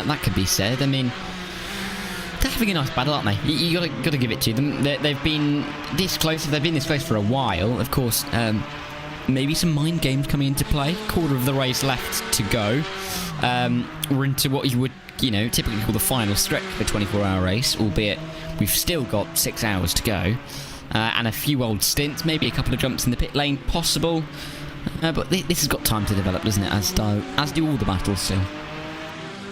that could be said. I mean, they're having a nice battle, aren't they? You got to give it to them. They've been this close. They've been this close for a while. Of course, maybe some mind games coming into play. Quarter of the race left to go. We're into what you would, typically call the final stretch of a 24-hour race, albeit we've still got 6 hours to go. And a few old stints, maybe a couple of jumps in the pit lane possible. But this has got time to develop, doesn't it? As do all the battles still.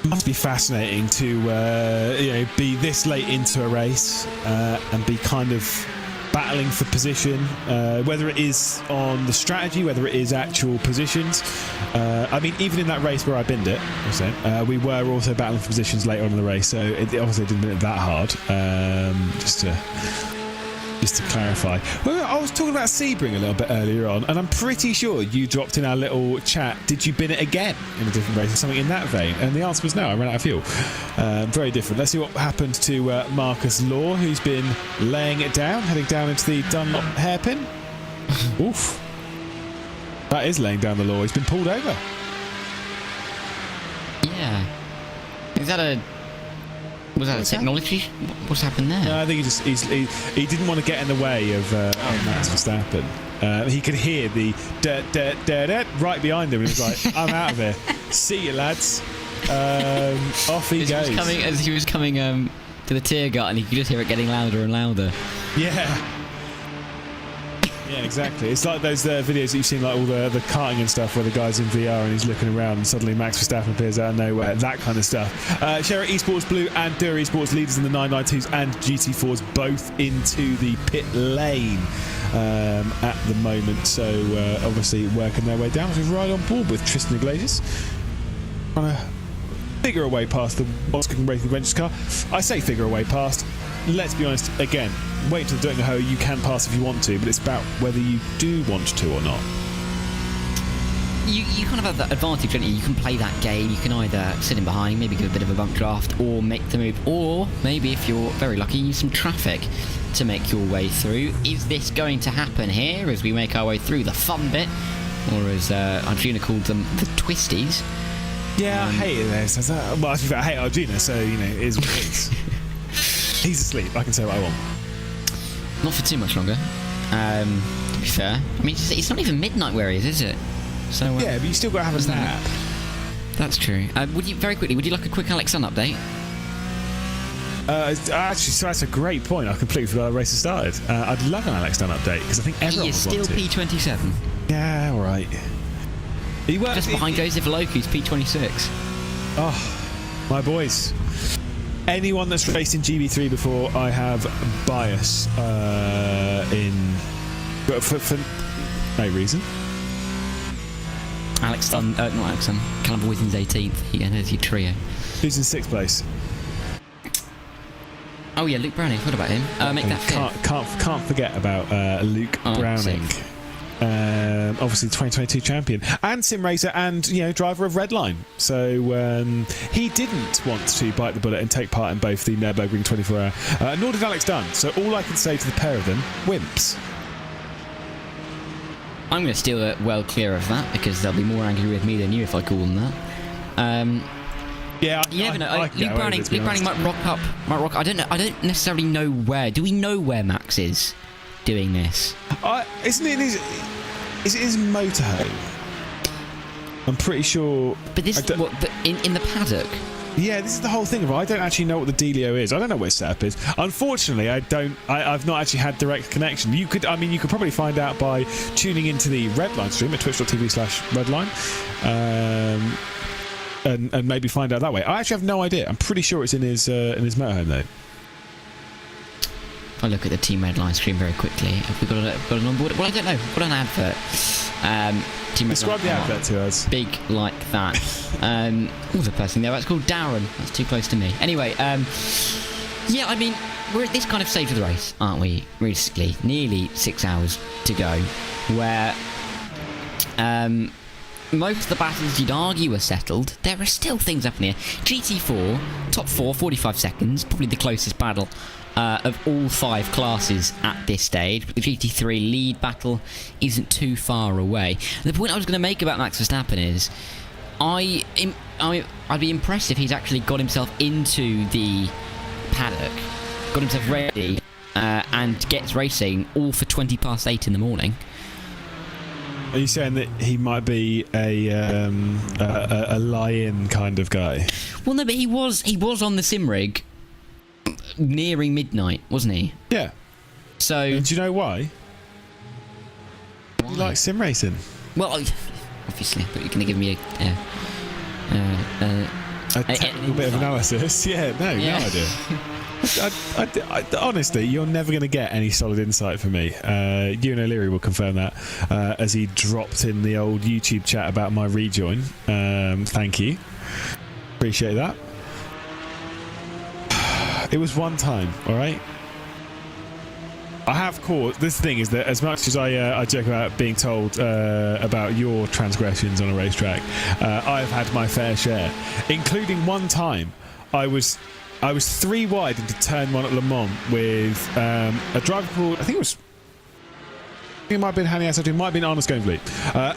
It must be fascinating to be this late into a race and be kind of battling for position, whether it is on the strategy, whether it is actual positions. I mean, even in that race where I binned it, we were also battling for positions later on in the race, so it obviously didn't make it that hard. Just to clarify. Well, I was talking about Sebring a little bit earlier on, and I'm pretty sure you dropped in our little chat, did you bin it again in a different race or something in that vein? And the answer was no, I ran out of fuel. Very different. Let's see what happened to Marcus Law, who's been laying it down, heading down into the Dunlop hairpin. Oof. That is laying down the law. He's been pulled over. Yeah. Is that Was that a technology? What's happened there? No, I think he didn't want to get in the way of Max Verstappen. He could hear the dirt right behind him, and he was like, "I'm out of here. See you, lads." Off he goes. As he was coming to the tear gut, and he could just hear it getting louder and louder. Yeah. Yeah, exactly. It's like those videos that you've seen, like all the karting and stuff, where the guy's in VR and he's looking around and suddenly Max Verstappen appears out of nowhere. That kind of stuff. Sherra Esports Blue and Dura Esports leaders in the 992s and GT4s, both into the pit lane at the moment. So obviously working their way down. We're right on board with Tristan Iglesias. Trying to figure a way past the Oscar Racing Adventures car. I say figure a way past. Let's be honest, again, wait till doing a hoe, you can pass if you want to, but it's about whether you do want to or not. You kind of have that advantage, don't you? You can play that game, you can either sit in behind, maybe give a bit of a bump draft, or make the move, or maybe if you're very lucky, use some traffic to make your way through. Is this going to happen here as we make our way through the fun bit, or as Arjuna called them, the twisties? Yeah, I hate this. Well, I hate Arjuna, so, it is what it is. He's asleep, I can say what I want. Not for too much longer, to be fair. I mean, it's not even midnight where he is it? So yeah, but you still got to have a nap. That's true. Would you like a quick Alex Sun update? Actually, so that's a great point. I completely forgot the race has started. I'd love an Alex Dunn update, because I think everyone He is still P27. Yeah, all right. He works just behind Joseph Loke, who's P26. Oh, my boys. Anyone that's raced in GB3 before, I have bias for no reason. Alex Dunn, not Alex Dunn. Callum Boyton's 18th. There's your trio. Who's in 6th place? Oh yeah, Luke Browning. What about him? Make that fifth. Can't forget about Luke Browning. Obviously 2022 champion and sim racer and driver of Redline, so he didn't want to bite the bullet and take part in both the Nürburgring 24-hour, nor did Alex Dunn, so all I can say to the pair of them, wimps. I'm going to steal it well clear of that, because they'll be more angry with me than you if I call them that. Yeah, you never know. Luke Browning might rock up. I don't necessarily know where. Do we know where Max is doing this? Isn't it his motorhome? I'm pretty sure. But this in the paddock. Yeah, this is the whole thing. I don't actually know what the dealio is. I don't know where his setup is. Unfortunately, I've not actually had direct connection. You could probably find out by tuning into the Redline stream at twitch.tv/Redline, and maybe find out that way. I actually have no idea. I'm pretty sure it's in his motorhome though. I'll look at the Team Redline stream very quickly. Have we got an onboard? Well, I don't know. We've got an advert. Team Describe the advert to us. Big like that. What's the person there? That's called Darren. That's too close to me. Anyway, yeah, I mean, we're at this kind of stage of the race, aren't we? Realistically, nearly 6 hours to go, where most of the battles you'd argue are settled. There are still things up in here. GT4, top 4, 45 seconds, probably the closest battle of all 5 classes at this stage. But the GT3 lead battle isn't too far away. And the point I was going to make about Max Verstappen is, I'd be impressed if he's actually got himself into the paddock, got himself ready, and gets racing all for 8:20 in the morning. Are you saying that he might be a lie-in kind of guy? Well, no, but he was on the sim rig nearing midnight, wasn't he? Yeah. So. And do you know why? He likes sim racing. Well, obviously, but you're going to give me a technical bit of analysis. Yeah, no idea. I, honestly, you're never going to get any solid insight from me. Ewan O'Leary will confirm that as he dropped in the old YouTube chat about my rejoin. Thank you. Appreciate that. It was one time, all right? I have caught... This thing is that as much as I joke about being told about your transgressions on a racetrack, I've had my fair share, including one time I was 3 wide into turn 1 at Le Mans with a driver called... I think it might have been Hani Asadu, it might have been Arnold Sconefleet,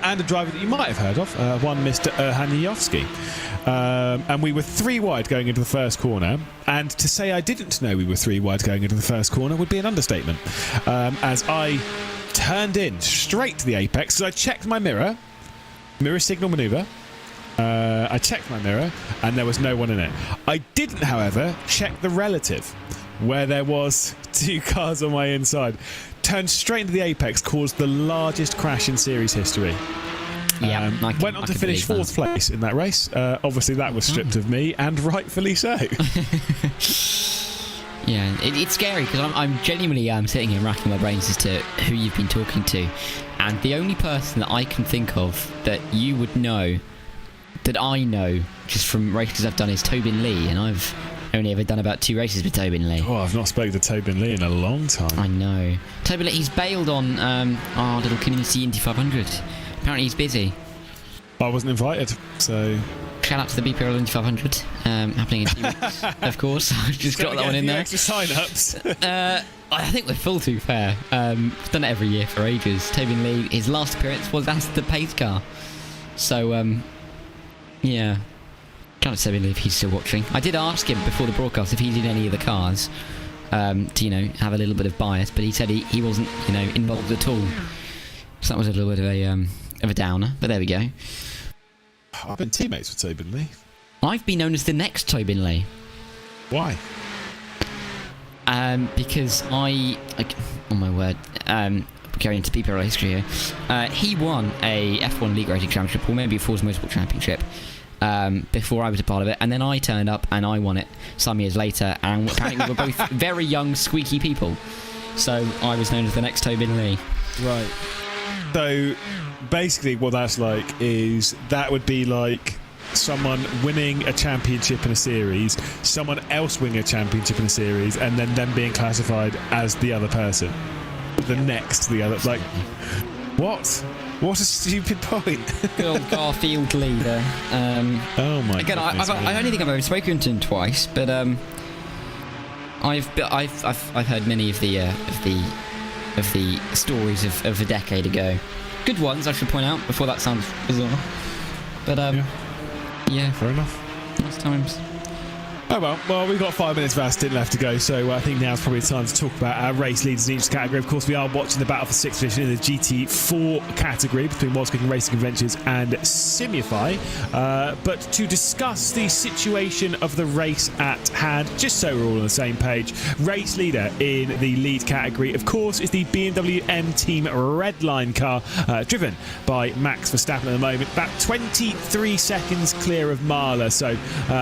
and a driver that you might have heard of, one Mr. Haniowski. And we were 3 wide going into the first corner, and to say I didn't know we were 3 wide going into the first corner would be an understatement, as I turned in straight to the apex because I checked my mirror signal manoeuvre. I checked my mirror and there was no one in it. I didn't, however, check the relative, where there was 2 cars on my inside. Turned straight into the apex, caused the largest crash in series history. Yeah, went on to finish 4th place in that race. Obviously, that was stripped of me, and rightfully so. Yeah, it's scary because I'm genuinely sitting here racking my brains as to who you've been talking to, and the only person that I can think of that you would know, that I know just from races I've done, is Tobin Lee, and I've only ever done about 2 races with Tobin Lee. Oh, I've not spoken to Tobin Lee in a long time. I know. Tobin Lee, he's bailed on our little community Indy 500. Apparently he's busy. I wasn't invited, so... Shout out to the BPRL Indy 500, happening in 2 weeks, of course. I've just got that one in there. Extra sign-ups. I think we're full, to be fair. We've done it every year for ages. Tobin Lee, his last appearance was as the pace car. So, yeah. Shout out to Tobin Lee if he's still watching. I did ask him before the broadcast if he's in any of the cars to, have a little bit of bias, but he said he wasn't, involved at all. So that was a little bit of a downer, but there we go. I've been teammates with Tobin Lee. I've been known as the next Tobin Lee. Why? Because oh my word, going into PPRL history here, he won a F1 League Racing Championship, or maybe a Forza Motorsport Championship, before I was a part of it, and then I turned up and I won it some years later, and apparently we were both very young, squeaky people. So I was known as the next Tobin Lee. Right. So basically what that's like is that would be like someone winning a championship in a series, someone else winning a championship in a series, and then them being classified as the other person. The other. Like, what? What a stupid point. Good old Garfield Lee there. Oh my again, I only think I've ever spoken to him twice, but I've heard many of the stories of a decade ago. Good ones, I should point out, before that sounds bizarre. But yeah, fair enough. Nice times. Oh well, we've got 5 minutes of our stint left to go, so I think now's probably the time to talk about our race leaders in each category. Of course, we are watching the battle for 6th position in the GT4 category between World's Cooking Racing Adventures and Simify. But to discuss the situation of the race at hand, just so we're all on the same page, race leader in the lead category, of course, is the BMW M Team Redline car, driven by Max Verstappen at the moment. About 23 seconds clear of Marla, so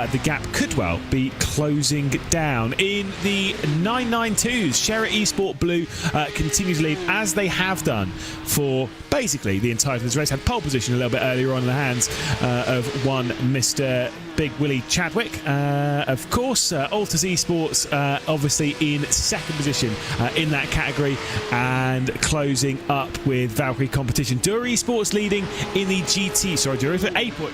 the gap could well be closing down. In the 992s, Sherra Esport Blue continue to lead, as they have done for basically the entirety of this race. Had pole position a little bit earlier on in the hands of one Mr. Big Willie Chadwick. Of course, Altus Esports obviously in 2nd position in that category, and closing up with Valkyrie Competition. Dura Esports leading in the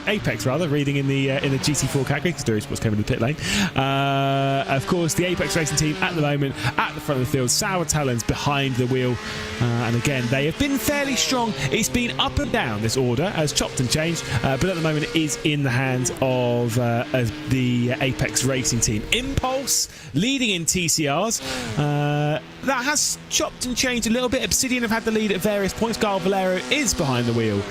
Apex leading in the GT4 category, because Dura Esports came in the pit lane. Of course, the Apex Racing team at the moment at the front of the field, Sour Talons behind the wheel, and again they have been fairly strong. It's been up and down, this order has chopped and changed, but at the moment it is in the hands of the Apex Racing team. Impulse leading in TCRs. That has chopped and changed a little bit. Obsidian have had the lead at various points. Gal Valero is behind the wheel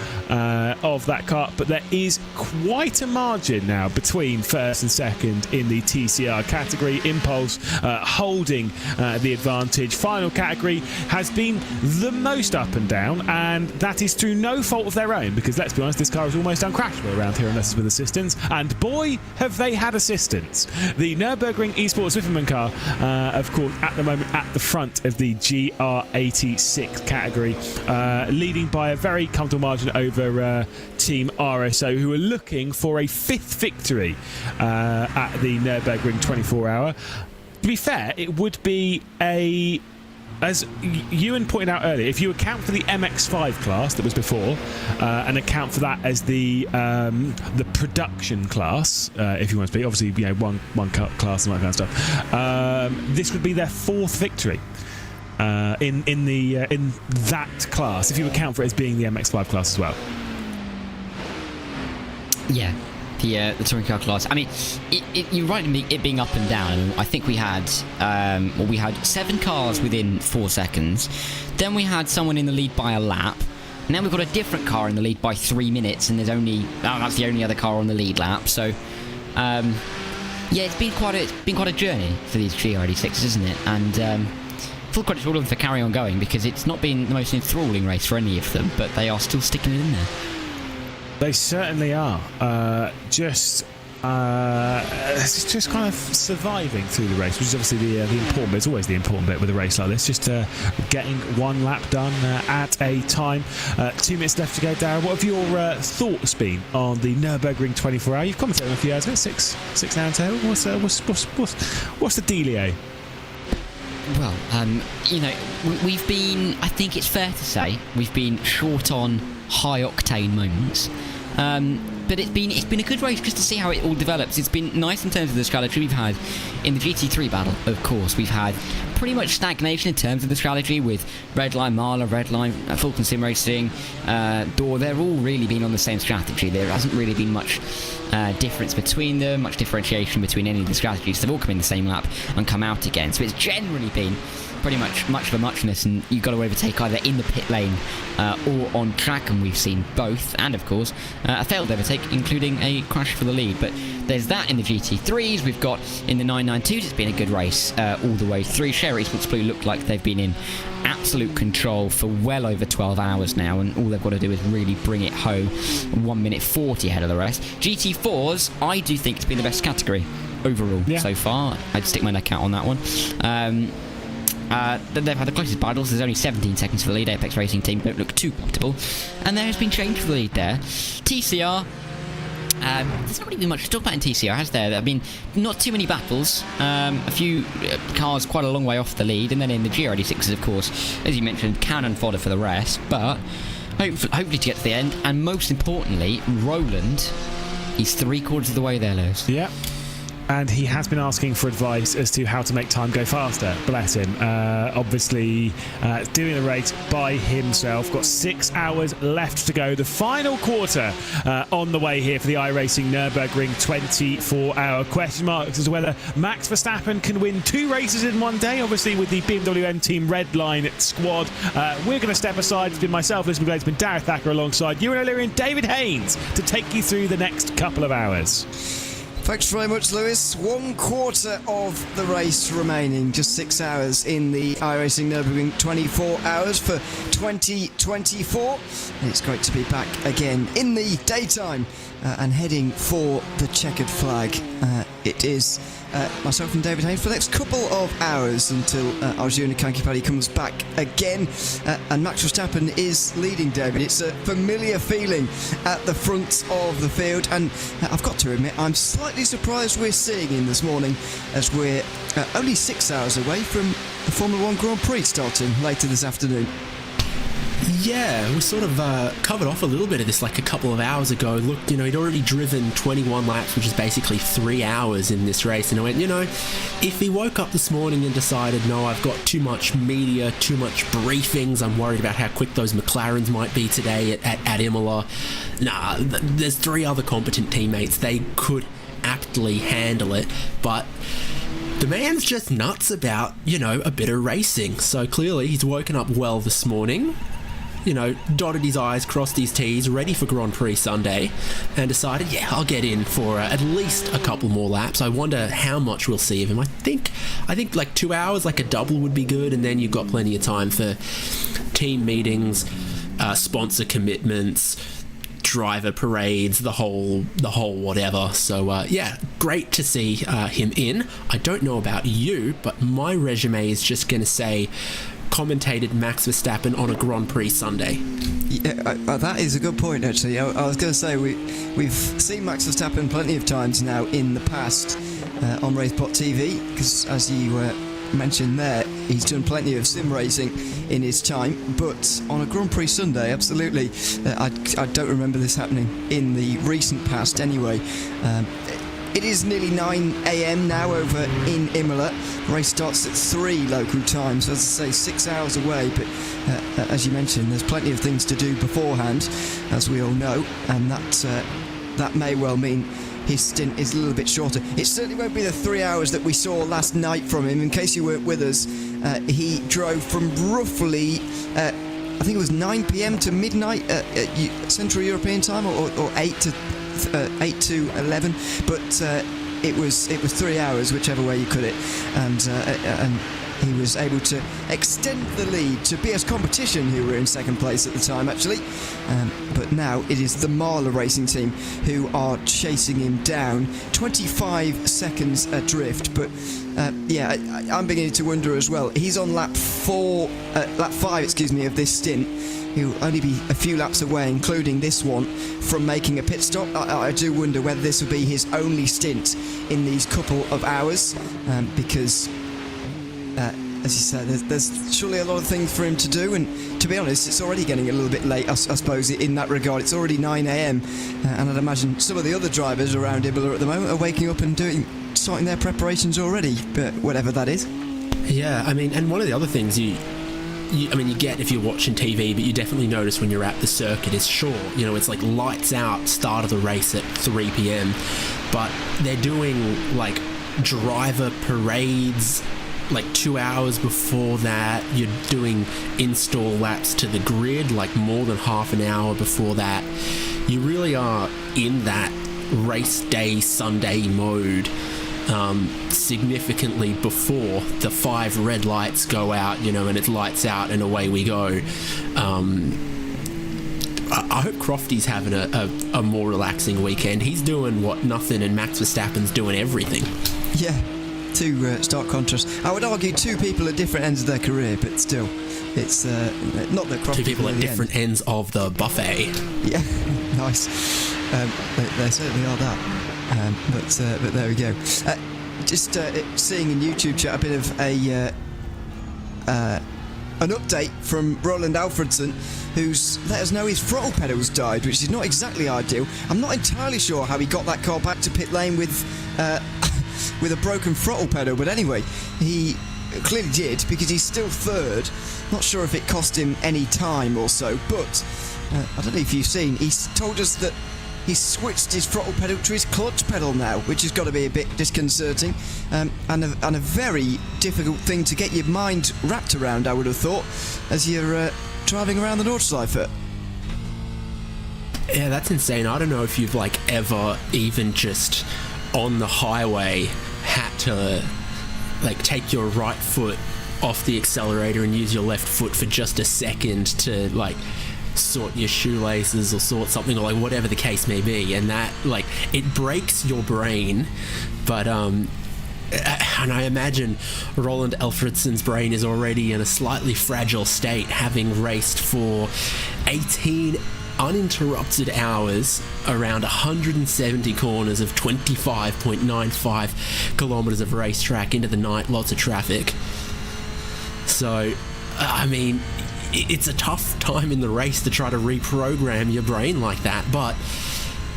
of that car, but there is quite a margin now between first and second in the TCR category. Impulse holding the advantage. Final category has been the most up and down, and that is through no fault of their own, because let's be honest, this car is almost uncrashable around here unless it's with assistance, and boy have they had assistance. The Nürburgring Esports Wifferman car, of course, at the moment at the front of the GR86 category, leading by a very comfortable margin over Team RSO, who are looking for a 5th victory at the Nürburgring 24-hour. To be fair, it would be as Ewan pointed out earlier, if you account for the MX5 class that was before, and account for that as the production class, if you want to be, obviously, you know, one class and that kind of stuff, this would be their 4th victory in that class, if you account for it as being the MX5 class as well. Yeah, the touring car class. I mean, you're right in it being up and down. I think we had 7 cars within 4 seconds. Then we had someone in the lead by a lap. Now we've got a different car in the lead by 3 minutes, and that's the only other car on the lead lap. So, yeah, it's been quite a journey for these GR86s, isn't it? And full credit to all of them for carrying on going, because it's not been the most enthralling race for any of them, but they are still sticking it in there. They certainly are. Just kind of surviving through the race, which is obviously the important bit. It's always the important bit with a race like this. Just getting one lap done at a time. 2 minutes left to go, Darren. What have your thoughts been on the Nürburgring 24-hour? You've commented on a few hours, isn't it? Six now in total. What's the dealio? Well, you know, we've been, I think it's fair to say, we've been short on high-octane moments. But it's been a good race just to see how it all develops. It's been nice in terms of the strategy we've had in the GT3 battle. Of course, we've had pretty much stagnation in terms of the strategy with Redline, Marla, Redline, Falcon Sim Racing, Door. They're all really been on the same strategy. There hasn't really been much difference between them, much differentiation between any of the strategies. They've all come in the same lap and come out again. So it's generally been pretty much of a muchness, and you've got to overtake either in the pit lane or on track, and we've seen both, and of course a failed overtake, including a crash for the lead. But there's that in the GT3s. We've got in the 992s, it's been a good race all the way through. Sherry Esports Blue look like they've been in absolute control for well over 12 hours now, and all they've got to do is really bring it home. 1 minute 40 ahead of the rest. GT4s, I do think it's been the best category overall so far. I'd stick my neck out on that one. They've had the closest battles. There's only 17 seconds for the lead. Apex Racing team don't look too comfortable, and there has been change for the lead there. TCR, there's not really been much to talk about in TCR, has there? There have been not too many battles, a few cars quite a long way off the lead, and then in the GR86s, of course, as you mentioned, cannon fodder for the rest, but hopefully to get to the end, and most importantly, Roland, he's 3/4 of the way there, Lewis. Yeah. And he has been asking for advice as to how to make time go faster. Bless him. Obviously, doing the race by himself. Got 6 hours left to go. The final quarter on the way here for the iRacing Nürburgring 24-hour. Question marks as to whether Max Verstappen can win 2 races in one day. Obviously, with the BMW M Team Redline squad. We're going to step aside. It's been myself, Lewis McGlade. It's been Darren Thacker alongside Ewan O'Leary and David Haynes to take you through the next couple of hours. Thanks very much, Lewis. 1/4 of the race remaining. Just 6 hours in the iRacing Nürburgring 24 hours for 2024. And it's great to be back again in the daytime and heading for the checkered flag. It is myself and David Haynes for the next couple of hours until Arjuna Kankipati comes back again. And Max Verstappen is leading, David. It's a familiar feeling at the front of the field. And I've got to admit, I'm slightly surprised we're seeing him this morning, as we're only 6 hours away from the Formula 1 Grand Prix starting later this afternoon. Yeah, we sort of covered off a little bit of this like a couple of hours ago. Look, he'd already driven 21 laps, which is basically 3 hours in this race. And I went, if he woke up this morning and decided, no, I've got too much media, too much briefings, I'm worried about how quick those McLarens might be today at Imola. Nah, there's 3 other competent teammates. They could aptly handle it, but the man's just nuts about, a bit of racing. So clearly he's woken up well this morning, dotted his I's, crossed his T's, ready for Grand Prix Sunday, and decided, I'll get in for at least a couple more laps. I wonder how much we'll see of him. I think like 2 hours, like a double would be good, and then you've got plenty of time for team meetings, sponsor commitments, driver parades, the whole whatever. So great to see him in. I don't know about you, but my resume is just going to say commentated Max Verstappen on a Grand Prix Sunday. Yeah, that is a good point, actually. I was going to say we've seen Max Verstappen plenty of times now in the past on RacePot TV, because as you mentioned there, he's done plenty of sim racing in his time, but on a Grand Prix Sunday, absolutely, I don't remember this happening in the recent past anyway. It is nearly 9 a.m. now over in Imola. The race starts at 3 local time, so as I say, 6 hours away, but as you mentioned, there's plenty of things to do beforehand, as we all know, and that may well mean his stint is a little bit shorter. It certainly won't be the 3 hours that we saw last night from him. In case you weren't with us, he drove from roughly I think it was 9 p.m. to midnight Central European time, or 8 to 11, but it was 3 hours, whichever way you cut it, and he was able to extend the lead to BS Competition, who were in second place at the time, actually. But now it is the Marla Racing team who are chasing him down, 25 seconds adrift. But I'm beginning to wonder as well. He's on lap 5, of this stint. He'll only be a few laps away, including this one, from making a pit stop. I do wonder whether this will be his only stint in these couple of hours, because as you said, there's surely a lot of things for him to do, and to be honest, it's already getting a little bit late, I suppose, in that regard. It's already 9 a.m, and I'd imagine some of the other drivers around Imola at the moment are waking up and starting their preparations already, but whatever that is. Yeah, I mean, and one of the other things you get if you're watching TV, but you definitely notice when you're at the circuit is, sure, it's like lights out, start of the race at 3 p.m, but they're doing like driver parades like 2 hours before that. You're doing install laps to the grid like more than half an hour before that. You really are in that race day Sunday mode significantly before the 5 red lights go out, and it's lights out and away we go. I hope Crofty's having a more relaxing weekend. He's doing what nothing, and Max Verstappen's doing everything. Yeah, two stark contrasts. I would argue 2 people at different ends of their career, but still, it's not that Crofty. 2 people at different ends of the buffet. Yeah, nice. They certainly are that. But there we go. Just seeing in YouTube chat a bit of an update from Roland Alfredson, who's let us know his throttle pedals died, which is not exactly ideal. I'm not entirely sure how he got that car back to pit lane with a broken throttle pedal, but anyway, he clearly did, because he's still third. Not sure if it cost him any time or so, but I don't know if you've seen, he's told us that he's switched his throttle pedal to his clutch pedal now, which has got to be a bit disconcerting, and a very difficult thing to get your mind wrapped around, I would have thought, as you're driving around the Nordschleife. Yeah, that's insane. I don't know if you've ever even just on the highway had to take your right foot off the accelerator and use your left foot for just a second to sort your shoelaces or sort something, or whatever the case may be, and that it breaks your brain. But and I imagine Roland Alfredson's brain is already in a slightly fragile state, having raced for 18 uninterrupted hours around 170 corners of 25.95 kilometers of racetrack into the night, lots of traffic. So I mean, it's a tough time in the race to try to reprogram your brain like that, but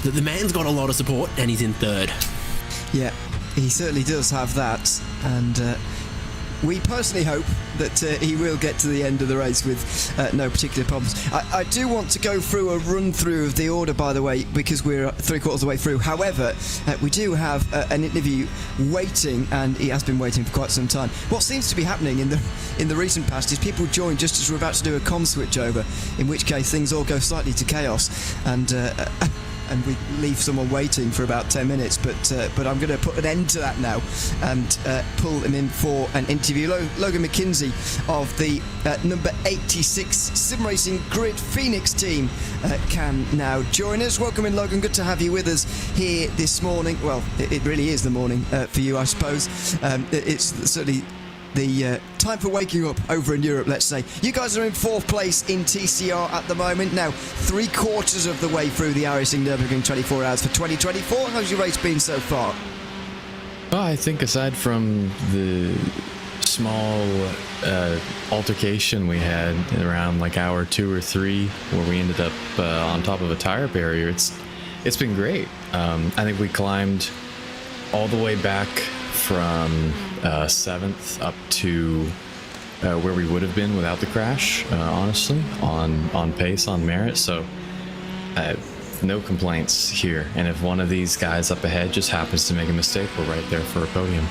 the man's got a lot of support and he's in third. Yeah, he certainly does have that, and we personally hope that he will get to the end of the race with no particular problems. I do want to go through a run-through of the order, by the way, because we're three-quarters of the way through. However, we do have an interview waiting, and he has been waiting for quite some time. What seems to be happening in the recent past is people join just as we're about to do a com switchover, in which case things all go slightly to chaos, and we leave someone waiting for about 10 minutes, but I'm going to put an end to that now and pull him in for an interview. Logan McKenzie of the number 86 Sim Racing Grid Phoenix team can now join us. Welcome in, Logan. Good to have you with us here this morning. Well, it really is the morning for you, I suppose. It's certainly the time for waking up over in Europe, let's say. You guys are in 4th place in TCR at the moment. Now, 3/4 of the way through the iRacing Nürburgring 24 Hours for 2024. How's your race been so far? Well, I think aside from the small altercation we had around like hour 2 or 3, where we ended up on top of a tire barrier, it's been great. I think we climbed all the way back from 7th up to where we would have been without the crash, honestly, on pace, on merit. So no complaints here. And if one of these guys up ahead just happens to make a mistake, we're right there for a podium.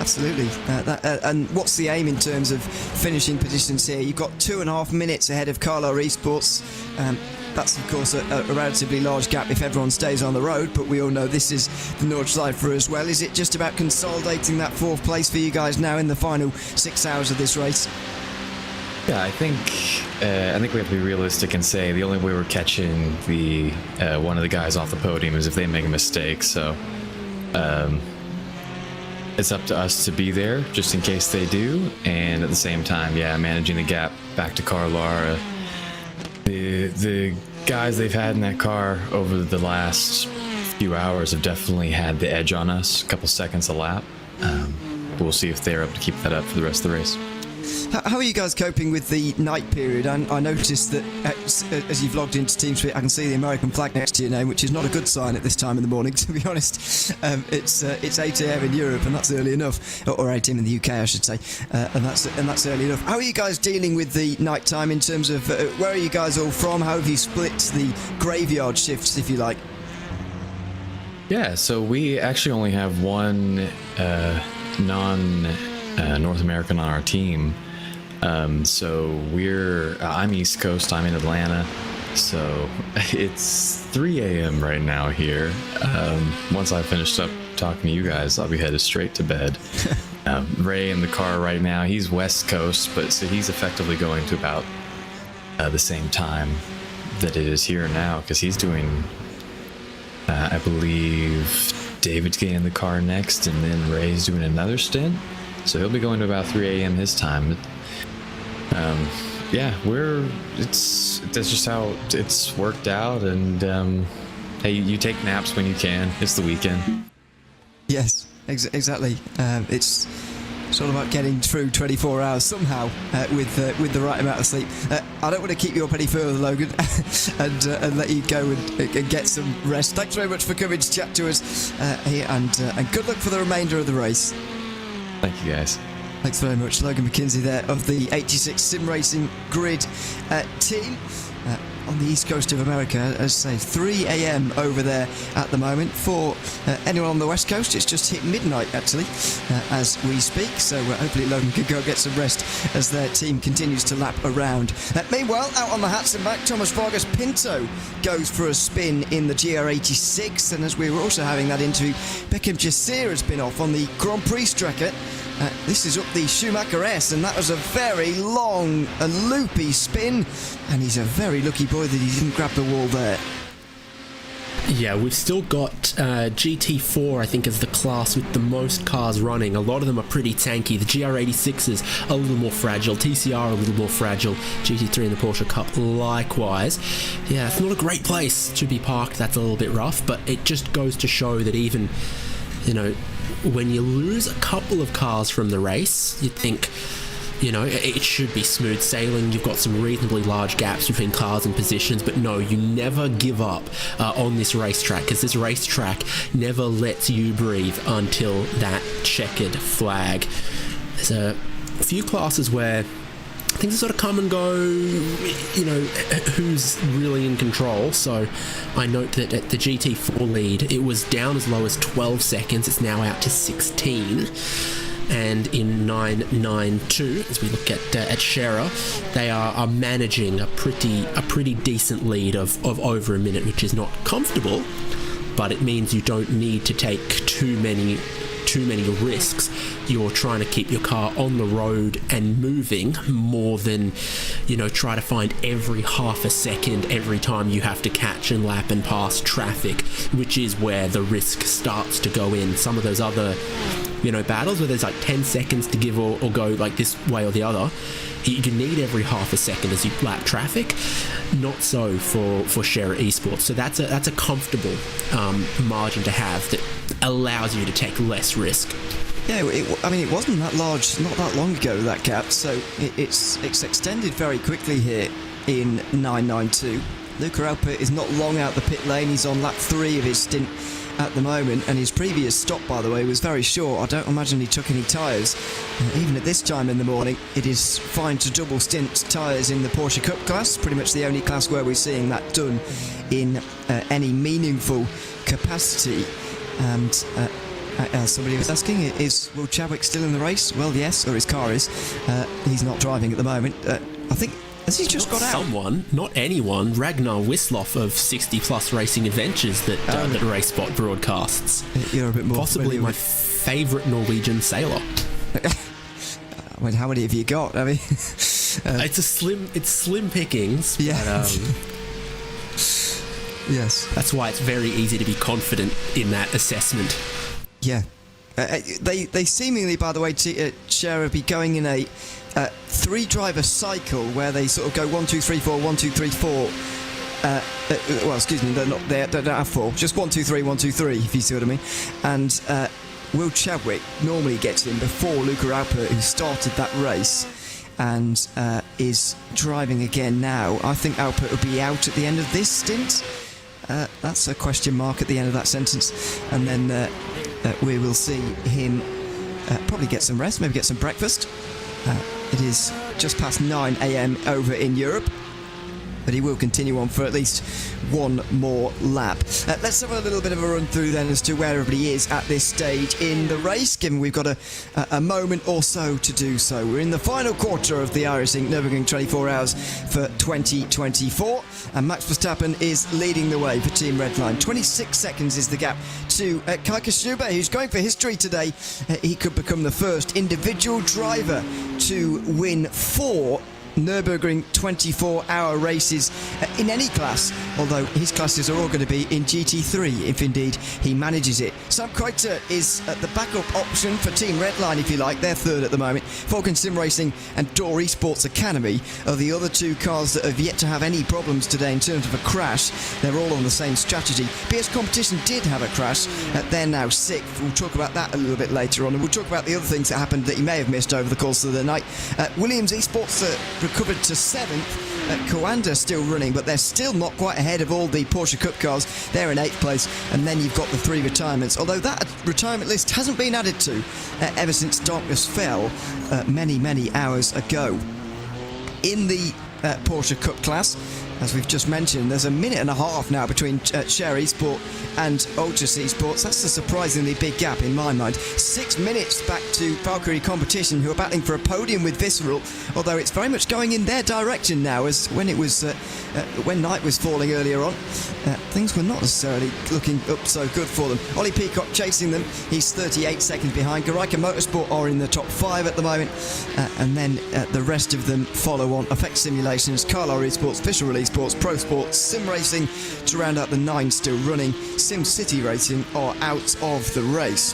Absolutely. And what's the aim in terms of finishing positions here? You've got 2.5 minutes ahead of Carlo Esports. That's, of course, a relatively large gap if everyone stays on the road, but we all know this is the Nordschleife as well. Is it just about consolidating that 4th place for you guys now in the final 6 hours of this race? Yeah, I think we have to be realistic and say the only way we're catching the one of the guys off the podium is if they make a mistake. So it's up to us to be there just in case they do, and at the same time, managing the gap back to Carlara. The guys they've had in that car over the last few hours have definitely had the edge on us, a couple seconds a lap. We'll see if they're able to keep that up for the rest of the race. How are you guys coping with the night period? I noticed that as you've logged into TeamSpeak, I can see the American flag next to your name, which is not a good sign at this time in the morning, to be honest. It's 8 a.m. in Europe, and that's early enough, or 8 a.m. in the UK, I should say, and that's early enough. How are you guys dealing with the night time in terms of where are you guys all from? How have you split the graveyard shifts, if you like? Yeah, so we actually only have one North American on our team. So I'm East Coast, I'm in Atlanta, so it's 3 a.m. right now here. Once I finished up talking to you guys, I'll be headed straight to bed. Ray in the car right now, he's West Coast, but so he's effectively going to about the same time that it is here now, because he's doing, I believe David's getting in the car next, and then Ray's doing another stint. So he'll be going to about 3 a.m. his time. That's just how it's worked out. And hey, you take naps when you can. It's the weekend. Yes, exactly. It's all about getting through 24 hours somehow with the right amount of sleep. I don't want to keep you up any further, Logan, and let you go and get some rest. Thanks very much for coming to chat to us here, and good luck for the remainder of the race. Thank you, guys. Thanks very much. Logan McKenzie there of the 86 Sim Racing Grid team on the east coast of America. As I say, 3 a.m. over there at the moment. For anyone on the west coast, it's just hit midnight actually as we speak. So hopefully Logan can go get some rest as their team continues to lap around. Meanwhile, out on the hats and back, Thomas Vargas Pinto goes for a spin in the GR86. And as we were also having that interview, Beckham Jasir has been off on the Grand Prix Strecke. This is up the Schumacher S, and that was a very long and loopy spin, and he's a very lucky boy that he didn't grab the wall there. Yeah, we've still got GT4, I think, as the class with the most cars running. A lot of them are pretty tanky. The GR86 is a little more fragile, TCR a little more fragile, GT3 and the Porsche Cup likewise. Yeah, it's not a great place to be parked. That's a little bit rough, but it just goes to show that even, when you lose a couple of cars from the race, you think, You know, it should be smooth sailing. You've got some reasonably large gaps between cars and positions, but no, you never give up on this racetrack, because this racetrack never lets you breathe until that checkered flag. There's a few classes where things sort of come and go, you know, who's really in control. So I note that at the GT4 lead, it was down as low as 12 seconds. It's now out to 16. And in 992, as we look at Scherer, they are managing a pretty decent lead of over a minute, which is not comfortable, but it means you don't need to take too many risks. You're trying to keep your car on the road and moving more than, you know, try to find every half a second every time you have to catch and lap and pass traffic, which is where the risk starts to go in. Some of those other, you know, battles where there's like 10 seconds to give or go like this way or the other, you need every half a second as you lap traffic. Not so for Scherer Esports. So that's a comfortable margin to have that allows you to take less risk. Yeah, it wasn't that large, not that long ago, that gap, so it's extended very quickly here in 992. Luca Alpert is not long out the pit lane. He's on lap 3 of his stint at the moment, and his previous stop, by the way, was very short. I don't imagine he took any tyres. Even at this time in the morning, it is fine to double stint tyres in the Porsche Cup class, pretty much the only class where we're seeing that done in any meaningful capacity. And somebody was asking, is Will Chadwick still in the race? Well, yes, or his car is. He's not driving at the moment. I think, has he just got out? Someone, not anyone, Ragnar Wisloff of 60 Plus Racing Adventures that Race Spot broadcasts. You're a bit more possibly my favourite Norwegian sailor. I mean, how many have you got? I mean, it's slim pickings. Yeah. But, yes. That's why it's very easy to be confident in that assessment. Yeah. They seemingly, by the way, Scherer be going in a 3-driver cycle where they sort of go 1, 2, 3, 4, 1, 2, 3, 4. Well, excuse me, they don't have 4. Just 1, 2, 3, 1, 2, 3, if you see what I mean. And Will Chadwick normally gets in before Luca Alpert, who started that race, and is driving again now. I think Alpert will be out at the end of this stint. That's a question mark at the end of that sentence. And then we will see him probably get some rest, maybe get some breakfast. It is just past 9 a.m. over in Europe, but he will continue on for at least one more lap. Let's have a little bit of a run through then as to where everybody is at this stage in the race, given we've got a moment or so to do so. We're in the final quarter of the iRacing Nürburgring 24 Hours for 2024, and Max Verstappen is leading the way for Team Redline. 26 seconds is the gap to Kaika Schubert, who's going for history today. He could become the first individual driver to win 4 Nürburgring 24-hour races in any class, although his classes are all going to be in GT3 if indeed he manages it. Sam Kreuter is the backup option for Team Redline, if you like. They're third at the moment. Falcon Sim Racing and Door Esports Academy are the other 2 cars that have yet to have any problems today in terms of a crash. They're all on the same strategy. BS Competition did have a crash. They're now 6th. We'll talk about that a little bit later on, and we'll talk about the other things that happened that you may have missed over the course of the night. Williams Esports recovered to 7th. Coanda still running, but they're still not quite ahead of all the Porsche Cup cars. They're in 8th place, and then you've got the 3 retirements, although that retirement list hasn't been added to ever since darkness fell many hours ago. In the Porsche Cup class, as we've just mentioned, there's a minute and a half now between Scherer Esport and Ultras Esports. That's a surprisingly big gap in my mind. 6 minutes back to Valkyrie Competition, who are battling for a podium with Visceral, although it's very much going in their direction now, as when it was when night was falling earlier on, things were not necessarily looking up so good for them. Ollie Peacock chasing them. He's 38 seconds behind. Garaika Motorsport are in the top 5 at the moment, and then the rest of them follow on. Effect Simulations, Carlisle Esports, Visceral Esports, Pro Sports, Sim Racing to round out the 9 still running. Sim City Racing are out of the race.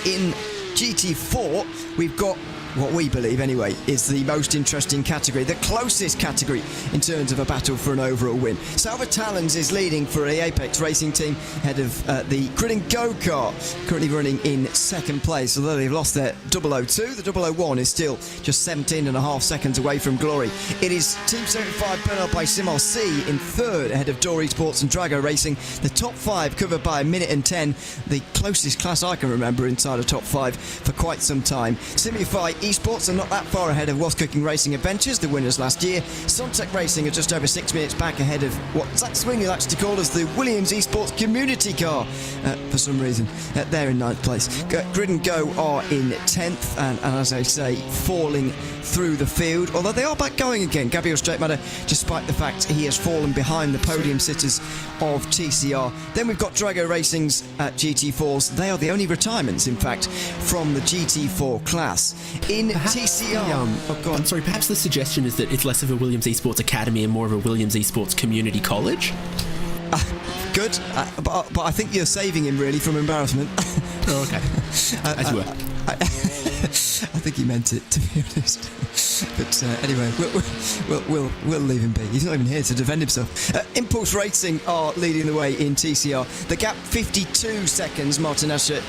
In GT4, we've got what we believe anyway, is the most interesting category, the closest category in terms of a battle for an overall win. Salva Talons is leading for the Apex Racing team, ahead of the Grid and Go car, currently running in second place. Although they've lost their 002, the 001 is still just 17.5 seconds away from glory. It is Team 75 Bernard by Simar C in third, ahead of Dory Sports and Drago Racing. The top five covered by 1 minute and 10, the closest class I can remember inside a top five for quite some time. Simify Esports are not that far ahead of What's Cooking Racing Adventures, the winners last year. Suntech Racing are just over 6 minutes back ahead of what Zach Swingley likes to call as the Williams Esports community car for some reason. They're in 9th place. Grid and Go are in 10th and as I say, falling through the field, although they are back going again. Gabriel Straightmatter, despite the fact he has fallen behind the podium sitters of TCR. Then we've got Drago Racing's GT4s. They are the only retirements, in fact, from the GT4 class. In Perhaps TCR... I'm sorry, perhaps the suggestion is that it's less of a Williams Esports Academy and more of a Williams Esports Community College? Good, but I think you're saving him really from embarrassment. Oh, okay. As you were. I think he meant it, to be honest. But anyway, we'll leave him be. He's not even here to defend himself. Impulse Racing are leading the way in TCR. The gap 52 seconds. Martin Asher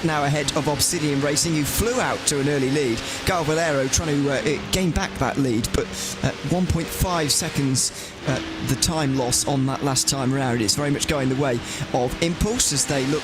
now ahead of Obsidian Racing, who flew out to an early lead. Gal Valero trying to gain back that lead, but 1.5 seconds the time loss on that last time round. It's very much going the way of Impulse as they look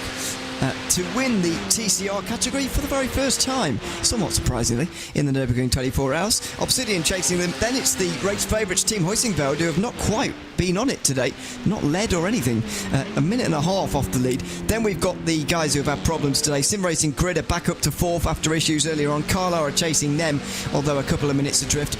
to win the TCR category for the very first time, somewhat surprisingly, in the Nürburgring 24 Hours. Obsidian chasing them. Then it's the race favourites, Team Huizenfeld, who have not quite been on it today, not led or anything. 1.5 minutes off the lead. Then we've got the guys who have had problems today. Sim Racing Grid are back up to 4th after issues earlier on. Carla are chasing them, although a couple of minutes adrift.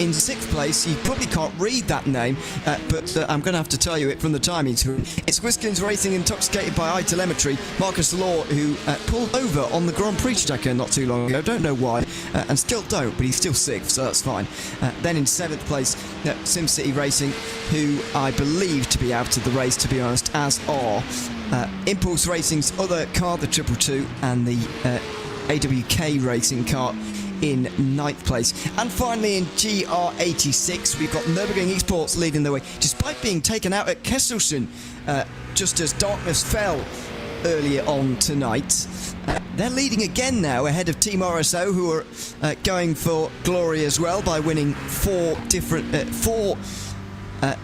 In 6th place, you probably can't read that name, but I'm going to have to tell you it from the timing. It's Whiskins Racing, intoxicated by iTelemetry. Marcus Law, who pulled over on the Grand Prix tracker not too long ago. Don't know why, and still don't, but he's still 6th, so that's fine. Then in 7th place, SimCity Racing, who I believe to be out of the race, to be honest, as are Impulse Racing's other car, the 222, and the AWK Racing car in 9th place. And finally in GR86 we've got Nürburgring Esports leading the way, despite being taken out at Kesselsen just as darkness fell earlier on tonight. They're leading again now, ahead of Team RSO, who are going for glory as well by winning 4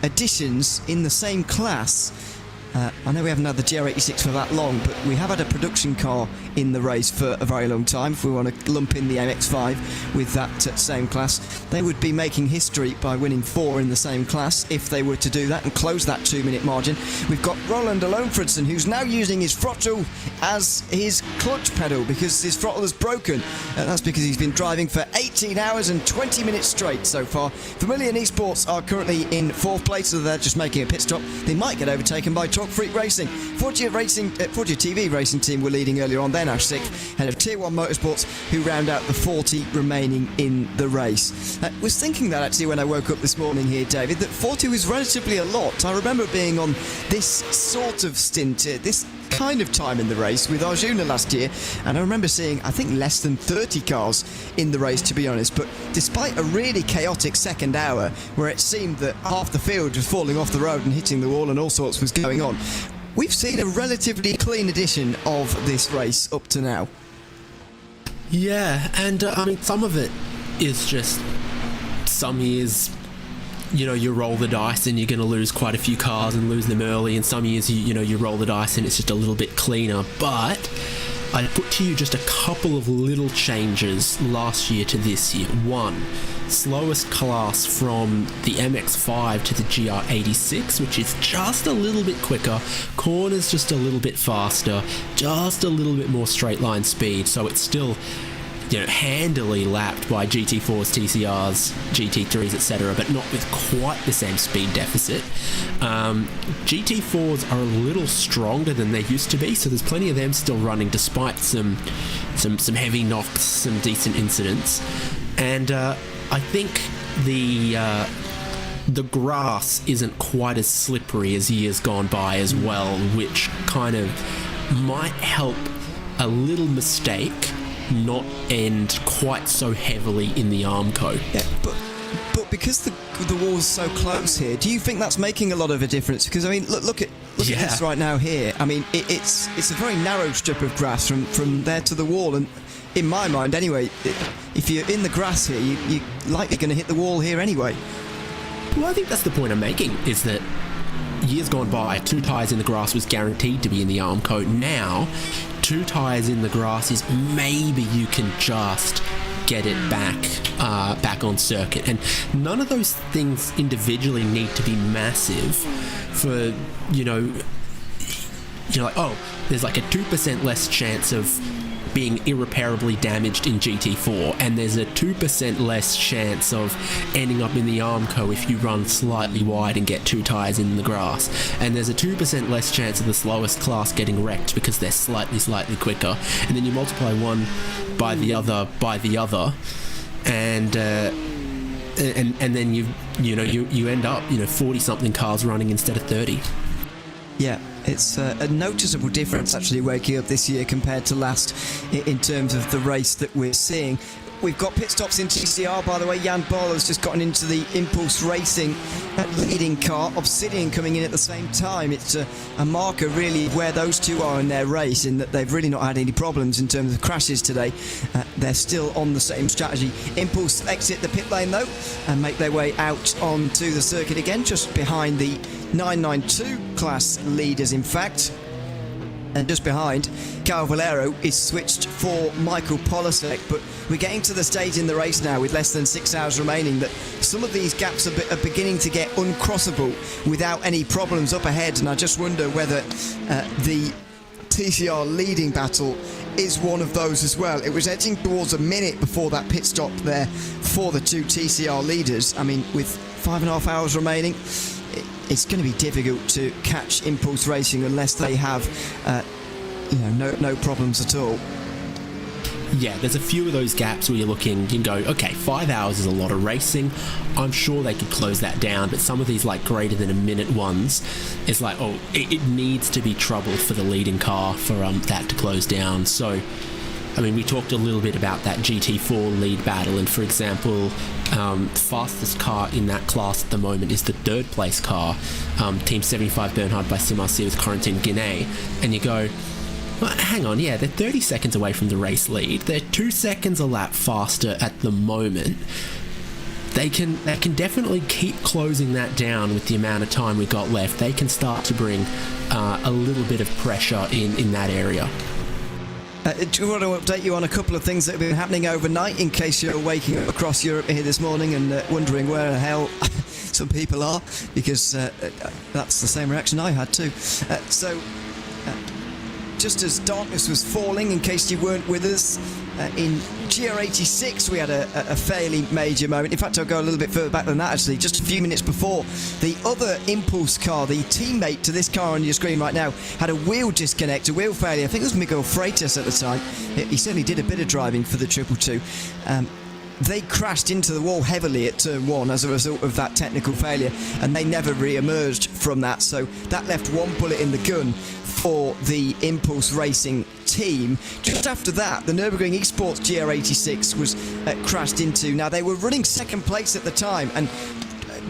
editions in the same class. I know we haven't had the GR86 for that long, but we have had a production car in the race for a very long time. If we want to lump in the MX-5 with that same class, they would be making history by winning 4 in the same class if they were to do that and close that 2-minute margin. We've got Roland Alonfredson, who's now using his throttle as his clutch pedal because his throttle is broken. That's because he's been driving for 18 hours and 20 minutes straight so far. Vermilion Esports are currently in 4th place, so they're just making a pit stop. They might get overtaken by Talk Freak Racing. Forgia TV Racing team were leading earlier on. They're now 6th, ahead of Tier 1 Motorsports, who round out the 40 remaining in the race. Was thinking that actually when I woke up this morning here, David, that 40 was relatively a lot. I remember being on this sort of stint, this kind of time in the race with Arjuna last year, and I remember seeing, I think, less than 30 cars in the race, to be honest. But despite a really chaotic second hour where it seemed that half the field was falling off the road and hitting the wall and all sorts was going on, we've seen a relatively clean edition of this race up to now. Yeah, and I mean, some of it is just some years, you know, you roll the dice and you're going to lose quite a few cars and lose them early, and some years you roll the dice and it's just a little bit cleaner. But I put to you just a couple of little changes last year to this year. One, slowest class from the MX-5 to the GR86, which is just a little bit quicker, corners just a little bit faster, just a little bit more straight line speed, so it's still, you know, handily lapped by GT4s, TCRs, GT3s, etc., but not with quite the same speed deficit. GT4s are a little stronger than they used to be, so there's plenty of them still running despite some heavy knocks, some decent incidents. And I think the grass isn't quite as slippery as years gone by as well, which kind of might help a little mistake not end quite so heavily in the Armco. Yeah, but because the wall's so close here, do you think that's making a lot of a difference? Because I mean, look at this right now here. I mean, it's a very narrow strip of grass from there to the wall, and in my mind, anyway, if you're in the grass here, you're likely going to hit the wall here anyway. Well, I think that's the point I'm making, is that years gone by, 2 tyres in the grass was guaranteed to be in the Armco. Now, 2 tyres in the grass is maybe you can just get it back on circuit, and none of those things individually need to be massive for like, oh, there's like a 2% less chance of being irreparably damaged in GT4, and there's a 2% less chance of ending up in the Armco if you run slightly wide and get 2 tyres in the grass, and there's a 2% less chance of the slowest class getting wrecked because they're slightly quicker, and then you multiply one by the other and then you end up 40 something cars running instead of 30. Yeah, it's a noticeable difference actually waking up this year compared to last in terms of the race that we're seeing. We've got pit stops in TCR, by the way. Jan Boll has just gotten into the Impulse Racing leading car. Obsidian coming in at the same time. It's a marker really of where those two are in their race, in that they've really not had any problems in terms of crashes today. They're still on the same strategy. Impulse exit the pit lane though and make their way out onto the circuit again, just behind the 992 class leaders in fact. And just behind, Cal Valero is switched for Michael Polasek, but we're getting to the stage in the race now with less than 6 hours remaining that some of these gaps are beginning to get uncrossable without any problems up ahead, and I just wonder whether the TCR leading battle is one of those as well. It was edging towards a minute before that pit stop there for the 2 TCR leaders. I mean, with 5.5 hours remaining, it's going to be difficult to catch Impulse Racing unless they have no problems at all. Yeah, there's a few of those gaps where you're looking, you can go, okay, 5 hours is a lot of racing. I'm sure they could close that down, but some of these like greater than a minute ones, it's like, oh, it needs to be trouble for the leading car for that to close down. So, I mean, we talked a little bit about that GT4 lead battle, and for example, fastest car in that class at the moment is the 3rd place car, Team 75 Bernhard by Simarcy with Corentin Guinea, and you go, well, hang on, yeah, they're 30 seconds away from the race lead. They're 2 seconds a lap faster at the moment. They can definitely keep closing that down with the amount of time we got left. They can start to bring a little bit of pressure in that area. Do you want to update you on a couple of things that have been happening overnight in case you're waking up across Europe here this morning and wondering where the hell some people are, because that's the same reaction I had too. Just as darkness was falling, in case you weren't with us, in GR86 we had a fairly major moment. In fact, I'll go a little bit further back than that actually. Just a few minutes before, the other Impulse car, the teammate to this car on your screen right now, had a wheel disconnect, a wheel failure. I think it was Miguel Freitas at the time. He certainly did a bit of driving for the 222. They crashed into the wall heavily at turn 1 as a result of that technical failure, and they never re-emerged from that. So that left one bullet in the gun for the Impulse Racing team. Just after that, the Nürburgring Esports GR86 was crashed into. Now, they were running 2nd place at the time and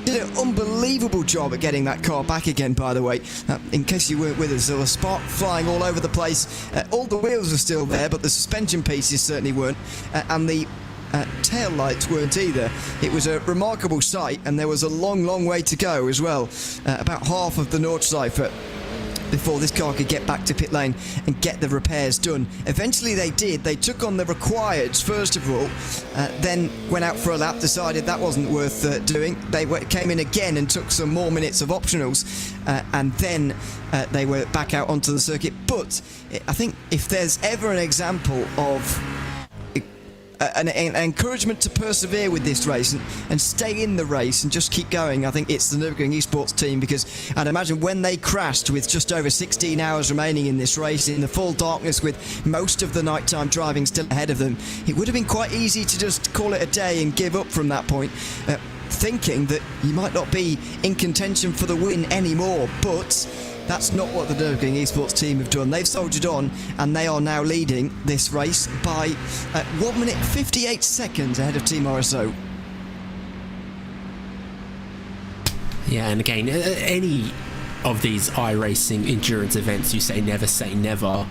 did an unbelievable job at getting that car back again, by the way. In case you weren't with us, there was spark flying all over the place. All the wheels were still there, but the suspension pieces certainly weren't. And the tail lights weren't either. It was a remarkable sight, and there was a long way to go as well. About half of the Nordschleife before this car could get back to pit lane and get the repairs done. Eventually they did. They took on the requireds first of all, then went out for a lap, decided that wasn't worth doing. They came in again and took some more minutes of optionals, and then they were back out onto the circuit. But I think if there's ever an example of an encouragement to persevere with this race and stay in the race and just keep going, I think it's the Nürburgring Esports team, because I'd imagine when they crashed with just over 16 hours remaining in this race, in the full darkness with most of the nighttime driving still ahead of them, it would have been quite easy to just call it a day and give up from that point, thinking that you might not be in contention for the win anymore. But That's not what the Nürburgring esports team have done. They've soldiered on, and they are now leading this race by 1 minute 58 seconds ahead of Team RSO. Yeah, and again, any of these iRacing endurance events, you say never,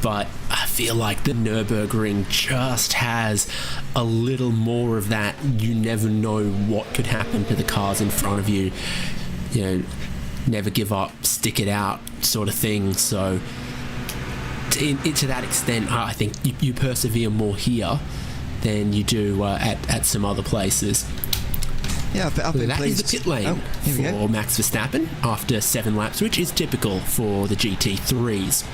but I feel like the Nürburgring just has a little more of that. You never know what could happen to the cars in front of you. You know, never give up, stick it out sort of thing. So to that extent, I think you persevere more here than you do at some other places. Yeah, I've been that pleased. is the pit lane for Max Verstappen after 7 laps, which is typical for the GT3s.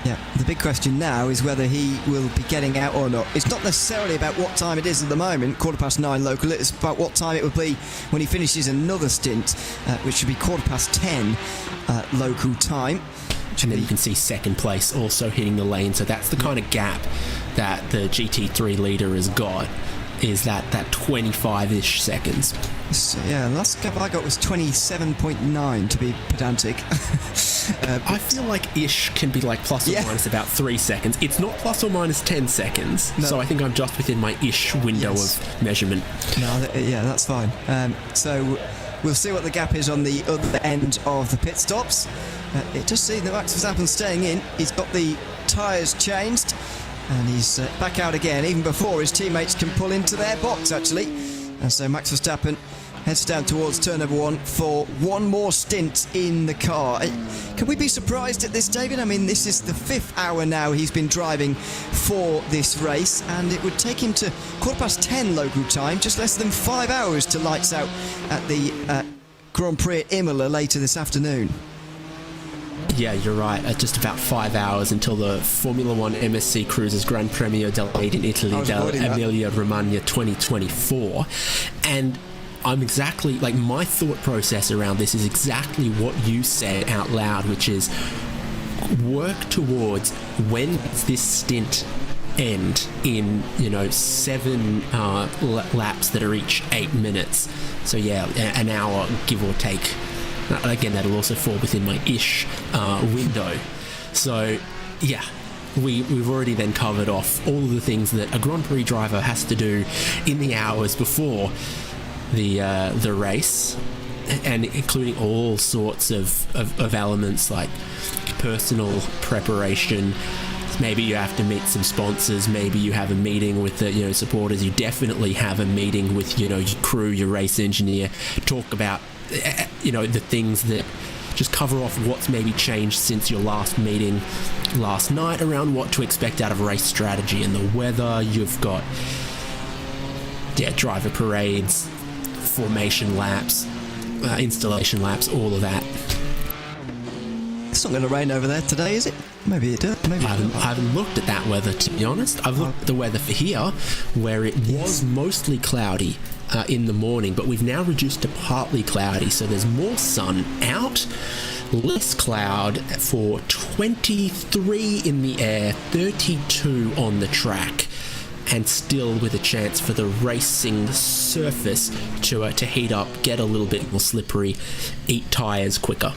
Yeah, the big question now is whether he will be getting out or not. It's not necessarily about what time it is at the moment, 9:15 local. It's about what time it will be when he finishes another stint, which should be 10:15 local time. And then you can see second place also hitting the lane. So that's the kind of gap that the GT3 leader has got, is that 25-ish seconds. So, yeah, the last gap I got was 27.9 to be pedantic. I feel like ish can be like plus or minus about 3 seconds. It's not plus or minus 10 seconds, so I think I'm just within my ish window of measurement. No, that's fine. So we'll see what the gap is on the other end of the pit stops. It does seem that Max Verstappen staying in. He's got the tyres changed, and he's back out again, even before his teammates can pull into their box, actually. And so Max Verstappen heads down towards turn number 1 for one more stint in the car. Can we be surprised at this, David? I mean, this is the 5th hour now he's been driving for this race, and it would take him to 10:15 local time, just less than 5 hours to lights out at the Grand Prix at Imola later this afternoon. Yeah, you're right. Just about 5 hours until the Formula 1 MSC Cruisers Gran Premio dell'Ede in Italy, Emilia-Romagna 2024. And I'm exactly, like, my thought process around this is exactly what you said out loud, which is work towards, when does this stint end in, 7 laps that are each 8 minutes. So yeah, an hour, give or take. Again, that'll also fall within my ish window. So, yeah, we've already then covered off all of the things that a Grand Prix driver has to do in the hours before the race, and including all sorts of elements like personal preparation. Maybe you have to meet some sponsors. Maybe you have a meeting with the supporters. You definitely have a meeting with your crew, your race engineer. Talk about the things that just cover off what's maybe changed since your last meeting last night around what to expect out of race strategy and the weather. You've got driver parades, formation laps, installation laps, all of that. It's not going to rain over there today, is it? Maybe it does. Maybe I haven't looked at that weather, to be honest. I've looked at the weather for here, where it was mostly cloudy in the morning, but we've now reduced to partly cloudy, so there's more sun out, less cloud for 23 in the air, 32 on the track, and still with a chance for the racing surface to heat up, get a little bit more slippery, eat tyres quicker.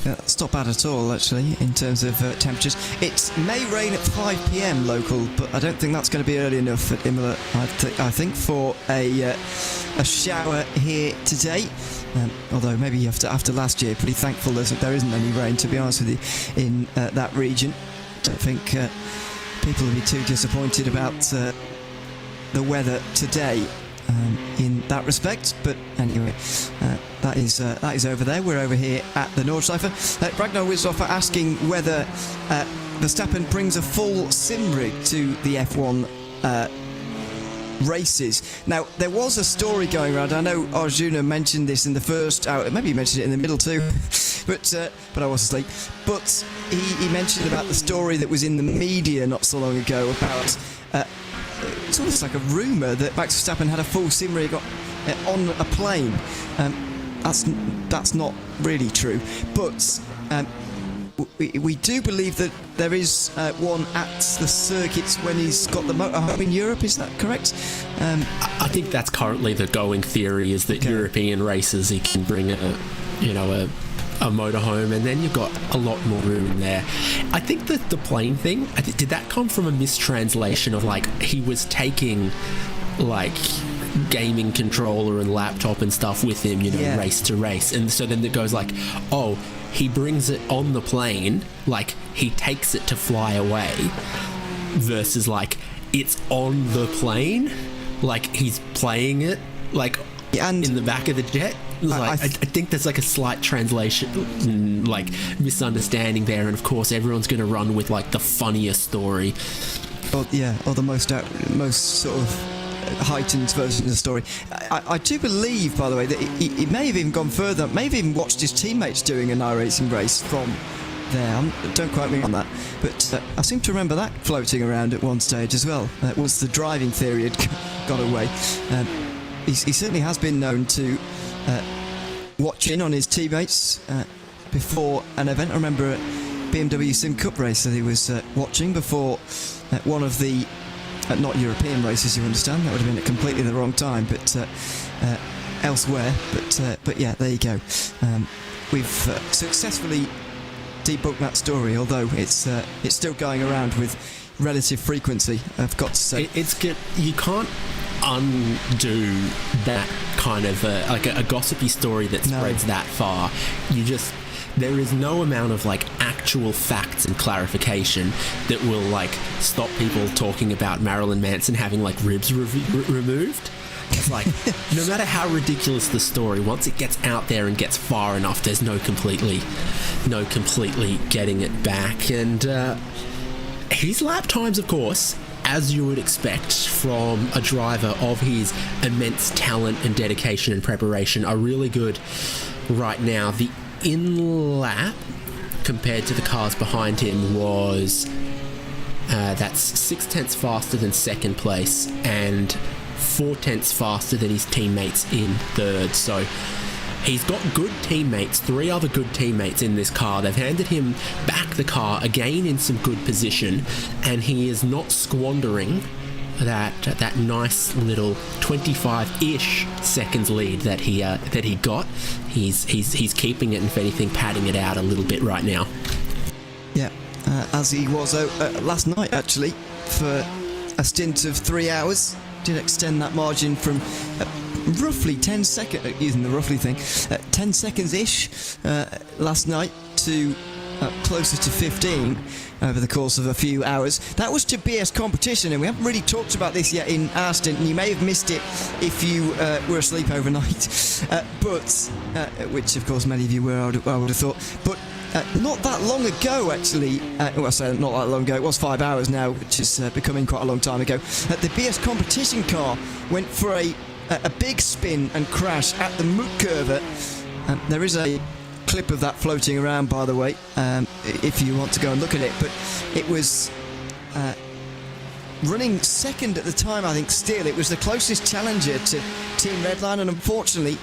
Yeah, that's not bad at all, actually, in terms of temperatures. It may rain at 5 p.m. local, but I don't think that's going to be early enough at Imola, I think, for a shower here today. Although maybe after last year, pretty thankful there isn't any rain, to be honest with you, in that region. Don't think people will be too disappointed about the weather today. In that respect, but anyway, that is over there. We're over here at the Nordschleife. Ragnar Wisdorfer asking whether Verstappen brings a full sim rig to the F1 races. Now, there was a story going around. I know Arjuna mentioned this in the first hour. Maybe he mentioned it in the middle too, but I was asleep. But he mentioned about the story that was in the media not so long ago about. It's almost like a rumour that Max Verstappen had a full sim rig on a plane. That's not really true, but we do believe that there is one at the circuits when he's got the motorhome in Europe. Is that correct? I think that's currently the going theory, is that European races he can bring a motorhome, and then you've got a lot more room in there. I think that the plane thing, did that come from a mistranslation of like he was taking like gaming controller and laptop and stuff with him, race to race, and so then it goes like, oh, he brings it on the plane, like he takes it to fly away, versus like it's on the plane, like he's playing it like and in the back of the jet. I think there's like a slight translation, like misunderstanding there, and of course everyone's going to run with like the funniest story. Or the most sort of heightened version of the story. I do believe, by the way, that he may have even gone further, may have even watched his teammates doing an iRacing race from there. Don't quote me on that, but I seem to remember that floating around at one stage as well. Once the driving theory had got away. He certainly has been known to watch in on his teammates before an event. I remember a BMW Sim Cup race that he was watching before one of the not European races, you understand. That would have been at completely the wrong time, but elsewhere. But yeah, there you go. We've successfully debunked that story, although it's still going around with relative frequency, I've got to say. It's good. You can't undo that kind of like a gossipy story that spreads that far. There is no amount of like actual facts and clarification that will like stop people talking about Marilyn Manson having like ribs removed. It's like no matter how ridiculous the story, once it gets out there and gets far enough, there's no completely getting it back. And his lap times, of course, as you would expect from a driver of his immense talent and dedication and preparation, are really good right now. The in-lap compared to the cars behind him was that's 0.6 faster than second place and 0.4 faster than his teammates in third. So he's got good teammates, 3 other good teammates in this car. They've handed him back the car again in some good position, and he is not squandering that nice little 25-ish seconds lead that he got. He's keeping it, and if anything, padding it out a little bit right now. Yeah, as he was last night actually, for a stint of 3 hours. Did extend that margin from roughly 10 seconds, using the roughly thing, 10 seconds-ish last night to closer to 15 over the course of a few hours. That was to BS competition, and we haven't really talked about this yet in our stint, and you may have missed it if you were asleep overnight, which of course many of you were, I would have thought. But not that long ago, actually, well, I say not that long ago, it was 5 hours now, which is becoming quite a long time ago, the BS competition car went for a big spin and crash at the Mutkkurve. There is a clip of that floating around, by the way, if you want to go and look at it, but it was running second at the time, I think. Still, it was the closest challenger to Team Redline, and unfortunately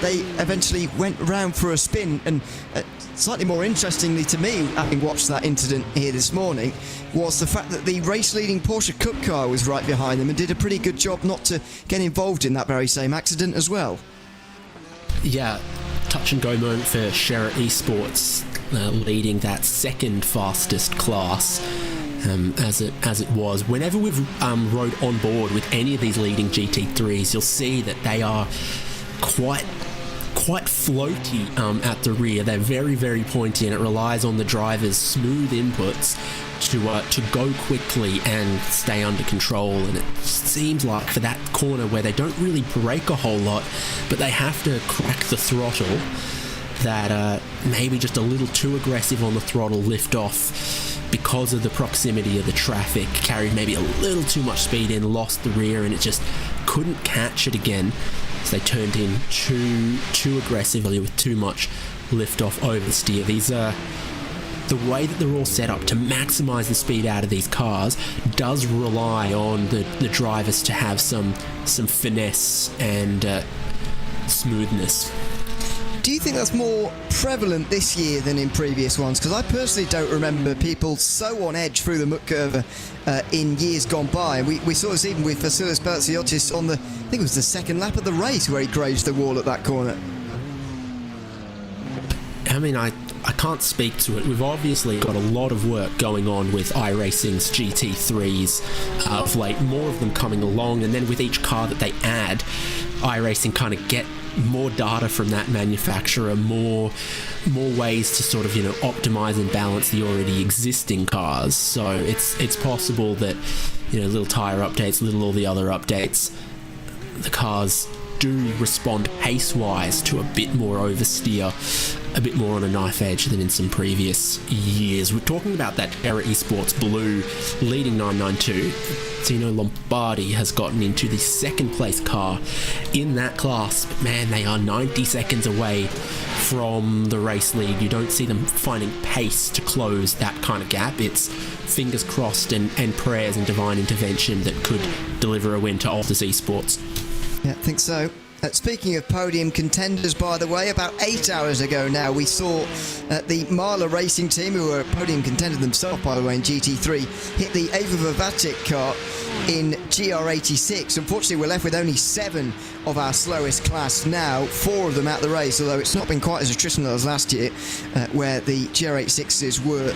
they eventually went round for a spin. And slightly more interestingly to me, having watched that incident here this morning, was the fact that the race-leading Porsche Cup car was right behind them and did a pretty good job not to get involved in that very same accident as well. Yeah, touch and go moment for Sherritt Esports, leading that second fastest class, as it was. Whenever we've rode on board with any of these leading GT3s, you'll see that they are quite floaty at the rear. They're very, very pointy, and it relies on the driver's smooth inputs to go quickly and stay under control. And it seems like for that corner where they don't really brake a whole lot, but they have to crack the throttle, that maybe just a little too aggressive on the throttle, lift off because of the proximity of the traffic, carried maybe a little too much speed in, lost the rear, and it just couldn't catch it again. So they turned in too aggressively with too much lift-off oversteer. These are the way that they're all set up to maximise the speed out of these cars does rely on the drivers to have some finesse and smoothness. Do you think that's more prevalent this year than in previous ones? Because I personally don't remember people so on edge through the Mutkkurve in years gone by. We saw this even with Vasilis Baltsiotis on I think it was the second lap of the race where he grazed the wall at that corner. I mean, I can't speak to it. We've obviously got a lot of work going on with iRacing's GT3s of late, more of them coming along, and then with each car that they add, iRacing kind of get more data from that manufacturer, more ways to sort of, optimize and balance the already existing cars. So it's possible that, little tyre updates, little all the other updates, the cars do respond pace-wise to a bit more oversteer, a bit more on a knife edge than in some previous years. We're talking about that Era Esports Blue leading 992. Zino Lombardi has gotten into the second place car in that class, but man, they are 90 seconds away from the race lead. You don't see them finding pace to close that kind of gap. It's fingers crossed and prayers and divine intervention that could deliver a win to Altus Esports. Yeah, I think so. Speaking of podium contenders, by the way, about 8 hours ago now, we saw the Marla Racing team, who were a podium contender themselves, by the way, in GT3, hit the Ava Vavatic car in GR86. Unfortunately, we're left with only 7 of our slowest class now, 4 of them out the race, although it's not been quite as attritional as last year, where the GR86s were...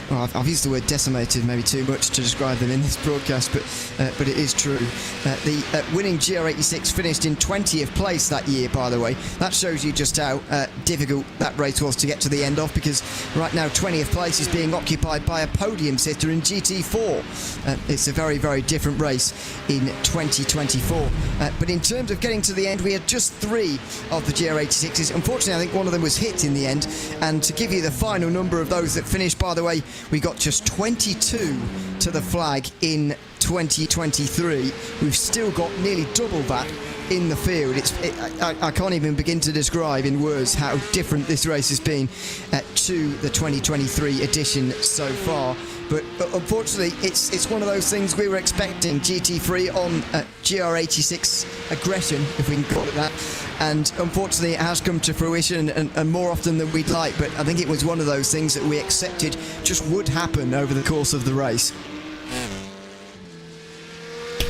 well, I've used the word decimated maybe too much to describe them in this broadcast, but it is true. The winning GR86 finished in 20th place that year, by the way. That shows you just how difficult that race was to get to the end of, because right now 20th place is being occupied by a podium sitter in GT4. It's a very, very different race in 2024. But in terms of getting to the end, we had just 3 of the GR86s. Unfortunately, I think one of them was hit in the end. And to give you the final number of those that finished, by the way, we got just 22 to the flag in 2023. We've still got nearly double that in the field. I can't even begin to describe in words how different this race has been to the 2023 edition so far. But unfortunately, it's one of those things we were expecting. GT3 on GR86 aggression, if we can call it that. And unfortunately, it has come to fruition and more often than we'd like. But I think it was one of those things that we accepted just would happen over the course of the race.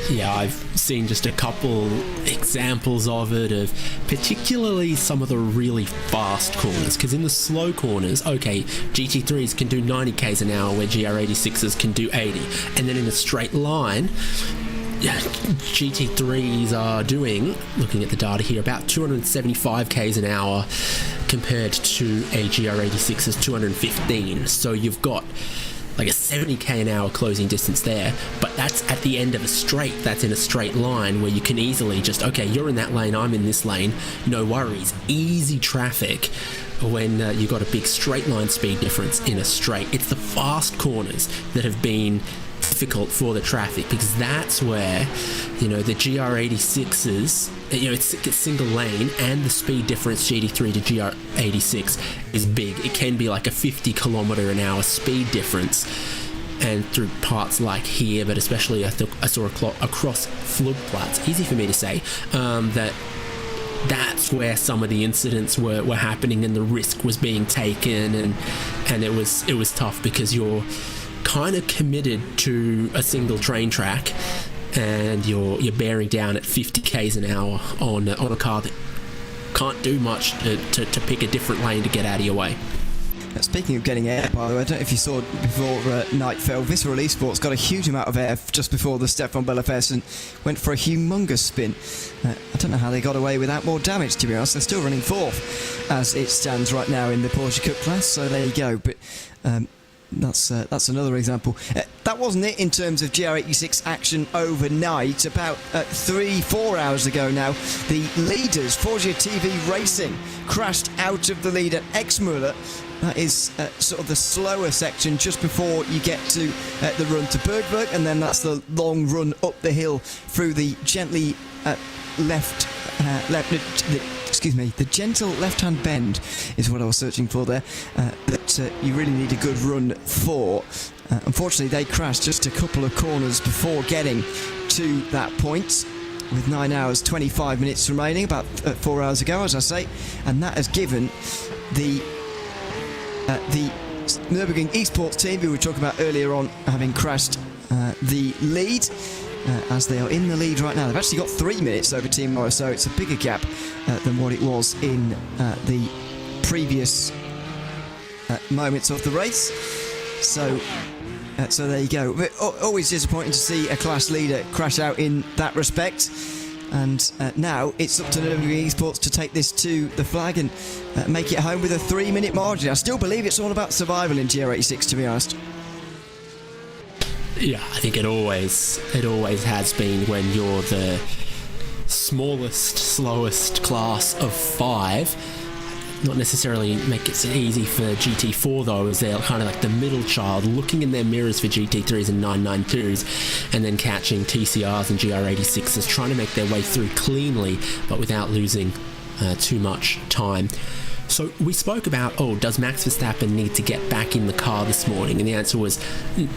Yeah, I've seen just a couple examples of it, of particularly some of the really fast corners, because in the slow corners, okay, GT3s can do 90 k's an hour where GR86s can do 80, and then in a straight line, GT3s are doing, looking at the data here, about 275 k's an hour compared to a GR86's 215. So you've got like a 70k an hour closing distance there, but that's at the end of a straight. That's in a straight line where you can easily just, okay, you're in that lane, I'm in this lane, no worries, easy traffic when you've got a big straight line speed difference in a straight. It's the fast corners that have been difficult for the traffic, because that's where, the GR86s, it's single lane, and the speed difference GT3 to GR86 is big. It can be like a 50 kilometer an hour speed difference, and through parts like here, but especially I saw across Flugplatz, easy for me to say, that's where some of the incidents were happening, and the risk was being taken, and it was tough, because you're kind of committed to a single train track, and you're bearing down at 50 k's an hour on a car that can't do much to pick a different lane to get out of your way. Speaking of getting air, by the way, I don't know if you saw before night fell, Visceral Esports got a huge amount of air just before the Stefan Bellafers and went for a humongous spin. I don't know how they got away without more damage, to be honest. They're still running 4th as it stands right now in the Porsche Cup class, so there you go. But that's another example. That wasn't it in terms of GR86 action overnight. About 3-4 hours ago now, the leaders, Forgia TV Racing, crashed out of the lead at Exmüller. That is sort of the slower section just before you get to the run to Bergwerk, and then that's the long run up the hill through the gently the gentle left-hand bend is what I was searching for there, that you really need a good run for. Unfortunately, they crashed just a couple of corners before getting to that point, with 9 hours 25 minutes remaining, about 4 hours ago, as I say, and that has given the Nürburgring Esports team, who we were talking about earlier on, having crashed the lead, as they are in the lead right now. They've actually got 3 minutes over Team Morris, so it's a bigger gap than what it was in the previous moments of the race. So there you go. But always disappointing to see a class leader crash out in that respect. And now it's up to Nürburgring Esports to take this to the flag and make it home with a 3-minute margin. I still believe it's all about survival in GR86, to be honest. Yeah, I think it always has been when you're the smallest, slowest class of 5. Not necessarily make it so easy for GT4 though, as they're kind of like the middle child, looking in their mirrors for GT3s and 992s, and then catching TCRs and GR86s, trying to make their way through cleanly, but without losing too much time. So we spoke about, does Max Verstappen need to get back in the car this morning? And the answer was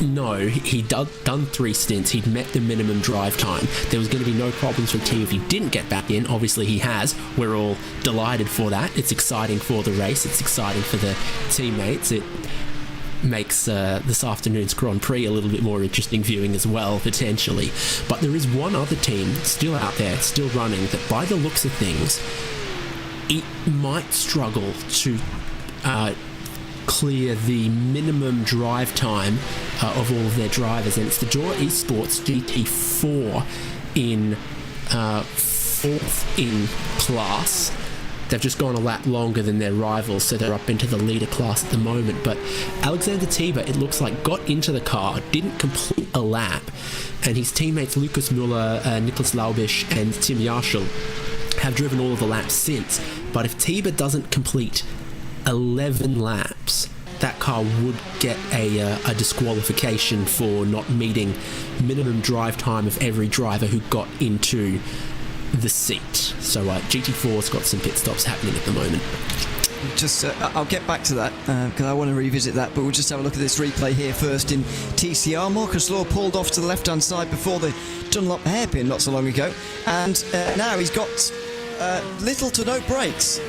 no. He'd done 3 stints. He'd met the minimum drive time. There was going to be no problems for the team if he didn't get back in. Obviously he has. We're all delighted for that. It's exciting for the race. It's exciting for the teammates. It makes this afternoon's Grand Prix a little bit more interesting viewing as well, potentially. But there is one other team still out there, still running, that by the looks of things, it might struggle to clear the minimum drive time of all of their drivers, and it's the Jura Esports GT4 in 4th in class. They've just gone a lap longer than their rivals, so they're up into the leader class at the moment. But Alexander Tiber, it looks like, got into the car, didn't complete a lap, and his teammates Lucas Müller, Niklas Laubisch and Tim Yarschel have driven all of the laps since. But if Tiber doesn't complete 11 laps, that car would get a disqualification for not meeting minimum drive time of every driver who got into the seat. So GT4's got some pit stops happening at the moment. Just, I'll get back to that because I want to revisit that, but we'll just have a look at this replay here first in TCR. Marcus Law pulled off to the left-hand side before the Dunlop hairpin not so long ago, and now he's got little to no brakes.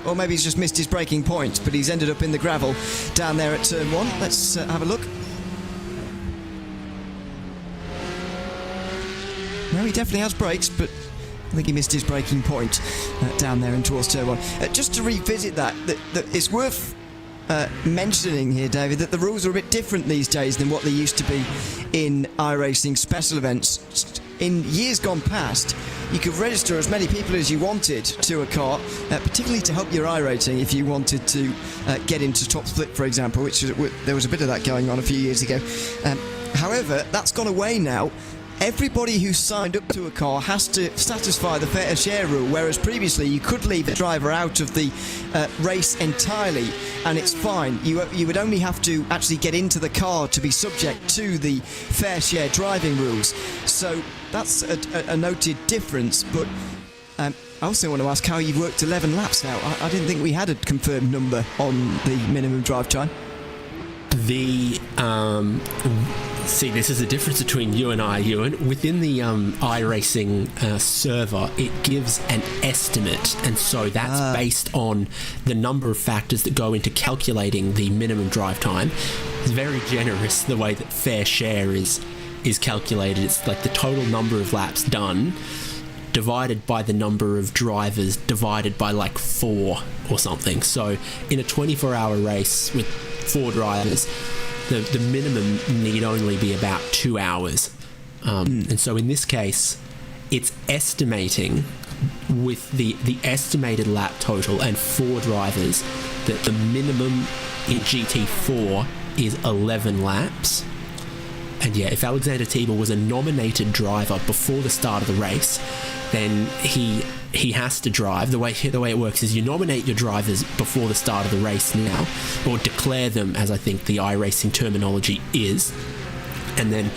Or maybe he's just missed his braking point, but he's ended up in the gravel down there at turn 1. Let's have a look. No, he definitely has brakes, but I think he missed his braking point down there and towards turn 1. Just to revisit that it's worth mentioning here, David, that the rules are a bit different these days than what they used to be in iRacing special events. In years gone past, you could register as many people as you wanted to a car, particularly to help your iRating if you wanted to get into top split, for example, which there was a bit of that going on a few years ago. However, that's gone away now. Everybody who signed up to a car has to satisfy the fair share rule, whereas previously you could leave a driver out of the race entirely and it's fine. You would only have to actually get into the car to be subject to the fair share driving rules. So that's a noted difference, but I also want to ask how you've worked 11 laps now. I didn't think we had a confirmed number on the minimum drive time. See, this is the difference between you and I, Ewan. Within the iRacing server, it gives an estimate, and so that's based on the number of factors that go into calculating the minimum drive time. It's very generous the way that fair share is calculated. It's like the total number of laps done divided by the number of drivers divided by like 4 or something. So in a 24-hour race with 4 drivers, the minimum need only be about 2 hours. And so in this case, it's estimating with the estimated lap total and 4 drivers that the minimum in GT4 is 11 laps. And yeah, if Alexander Tiber was a nominated driver before the start of the race, then he has to drive. The way it works is you nominate your drivers before the start of the race now, or declare them, as I think the iRacing terminology is, and then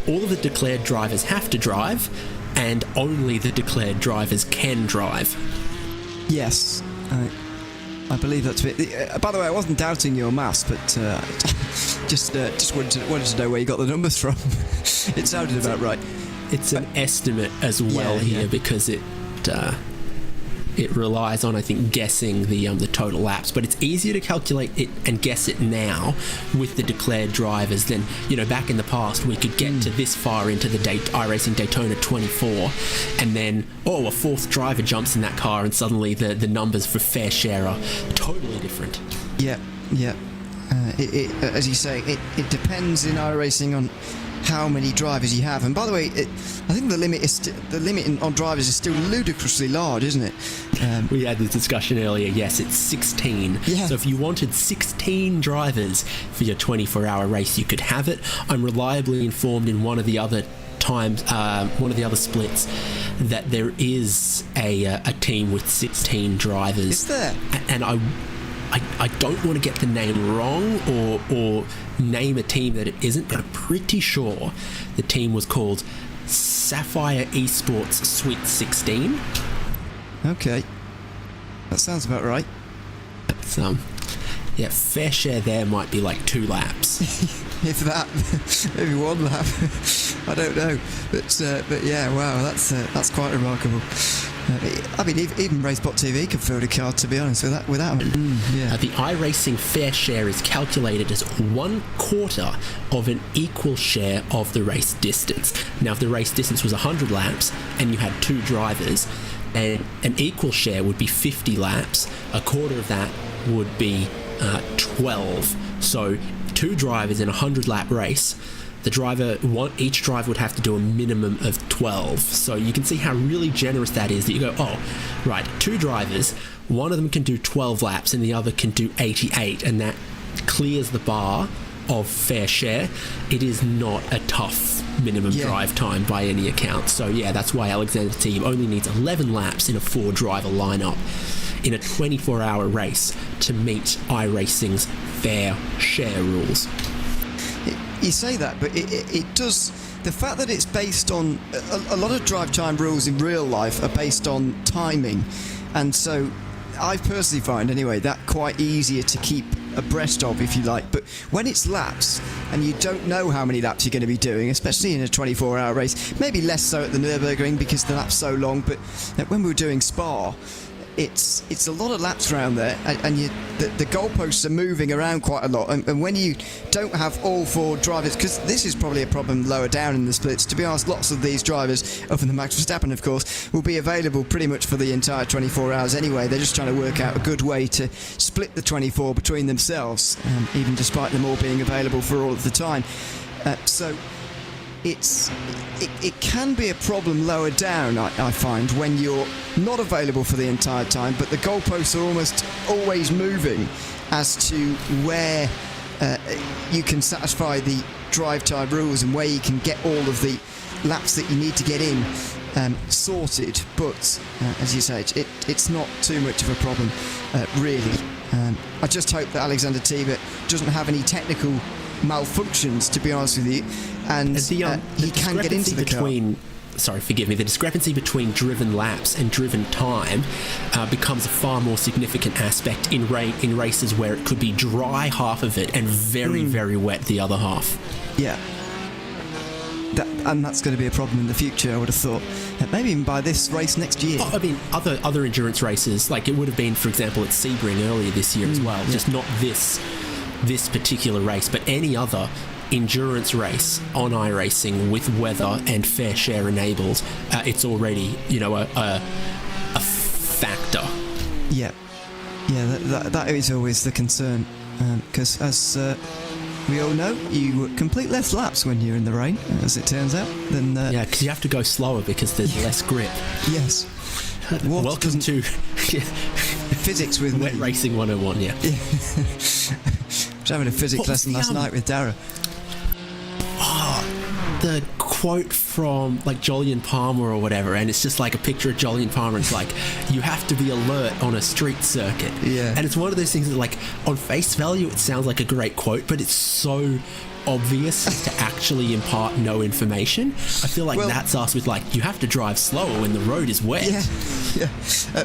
all of the declared drivers have to drive, and only the declared drivers can drive. Yes, I believe that's it. By the way, I wasn't doubting your maths, but just wanted to know where you got the numbers from. It sounded about right. It's an estimate as well here because it relies on, I think, guessing the total laps. But it's easier to calculate it and guess it now with the declared drivers than, back in the past we could get to this far into the iRacing Daytona 24, and then a fourth driver jumps in that car, and suddenly the numbers for fair share are totally different. Yeah. As you say, it depends in iRacing on how many drivers you have. And by the way, I think the limit on drivers is still ludicrously large, isn't it? We had this discussion earlier. Yes, it's 16. Yeah. So if you wanted 16 drivers for your 24-hour race, you could have it. I'm reliably informed in one of the other splits, that there is a team with 16 drivers. Is there? And I don't want to get the name wrong or name a team that it isn't, but I'm pretty sure the team was called Sapphire Esports Sweet 16. Okay. That sounds about right. So, fair share there might be like 2 laps. If that, maybe 1 lap. I don't know. But yeah, wow, that's quite remarkable. I mean, even Racebot TV could field a card, to be honest, without yeah. The iRacing fair share is calculated as 1/4 of an equal share of the race distance. Now, if the race distance was 100 laps and you had 2 drivers, and an equal share would be 50 laps, 1/4 of that would be 12. So 2 drivers in a 100-lap race, each driver would have to do a minimum of 12. So you can see how really generous that is, that you go, 2 drivers, one of them can do 12 laps and the other can do 88, and that clears the bar of fair share. It is not a tough minimum drive time by any account. So that's why Alexander's team only needs 11 laps in a 4-driver lineup in a 24-hour race to meet iRacing's fair share rules. You say that, but it does. The fact that it's based on a lot of drive time rules in real life are based on timing, and so I personally find anyway that quite easier to keep abreast of, if you like. But when it's laps and you don't know how many laps you're going to be doing, especially in a 24-hour race, maybe less so at the Nürburgring because the lap's so long, but when we were doing Spa, it's a lot of laps around there, and the goalposts are moving around quite a lot, and when you don't have all 4 drivers, because this is probably a problem lower down in the splits, to be honest, lots of these drivers, other than Max Verstappen of course, will be available pretty much for the entire 24 hours anyway. They're just trying to work out a good way to split the 24 between themselves, even despite them all being available for all of the time. So it can be a problem lower down, I find, when you're not available for the entire time, but the goalposts are almost always moving as to where you can satisfy the drive time rules and where you can get all of the laps that you need to get in sorted. But as you say, it's not too much of a problem, really. I just hope that Alexander Tebet doesn't have any technical malfunctions, to be honest with you, and he can get into the car. The discrepancy between driven laps and driven time becomes a far more significant aspect in races where it could be dry half of it and very, very wet the other half. Yeah. And that's going to be a problem in the future, I would have thought. Maybe even by this race next year. I mean, other endurance races, like it would have been, for example, at Sebring earlier this year as well, just not this particular race, but any other endurance race on iRacing with weather and fair share enabled, it's already, a factor. Yeah, that is always the concern, because as we all know, you complete less laps when you're in the rain, as it turns out. Then because you have to go slower because there's less grip. Yes. Welcome to physics with Wet Racing 101. Yeah. I was having a physics lesson last night with Dara. The quote from like Jolyon Palmer or whatever, and it's just like a picture of Jolyon Palmer, and it's like, you have to be alert on a street circuit. Yeah. And it's one of those things that, like, on face value it sounds like a great quote, but it's so obvious to actually impart no information. I feel like that's us with, like, you have to drive slower when the road is wet. Yeah.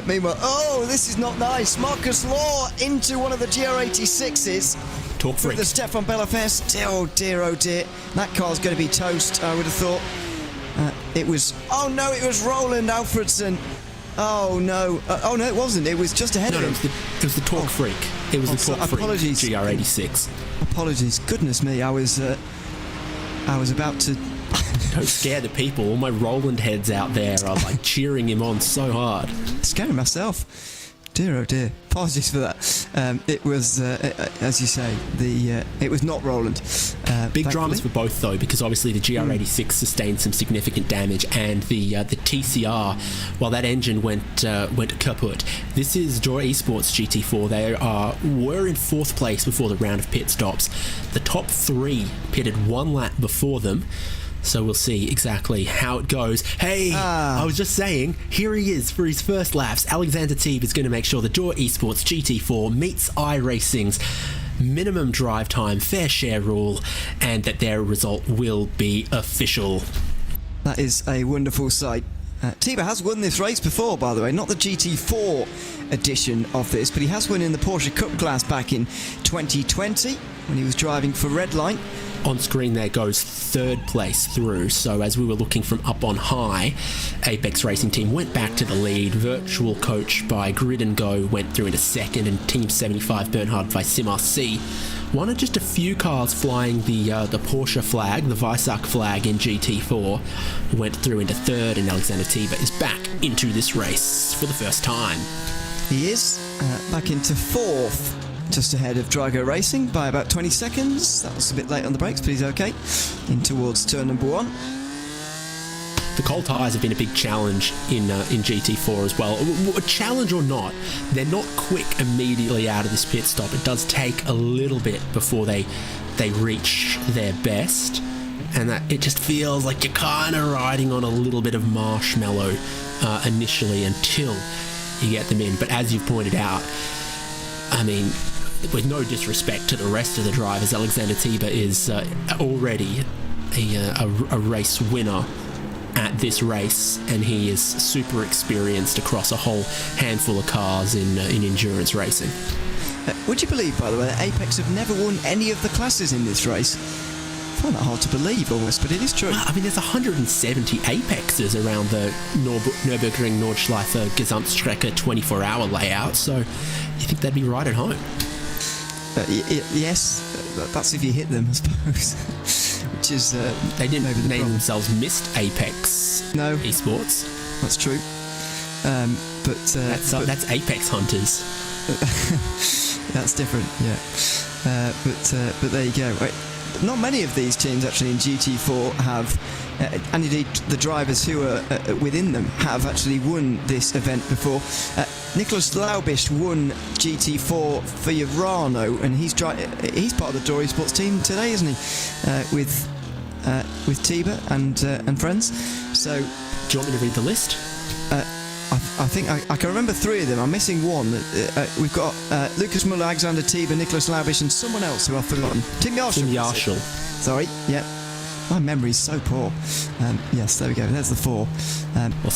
Meanwhile, this is not nice. Marcus Law into one of the GR86s. Talk for the Stefan Bellafest. Oh dear. That car's going to be toast, I would have thought. It was Roland Alfredson Oh no! Oh no, it wasn't. It was just ahead No, of no, him. it was the Torque Freak. It was the Torque Freak. Apologies. GR86. Apologies. Goodness me, I was about to. Don't scare the people. All my Roland heads out there are like cheering him on so hard. Scaring myself. Dear oh dear. Apologies for that. It was, as you say, it was not Roland. Big dramas for both though, because obviously the GR86 sustained some significant damage, and the TCR, while that engine went kaput. This is Joy Esports GT4. They were in 4th place before the round of pit stops. The top 3 pitted 1 lap before them. So we'll see exactly how it goes. Hey, I was just saying, here he is for his first laps. Alexander Teeb is going to make sure the Joy Esports GT4 meets iRacing's minimum drive time fair share rule, and that their result will be official. That is a wonderful sight. Tiba has won this race before, by the way, not the GT4 edition of this, but he has won in the Porsche Cup class back in 2020 when he was driving for Redline. On screen there goes 3rd place through, so as we were looking from up on high, Apex Racing Team went back to the lead. Virtual Coach by Grid and Go went through into 2nd, and Team 75 Bernhard by SimRC. One of just a few cars flying the Porsche flag, the Weissach flag in GT4, went through into 3rd, and Alexander Tiba is back into this race for the first time. He is back into 4th. Just ahead of Drago Racing by about 20 seconds. That was a bit late on the brakes, but he's okay. In towards turn number 1. The cold tyres have been a big challenge in GT4 as well. A challenge or not, they're not quick immediately out of this pit stop. It does take a little bit before they reach their best, and that it just feels like you're kind of riding on a little bit of marshmallow initially until you get them in. But as you've pointed out, I mean, with no disrespect to the rest of the drivers, Alexander Tiba is already a race winner at this race, and he is super experienced across a whole handful of cars in endurance racing. Would you believe, by the way, that Apex have never won any of the classes in this race? I find that hard to believe almost, but it is true. Well, I mean, there's 170 Apexes around the Nürburgring Nordschleife Gesamtstrecke 24-hour layout, so you think they'd be right at home. Yes, that's if you hit them, I suppose. Which is they didn't maybe the name problem. themselves Missed Apex Esports. That's true. That's Apex Hunters. That's different, yeah. But there you go. Right. Not many of these teams actually in GT4 have, and indeed the drivers who are within them have actually won this event before. Nicholas Laubisch won GT4 for Urano, and he's part of the Joy Sports team today, isn't he? With Tiba and friends. So, do you want me to read the list? I think I can remember 3 of them. I'm missing one. We've got Lucas Muller, Alexander Tiba, Nicholas Laubisch, and someone else who I've forgotten. Tim Yarshall. Sorry, yep. My memory's so poor. Yes, there we go. There's the 4.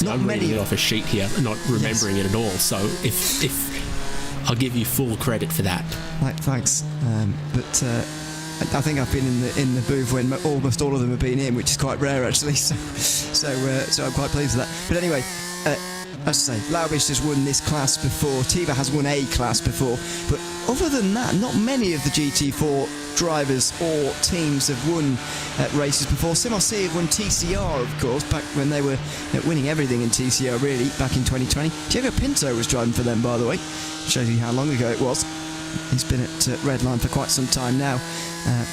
I'm reading it off a sheet here, not remembering it at all. So if I'll give you full credit for that. Right, thanks. But I think I've been in the booth when almost all of them have been in, which is quite rare actually. So I'm quite pleased with that. But anyway. As I say, Laubisch has won this class before, Tiba has won a class before, but other than that, not many of the GT4 drivers or teams have won races before. SimRC have won TCR, of course, back when they were winning everything in TCR, really, back in 2020. Diego Pinto was driving for them, by the way. Shows you how long ago it was. He's been at Redline for quite some time now,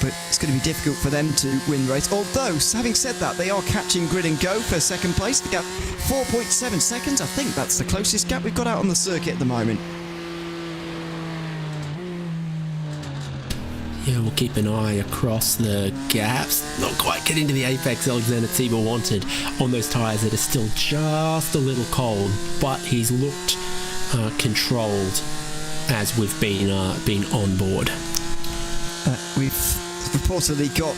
but it's going to be difficult for them to win the race. Although, having said that, they are catching Grid and Go for 2nd place. The gap 4.7 seconds. I think that's the closest gap we've got out on the circuit at the moment. Yeah, we'll keep an eye across the gaps. Not quite getting to the apex Alexander Tiba wanted on those tyres that are still just a little cold, but he's looked controlled as we've been on board. We've reportedly got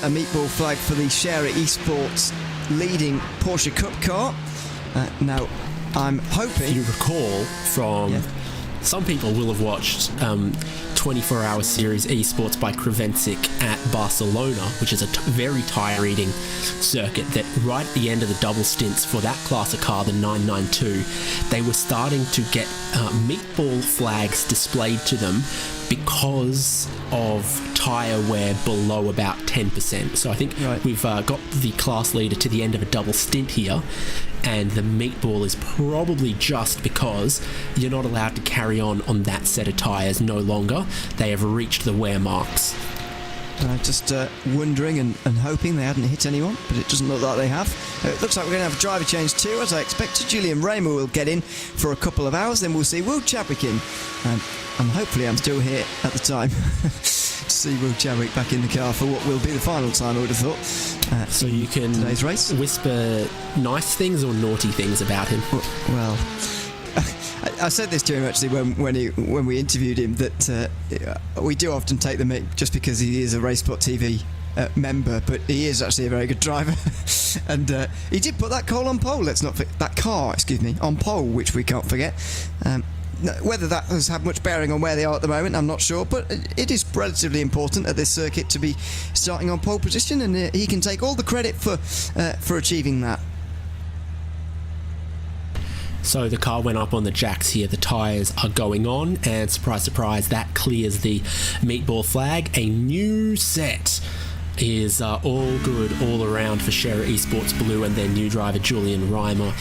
a meatball flag for the Scherer Esports leading Porsche Cup car. Now, I'm hoping... If you recall from some people will have watched 24-hour series esports by Crevensic at Barcelona, which is a very tire-eating circuit that right at the end of the double stints for that class of car, the 992, they were starting to get meatball flags displayed to them because of tyre wear below about 10%. So I think we've got the class leader to the end of a double stint here, and the meatball is probably just because you're not allowed to carry on that set of tyres no longer. They have reached the wear marks. Just wondering and hoping they hadn't hit anyone, but it doesn't look like they have. It looks like we're going to have a driver change too, as I expected. Julian Raymer will get in for a couple of hours, then we'll see Will Chadwick in. And hopefully I'm still here at the time to see Will Chadwick back in the car for what will be the final time, I would have thought. So you can today's race. Whisper nice things or naughty things about him. Well, I said this to him actually when we interviewed him, that we do often take the mick just because he is a RaceSpot TV member, but he is actually a very good driver. And he did put that car on pole, on pole, which we can't forget. Whether that has had much bearing on where they are at the moment, I'm not sure, but it is relatively important at this circuit to be starting on pole position, and he can take all the credit for achieving that. So the car went up on the jacks here, the tyres are going on, and surprise, surprise, that clears the meatball flag. A new set is all good all around for Scherrer Esports Blue and their new driver Julian Raymer.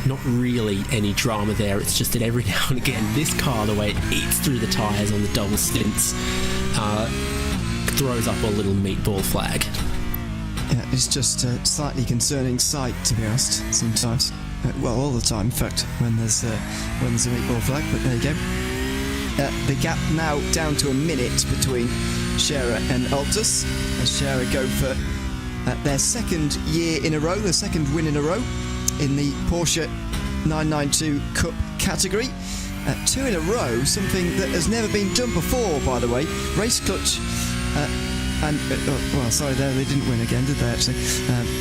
Not really any drama there, it's just that every now and again this car, the way it eats through the tyres on the double stints, throws up a little meatball flag. Yeah, it's just a slightly concerning sight, to be honest, sometimes. Well, all the time, in fact, when there's a meatball flag, but there you go. The gap now down to a minute between Scherrer and Altus, as Scherrer go for their second year in a row, their second win in a row in the Porsche 992 Cup category. 2 in a row, something that has never been done before, by the way. Race clutch sorry, they didn't win again, did they, actually?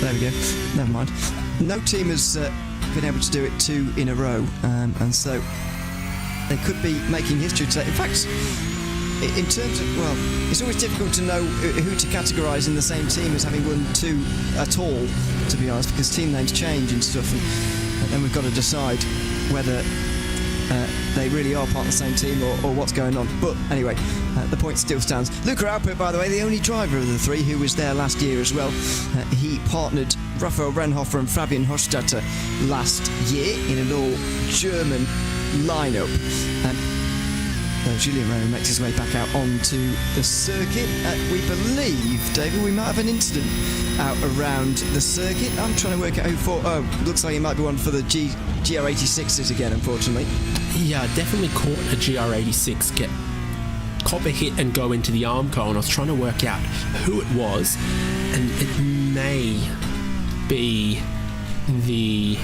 There we go, never mind. No team has been able to do it 2 in a row, and so they could be making history today. In fact, in terms of, it's always difficult to know who to categorise in the same team as having won 2 at all, to be honest, because team names change and stuff, and then we've got to decide whether they really are part of the same team or what's going on. But anyway, the point still stands. Luca Alpert, by the way, the only driver of the 3 who was there last year as well. He partnered Raphael Renhofer and Fabian Hochstetter last year in an all-German lineup. Julian Raymer makes his way back out onto the circuit. We believe, David, we might have an incident out around the circuit. I'm trying to work out who for. Oh, looks like it might be one for the GR86s again, unfortunately. Yeah, definitely caught a GR86 get copper hit and go into the Armco, and I was trying to work out who it was, and it may be the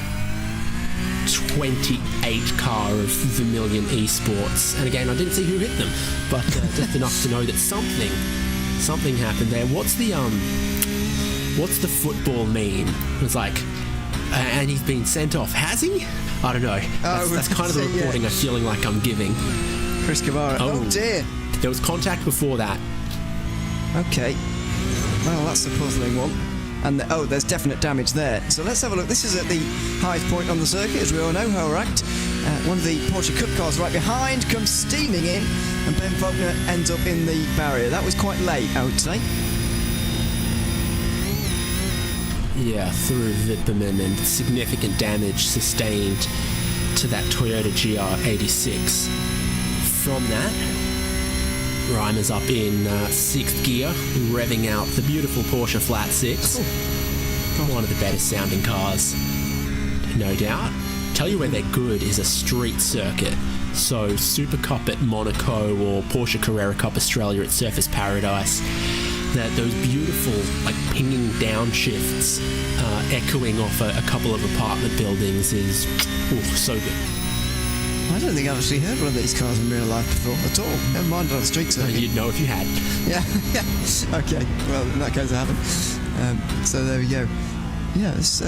28 car of Vermilion Esports, and again I didn't see who hit them, but just enough to know that something happened there. What's the football meme? It was like, and he's been sent off, has he? I don't know. That's kind of the reporting I'm feeling like I'm giving. Chris Cavara. Oh dear. There was contact before that. Okay. Well, that's the puzzling one. And there's definite damage there. So let's have a look. This is at the highest point on the circuit, as we all know, Houracht. One of the Porsche Cup cars right behind comes steaming in, and Ben Faulkner ends up in the barrier. That was quite late, I would say. Yeah, through Wittberman, and significant damage sustained to that Toyota GR86. From that, Reimer's up in 6th gear, revving out the beautiful Porsche Flat 6. One of the better sounding cars, no doubt. Tell you where they're good is a street circuit. So Super Cup at Monaco or Porsche Carrera Cup Australia at Surface Paradise. Those beautiful, like, pinging downshifts echoing off a couple of apartment buildings is so good. I don't think I've actually heard one of these cars in real life before at all. Never mind on a street circuit. You'd know if you had. Yeah. Okay. Well, in that case, I haven't. So there we go. Yeah, this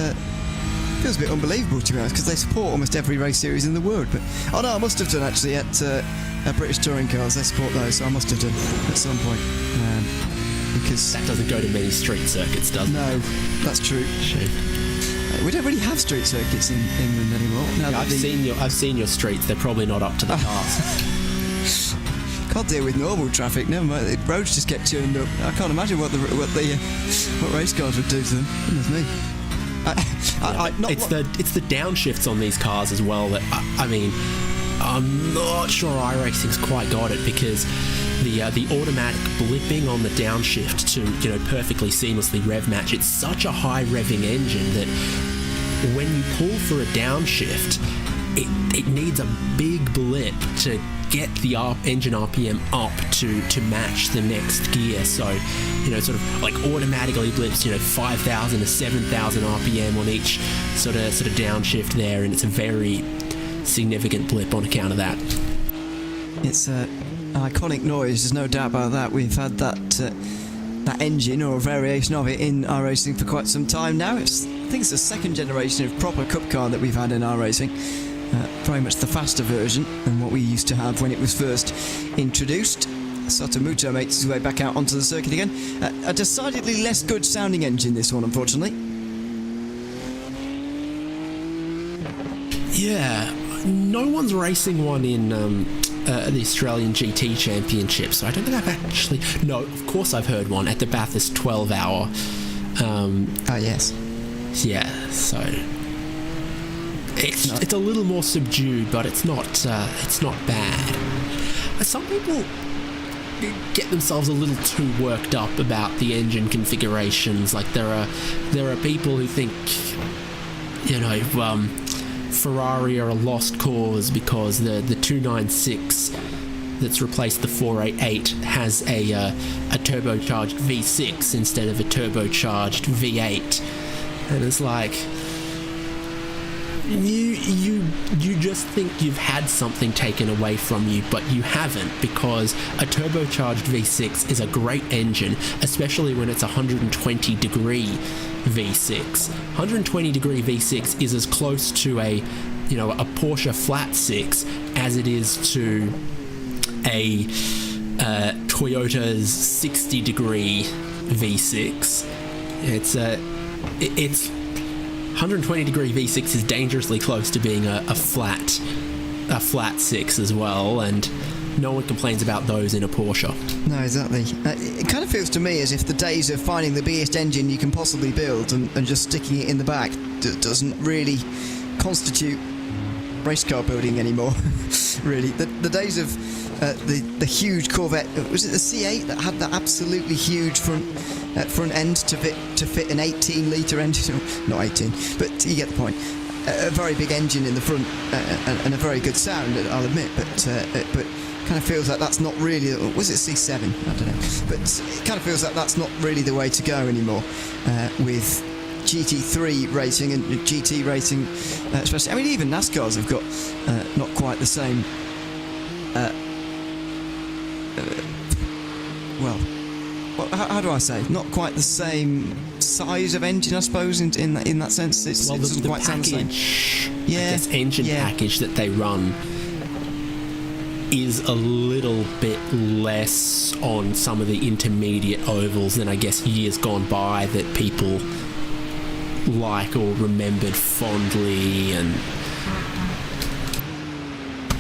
feels a bit unbelievable, to be honest, because they support almost every race series in the world. But I must have done actually at British Touring Cars. They support those, so I must have done at some point. Because That doesn't go to many street circuits, does it? no, that's true. Shame. We don't really have street circuits in England anymore. Now that I've seen your streets. They're probably not up to the task. can't deal with normal traffic. Never mind, the roads just get tuned up. I can't imagine what race cars would do to them. Goodness me. It's the downshifts on these cars as well that I mean, I'm not sure iRacing's quite got it, because the automatic blipping on the downshift to perfectly seamlessly rev match. It's such a high revving engine that when you pull for a downshift, it needs a big blip to get the engine RPM up to match the next gear. So, sort of like automatically blips, 5,000 to 7,000 RPM on each sort of downshift there, and it's a very significant blip on account of that. It's an iconic noise, there's no doubt about that. We've had that engine or a variation of it in iRacing for quite some time now. I think it's the second generation of proper cup car that we've had in iRacing. Very much the faster version than what we used to have when it was first introduced. Sotomuto makes his way back out onto the circuit again. A decidedly less good sounding engine, this one, unfortunately. Yeah, no one's racing one in the Australian GT Championship, so I don't think I've actually... No, of course I've heard one at the Bathurst 12-hour. Yes. Yeah, so... It's a little more subdued, but it's not bad. Some people get themselves a little too worked up about the engine configurations. Like there are people who think, Ferrari are a lost cause because the 296 that's replaced the 488 has a turbocharged V6 instead of a turbocharged V8, and it's like, you just think you've had something taken away from you, but you haven't, because a turbocharged V6 is a great engine, especially when it's 120 degree V6. 120 degree V6 is as close to a Porsche flat 6 as it is to a Toyota's 60 degree V6. It's 120 degree V6 is dangerously close to being a flat 6 as well, and no one complains about those in a Porsche. No, exactly. It kind of feels to me as if the days of finding the biggest engine you can possibly build and just sticking it in the back doesn't really constitute race car building anymore. Really, the days of the huge Corvette, was it the C8 that had that absolutely huge front end to fit an 18-litre engine? Not 18, but you get the point. A very big engine in the front and a very good sound, I'll admit, but kind of feels like that's not really... Was it C7? I don't know. But it kind of feels like that's not really the way to go anymore with GT3 racing and GT racing, especially. I mean, even NASCARs have got not quite the same... how do I say? Not quite the same size of engine, I suppose, in that sense. It doesn't quite sound the same. Yeah, I guess engine package that they run is a little bit less on some of the intermediate ovals than I guess years gone by that people like or remembered fondly, and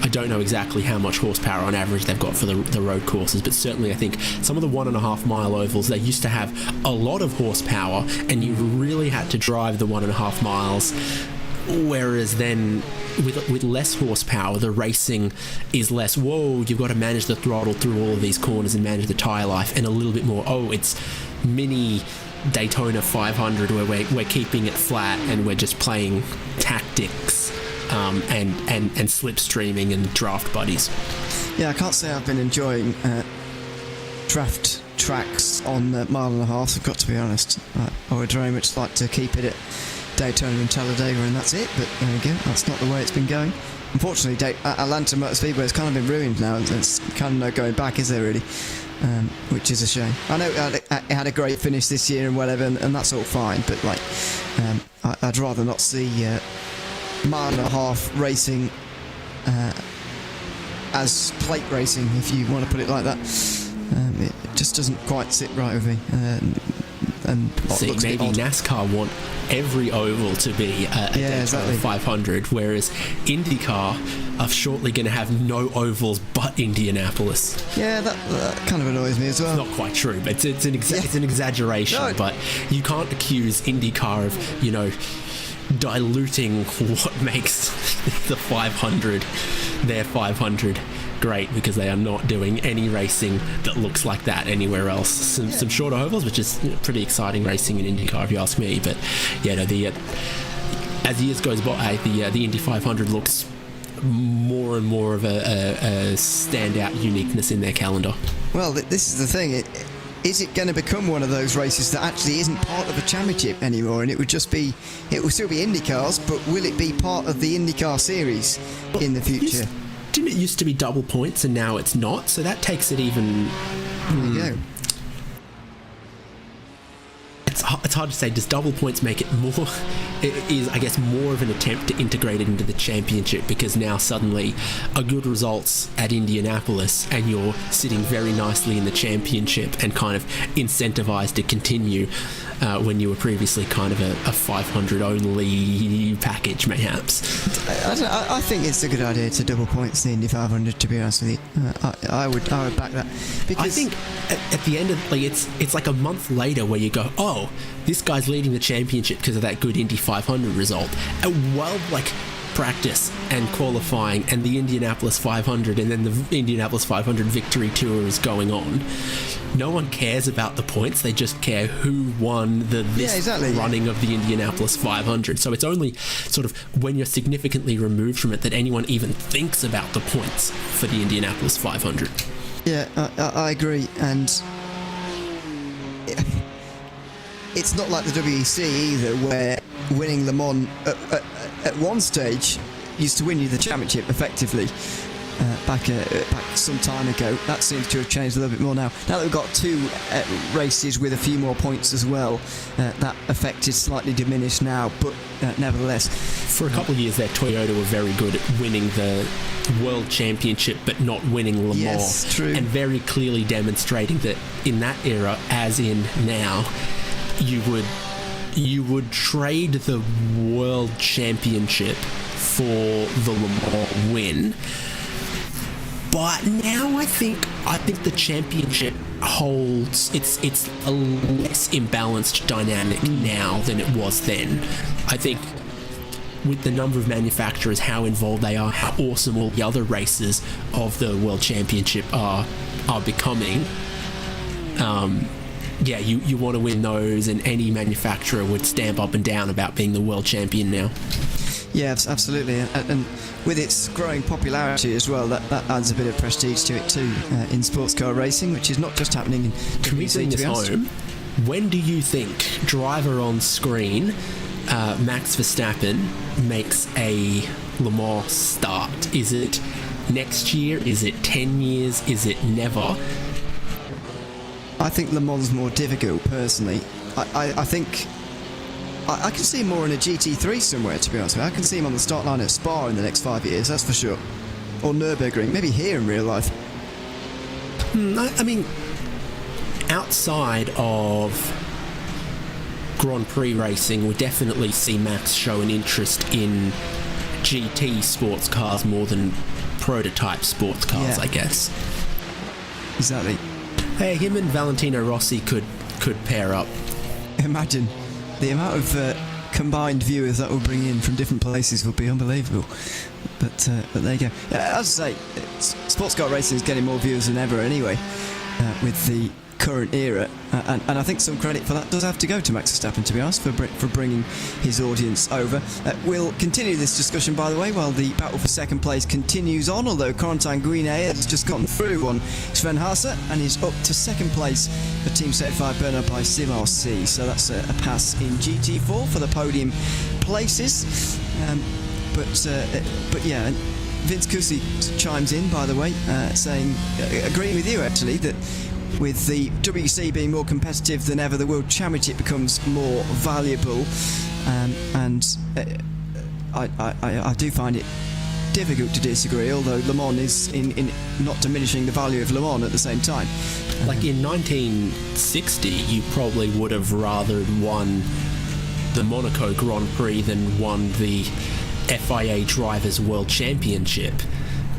I don't know exactly how much horsepower on average they've got for the road courses, but certainly I think some of the 1.5 mile ovals, they used to have a lot of horsepower and you really had to drive the 1.5 miles, whereas then with less horsepower, the racing is less, whoa, you've got to manage the throttle through all of these corners and manage the tyre life, and a little bit more, it's mini Daytona 500 where we're keeping it flat and we're just playing tactics and slipstreaming and draft buddies. Yeah, I can't say I've been enjoying draft tracks on mile and a half, I've got to be honest. I would very much like to keep it at Daytona and Talladega and that's it, but there we go, that's not the way it's been going. Unfortunately, Atlanta Motor Speedway has kind of been ruined now, and there's kind of no going back, is there really? Which is a shame. I know it had a great finish this year and whatever, and that's all fine, but I'd rather not see mile and a half racing as plate racing, if you want to put it like that. It just doesn't quite sit right with me. And see, maybe NASCAR want every oval to be a Daytona 500, whereas IndyCar are shortly going to have no ovals but Indianapolis. Yeah, that kind of annoys me as well. It's not quite true, but it's an exaggeration. No. But you can't accuse IndyCar of, diluting what makes the 500 their 500 great, because they are not doing any racing that looks like that anywhere else. Some shorter ovals, which is pretty exciting racing in IndyCar, if you ask me. But as years goes by, the Indy 500 looks more and more of a standout uniqueness in their calendar. Well, this is the thing. Is it going to become one of those races that actually isn't part of a championship anymore, and it will still be IndyCars, but will it be part of the IndyCar series in the future? Didn't it used to be double points and now it's not? So that takes it even... There you go. It's hard to say. Does double points make it more... It is, I guess, more of an attempt to integrate it into the championship, because now suddenly a good results at Indianapolis and you're sitting very nicely in the championship and kind of incentivized to continue when you were previously kind of a 500 only package, perhaps. I think it's a good idea to double points the Indy 500, to be honest with you. I would back that. Because I think at the end of it's like a month later where you go, oh, this guy's leading the championship because of that good Indy 500 result. And while practice and qualifying and the Indianapolis 500 and then the Indianapolis 500 victory tour is going on, no one cares about the points. They just care who won this running of the Indianapolis 500. So it's only sort of when you're significantly removed from it that anyone even thinks about the points for the Indianapolis 500. Yeah, I agree. And it's not like the WEC either, where winning Le Mans at one stage used to win you the championship effectively. Back some time ago. That seems to have changed a little bit more now. Now that we've got two races with a few more points as well, that effect is slightly diminished now, but nevertheless. For a couple of years there, Toyota were very good at winning the World Championship but not winning Le Mans. Yes, true. And very clearly demonstrating that in that era, as in now, you would trade the World Championship for the Le Mans win. But now I think the championship holds it's a less imbalanced dynamic now than it was then. I think with the number of manufacturers, how involved they are, how awesome all the other races of the World Championship are becoming. You want to win those, and any manufacturer would stamp up and down about being the world champion now. Yeah, absolutely. And with its growing popularity as well, that adds a bit of prestige to it too in sports car racing, which is not just happening in Can we bring this home? When do you think, driver on screen, Max Verstappen makes a Le Mans start? Is it next year? Is it 10 years? Is it never? I think Le Mans is more difficult, personally. I think I can see him more in a GT3 somewhere, to be honest with you. I can see him on the start line at Spa in the next 5 years, that's for sure. Or Nürburgring, maybe here in real life. I mean, outside of Grand Prix racing, we definitely see Max show an interest in GT sports cars more than prototype sports cars, I guess. Exactly. Hey, him and Valentino Rossi could pair up. Imagine the amount of combined viewers that will bring in from different places would be unbelievable. But there you go. As I say, sports car racing is getting more viewers than ever anyway, with the current era, and I think some credit for that does have to go to Max Verstappen, to be honest, for bringing his audience over. We'll continue this discussion, by the way, while the battle for second place continues on, although Corentin Guinet has just gotten through on Sven Haase and is up to second place for Team Certified Bernard by Simar C, so that's a pass in GT4 for the podium places. But yeah, Vince Cusi chimes in, by the way, saying, agreeing with you actually, that with the WEC being more competitive than ever, the World Championship becomes more valuable. and I do find it difficult to disagree, although Le Mans is in not diminishing the value of Le Mans at the same time. Like in 1960, you probably would have rather won the Monaco Grand Prix than won the FIA Drivers' World Championship.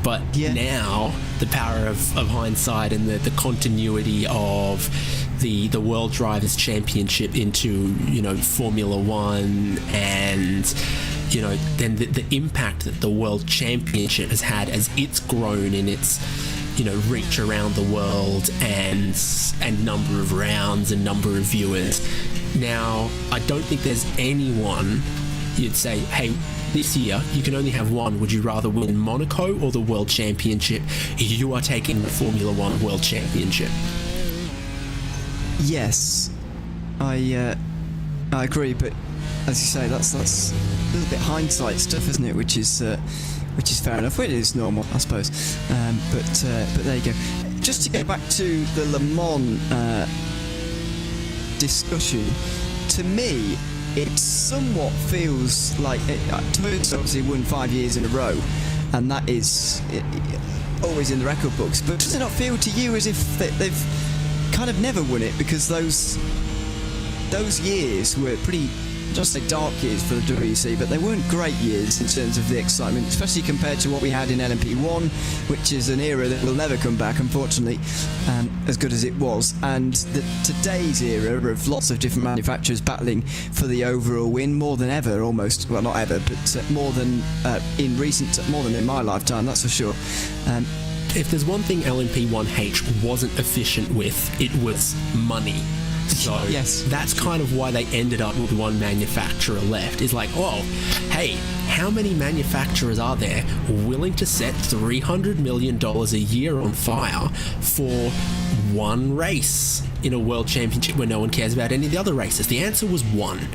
But now, the power of hindsight and the continuity of the World Drivers' Championship into, Formula One, and then the impact that the World Championship has had as it's grown in its reach around the world and number of rounds and number of viewers. Now, I don't think there's anyone you'd say, hey, this year you can only have one. Would you rather win Monaco or the World Championship? You are taking the Formula One World Championship. Yes, I agree, but as you say, that's a little bit hindsight stuff, isn't it? Which is fair enough. It is normal, I suppose. But there you go. Just to get back to the Le Mans discussion, to me, it somewhat feels like Toyota's obviously won 5 years in a row, and that is always in the record books. But does it not feel to you as if they've kind of never won it, because those years were pretty, just say dark years for the WEC, but they weren't great years in terms of the excitement, especially compared to what we had in LMP1, which is an era that will never come back, unfortunately, as good as it was. And today's era of lots of different manufacturers battling for the overall win more than ever, almost, well, not ever, but more than more than in my lifetime, that's for sure. If there's one thing LMP1H wasn't efficient with, it was money. So yes, that's kind of why they ended up with one manufacturer left. Is like, oh, hey, how many manufacturers are there willing to set $300 million a year on fire for one race in a world championship where no one cares about any of the other races? The answer was one.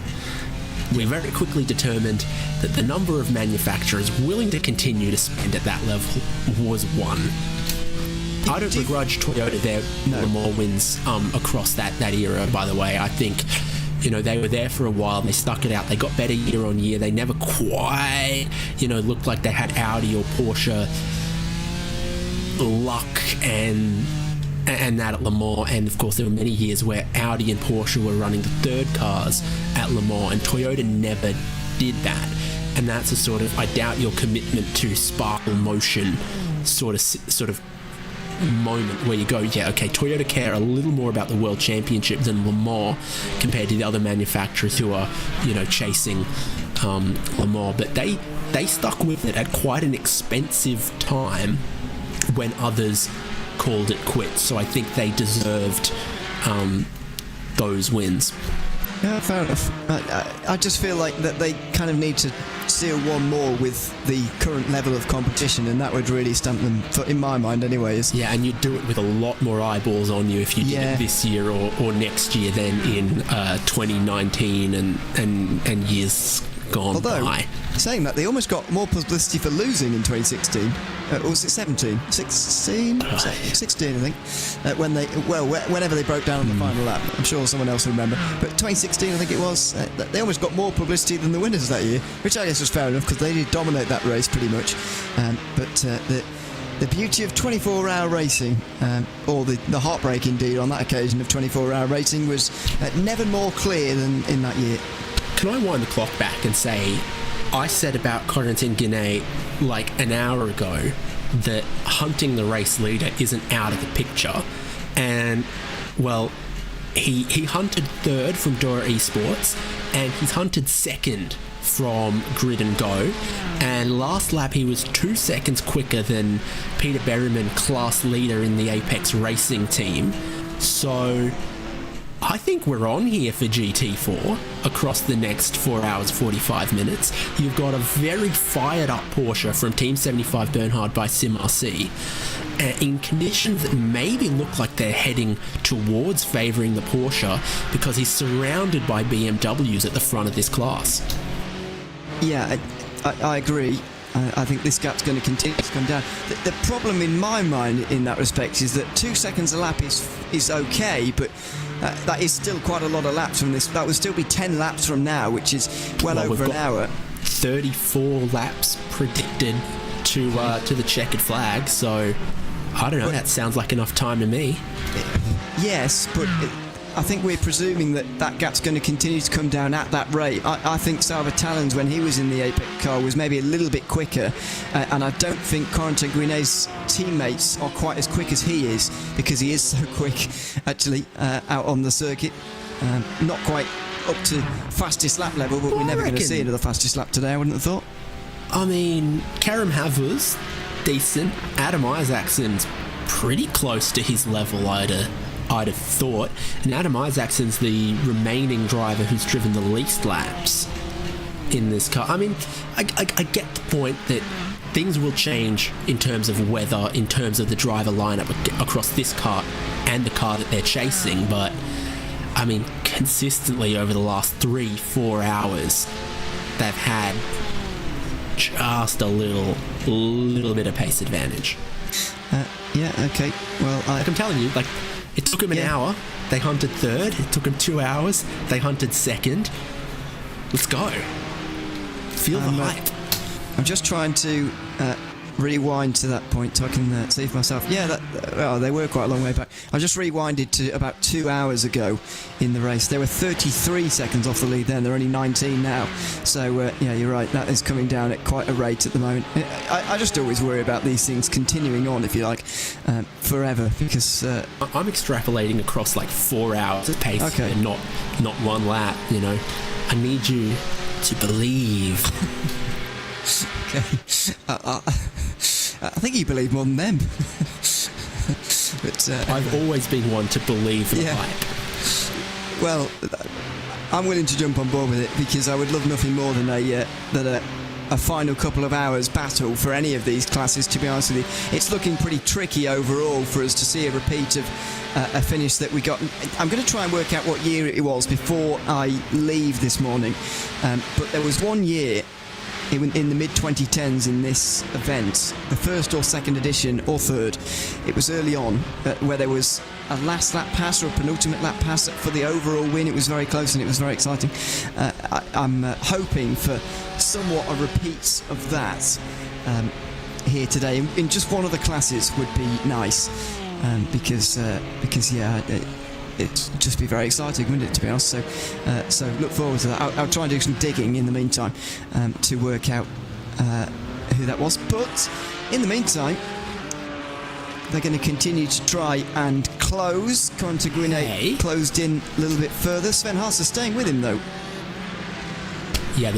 We very quickly determined that the number of manufacturers willing to continue to spend at that level was one. I don't begrudge Toyota their Le Mans wins across that era, by the way. I think, they were there for a while, they stuck it out, they got better year on year, they never quite, looked like they had Audi or Porsche luck and that at Le Mans. And of course there were many years where Audi and Porsche were running the third cars at Le Mans, and Toyota never did that. And that's a sort of, I doubt your commitment to sparkle motion sort of moment where you go, yeah, okay, Toyota care a little more about the World Championship than Le Mans compared to the other manufacturers who are, chasing Le Mans. But they stuck with it at quite an expensive time when others called it quits. So I think they deserved those wins. Yeah, fair enough. I just feel like that they kind of need to seal one more with the current level of competition, and that would really stamp them, in my mind anyway. Yeah, and you'd do it with a lot more eyeballs on you if you did it this year or next year than in 2019 and years gone by. Saying that, they almost got more publicity for losing in 2016. Or was it 17? 16? 16, I think. Whenever they broke down on the final lap. I'm sure someone else will remember. But 2016, I think it was, they almost got more publicity than the winners that year, which I guess was fair enough because they did dominate that race pretty much. But the beauty of 24-hour racing, or the heartbreak indeed on that occasion of 24-hour racing, was never more clear than in that year. Can I wind the clock back and say, I said about Corentin Guinet like an hour ago that hunting the race leader isn't out of the picture, and well, he hunted third from Dora Esports, and he's hunted second from Grid and Go, and last lap he was 2 seconds quicker than Peter Berryman, class leader in the Apex Racing team. So I think we're on here for GT4 across the next 4 hours 45 minutes. You've got a very fired up Porsche from Team 75 Bernhard by SimRC in conditions that maybe look like they're heading towards favouring the Porsche because he's surrounded by BMWs at the front of this class. Yeah, I agree. I think this gap's going to continue to come down. The problem in my mind in that respect is that 2 seconds a lap is okay, but that is still quite a lot of laps from this. That would still be 10 laps from now, which is well over an hour. 34 laps predicted to the checkered flag, so I don't know, that sounds like enough time to me. Yes, but I think we're presuming that gap's going to continue to come down at that rate. I think Salva Talens, when he was in the APEC car, was maybe a little bit quicker, and I don't think Corentin Guinet's teammates are quite as quick as he is, because he is so quick, actually, out on the circuit. Not quite up to fastest lap level, but we're never going to see another fastest lap today, I wouldn't have thought. I mean, Karim Havers, decent. Adam Isaacson's pretty close to his level, I'd have thought. And Adam Isaacson's the remaining driver who's driven the least laps in this car. I mean, I get the point that things will change in terms of weather, in terms of the driver lineup across this car and the car that they're chasing, but I mean, consistently over the last 3-4 hours, they've had just a little bit of pace advantage. Yeah, okay. Well, like I'm telling you, like, it took them an hour. They hunted third. It took them 2 hours. They hunted second. Let's go. Feel the hype. I'm just trying to rewind to that point so I can see for myself. Yeah, they were quite a long way back. I just rewinded to about 2 hours ago in the race. They were 33 seconds off the lead then. They're only 19 now. So, yeah, you're right. That is coming down at quite a rate at the moment. I just always worry about these things continuing on, if you like, forever, because... I'm extrapolating across like 4 hours of pace and not one lap, you know. I need you to believe. Okay. I think you believe more than them. But I've always been one to believe the hype. Well, I'm willing to jump on board with it, because I would love nothing more than a final couple of hours battle for any of these classes, to be honest with you. It's looking pretty tricky overall for us to see a repeat of a finish that we got. I'm going to try and work out what year it was before I leave this morning, but there was one year in the mid-2010s in this event, the first or second edition or third, it was early on, where there was a last lap pass or a penultimate lap pass for the overall win. It was very close and it was very exciting. I'm hoping for somewhat a repeat of that here today in just one of the classes would be nice, because yeah, it'd just be very exciting, wouldn't it, to be honest? So look forward to that. I'll try and do some digging in the meantime to work out who that was. But in the meantime, they're going to continue to try and close. Corentin Guinet closed in a little bit further. Sven Haas is staying with him, though. Yeah,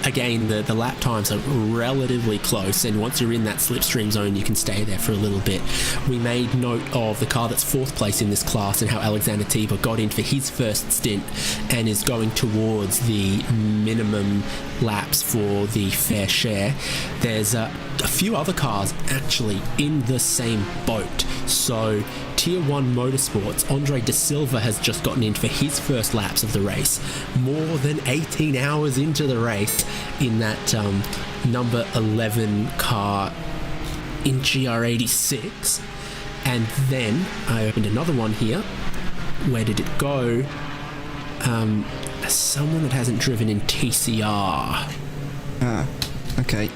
again, the lap times are relatively close, and once you're in that slipstream zone, you can stay there for a little bit. We made note of the car that's fourth place in this class and how Alexander Tiber got in for his first stint and is going towards the minimum laps for the fair share. There's a few other cars actually in the same boat. So Tier 1 Motorsports, Andre De Silva has just gotten in for his first laps of the race, more than 18 hours into the race in that number 11 car in GR86. And then I opened another one here. Where did it go? Someone that hasn't driven in TCR. Okay.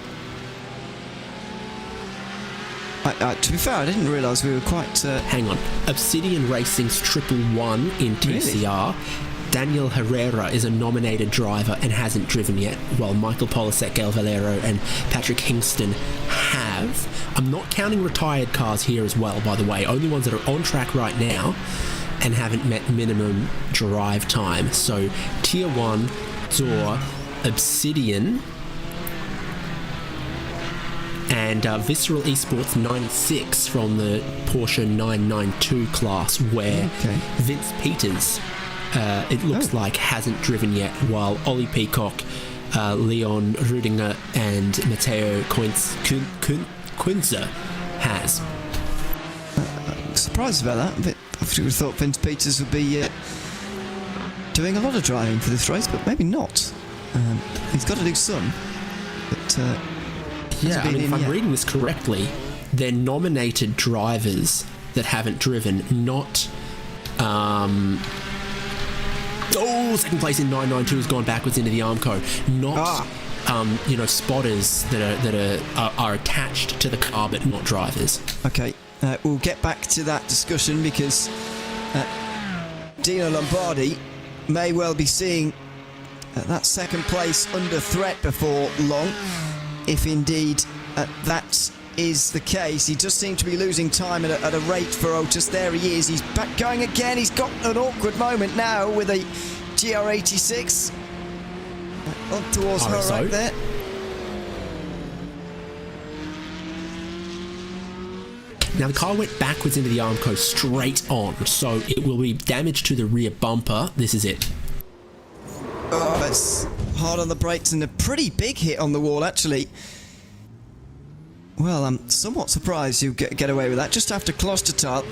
To be fair, I didn't realise we were quite... Hang on. Obsidian Racing's 111 in TCR. Really? Daniel Herrera is a nominated driver and hasn't driven yet, while Michael Polisek, Gail Valero and Patrick Hingston have. I'm not counting retired cars here as well, by the way. Only ones that are on track right now and haven't met minimum drive time. So Tier 1, Zor, Obsidian... and Visceral Esports 96 from the Porsche 992 class, where Vince Peters, it looks like, hasn't driven yet, while Ollie Peacock, Leon Rudinger and Matteo Quinzer has. Surprised about that. I would have thought Vince Peters would be doing a lot of driving for this race, but maybe not. He's got to do some, but... yeah, I mean, if I'm reading this correctly, they're nominated drivers that haven't driven, not Oh, second place in 992 has gone backwards into the Armco. Not, spotters that are attached to the car but not drivers. Okay, we'll get back to that discussion because Dino Lombardi may well be seeing that second place under threat before long, if indeed that is the case. He does seem to be losing time at a rate for Otis. There he is, he's back going again. He's got an awkward moment now with a GR86 on towards her right there. Now the car went backwards into the Armco straight on, so it will be damage to the rear bumper. This is it. Oh, it's hard on the brakes and a pretty big hit on the wall, actually. Well, I'm somewhat surprised you get away with that just after Klostertal,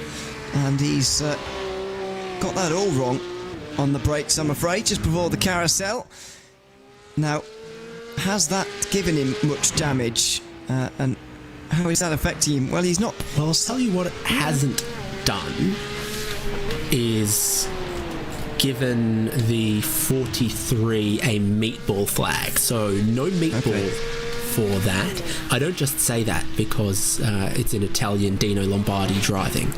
and he's got that all wrong on the brakes, I'm afraid, just before the carousel. Now, has that given him much damage, and how is that affecting him? Well, he's not... Well, I'll tell you what it hasn't done is given the 43 a meatball flag. So no meatball for that. I don't just say that because it's an Italian Dino Lombardi driving.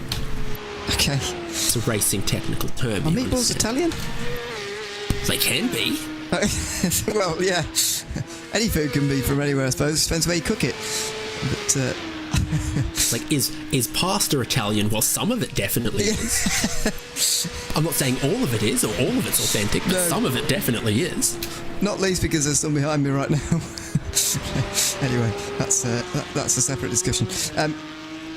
Okay. It's a racing technical term. Are meatballs Italian? They can be. Well, yeah. Any food can be from anywhere, I suppose. Depends where you cook it. But, like, is pasta Italian? Well, some of it definitely is. I'm not saying all of it is, or all of it's authentic, but some of it definitely is. Not least because there's some behind me right now. Anyway, that's a separate discussion.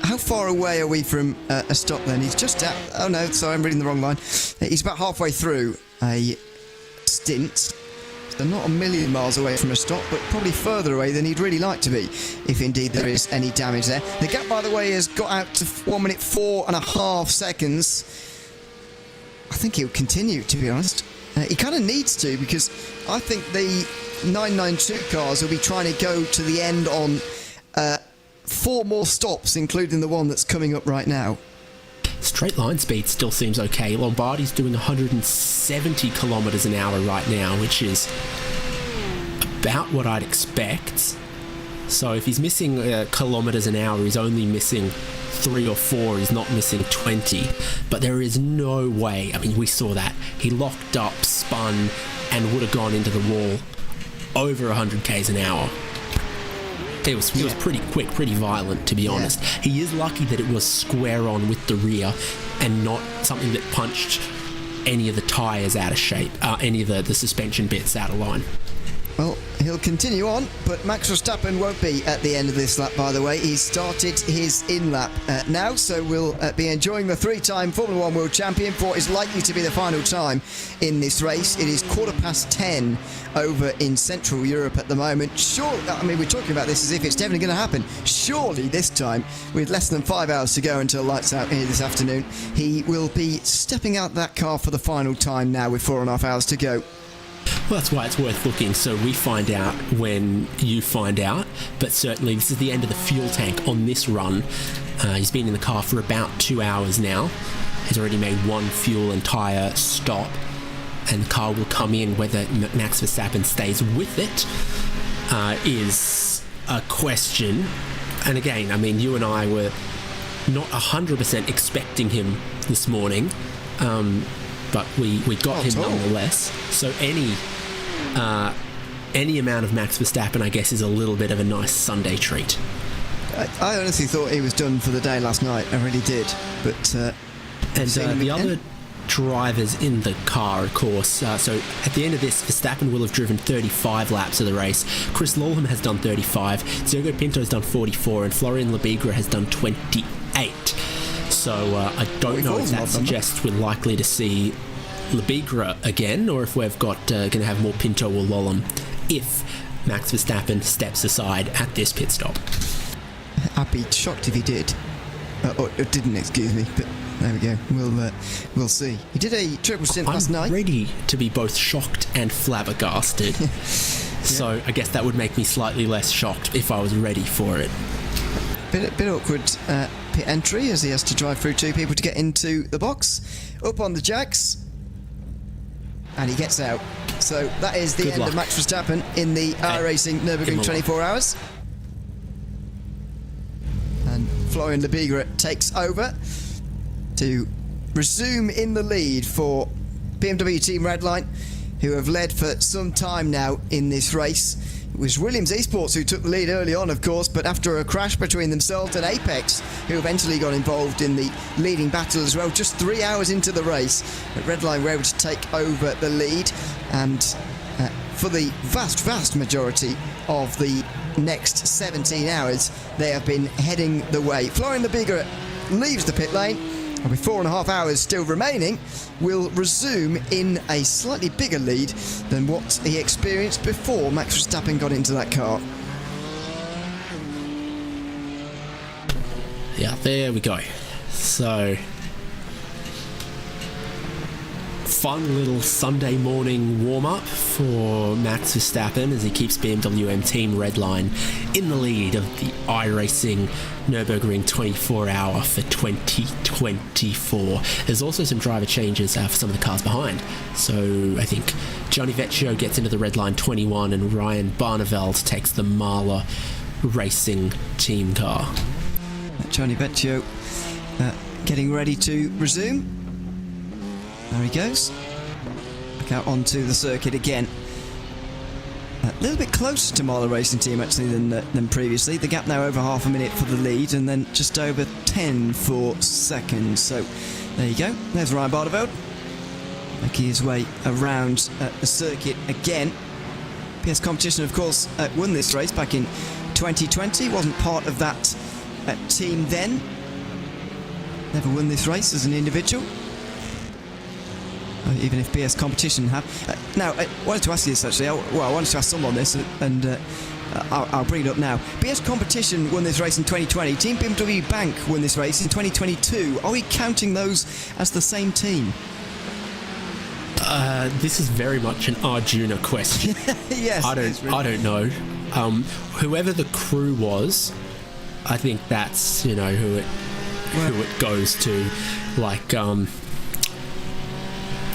How far away are we from a stop then? He's just at... Oh no, sorry, I'm reading the wrong line. He's about halfway through a stint. So not a million miles away from a stop, but probably further away than he'd really like to be, if indeed there is any damage there. The gap, by the way, has got out to 1 minute 4.5 seconds. I think he'll continue, to be honest. He kind of needs to, because I think the 992 cars will be trying to go to the end on 4 more stops, including the one that's coming up right now. Straight line speed still seems okay. Lombardi's doing 170 kilometers an hour right now, which is about what I'd expect. So if he's missing kilometers an hour, he's only missing 3 or 4. He's not missing 20. But there is no way. I mean, we saw that. He locked up, spun, and would have gone into the wall over 100 k's an hour. It was pretty quick, pretty violent, to be honest. He is lucky that it was square on with the rear and not something that punched any of the tyres out of shape, any of the suspension bits out of line. Well, he'll continue on, but Max Verstappen won't be at the end of this lap, by the way. He's started his in-lap now, so we'll be enjoying the 3-time Formula 1 World Champion for what is likely to be the final time in this race. It is 10:15 over in Central Europe at the moment. Sure, I mean, we're talking about this as if it's definitely going to happen. Surely this time, with less than 5 hours to go until lights out here this afternoon, he will be stepping out that car for the final time now with 4.5 hours to go. Well, that's why it's worth looking, so we find out when you find out. But certainly this is the end of the fuel tank on this run. He's been in the car for about 2 hours now. He's already made 1 fuel and tyre stop, and the car will come in. Whether Max Verstappen stays with it is a question. And again, I mean, you and I were not 100% expecting him this morning, but we got him nonetheless. So any amount of Max Verstappen, I guess, is a little bit of a nice Sunday treat. I honestly thought he was done for the day last night. I really did. But the other drivers in the car, of course. So at the end of this, Verstappen will have driven 35 laps of the race. Chris Lawlham has done 35. Sergio Pinto has done 44, and Florian Lebigra has done 28. So I don't know if that suggests we're likely to see Lebigra again, or if we've got going to have more Pinto or Lawlham if Max Verstappen steps aside at this pit stop. I'd be shocked if he did, or didn't. Excuse me, but there we go. We'll see. He did a triple stint last night. I'm ready to be both shocked and flabbergasted. So I guess that would make me slightly less shocked if I was ready for it. Bit awkward pit entry as he has to drive through 2 people to get into the box. Up on the jacks. and he gets out. So that is the Good end luck. of Max Verstappen in the iRacing Nürburgring 24 hours. And Florian Lebigra takes over to resume in the lead for BMW Team Redline, who have led for some time now in this race. It was Williams Esports who took the lead early on, of course, but after a crash between themselves and Apex, who eventually got involved in the leading battle as well, just 3 hours into the race, Redline were able to take over the lead, and for the vast majority of the next 17 hours, they have been heading the way. Florian Lebigra leaves the pit lane, and with 4.5 hours still remaining, will resume in a slightly bigger lead than what he experienced before Max Verstappen got into that car. Yeah, there we go. So, fun little Sunday morning warm-up for Max Verstappen as he keeps BMW Team Redline in the lead of the iRacing Nürburgring 24-hour for 2024. There's also some driver changes for some of the cars behind. So I think Johnny Vecchio gets into the Redline 21 and Ryan Barneveld takes the Mahler Racing team car. Johnny Vecchio getting ready to resume. There he goes. Back out onto the circuit again. A little bit closer to Mahler Racing Team actually than previously. The gap now over half a minute for the lead, and then just over 10 for second. So there you go. There's Ryan Barneveld making his way around the circuit again. PS Competition, of course, won this race back in 2020. Wasn't part of that team then. Never won this race as an individual. Even if BS Competition have. Now, I wanted to ask you this actually. I wanted to ask someone this, and I'll bring it up now. BS Competition won this race in 2020. Team BMW Bank won this race in 2022. Are we counting those as the same team? This is very much an Arjuna question. Yes. I don't know. Whoever the crew was, I think that's who it goes to. Like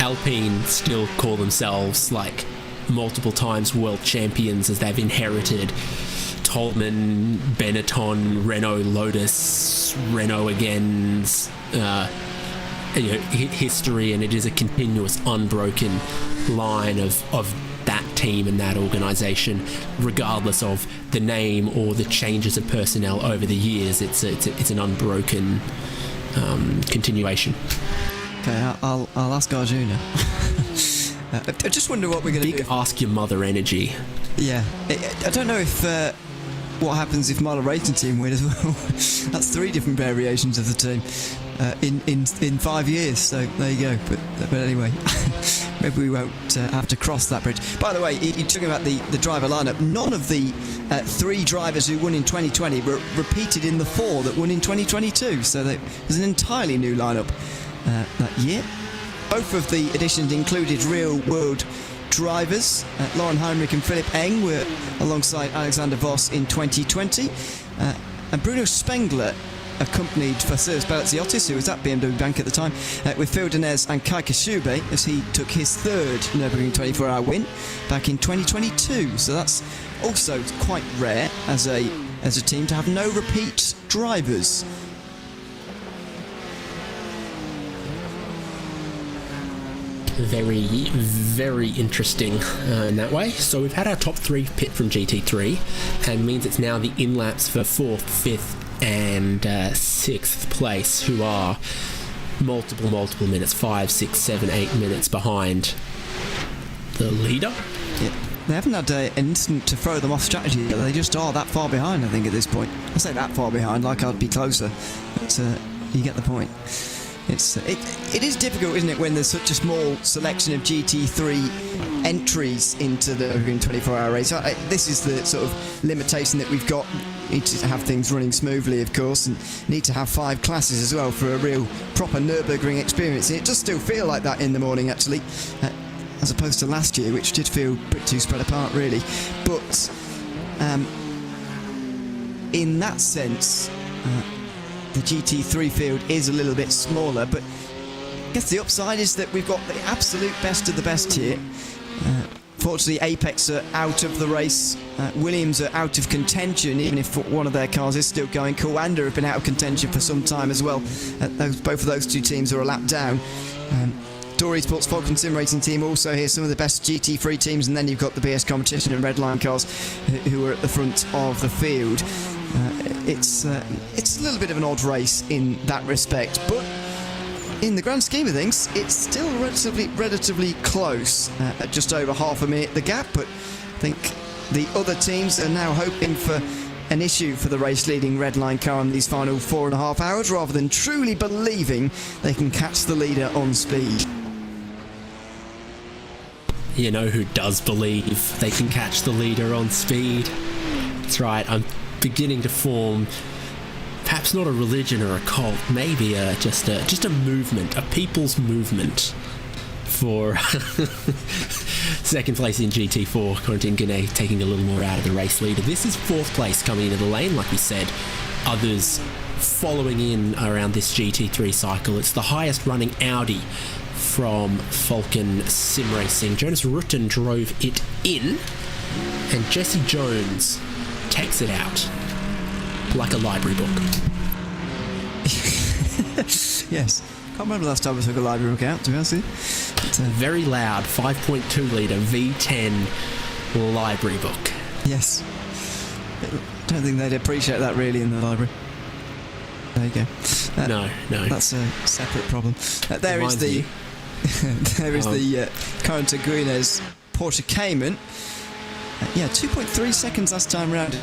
Alpine still call themselves like multiple times world champions as they've inherited Tolman, Benetton, Renault, Lotus, Renault again's history, and it is a continuous unbroken line of that team and that organisation, regardless of the name or the changes of personnel over the years. It's an unbroken continuation. Okay, I'll ask Arjuna. I just wonder what we're going to do. Big ask your mother energy. Yeah, I don't know if what happens if Mahler Racing Team win as well. That's 3 different variations of the team in 5 years. So there you go. But anyway, maybe we won't have to cross that bridge. By the way, you're talking about the driver lineup. None of the 3 drivers who won in 2020 were repeated in the 4 that won in 2022. So there's an entirely new lineup that year. Both of the additions included real-world drivers. Lauren Heinrich and Philipp Eng were alongside Alexander Voss in 2020. And Bruno Spengler accompanied Vassilis Balatziotis, who was at BMW Bank at the time, with Phil Denez and Kai Kashube, as he took his 3rd Nürburgring 24-hour win back in 2022. So that's also quite rare as a team to have no repeat drivers. Very, very interesting in that way. So we've had our top 3 pit from GT3, and means it's now the in-laps for 4th, 5th and 6th place, who are multiple minutes, 5, 6, 7, 8 minutes behind the leader. Yeah. They haven't had an incident to throw them off strategy. They just are that far behind, I think, at this point. I say that far behind, like I'd be closer, but you get the point. It is difficult, isn't it, when there's such a small selection of GT3 entries into the Nürburgring 24-hour race. This is the sort of limitation that we've got. We need to have things running smoothly, of course, and need to have 5 classes as well for a real proper Nürburgring experience. And it does still feel like that in the morning, actually, as opposed to last year, which did feel a bit too spread apart, really. But in that sense, the GT3 field is a little bit smaller, but I guess the upside is that we've got the absolute best of the best here. Fortunately, Apex are out of the race. Williams are out of contention, even if one of their cars is still going. Coanda have been out of contention for some time as well. Both of those two teams are a lap down. Dory Sports Falcon Sim Racing team also here, some of the best GT3 teams, and then you've got the BS Competition and Redline cars who are at the front of the field. It's a little bit of an odd race in that respect, but in the grand scheme of things, it's still relatively close, at just over half a minute the gap, but I think the other teams are now hoping for an issue for the race-leading Redline car in these final 4.5 hours, rather than truly believing they can catch the leader on speed. You know who does believe they can catch the leader on speed? That's right, I'm beginning to form perhaps not a religion or a cult, maybe just a movement, a people's movement for second place in GT4. Corentin Guinea taking a little more out of the race leader. This is fourth place coming into the lane, like we said. Others following in around this GT3 cycle. It's the highest running Audi from Falcon Sim Racing. Jonas Rutten drove it in, and Jesse Jones takes it out like a library book. Yes. Can't remember the last time I took a library book out, to be honest with you. But, very loud 5.2 litre V10 library book. Yes. I don't think they'd appreciate that really in the library. There you go. No. That's a separate problem. There is the Corentin Guinea's Porsche Cayman. 2.3 seconds last time round.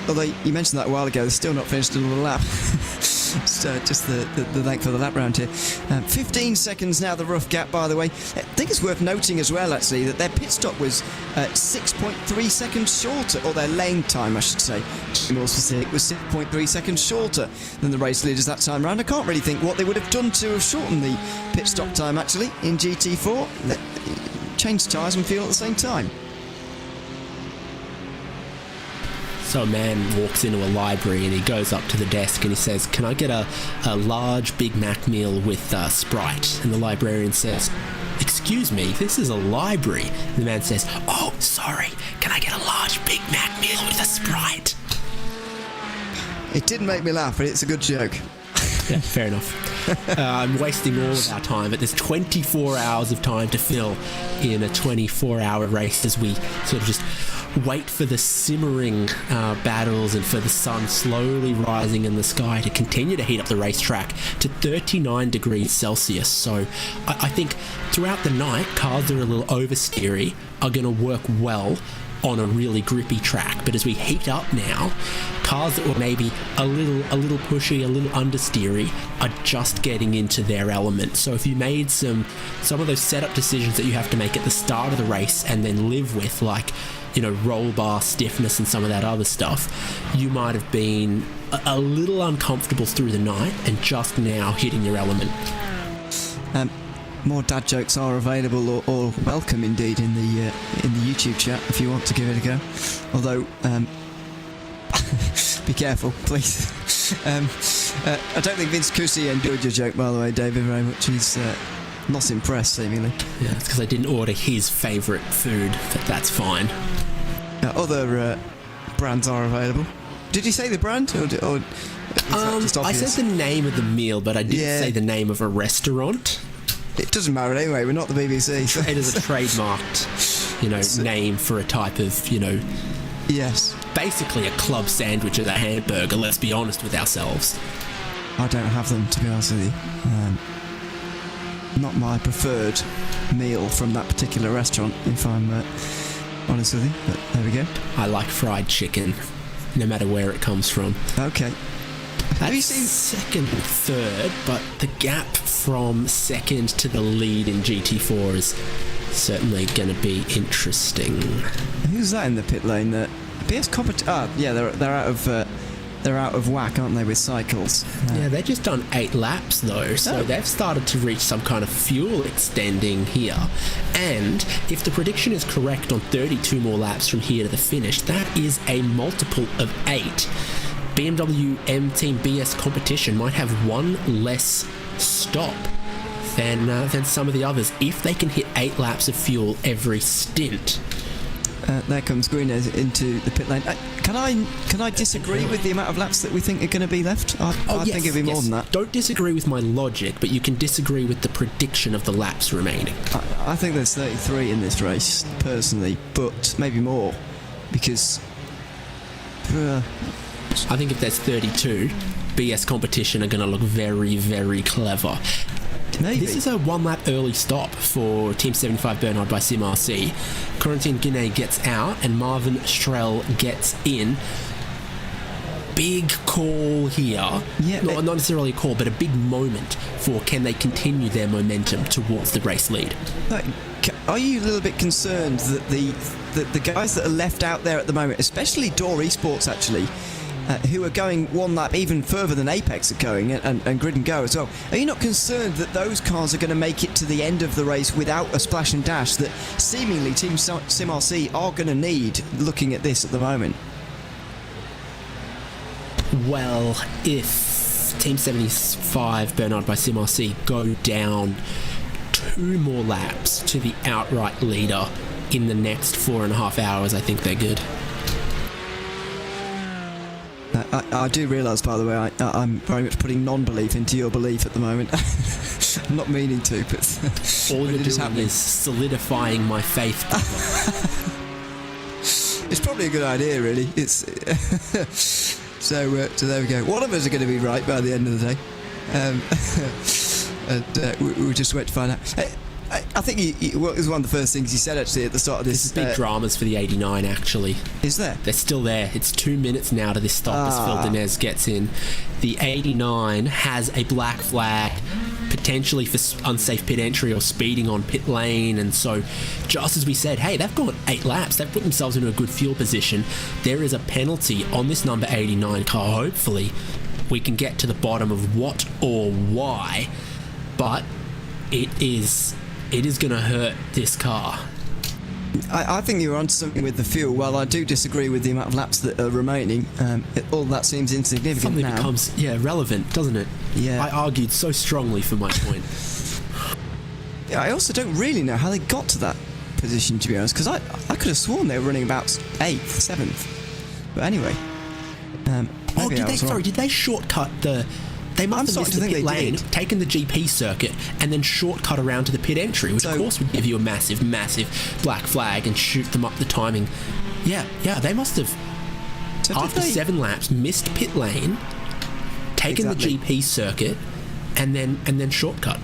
Although you mentioned that a while ago, they're still not finished another lap. Just the length of the lap round here. 15 seconds now, the rough gap, by the way. I think it's worth noting as well, actually, that their pit stop was 6.3 seconds shorter, or their lane time, I should say, to be more specific, was 6.3 seconds shorter than the race leaders that time round. I can't really think what they would have done to have shortened the pit stop time, actually, in GT4. Change tyres and fuel at the same time. So a man walks into a library and he goes up to the desk and he says, "Can I get a large Big Mac meal with Sprite?" And the librarian says, "Excuse me, this is a library." And the man says, "Oh, sorry, can I get a large Big Mac meal with a Sprite?" It didn't make me laugh, but it's a good joke. Yeah, fair enough. I'm wasting all of our time, but there's 24 hours of time to fill in a 24-hour race as we sort of just wait for the simmering battles and for the sun slowly rising in the sky to continue to heat up the racetrack to 39 degrees Celsius. So I think throughout the night, cars that are a little oversteery are going to work well on a really grippy track. But as we heat up now, cars that were maybe a little pushy, a little understeery are just getting into their element. So if you made some of those setup decisions that you have to make at the start of the race and then live with, like, you know, roll bar stiffness and some of that other stuff, you might have been a little uncomfortable through the night and just now hitting your element. More dad jokes are available or welcome indeed in the YouTube chat if you want to give it a go. Although, be careful, please. I don't think Vince Cusi enjoyed your joke, by the way, David, very much. He's not impressed, seemingly. Yeah, it's because I didn't order his favourite food, but that's fine. Other brands are available. Did you say the brand? Or I said the name of the meal, but I didn't say the name of a restaurant. It doesn't matter anyway, we're not the BBC. So. It is a trademarked, name for a type of, Yes. Basically a club sandwich and a hamburger, let's be honest with ourselves. I don't have them, to be honest with you. Not my preferred meal from that particular restaurant, if I'm honest with you, but there we go. I like fried chicken, no matter where it comes from. Okay. Have you seen second and third, but the gap from second to the lead in GT4 is certainly going to be interesting. Who's that in the pit lane? The BS Competition. They're out of whack, aren't they, with cycles? Yeah, they've just done 8 laps though, so they've started to reach some kind of fuel extending here. And if the prediction is correct on 32 more laps from here to the finish, that is a multiple of 8. BMW M Team BS Competition might have one less stop than some of the others if they can hit 8 laps of fuel every stint. There comes Greenes into the pit lane. Can I disagree with the amount of laps that we think are going to be left? I think it'll be more than that. Don't disagree with my logic, but you can disagree with the prediction of the laps remaining. I think there's 33 in this race, personally, but maybe more, because... I think if there's 32, BS Competition are going to look very, very clever. Maybe. This is a 1 lap early stop for Team 75 Bernard by Sim RC. Corentin Guinea gets out and Marvin Strell gets in. Big call here. Yeah, not necessarily a call, but a big moment for can they continue their momentum towards the race lead. Are you a little bit concerned that the guys that are left out there at the moment, especially Door Esports actually, who are going 1 lap even further than Apex are going, and Grid and Go as well, are you not concerned that those cars are going to make it to the end of the race without a splash and dash that seemingly Team Sim RC are going to need, looking at this at the moment? Well, if Team 75 Bernard by Sim RC go down 2 more laps to the outright leader in the next 4.5 hours, I think they're good. I do realise, by the way, I'm very much putting non-belief into your belief at the moment. I'm not meaning to, but... All you're doing is solidifying my faith. It's probably a good idea, really. It's so there we go. One of us are going to be right by the end of the day. And we just wait to find out. I think it was one of the first things you said actually at the start of this. There's big dramas for the 89 actually. Is there? They're still there. It's 2 minutes now to this stop as Phil Dinez gets in. The 89 has a black flag, potentially for unsafe pit entry or speeding on pit lane, and so just as we said, hey, they've got 8 laps, they've put themselves into a good fuel position. There is a penalty on this number 89 car. Hopefully we can get to the bottom of what or why, but it is going to hurt this car. I think you're onto something with the fuel. While I do disagree with the amount of laps that are remaining, all that seems insignificant. Something now becomes relevant, doesn't it? Yeah. I argued so strongly for my point. I also don't really know how they got to that position, to be honest, because I could have sworn they were running about 8th, 7th. But anyway. Did they shortcut the... They must have missed the pit lane, taken the GP circuit, and then shortcut around to the pit entry, which of course would give you a massive, massive black flag and shoot them up the timing. Yeah, they must have, after 7 laps, missed pit lane, taken the GP circuit, and then shortcut.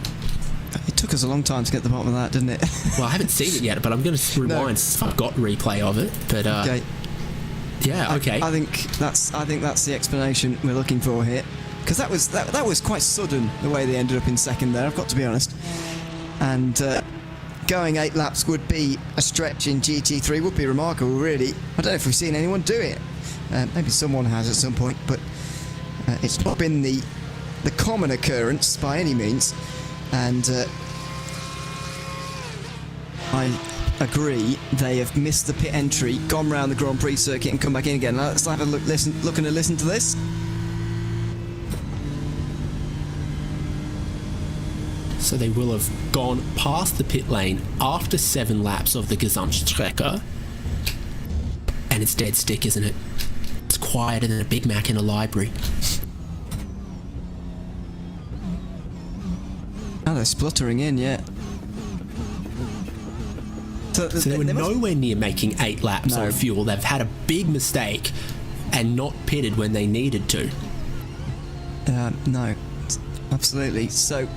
It took us a long time to get to the bottom of that, didn't it? Well, I haven't seen it yet, but I'm going to rewind. I've got replay of it, but okay. Yeah, okay. I think that's the explanation we're looking for here. Because that was quite sudden, the way they ended up in second there, I've got to be honest. And going 8 laps would be a stretch in GT3, would be remarkable, really. I don't know if we've seen anyone do it. Maybe someone has at some point, but it's not been the common occurrence by any means. And I agree, they have missed the pit entry, gone round the Grand Prix circuit and come back in again. Now, let's have a look and listen to this. So they will have gone past the pit lane after 7 laps of the Gesamtstrecke. And it's dead stick, isn't it? It's quieter than a Big Mac in a library. Oh, they're spluttering in, yeah. So they were nowhere near making 8 laps on fuel. They've had a big mistake and not pitted when they needed to. No, absolutely. So...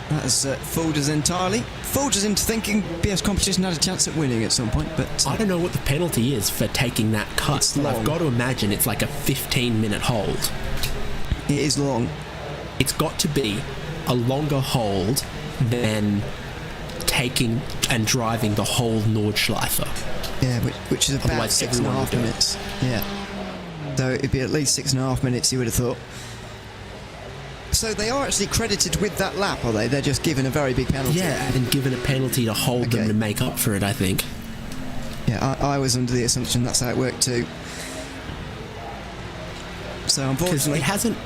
that has fooled us entirely. Fooled us into thinking BS Competition had a chance at winning at some point, but... I don't know what the penalty is for taking that cut, but I've got to imagine it's like a 15-minute hold. It is long. It's got to be a longer hold than taking and driving the whole Nordschleife. Yeah, which is about Otherwise 6.5 minutes. Yeah. So it'd be at least 6.5 minutes, you would have thought. So they are actually credited with that lap, are they? They're just given a very big penalty. Yeah, and given a penalty to hold them to make up for it, I think. Yeah, I was under the assumption that's how it worked too. So unfortunately... Because it hasn't,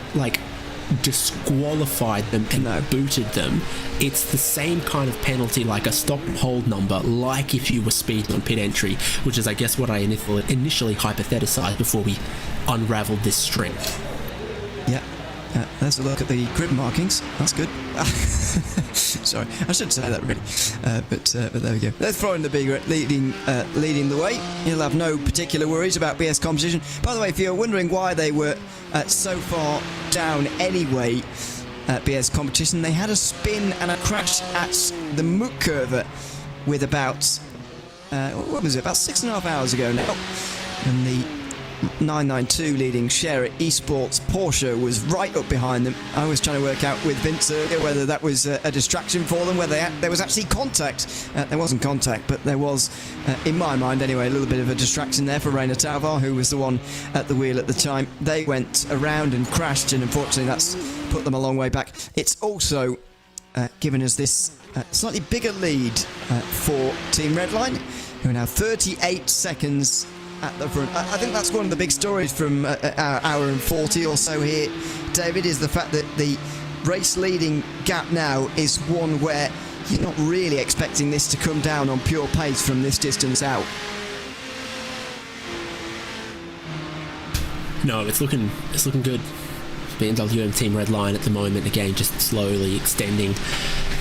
disqualified them and booted them. It's the same kind of penalty, like a stop and hold number, like if you were speeding on pit entry, which is, I guess, what I initially hypothesized before we unraveled this string. Yeah. There's a look at the grid markings. That's good. Sorry, I shouldn't say that really. But there we go. Let's throw in the big leading the way. He'll have no particular worries about BS competition. By the way, if you're wondering why they were so far down anyway at BS competition, they had a spin and a crash at the Mook curve with about, what was it, about 6.5 hours ago now. And the 992 leading Share Esports Porsche was right up behind them. I was trying to work out with Vince earlier whether that was a distraction for them, whether there was actually contact. There wasn't contact, but there was, in my mind anyway, a little bit of a distraction there for Rainer Talvar, who was the one at the wheel at the time. They went around and crashed, and unfortunately that's put them a long way back. It's also given us this slightly bigger lead for Team Redline, who are now 38 seconds at the front. I think that's one of the big stories from our hour and 40 or so here, David, is the fact that the race leading gap now is one where you're not really expecting this to come down on pure pace from this distance out. No, it's looking good. BMW and Team Redline at the moment, again, just slowly extending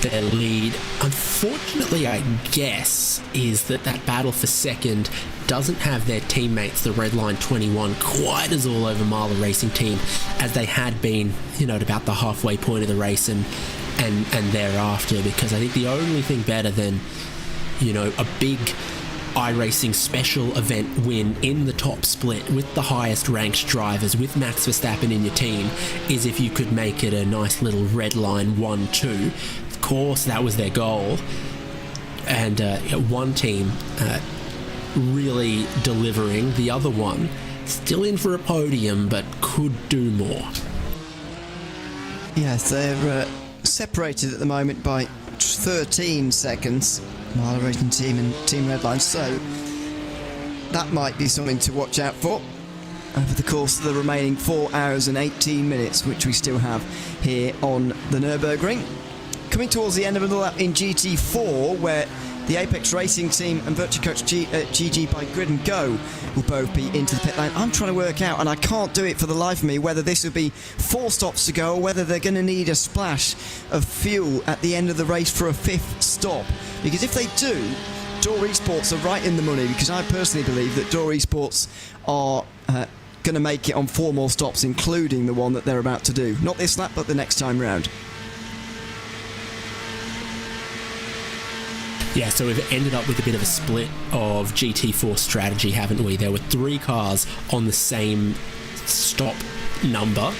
their lead. Unfortunately, I guess, is that battle for second doesn't have their teammates, the Redline 21, quite as all over mile the racing team as they had been, at about the halfway point of the race and thereafter, because I think the only thing better than, a big iRacing special event win in the top split with the highest ranked drivers, with Max Verstappen in your team, is if you could make it a nice little Redline 1-2. Of course, that was their goal. And one team really delivering, the other one still in for a podium, but could do more. Yes, they're separated at the moment by 13 seconds, Mile Racing Team and Team Redline, so that might be something to watch out for over the course of the remaining 4 hours and 18 minutes, which we still have here on the Nürburgring. Coming towards the end of another lap in GT4, where the Apex Racing Team and Virtue Coach GG by Grid and Go will both be into the pit lane. I'm trying to work out, and I can't do it for the life of me, whether this will be 4 stops to go or whether they're going to need a splash of fuel at the end of the race for a 5th stop. Because if they do, Door Esports are right in the money, because I personally believe that Door Esports are going to make it on 4 more stops, including the one that they're about to do. Not this lap, but the next time round. Yeah, so we've ended up with a bit of a split of GT4 strategy, haven't we? There were 3 cars on the same stop number,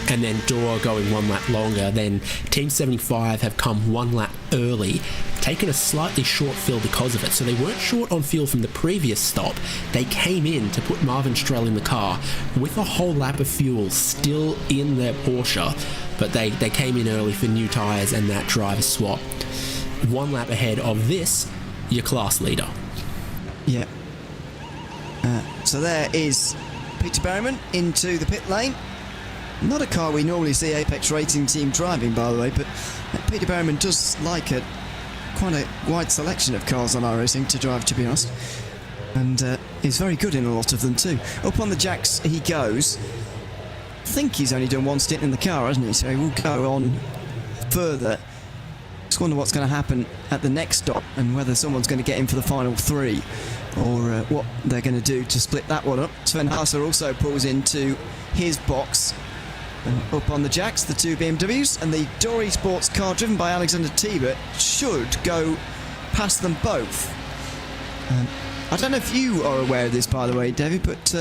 and then Door going 1 lap longer. Then Team 75 have come 1 lap early, taken a slightly short fill because of it. So they weren't short on fuel from the previous stop. They came in to put Marvin Strell in the car with a whole lap of fuel still in their Porsche, but they came in early for new tyres and that driver swap. 1 lap ahead of this, your class leader. Yeah. So there is Peter Berryman into the pit lane. Not a car we normally see Apex Racing Team driving, by the way, but Peter Berryman does like quite a wide selection of cars on iRacing to drive, to be honest. And is very good in a lot of them too. Up on the jacks he goes. I think he's only done 1 stint in the car, hasn't he? So he will go on further. Just wonder what's going to happen at the next stop and whether someone's going to get in for the final 3 or what they're going to do to split that one up. Sven Haase also pulls into his box. Up on the jacks, the 2 BMWs, and the Door Esports car driven by Alexander Tebert should go past them both. I don't know if you are aware of this, by the way, David, but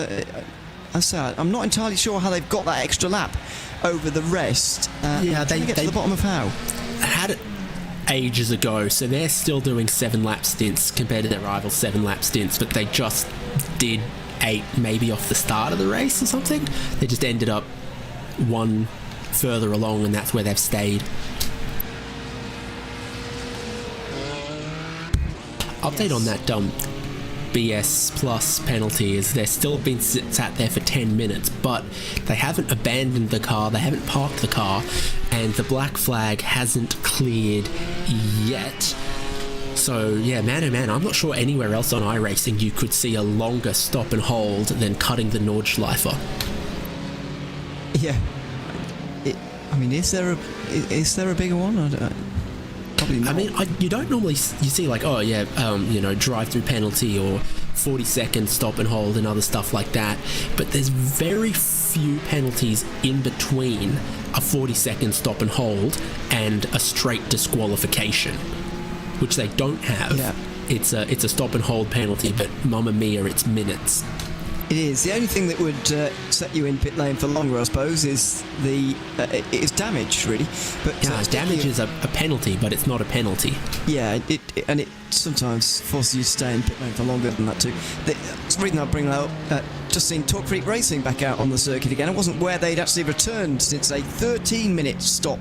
I'm not entirely sure how they've got that extra lap over the rest. Yeah, they get to the bottom of how. Had it ages ago, so they're still doing 7 lap stints compared to their rival 7 lap stints, but they just did 8 maybe off the start of the race or something. They just ended up 1 further along, and that's where they've stayed. Update on that BS plus penalty is they're still been sat there for 10 minutes, but they haven't abandoned the car, they haven't parked the car, and the black flag hasn't cleared yet. So yeah, man, oh man, I'm not sure anywhere else on iRacing you could see a longer stop and hold than cutting the Nordschleife. Yeah. I mean, is there a bigger one? Probably not. I mean, you don't normally you see like, oh yeah, drive-through penalty or 40-second stop and hold and other stuff like that. But there's very few penalties in between a 40-second stop and hold and a straight disqualification, which they don't have. Yeah. It's a stop and hold penalty, but mamma mia, it's minutes. It is. The only thing that would set you in pit lane for longer, I suppose, is damage, really. But damage is a penalty, but it's not a penalty. Yeah, it sometimes forces you to stay in pit lane for longer than that too. The reason I bring that up, just seen Talk Freak Racing back out on the circuit again. It wasn't where they'd actually returned since a 13-minute stop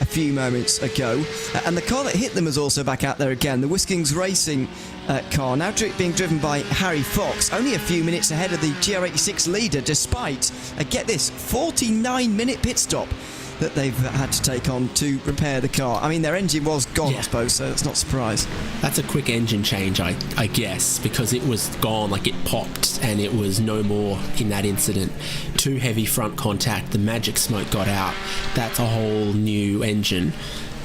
a few moments ago, and the car that hit them is also back out there again. The Whiskings Racing car, now being driven by Harry Fox, only a few minutes ahead of the GR86 leader, despite, get this, 49-minute pit stop that they've had to take on to repair the car. I mean, their engine was gone, I suppose, so it's not a surprise. That's a quick engine change, I guess, because it was gone, like it popped, and it was no more in that incident. Too heavy front contact, the magic smoke got out. That's a whole new engine,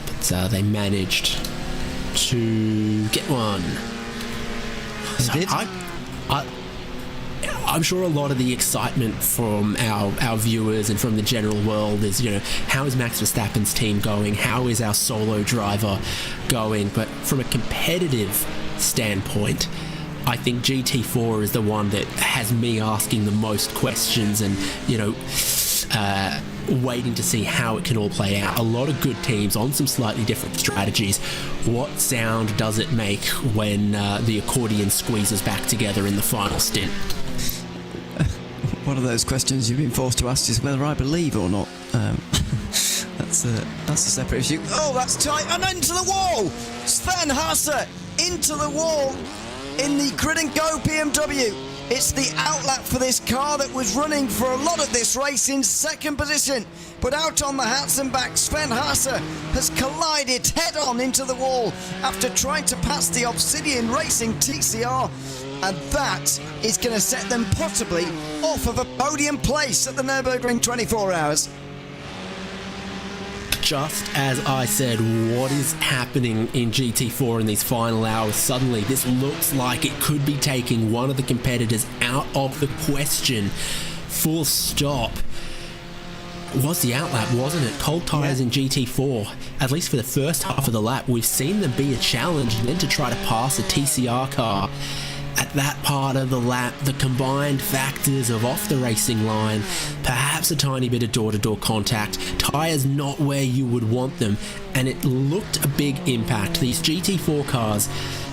but they managed to get one. So I'm sure a lot of the excitement from our viewers and from the general world is, how is Max Verstappen's team going? How is our solo driver going? But from a competitive standpoint, I think GT4 is the one that has me asking the most questions and, waiting to see how it can all play out. A lot of good teams on some slightly different strategies. What sound does it make when the accordion squeezes back together in the final stint? One of those questions you've been forced to ask is whether I believe or not. That's a separate issue. Oh, that's tight, and into the wall! Sven Hasse into the wall in the Grid and Go BMW. It's the outlap for this car that was running for a lot of this race in second position. But out on the hats and back, Sven Hasse has collided head-on into the wall after trying to pass the Obsidian Racing TCR. And that is going to set them possibly off of a podium place at the Nürburgring 24 Hours. Just as I said, what is happening in GT4 in these final hours? Suddenly, this looks like it could be taking one of the competitors out of the question. Full stop. It was the outlap, wasn't it? Cold tyres in GT4, at least for the first half of the lap. We've seen them be a challenge and then to try to pass a TCR car. At that part of the lap, the combined factors of off the racing line, perhaps a tiny bit of door-to-door contact, tyres not where you would want them, and it looked a big impact. These GT4 cars,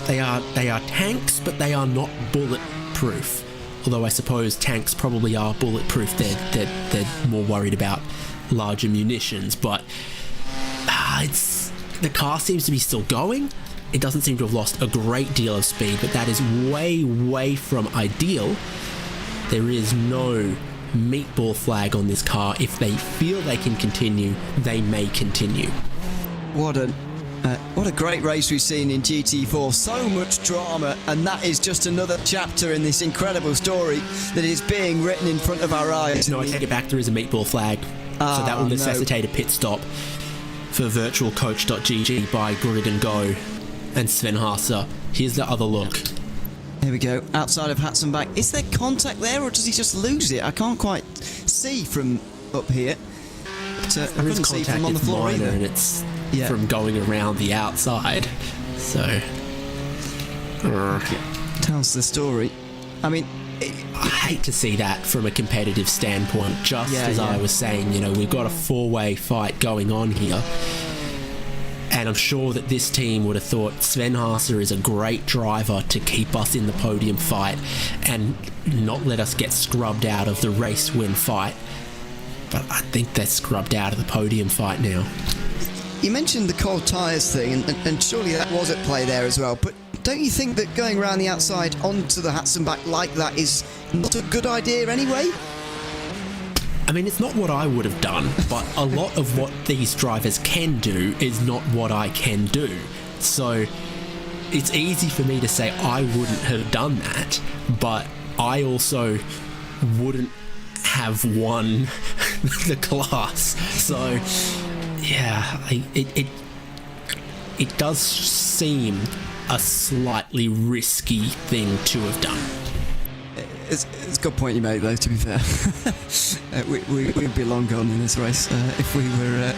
they are tanks, but they are not bulletproof. Although I suppose tanks probably are bulletproof. They're more worried about larger munitions, but the car seems to be still going. It doesn't seem to have lost a great deal of speed, but that is way, way from ideal. There is no meatball flag on this car. If they feel they can continue, they may continue. What a great race we've seen in GT4. So much drama, and that is just another chapter in this incredible story that is being written in front of our eyes. No, I take it back. There is a meatball flag, so that will necessitate a pit stop for virtualcoach.gg by Grid and Go. And Sven Hasse. Here's the other look. Here we go. Outside of Hatzenbach. Is there contact there, or does he just lose it? I can't quite see from up here. But, I couldn't see from on the floor either. And it's from going around the outside. So... tells the story. I mean... I hate to see that from a competitive standpoint. As I was saying, we've got a four-way fight going on here. And I'm sure that this team would have thought Sven Hasse is a great driver to keep us in the podium fight and not let us get scrubbed out of the race win fight. But I think they're scrubbed out of the podium fight now. You mentioned the cold tyres thing, and surely that was at play there as well. But don't you think that going around the outside onto the Hatzenbach like that is not a good idea anyway? I mean, it's not what I would have done, but a lot of what these drivers can do is not what I can do. So it's easy for me to say I wouldn't have done that, but I also wouldn't have won the class. So yeah, it does seem a slightly risky thing to have done. It's a good point you make, though, to be fair. We'd be long gone in this race if we were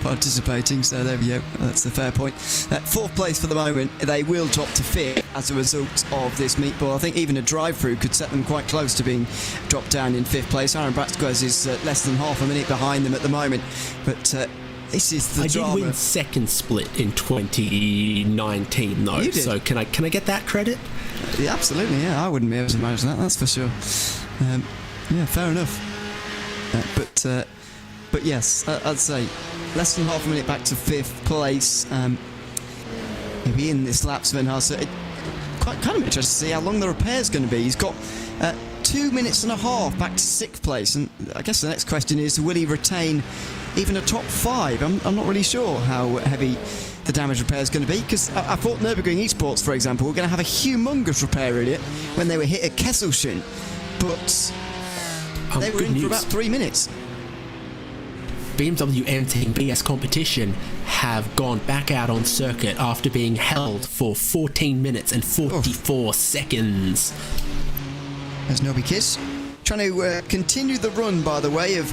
participating, so there we go. That's the fair point. Fourth place for the moment. They will drop to fifth as a result of this meatball. I think even a drive-through could set them quite close to being dropped down in fifth place. Aaron Bratzquez is less than half a minute behind them at the moment, but this is the drama. I did win second split in 2019, though, so can I get that credit? Yeah, absolutely, yeah. I wouldn't be able to manage that, that's for sure. Yeah, fair enough. But yes, I'd say less than half a minute back to fifth place. Maybe in this lap, Sven Haase. Quite kind of interesting to see how long the repair's going to be. He's got 2 minutes and a half back to sixth place, and I guess the next question is, will he retain even a top five? I'm not really sure how heavy the damage repair is going to be, because I thought Nürburgring Esports, for example, were going to have a humongous repair in it when they were hit at Kesselchen, but they were in for about 3 minutes. BMW entering BS competition have gone back out on circuit after being held for 14 minutes and 44 seconds. There's Nobby Kiss trying to continue the run, by the way, of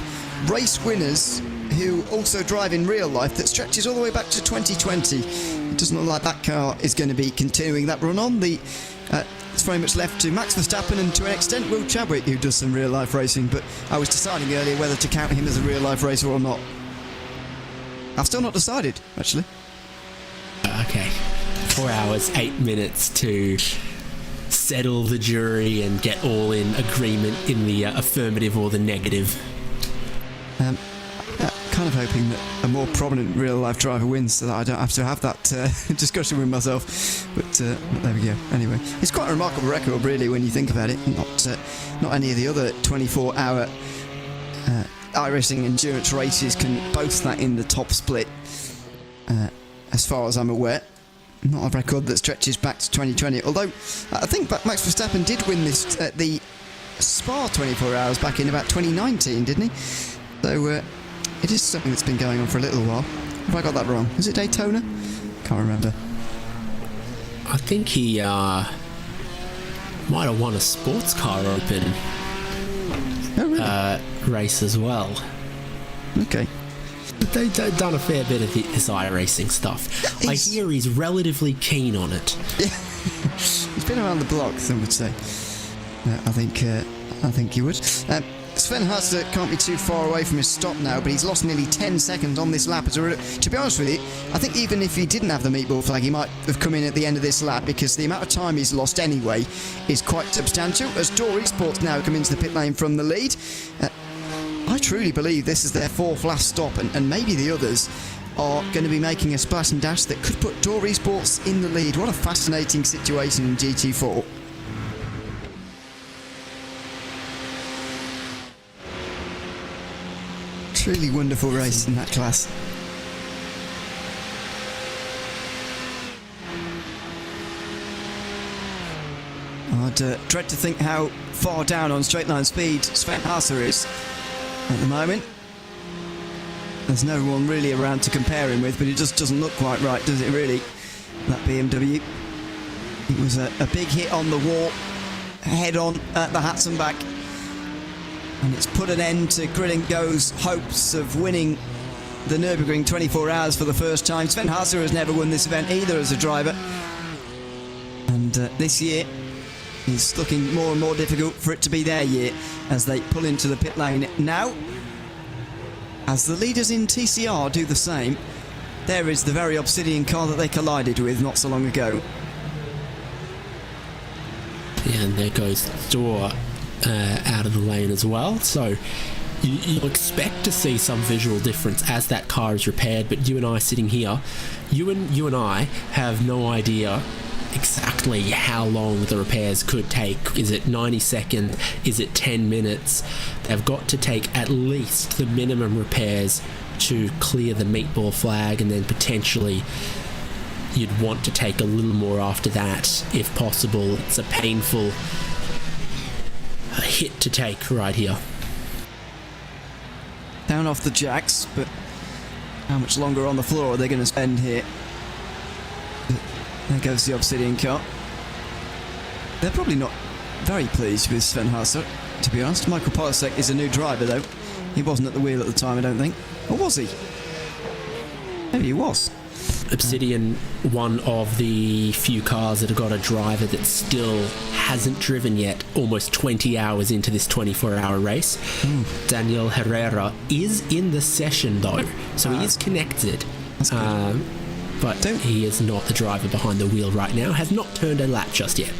race winners who also drive in real life that stretches all the way back to 2020. It doesn't look like that car is going to be continuing that run on. It's very much left to Max Verstappen and to an extent Will Chadwick, who does some real life racing, but I was deciding earlier whether to count him as a real life racer or not. I've still not decided, actually. Okay. 4 hours, 8 minutes to settle the jury and get all in agreement in the affirmative or the negative. Kind of hoping that a more prominent real-life driver wins so that I don't have to have that discussion with myself. But there we go. Anyway, it's quite a remarkable record, really, when you think about it. Not any of the other 24-hour iRacing endurance races can boast that in the top split, as far as I'm aware. Not a record that stretches back to 2020. Although I think Max Verstappen did win this at the Spa 24 hours back in about 2019, didn't he? So it is something that's been going on for a little while. Have I got that wrong? Is it Daytona? Can't remember. I think he might have won a sports car open race as well. Okay. But they've done a fair bit of this iRacing stuff. I hear he's relatively keen on it. Yeah. He's been around the block, some would say. I think he would. Sven Haase can't be too far away from his stop now, but he's lost nearly 10 seconds on this lap. To be honest with you, I think even if he didn't have the meatball flag, he might have come in at the end of this lap, because the amount of time he's lost anyway is quite substantial, as Dory Sports now come into the pit lane from the lead. I truly believe this is their fourth last stop, and maybe the others are going to be making a splash and dash that could put Dory Sports in the lead. What a fascinating situation in GT4. Truly wonderful race in that class. I'd dread to think how far down on straight line speed Sven Haase is at the moment. There's no one really around to compare him with, but it just doesn't look quite right, does it really? That BMW. It was a big hit on the wall, head on at the Hatzenbach. And it's put an end to Grillingo's hopes of winning the Nürburgring 24 hours for the first time. Sven Haase has never won this event either as a driver. And this year is looking more and more difficult for it to be their year as they pull into the pit lane now. As the leaders in TCR do the same, there is the very Obsidian car that they collided with not so long ago. Yeah, and there goes Dor out of the lane as well, so you'll expect to see some visual difference as that car is repaired, but you and I sitting here, you and I have no idea exactly how long the repairs could take. Is it 90 seconds? Is it 10 minutes? They've got to take at least the minimum repairs to clear the meatball flag, and then potentially you'd want to take a little more after that if possible. It's a painful hit to take right here. Down off the jacks, but how much longer on the floor are they going to spend here? There goes the Obsidian car. They're probably not very pleased with Sven Haase, to be honest. Michael Polasek is a new driver, though. He wasn't at the wheel at the time, I don't think. Or was he? Maybe he was. Obsidian, one of the few cars that have got a driver that still hasn't driven yet, almost 20 hours into this 24-hour race. Daniel Herrera is in the session, though, so he is connected. But he is not the driver behind the wheel right now, has not turned a lap just yet.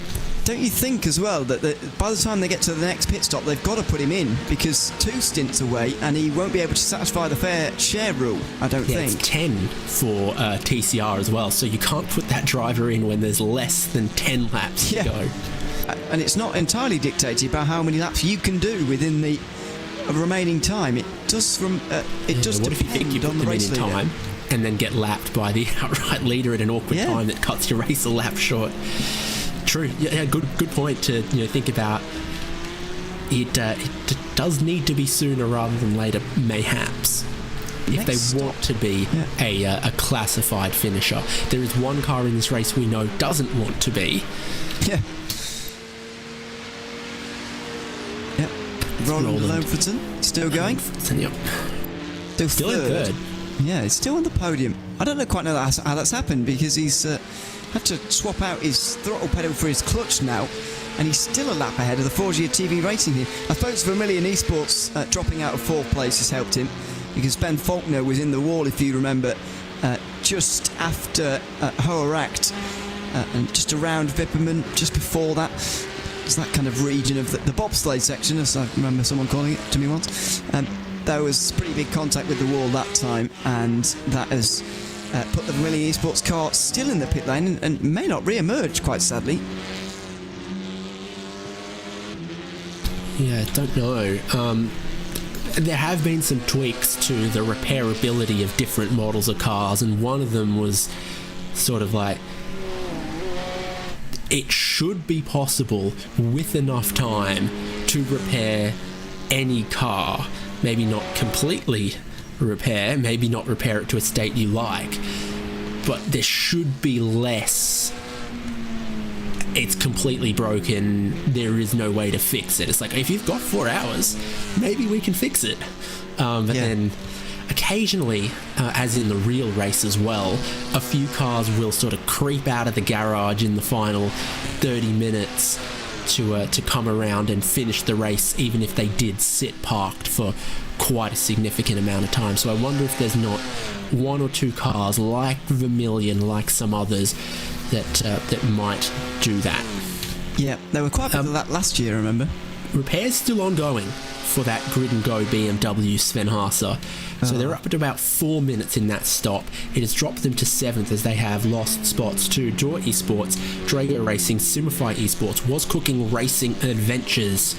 Don't you think as well that by the time they get to the next pit stop, they've got to put him in, because 2 stints away and he won't be able to satisfy the fair share rule, I don't think. It's 10 for TCR as well, so you can't put that driver in when there's less than 10 laps to go. And it's not entirely dictated by how many laps you can do within the remaining time. It does what if you think you put them in time and then get lapped by the outright leader at an awkward time that cuts your race a lap short? True. Yeah, good point to think about. It does need to be sooner rather than later, mayhaps, if they want to be a classified finisher. There is one car in this race we know doesn't want to be. Yeah. Roland Lowenfurten still going. Still in third. Yeah, he's still on the podium. I don't quite know how that's happened, because he's had to swap out his throttle pedal for his clutch now, and he's still a lap ahead of the Forgia TV Racing here. I suppose Vermilion Esports dropping out of 4th place has helped him, because Ben Faulkner was in the wall, if you remember, just after Hoeracht, and just around Vipperman, just before that. It's that kind of region of the bobsleigh section, as I remember someone calling it to me once. There was pretty big contact with the wall that time, and that has put the Vermilion Esports car still in the pit lane and may not re-emerge, quite sadly. Yeah, don't know. There have been some tweaks to the repairability of different models of cars, and one of them was sort of like, it should be possible with enough time to repair any car. Maybe not completely repair, maybe not repair it to a state you like, but there should be less. It's completely broken, there is no way to fix it. It's like, if you've got 4 hours, maybe we can fix it. Then occasionally, as in the real race as well, a few cars will sort of creep out of the garage in the final 30 minutes to come around and finish the race, even if they did sit parked for quite a significant amount of time. So I wonder if there's not 1 or 2 cars like Vermilion, like some others, that might do that. Yeah, they were quite big of that last year, I remember. Repairs still ongoing for that Grid and Go BMW Sven Haase. So they're up at about 4 minutes in that stop. It has dropped them to 7th as they have lost spots to Door Esports, Drago Racing, Simify Esports, Was Cooking Racing Adventures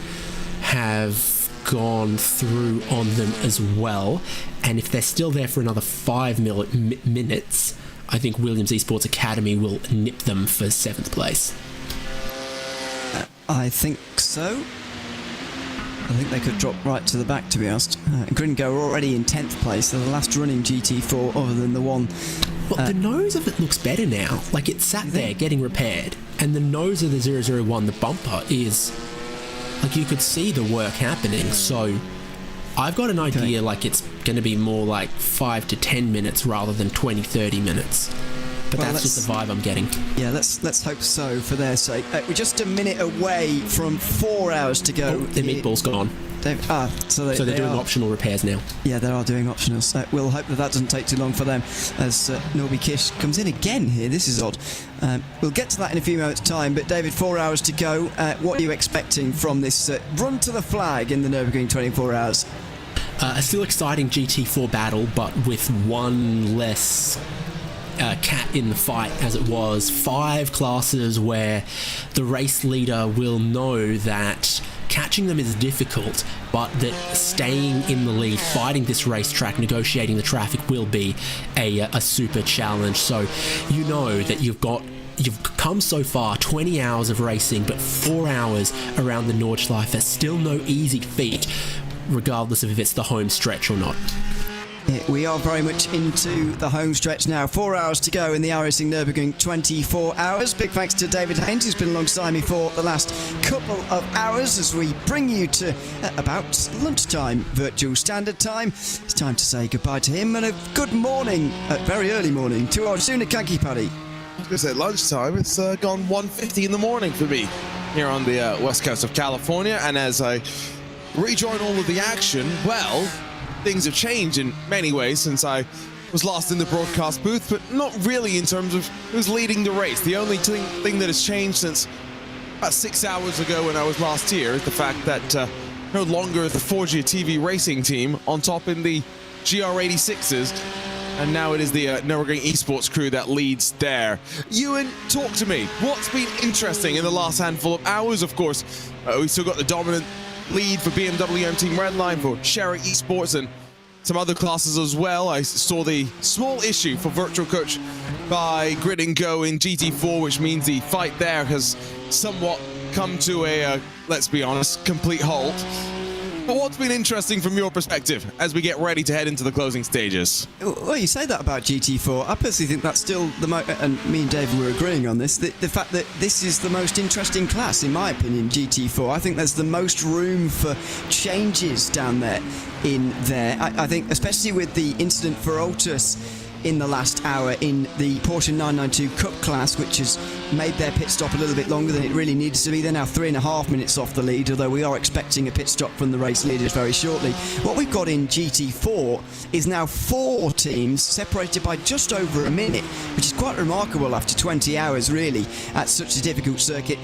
have gone through on them as well. And if they're still there for another 5 minutes, I think Williams Esports Academy will nip them for 7th place. I think so. I think they could drop right to the back, to be honest. Gringo are already in 10th place. They're the last running GT4 other than the one. Well, the nose of it looks better now. Like, it's sat there getting repaired, and the nose of the 001, the bumper, is like, you could see the work happening. So I've got an idea like it's going to be more like 5 to 10 minutes rather than 20-30 minutes. But that's just the vibe I'm getting. Yeah, let's hope so for their sake. We're just a minute away from 4 hours to go. The meatball's gone. So they're doing optional repairs now. Yeah, they are doing optionals. So we'll hope that doesn't take too long for them, as Norby Kish comes in again here. This is odd. We'll get to that in a few moments' time. But David, 4 hours to go. What are you expecting from this run to the flag in the Nürburgring 24 hours? A still exciting GT4 battle, but with one less cat in the fight, as it was. 5 classes where the race leader will know that catching them is difficult, but that staying in the lead, fighting this racetrack, negotiating the traffic will be a super challenge. So you know that you've come so far, 20 hours of racing, but 4 hours around the Nordschleife. That's still no easy feat, regardless of if it's the home stretch or not. Yeah, we are very much into the home stretch now. 4 hours to go in the iRacing Nürburgring 24 hours. Big thanks to David Haynes, who's been alongside me for the last couple of hours as we bring you to about lunchtime, virtual standard time. It's time to say goodbye to him and a good morning, very early morning, to our Suna Kanki Paddy. I was going to say lunchtime. It's gone 1:50 in the morning for me here on the west coast of California. And as I rejoin all of the action, well, things have changed in many ways since I was last in the broadcast booth, but not really in terms of who's leading the race. The only thing that has changed since about 6 hours ago when I was last here is the fact that no longer is the Forgia TV racing team on top in the GR86s, and now it is the Nürburgring esports crew that leads there. Ewan, talk to me. What's been interesting in the last handful of hours? Of course, we still got the dominant lead for BMW M Team Redline, for Sherry Esports, and some other classes as well. I saw the small issue for Virtual Coach by Grid and Go in GT4, which means the fight there has somewhat come to a, let's be honest, complete halt. But what's been interesting from your perspective as we get ready to head into the closing stages? Well, you say that about GT4. I personally think that's still and me and David were agreeing on this, the fact that this is the most interesting class, in my opinion, GT4. I think there's the most room for changes down there in there. I think, especially with the incident for Altus in the last hour in the Porsche 992 Cup class, which has made their pit stop a little bit longer than it really needs to be. They're now 3.5 minutes off the lead, although we are expecting a pit stop from the race leaders very shortly. What we've got in GT4 is now 4 teams separated by just over a minute, which is quite remarkable after 20 hours, really, at such a difficult circuit.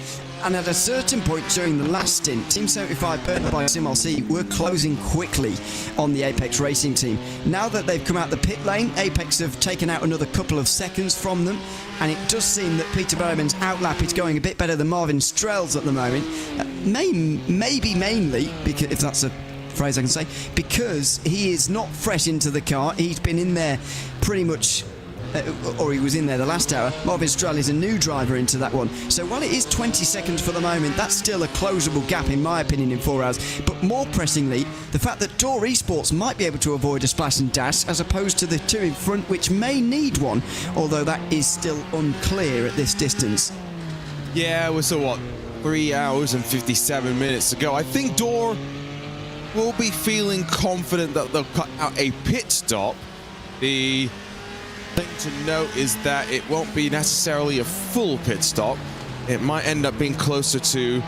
And at a certain point during the last stint, Team 75, burdened by SimRC, were closing quickly on the Apex Racing team. Now that they've come out the pit lane, Apex have taken out another couple of seconds from them, and it does seem that Peter Berman's outlap is going a bit better than Marvin Strell's at the moment. Maybe mainly, because, if that's a phrase I can say, because he is not fresh into the car. He's been in there pretty much... or he was in there the last hour. Marvin Strell is a new driver into that one. So while it is 20 seconds for the moment, that's still a closable gap in my opinion in 4 hours. But more pressingly, the fact that Door Esports might be able to avoid a splash and dash as opposed to the 2 in front, which may need one, although that is still unclear at this distance. Yeah, we're still, 3 hours and 57 minutes to go. I think Door will be feeling confident that they'll cut out a pit stop. The thing to note is that it won't be necessarily a full pit stop. It might end up being closer to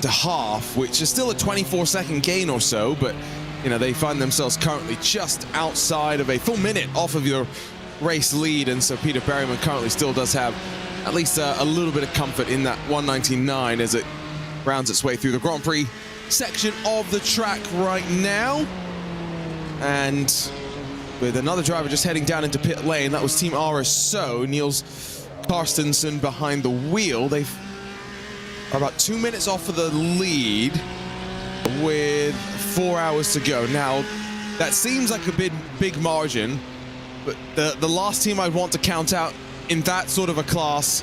half, which is still a 24-second gain or so, but you know, they find themselves currently just outside of a full minute off of your race lead, and so Peter Berryman currently still does have at least a little bit of comfort in that 199 as it rounds its way through the Grand Prix section of the track right now. And with another driver just heading down into pit lane, that was Team RSO, Niels Karstensen behind the wheel. They are about 2 minutes off of the lead with 4 hours to go. Now, that seems like a big margin, but the last team I'd want to count out in that sort of a class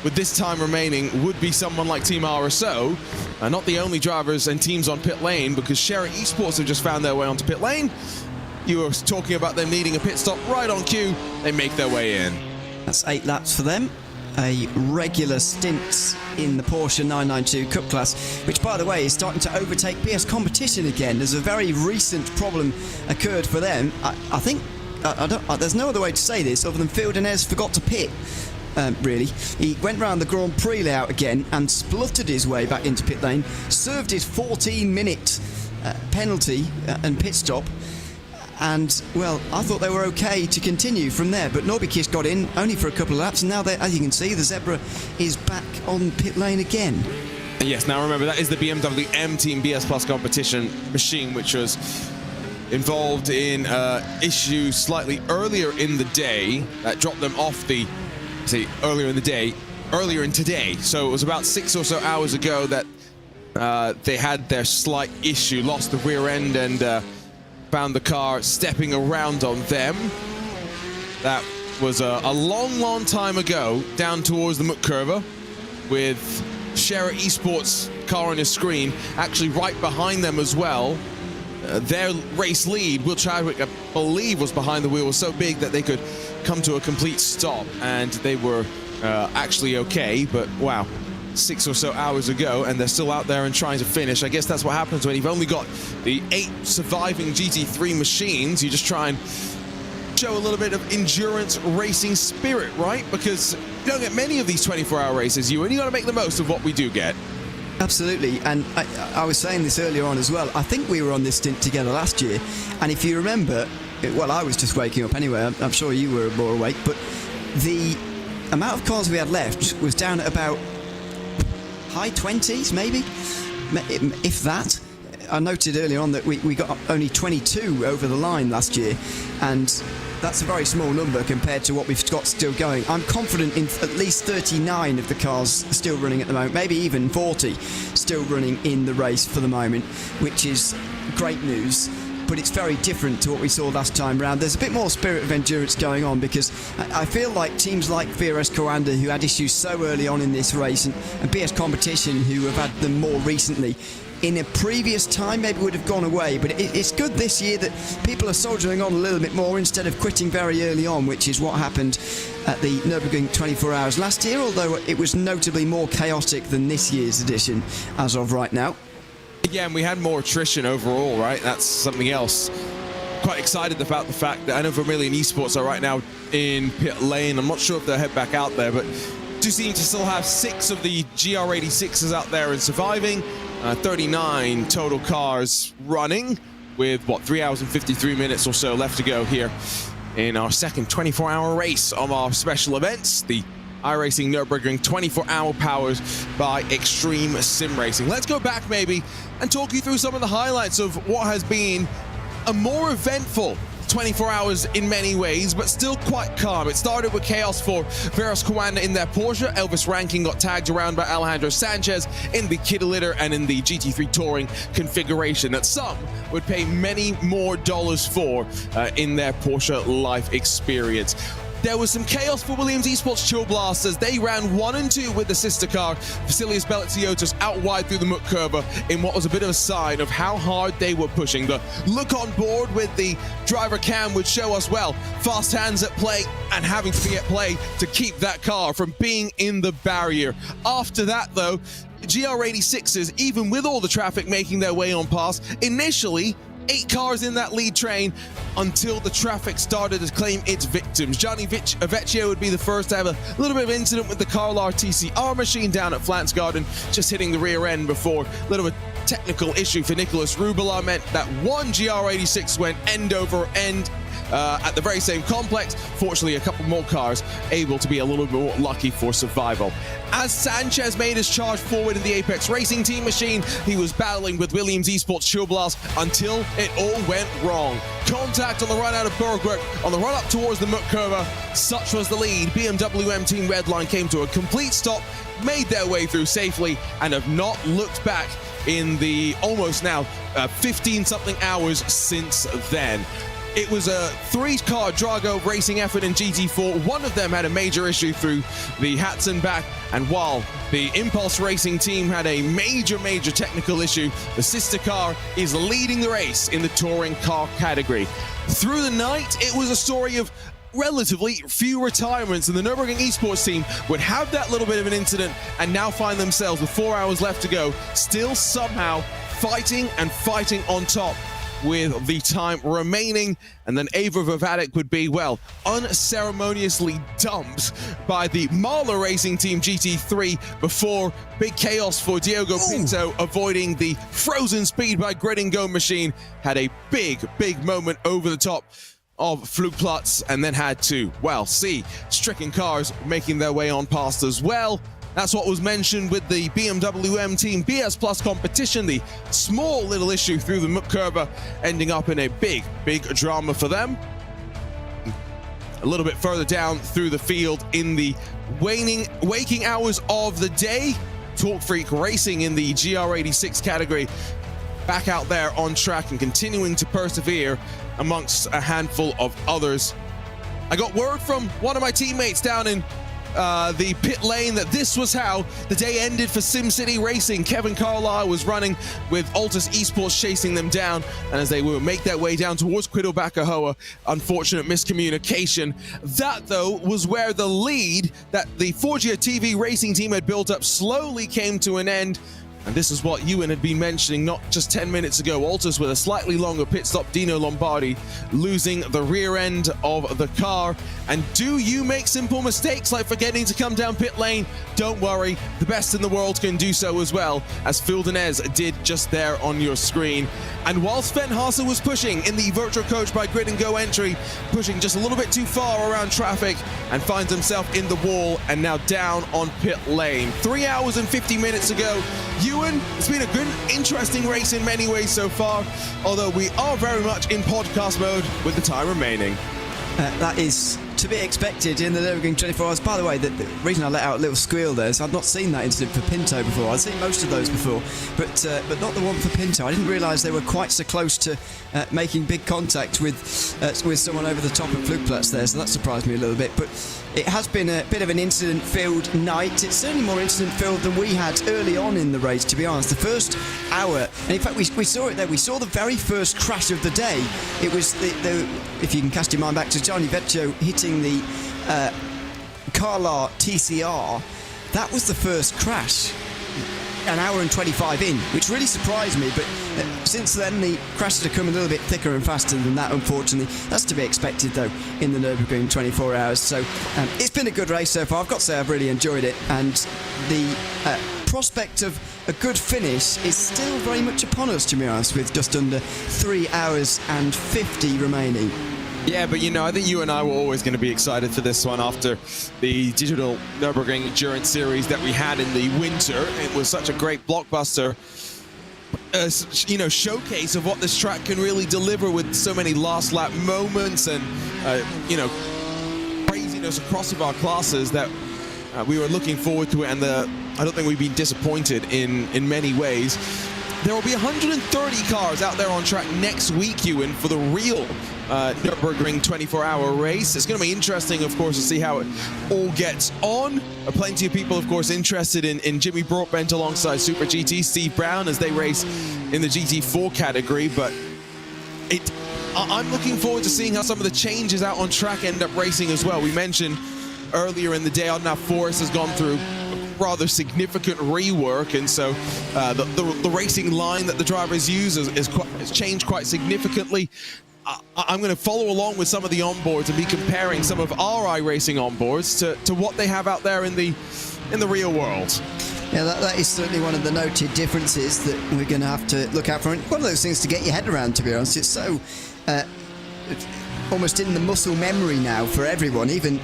with this time remaining would be someone like Team RSO. Not the only drivers and teams on pit lane, because Sherry Esports have just found their way onto pit lane. You were talking about them needing a pit stop right on cue. They make their way in. That's 8 laps for them. A regular stint in the Porsche 992 Cup class, which, by the way, is starting to overtake PS competition again. There's a very recent problem occurred for them. I think, there's no other way to say this other than Phil Denez forgot to pit. Really. He went round the Grand Prix layout again and spluttered his way back into pit lane, served his 14-minute penalty and pit stop, and, well, I thought they were okay to continue from there, but Norbikis got in only for a couple of laps, and now, as you can see, the Zebra is back on pit lane again. Yes, now remember, that is the BMW M Team BS Plus competition machine, which was involved in issues slightly earlier in the day that dropped them off the, earlier in today. So it was about 6 or so hours ago that they had their slight issue, lost the rear end and found the car stepping around on them. That was a long time ago, down towards the Muck Curve, with Scherer Esports car on your screen, actually right behind them as well. Their race lead, Will Chadwick, I believe, was behind the wheel, was so big that they could come to a complete stop, and they were actually okay. But wow, 6 or so hours ago, and they're still out there and trying to finish. I guess that's what happens when you've only got the 8 surviving GT3 machines. You just try and show a little bit of endurance racing spirit, right? Because you don't get many of these 24-hour races, and you got to make the most of what we do get. Absolutely, and I was saying this earlier on as well. I think we were on this stint together last year, and if you remember, well, I was just waking up anyway. I'm sure you were more awake, but the amount of cars we had left was down at about high 20s, maybe, if that. I noted earlier on that we got only 22 over the line last year, and that's a very small number compared to what we've got still going. I'm confident in at least 39 of the cars still running at the moment, maybe even 40 still running in the race for the moment, which is great news. But it's very different to what we saw last time round. There's a bit more spirit of endurance going on, because I feel like teams like VRS Coanda, who had issues so early on in this race, and BS Competition, who have had them more recently, in a previous time maybe would have gone away. But it's good this year that people are soldiering on a little bit more instead of quitting very early on, which is what happened at the Nürburgring 24 Hours last year, although it was notably more chaotic than this year's edition as of right now. Yeah, and we had more attrition overall, right? That's something else. Quite excited about the fact that I know Vermilion Esports are right now in pit lane. I'm not sure if they'll head back out there, but do seem to still have 6 of the GR86s out there and surviving. 39 total cars running, with, 3 hours and 53 minutes or so left to go here in our second 24-hour race of our special events, the iRacing Nürburgring 24-hour powered by Extreme Sim Racing. Let's go back maybe and talk you through some of the highlights of what has been a more eventful 24 hours in many ways, but still quite calm. It started with chaos for VRS Coanda in their Porsche. Elvis Rankin got tagged around by Alejandro Sanchez in the Kidder Litter and in the GT3 Touring configuration that some would pay many more dollars for in their Porsche life experience. There was some chaos for Williams Esports Chill Blasters. They ran 1 and 2 with the sister car, Vasilius Bellotiotis, out wide through the Muck Curve in what was a bit of a sign of how hard they were pushing. The look on board with the driver cam would show us, well, fast hands at play and having to be at play to keep that car from being in the barrier. After that, though, GR86s, even with all the traffic making their way on past, initially 8 cars in that lead train until the traffic started to claim its victims. Gianni Vecchio would be the first to have a little bit of incident with the Carl TCR machine down at Flansgarden, just hitting the rear end before a little bit technical issue for Nicholas Rubala meant that one GR86 went end over end at the very same complex. Fortunately, a couple more cars able to be a little bit more lucky for survival. As Sanchez made his charge forward in the Apex Racing Team machine, he was battling with Williams Esports Schulblast until it all went wrong. Contact on the run out of Bergwerk on the run up towards the Muck Curve. Such was the lead. BMW M Team Redline came to a complete stop, made their way through safely, and have not looked back in the almost now 15-something hours since then. It was a 3-car Drago racing effort in GT4. One of them had a major issue through the Hatson back, and while the Impulse Racing team had a major technical issue, the sister car is leading the race in the touring car category. Through the night, it was a story of relatively few retirements, and the Nürburgring Esports team would have that little bit of an incident and now find themselves with 4 hours left to go, still somehow fighting on top with the time remaining. And then Ava Vavadik would be, well, unceremoniously dumped by the Mahler Racing Team GT3 before big chaos for Diogo Pinto, avoiding the frozen speed by Grid and Go machine. Had a big moment over the top of Flugplatz, and then had to, well, see stricken cars making their way on past as well. That's what was mentioned with the BMW M Team BS Plus competition. The small little issue through the curve ending up in a big drama for them. A little bit further down through the field in the waking hours of the day, Talk Freak Racing in the GR86 category back out there on track and continuing to persevere amongst a handful of others. I got word from one of my teammates down in the pit lane that this was how the day ended for SimCity Racing. Kevin Carlisle was running with Altus Esports chasing them down, and as they will make their way down towards Quido-Bakahoa, unfortunate miscommunication. That, though, was where the lead that the Forgia TV racing team had built up slowly came to an end. And this is what Ewan had been mentioning not just 10 minutes ago. Altus with a slightly longer pit stop, Dino Lombardi losing the rear end of the car. And do you make simple mistakes like forgetting to come down pit lane? Don't worry, the best in the world can do so as well, as Phil Denez did just there on your screen. And while Sven Haase was pushing in the Virtual Coach by Grid and Go entry, pushing just a little bit too far around traffic and finds himself in the wall and now down on pit lane. 3 hours and 50 minutes ago, Ewan, it's been a good, interesting race in many ways so far, although we are very much in podcast mode with the time remaining. That is to be expected in the Nürburgring 24 hours. By the way, the reason I let out a little squeal there is I'd not seen that incident for Pinto before. I'd seen most of those before, but not the one for Pinto. I didn't realise they were quite so close to making big contact with someone over the top of Flugplatz there, so that surprised me a little bit. But it has been a bit of an incident-filled night. It's certainly more incident-filled than we had early on in the race, to be honest. The first hour, and in fact we saw it there, we saw the very first crash of the day. It was, if you can cast your mind back to Gianni Vecchio hitting the Carlar TCR, that was the first crash. An hour and 25 in, which really surprised me, but since then the crashes have come a little bit thicker and faster than that, unfortunately. That's to be expected, though, in the Nürburgring 24 hours. So it's been a good race so far. I've got to say I've really enjoyed it, and the prospect of a good finish is still very much upon us, to be honest, with just under 3 hours and 50 remaining. Yeah, but I think you and I were always going to be excited for this one after the digital Nürburgring Endurance Series that we had in the winter. It was such a great blockbuster, showcase of what this track can really deliver with so many last lap moments and, craziness across of our classes that we were looking forward to it. And I don't think we've been disappointed in many ways. There will be 130 cars out there on track next week, Ewan, for the real Nürburgring 24-hour race. It's going to be interesting, of course, to see how it all gets on. Plenty of people, of course, interested in Jimmy Broadbent alongside Super GT, Steve Brown, as they race in the GT4 category. But I'm looking forward to seeing how some of the changes out on track end up racing as well. We mentioned earlier in the day, Adnan Forrest has gone through rather significant rework, and so the racing line that the drivers use has changed quite significantly. I'm going to follow along with some of the onboards and be comparing some of our iRacing onboards to what they have out there in the real world. Yeah, that is certainly one of the noted differences that we're going to have to look out for. And one of those things to get your head around, to be honest. It's so almost in the muscle memory now for everyone, even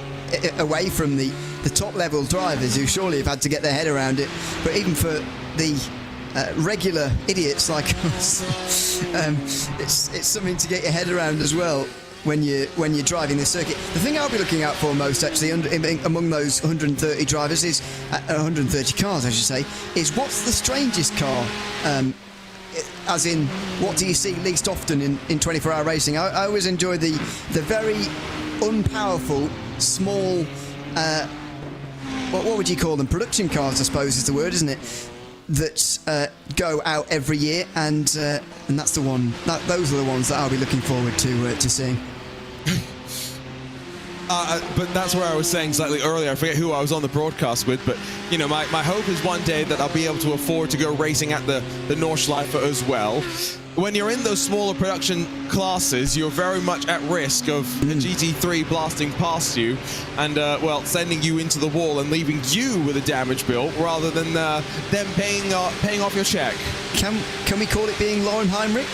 away from the top level drivers who surely have had to get their head around it, but even for the regular idiots like us, it's something to get your head around as well when you're driving this circuit. The thing I'll be looking out for most, actually, among those 130 drivers is 130 cars, I should say, is what's the strangest car? As in, what do you see least often in 24-hour racing? I always enjoy the very unpowerful, small, what would you call them? Production cars, I suppose, is the word, isn't it? That go out every year, and that's the one. Those are the ones that I'll be looking forward to seeing. But that's where I was saying slightly earlier, I forget who I was on the broadcast with, but my hope is one day that I'll be able to afford to go racing at the Nordschleife as well. When you're in those smaller production classes, you're very much at risk of the GT3 blasting past you and, sending you into the wall and leaving you with a damage bill rather than them paying off your check. Can we call it being Lauren Heinrich?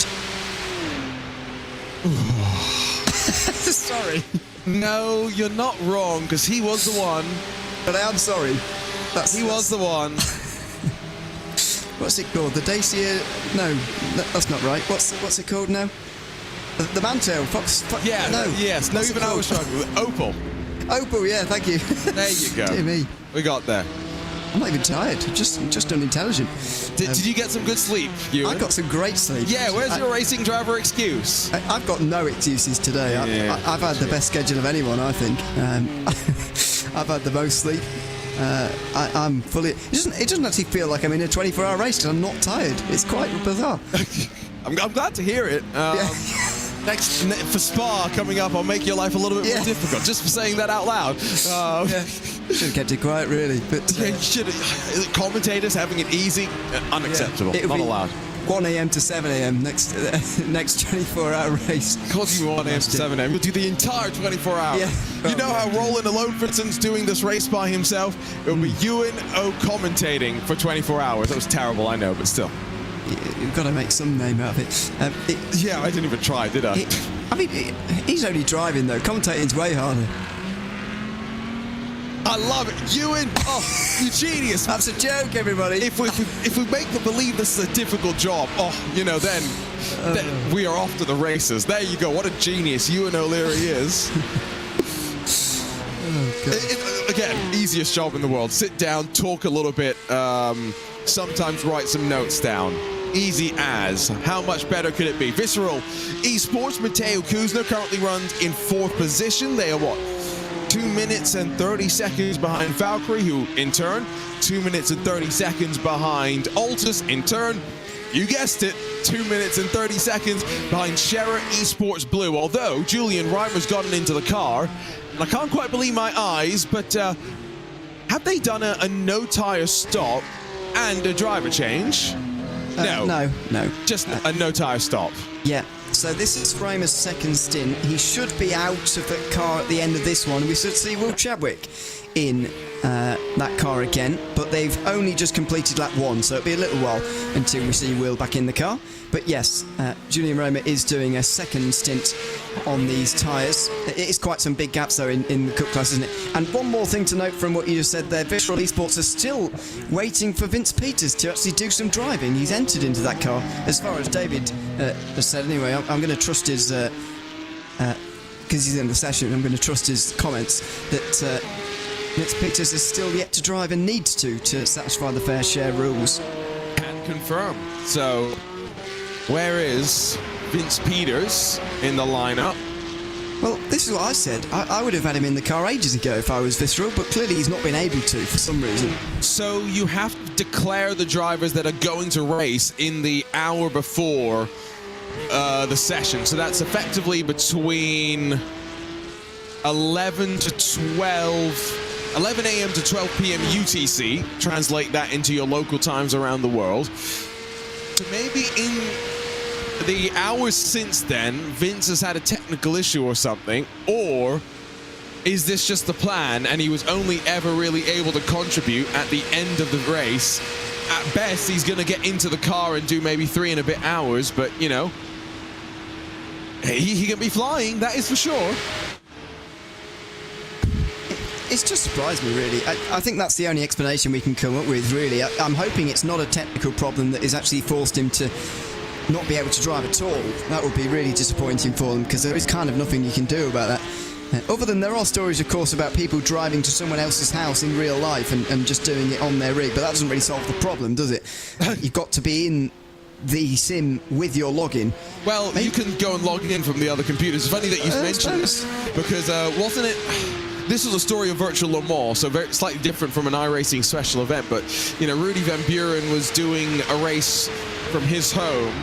Sorry. No, you're not wrong, because he was the one. But I am sorry. He was the one. What's it called? The Dacia? No, that's not right. What's it called now? The Mantail Fox. Yeah. No. Yes. No. What's Even it I was called? struggling. Opal. Opal. Yeah. Thank you. There you go. Dear me. We got there. I'm not even tired. Just unintelligent. Did you get some good sleep, Ewan? I got some great sleep. Yeah. Where's your racing driver excuse? I've got no excuses today. Yeah. I've had the best schedule of anyone, I think. I've had the most sleep. I'm fully. It doesn't actually feel like I'm in a 24-hour race because I'm not tired. It's quite bizarre. I'm glad to hear it. Next for Spa coming up, I'll make your life a little bit more difficult just for saying that out loud. Should have kept it quiet, really. But commentators having it easy, unacceptable. It'll Not be allowed. 1 a.m. to 7 a.m. next 24-hour race. Because you 1 a.m. to 7 a.m. You'll do the entire 24 hours. Yeah. You know how Roland Alonfridson's doing this race by himself? It'll be Ewan O commentating for 24 hours. That was terrible, I know, but still. You've got to make some name out of it. Yeah, I didn't even try, did I? He's only driving, though. Commentating's way harder. I love it. Ewan, you genius. That's a joke, everybody. If we make them believe this is a difficult job, then we are off to the races. There you go. What a genius Ewan O'Leary is. Again, easiest job in the world. Sit down, talk a little bit, sometimes write some notes down. Easy as. How much better could it be? Visceral Esports, Mateo Kuzner currently runs in 4th position. They are 2 minutes and 30 seconds behind Valkyrie, who in turn 2 minutes and 30 seconds behind Altus, in turn, you guessed it, 2 minutes and 30 seconds behind Scherer Esports Blue. Although Julian Reimer's gotten into the car, and I can't quite believe my eyes, but have they done a no tire stop and a driver change? No. Just a no tire stop. Yeah. So this is Reimer's second stint. He should be out of the car at the end of this one. We should see Will Chadwick in that car again, but they've only just completed lap 1, so it'll be a little while until we see Will back in the car. But yes, Julian Reimer is doing a second stint on these tyres. It is quite some big gaps though in the Cup class, isn't it? And one more thing to note from what you just said there, Visceral Esports are still waiting for Vince Peters to actually do some driving. He's entered into that car, as far as David has said anyway. I'm going to trust his, because he's in the session, I'm going to trust his comments that Vince Peters is still yet to drive and needs to satisfy the fair share rules. Can confirm. So, where is Vince Peters in the lineup? Well, this is what I said. I would have had him in the car ages ago if I was Visceral, but clearly he's not been able to for some reason. So you have to declare the drivers that are going to race in the hour before the session. So that's effectively between 11 a.m. to 12 p.m. UTC. Translate that into your local times around the world. So maybe in the hours since then, Vince has had a technical issue or something, or is this just the plan and he was only ever really able to contribute at the end of the race? At best, he's going to get into the car and do maybe 3 and a bit hours, but, you know, he can be flying, that is for sure. It's just surprised me, really. I think that's the only explanation we can come up with, really. I'm hoping it's not a technical problem that has actually forced him to not be able to drive at all. That would be really disappointing for them, because there is kind of nothing you can do about that. Other than there are stories, of course, about people driving to someone else's house in real life and just doing it on their rig, but that doesn't really solve the problem, does it? You've got to be in the sim with your login. Well, you can go and log in from the other computers. It's funny that you mentioned this, because wasn't it... This was a story of Virtual Le Mans, so very slightly different from an iRacing special event, but, you know, Rudy Van Buren was doing a race from his home.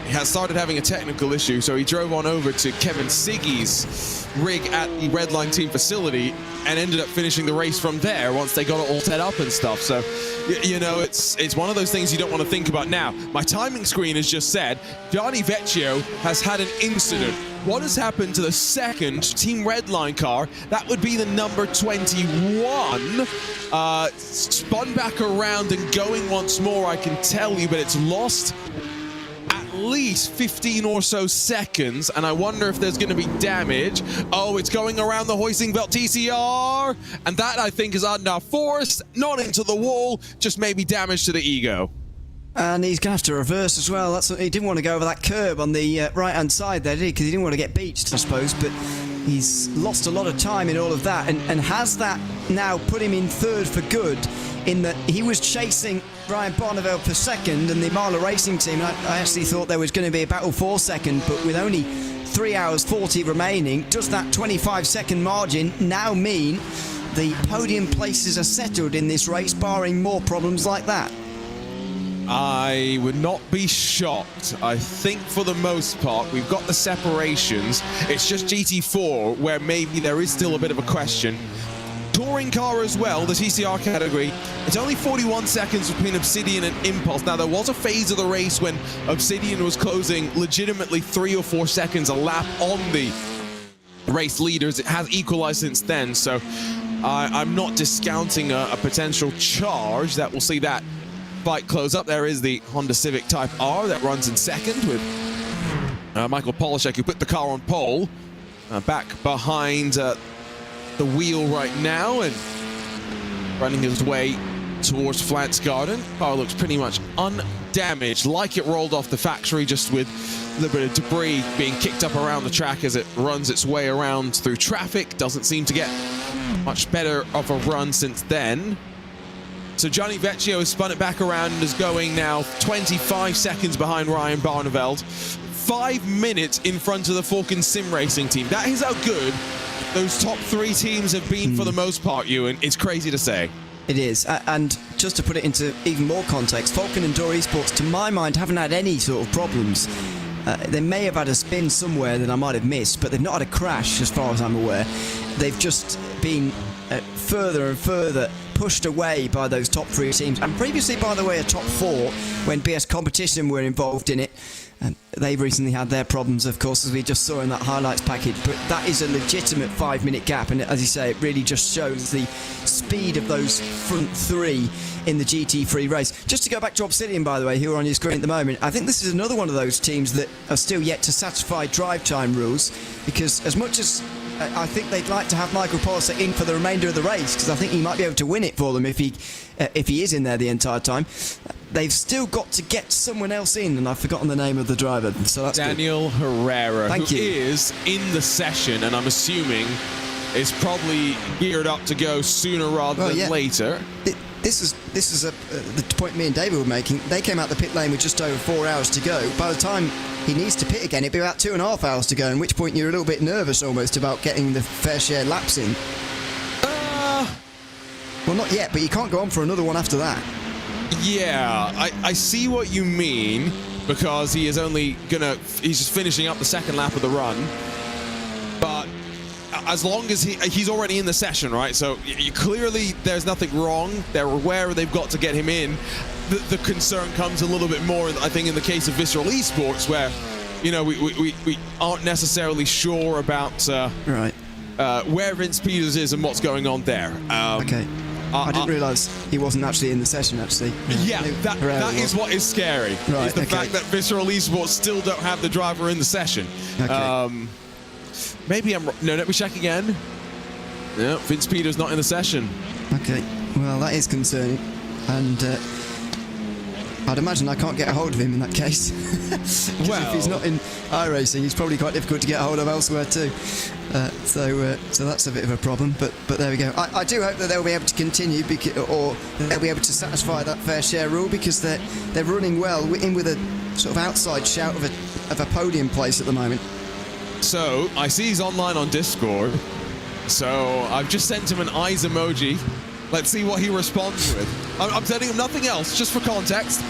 He had started having a technical issue, so he drove on over to Kevin Siggy's rig at the Redline team facility and ended up finishing the race from there once they got it all set up and stuff. So, you know, it's one of those things you don't want to think about. Now, my timing screen has just said Gianni Vecchio has had an incident. What has happened to the second Team Redline car? That would be the number 21. Spun back around and going once more, I can tell you, but it's lost at least 15 or so seconds, and I wonder if there's going to be damage. Oh, it's going around the hoisting belt TCR, and that I think is under force, not into the wall, just maybe damage to the ego. And he's going to have to reverse as well. He didn't want to go over that curb on the right-hand side there, did he? Because he didn't want to get beached, I suppose. But he's lost a lot of time in all of that. And has that now put him in third for good, in that he was chasing Ryan Barneveld for second, and the Marla Racing team, I actually thought there was going to be a battle for second, but with only 3 hours 40 remaining, does that 25-second margin now mean the podium places are settled in this race, barring more problems like that? I would not be shocked. I think for the most part, we've got the separations. It's just GT4 where maybe there is still a bit of a question. Touring car as well, the TCR category, it's only 41 seconds between Obsidian and Impulse. Now, there was a phase of the race when Obsidian was closing legitimately 3 or 4 seconds a lap on the race leaders. It has equalized since then, so I'm not discounting a potential charge that we'll see that fight close up. There is the Honda Civic Type R that runs in second with Michael Polishek, who put the car on pole, back behind the wheel right now and running his way towards Flats Garden. Car looks pretty much undamaged, like it rolled off the factory, just with a little bit of debris being kicked up around the track as it runs its way around through traffic. Doesn't seem to get much better of a run since then. So Gianni Vecchio has spun it back around and is going now 25 seconds behind Ryan Barneveld. 5 minutes in front of the Falcon Sim Racing team. That is how good those top 3 teams have been for the most part, Ewan. It's crazy to say. It is, and just to put it into even more context, Falcon and Door Esports, to my mind, haven't had any sort of problems. They may have had a spin somewhere that I might have missed, but they've not had a crash as far as I'm aware. They've just been further and further pushed away by those top 3 teams, and previously, by the way, a top 4 when BS Competition were involved in it. And they've recently had their problems, of course, as we just saw in that highlights package, but that is a legitimate 5-minute gap, and as you say, it really just shows the speed of those front 3 in the GT3 race. Just to go back to Obsidian, by the way, who are on your screen at the moment, I think this is another one of those teams that are still yet to satisfy drive time rules, because as much as I think they'd like to have Michael Polishek in for the remainder of the race, because I think he might be able to win it for them if he is in there the entire time. They've still got to get someone else in, and I've forgotten the name of the driver. So that's Daniel good. Herrera, who is in the session, and I'm assuming is probably geared up to go sooner rather than later. This is the point me and David were making. They came out the pit lane with just over 4 hours to go. By the time he needs to pit again, it'd be about 2.5 hours to go, at which point you're a little bit nervous almost about getting the fair share laps in. Well, not yet, but you can't go on for another one after that. Yeah, I see what you mean, because he is only he's just finishing up the second lap of the run. But as long as he's already in the session, right? So clearly there's nothing wrong. They're aware they've got to get him in. The concern comes a little bit more, I think, in the case of Visceral Esports, where, we aren't necessarily sure about where Vince Peters is and what's going on there. Okay. I didn't realise he wasn't actually in the session, actually. Yeah, that is what is scary. Right, is the fact that Visceral Esports still don't have the driver in the session. Okay. Maybe I'm... No, let me check again. No, Vince Peters not in the session. Okay, well, that is concerning. And I'd imagine I can't get a hold of him in that case. Well, if he's not in iRacing, he's probably quite difficult to get a hold of elsewhere too. So that's a bit of a problem. But there we go. I do hope that they'll be able to continue, or they'll be able to satisfy that fair share rule, because they're running well, in with a sort of outside shout of a podium place at the moment. So I see he's online on Discord. So I've just sent him an eyes emoji. Let's see what he responds with. I'm sending him nothing else, just for context.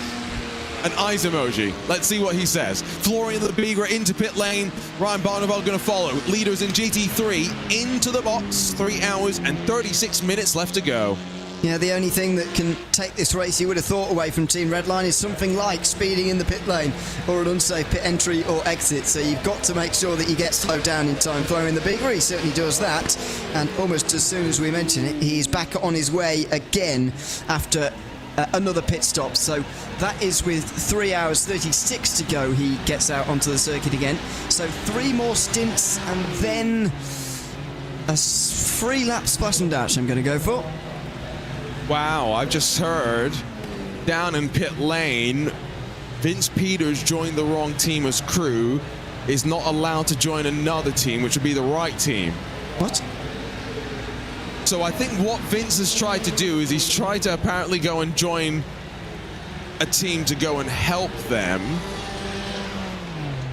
An eyes emoji. Let's see what he says. Florian Lebigra into pit lane. Ryan Barneveld going to follow. Leaders in GT3 into the box. 3 hours and 36 minutes left to go. Yeah, the only thing that can take this race, you would have thought, away from Team Redline is something like speeding in the pit lane or an unsafe pit entry or exit. So you've got to make sure that you get slowed down in time. Florian Lebigra, he certainly does that. And almost as soon as we mention it, he's back on his way again after another pit stop. So that is with 3 hours 36 to go. He gets out onto the circuit again. So 3 more stints and then a 3-lap splash and dash I'm going to go for. Wow, I've just heard down in pit lane, Vince Peters joined the wrong team as crew, is not allowed to join another team, which would be the right team. What? So I think what Vince has tried to do is he's tried to apparently go and join a team to go and help them,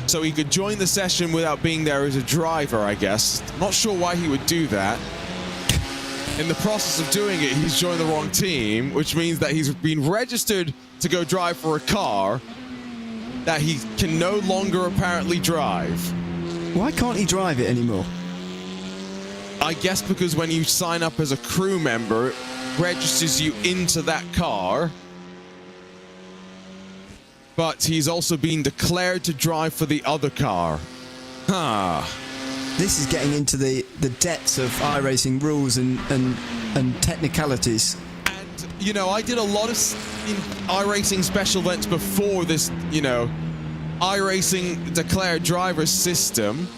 so he could join the session without being there as a driver, I guess. Not sure why he would do that. In the process of doing it, he's joined the wrong team, which means that he's been registered to go drive for a car that he can no longer apparently drive. Why can't he drive it anymore? I guess because when you sign up as a crew member, it registers you into that car. But he's also been declared to drive for the other car. This is getting into the depths of iRacing rules and technicalities. And, you know, I did a lot of iRacing special events before this, you know, iRacing declared driver system.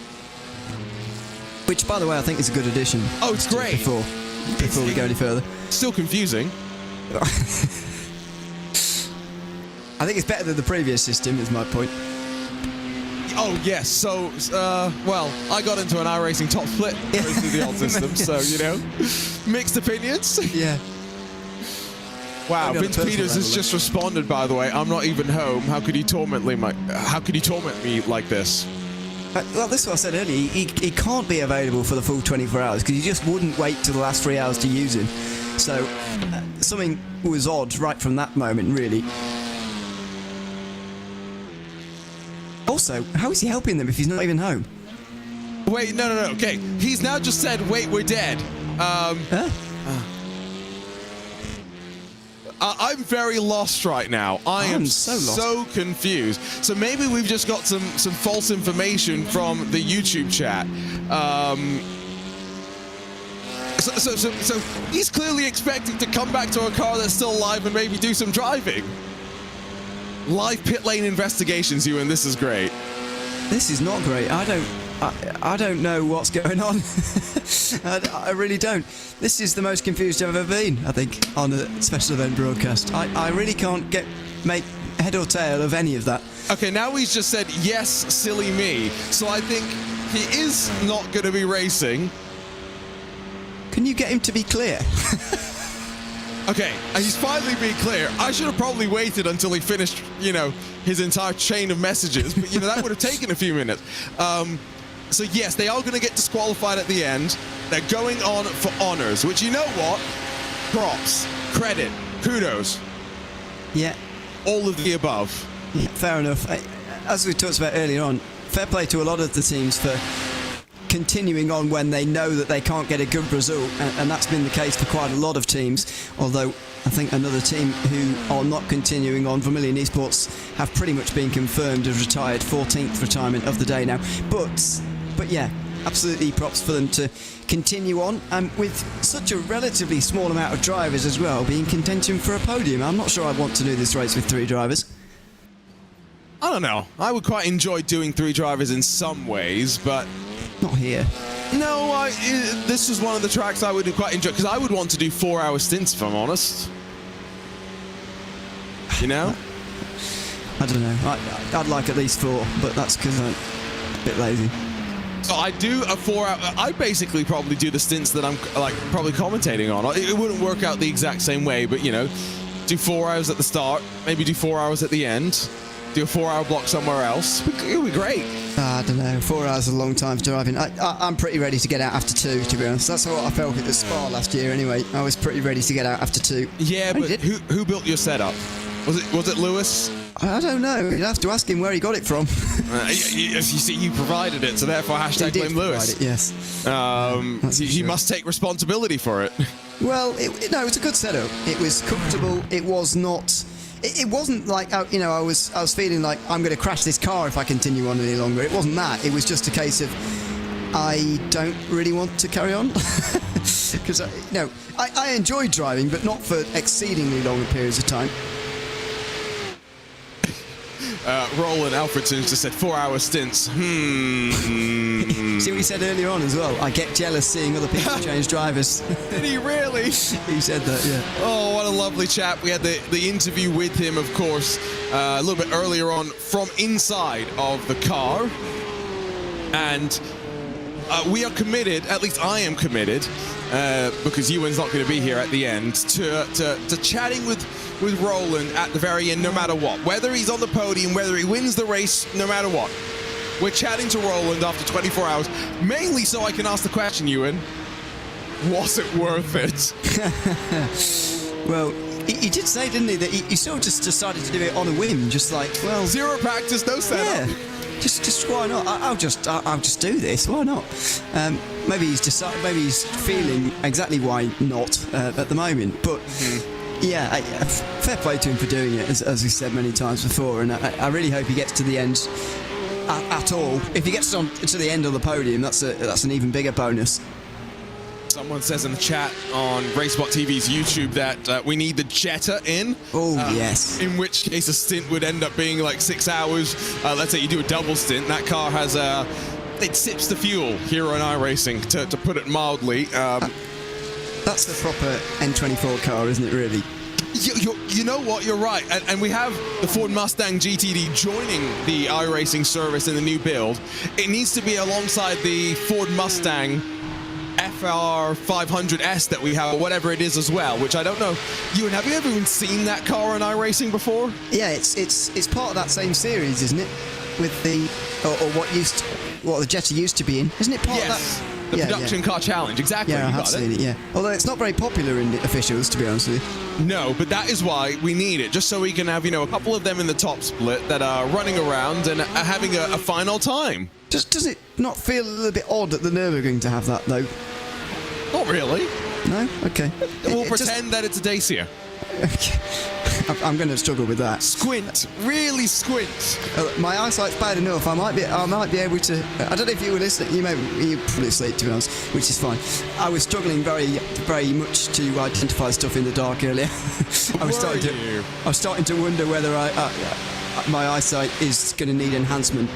Which, by the way, I think is a good addition. Oh, it's great. Before we go any further. Still confusing. I think it's better than the previous system, is my point. Oh, yes. So, well, I got into an iRacing top split through the old system, so, you know, mixed opinions. Yeah. Wow, Vince Peters has just responded, by the way. I'm not even home. How could he torment me? How could he torment me like this? Well, this is what I said earlier. He can't be available for the full 24 hours because you just wouldn't wait till the last 3 hours to use him. So, something was odd right from that moment, really. Also, how is he helping them if he's not even home? Wait, no. Okay, he's now just said, "Wait, we're dead." I'm very lost right now. I am so confused. So maybe we've just got some false information from the YouTube chat. So he's clearly expecting to come back to a car that's still alive and maybe do some driving. Live pit lane investigations, Ewan. This is great. This is not great. I don't know what's going on. I really don't. This is the most confused I've ever been, I think, on a special event broadcast. I really can't make head or tail of any of that. Okay, now he's just said, yes, silly me. So I think he is not going to be racing. Can you get him to be clear? Okay, and he's finally being clear. I should have probably waited until he finished, you know, his entire chain of messages, but, you know, that would have taken a few minutes. So, yes, they are going to get disqualified at the end. They're going on for honours, which, you know what? Props, credit, kudos. Yeah. All of the above. Yeah, fair enough. As we talked about earlier on, fair play to a lot of the teams for continuing on when they know that they can't get a good result, and that's been the case for quite a lot of teams, although I think another team who are not continuing on, Vermilion Esports, have pretty much been confirmed as retired, 14th retirement of the day now. But yeah, absolutely props for them to continue on, and with such a relatively small amount of drivers as well, be in contention for a podium. I'm not sure I'd want to do this race with 3 drivers. I don't know. I would quite enjoy doing 3 drivers in some ways, but not here. No, this is one of the tracks I would quite enjoy, because I would want to do 4-hour stints, if I'm honest. You know? I don't know. I'd like at least 4, but that's because I'm a bit lazy. So I do a 4-hour... I basically probably do the stints that I'm probably commentating on. It wouldn't work out the exact same way, but, you know, do 4 hours at the start, maybe do 4 hours at the end, do a 4-hour block somewhere else. It would be great. I don't know. 4 hours is a long time for driving. I'm pretty ready to get out after 2, to be honest. That's what I felt at the Spa last year anyway. I was pretty ready to get out after 2. Yeah, but who built your setup? Was it Lewis? I don't know. You'd have to ask him where he got it from. You see, you provided it, so therefore hashtag blame Lewis. It, yes. He must take responsibility for it. Well, it was a good setup. It was comfortable. It was not... It wasn't like, you know, I was feeling like I'm going to crash this car if I continue on any longer. It wasn't that. It was just a case of I don't really want to carry on because I enjoy driving, but not for exceedingly long periods of time. Roland Alfredson just said 4-hour stints. See what he said earlier on as well? I get jealous seeing other people change drivers. Did he really? He said that, yeah. Oh, what a lovely chap. We had the interview with him, of course, a little bit earlier on from inside of the car. And we are committed, at least I am committed, because Ewan's not going to be here at the end, to chatting with Roland at the very end, no matter what. Whether he's on the podium, whether he wins the race, no matter what. We're chatting to Roland after 24 hours, mainly so I can ask the question, Ewan, was it worth it? Well, he did say, didn't he, that he sort of just decided to do it on a whim, just like, well... Zero practice, no setup. Yeah. Just why not? I'll just do this. Why not? Maybe he's feeling exactly why not at the moment. But yeah, fair play to him for doing it, as we said many times before. And I really hope he gets to the end at all. If he gets to the end of the podium, that's an even bigger bonus. Someone says in the chat on Racebot TV's YouTube that we need the Jetta in. Oh, yes. In which case a stint would end up being like 6 hours. Let's say you do a double stint. That car has it sips the fuel here on iRacing, to put it mildly. That's the proper N24 car, isn't it, really? You know what? You're right. And we have the Ford Mustang GTD joining the iRacing service in the new build. It needs to be alongside the Ford Mustang FR 500S that we have, or whatever it is as well, which I don't know. Ewan, have you ever even seen that car on iRacing before? Yeah, it's part of that same series, isn't it? With the what the Jetta used to be in, isn't it? Part of that. The production car challenge, exactly. Yeah, I have seen it. Yeah, although it's not very popular in the officials, to be honest with you. No, but that is why we need it, just so we can have a couple of them in the top split that are running around and having a final time. Does it not feel a little bit odd at the Nürburgring to have that, though? Not really. No? Okay. We'll pretend that it's a Dacia. Okay. I'm going to struggle with that. Squint. Really squint. My eyesight's bad enough. I might be able to... I don't know if you were listening. You probably asleep, to be honest, which is fine. I was struggling very, very much to identify stuff in the dark earlier. I was starting to wonder whether my eyesight is going to need enhancement.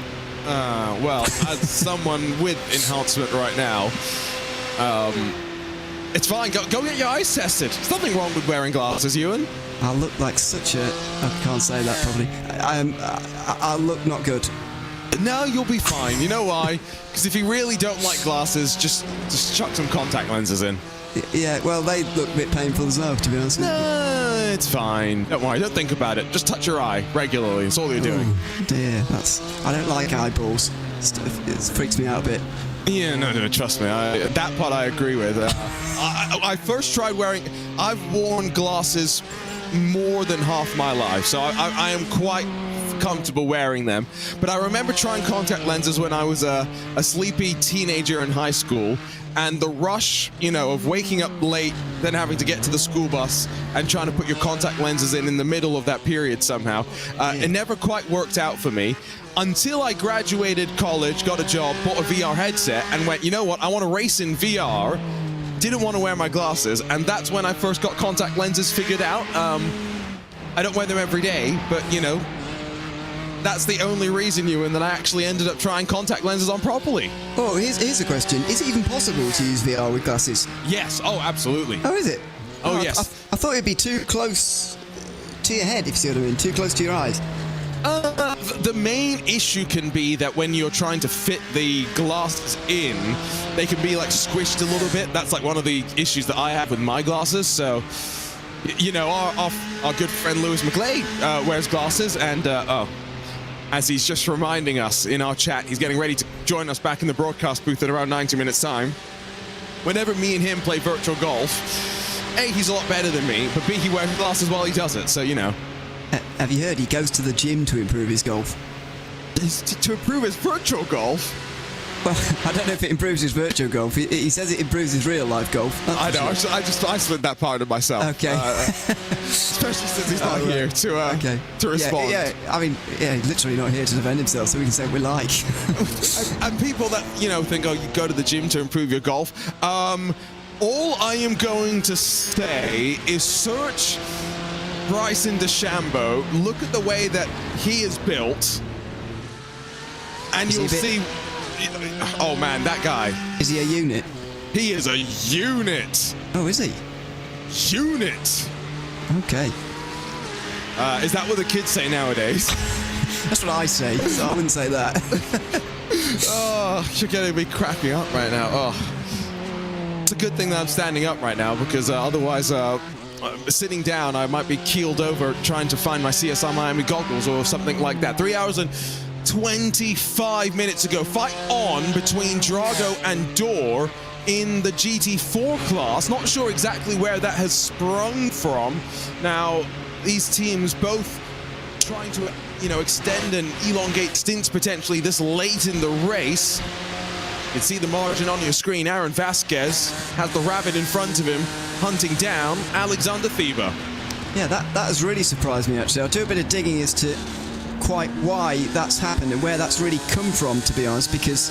Well, as someone with enhancement right now, it's fine. Go get your eyes tested. There's nothing wrong with wearing glasses, Ewan. I look like such a... I can't say that, probably. I look not good. No, you'll be fine. You know why? Because if you really don't like glasses, just chuck some contact lenses in. Yeah, well, they look a bit painful as well, to be honest. No, it's fine. Don't worry. Don't think about it. Just touch your eye regularly. That's all you're doing. Oh, dear. I don't like eyeballs. It freaks me out a bit. Yeah, no, trust me. That part I agree with. I first tried wearing... I've worn glasses more than half my life, so I am quite comfortable wearing them. But I remember trying contact lenses when I was a sleepy teenager in high school, and the rush, of waking up late, then having to get to the school bus and trying to put your contact lenses in the middle of that period somehow. It never quite worked out for me. Until I graduated college, got a job, bought a VR headset, and went, you know what, I want to race in VR. Didn't want to wear my glasses, and that's when I first got contact lenses figured out. I don't wear them every day, but, that's the only reason, Ewan, that I actually ended up trying contact lenses on properly. Oh, here's a question. Is it even possible to use VR with glasses? Yes. Oh, absolutely. Oh, is it? Oh, yes. I thought it'd be too close to your head, if you see what I mean. Too close to your eyes. The main issue can be that when you're trying to fit the glasses in, they can be squished a little bit. That's one of the issues that I have with my glasses. So, our good friend Lewis McLeod wears glasses, and as he's just reminding us in our chat, he's getting ready to join us back in the broadcast booth in around 90 minutes time. Whenever me and him play virtual golf, A, he's a lot better than me, but B, he wears glasses while he does it, so Have you heard he goes to the gym to improve his golf? To improve his virtual golf? Well, I don't know if it improves his virtual golf. He says it improves his real life golf. I know. I slid that part of myself. Okay. Especially since he's not here to respond. Yeah, I mean, literally not here to defend himself, so we can say what we like. And people that think, oh, you go to the gym to improve your golf. All I am going to say is search Bryson DeChambeau. Look at the way that he is built, and you'll see. Oh man, that guy. Is he a unit? He is a unit. Oh, is he? Unit. Okay. Is that what the kids say nowadays? That's what I say, so I wouldn't say that. Oh, you're going to be cracking up right now. Oh. It's a good thing that I'm standing up right now, because otherwise, sitting down, I might be keeled over trying to find my CSI Miami goggles or something like that. 3 hours and 25 minutes ago. Fight on between Drago and Dor in the GT4 class. Not sure exactly where that has sprung from. Now, these teams both trying to, extend and elongate stints potentially this late in the race. You can see the margin on your screen. Aaron Vasquez has the rabbit in front of him, hunting down Alexander Thieber. Yeah, that has really surprised me, actually. I'll do a bit of digging as to quite why that's happened and where that's really come from, to be honest, because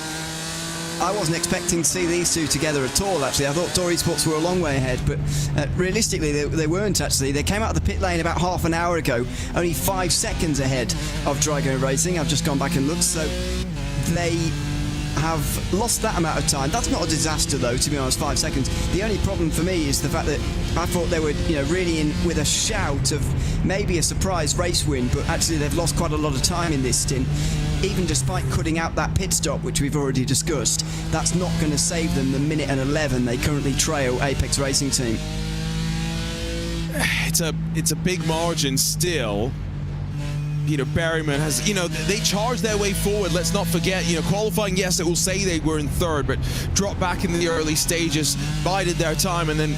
I wasn't expecting to see these two together at all, actually. I thought Dor Esports were a long way ahead, but realistically they weren't, actually. They came out of the pit lane about half an hour ago, only 5 seconds ahead of Drago Racing. I've just gone back and looked, so they have lost that amount of time. That's not a disaster, though, to be honest, 5 seconds. The only problem for me is the fact that I thought they were, really in with a shout of maybe a surprise race win, but actually they've lost quite a lot of time in this stint. Even despite cutting out that pit stop, which we've already discussed, that's not going to save them the minute and 11 they currently trail Apex Racing Team. It's a big margin still. Peter Berryman has, they charged their way forward. Let's not forget, qualifying, yes, it will say they were in third, but dropped back in the early stages, bided their time, and then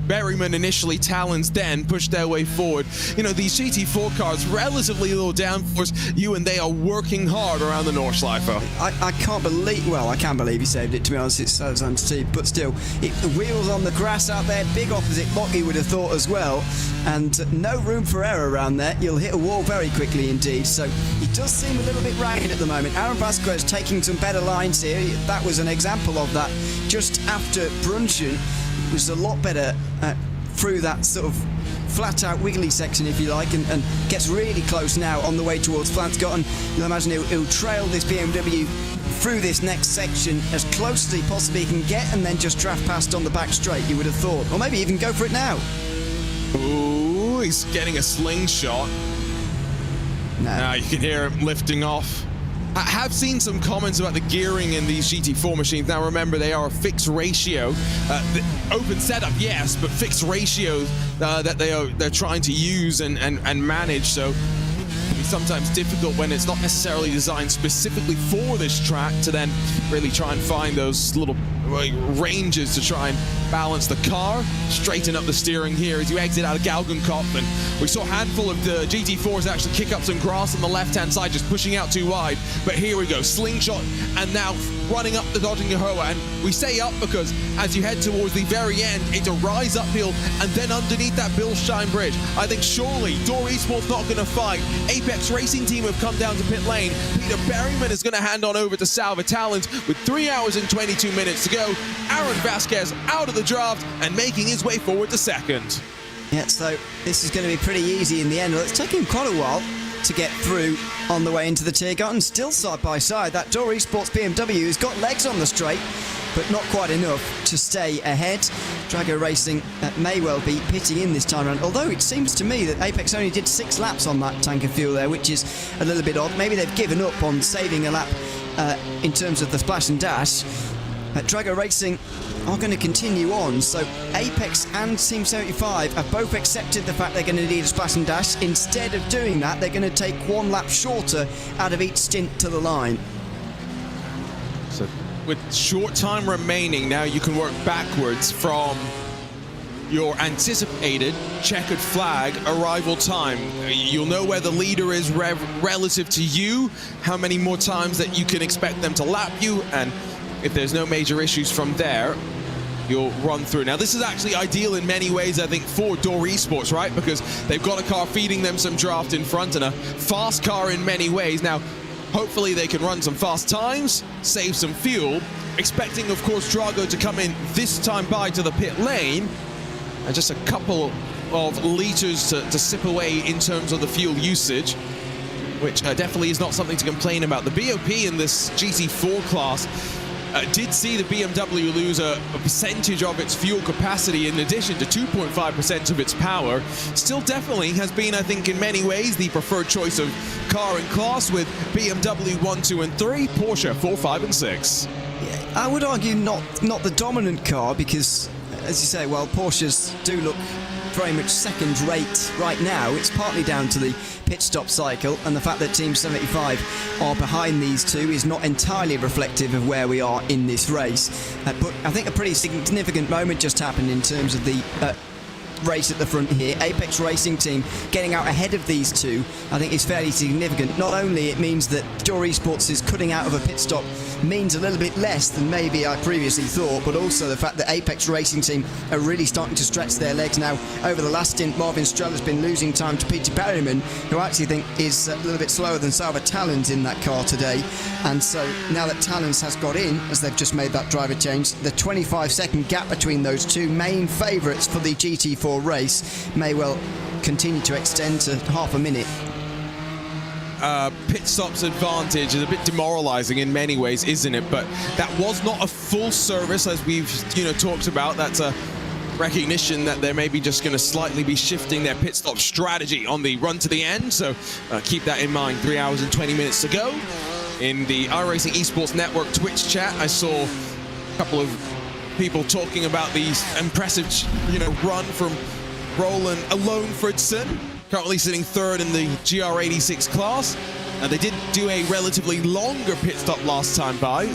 Berryman initially talons, then pushed their way forward. These GT4 cars, relatively low downforce, and they are working hard around the Nordschleife. I can't believe he saved it, to be honest. It's so unseen, but still, the wheels on the grass out there, big opposite block, you would have thought as well, and no room for error around there. You'll hit a wall very quickly indeed, so he does seem a little bit ragged at the moment. Aaron Vasquez taking some better lines here. That was an example of that just after Brunchen. It was a lot better through that sort of flat out wiggly section, if you like, and gets really close now on the way towards Flanscott, and you'll imagine he'll trail this BMW through this next section as close as he possibly can get, and then just draft past on the back straight, you would have thought, or maybe even go for it now. Ooh, he's getting a slingshot. Now you can hear him lifting off. I have seen some comments about the gearing in these GT4 machines. Now remember, they are a fixed ratio. The open setup, yes, but fixed ratio that they're trying to use and manage. So it can be sometimes difficult when it's not necessarily designed specifically for this track to then really try and find those little ranges to try and balance the car, straighten up the steering here as you exit out of Galgenkopf. And we saw a handful of the GT4s actually kick up some grass on the left-hand side, just pushing out too wide. But here we go, slingshot, and now running up the Dodingerhoa. And we say up because as you head towards the very end, it's a rise uphill, and then underneath that Bilstein Bridge. I think surely Dor Esports not going to fight. Apex Racing Team have come down to pit lane. Peter Berryman is going to hand on over to Sal Vitalis with 3 hours and 22 minutes to go. Aaron Vasquez out of the draft and making his way forward to second. Yeah, so this is going to be pretty easy in the end. Well, it's taken quite a while to get through on the way into the Tiergarten. Still side by side, that Dor Esports BMW has got legs on the straight, but not quite enough to stay ahead. Drago Racing may well be pitting in this time around, although it seems to me that Apex only did 6 laps on that tank of fuel there, which is a little bit odd. Maybe they've given up on saving a lap in terms of the splash and dash. Drago Racing are going to continue on, so Apex and Team 75 have both accepted the fact they're going to need a splash and dash. Instead of doing that, they're going to take 1 lap shorter out of each stint to the line. So with short time remaining, now you can work backwards from your anticipated checkered flag arrival time. You'll know where the leader is relative to you, how many more times that you can expect them to lap you, and if there's no major issues from there, you'll run through. Now, this is actually ideal in many ways, I think, for Door Esports, right? Because they've got a car feeding them some draft in front and a fast car in many ways. Now, hopefully they can run some fast times, save some fuel. Expecting, of course, Drago to come in this time by to the pit lane. And just a couple of liters to sip away in terms of the fuel usage, which definitely is not something to complain about. The BOP in this GT4 class did see the BMW lose a percentage of its fuel capacity in addition to 2.5% of its power. Still definitely has been, I think, in many ways the preferred choice of car in class, with BMW 1, 2 and 3, Porsche 4, 5 and 6. Yeah, I would argue not the dominant car, because, as you say, while Porsches do look very much second rate right now, it's partly down to the pit stop cycle, and the fact that Team 75 are behind these two is not entirely reflective of where we are in this race. But I think a pretty significant moment just happened in terms of the race at the front here. Apex Racing Team getting out ahead of these two, I think, is fairly significant. Not only it means that Door Esports is cutting out of a pit stop means a little bit less than maybe I previously thought, but also the fact that Apex Racing Team are really starting to stretch their legs now. Over the last stint, Marvin Streller's been losing time to Peter Berryman, who I actually think is a little bit slower than Salva Talons in that car today. And so now that Talons has got in, as they've just made that driver change, the 25-second gap between those two main favourites for the GT4 race may well continue to extend to half a minute. Pit stop's advantage is a bit demoralizing in many ways, isn't it? But that was not a full service, as we've talked about. That's a recognition that they're maybe just going to slightly be shifting their pit stop strategy on the run to the end. So keep that in mind. 3 hours and 20 minutes to go. In the iRacing Esports Network Twitch chat, I saw a couple of people talking about the impressive run from Roland Alonefridson, currently sitting third in the GR86 class. They did do a relatively longer pit stop last time by.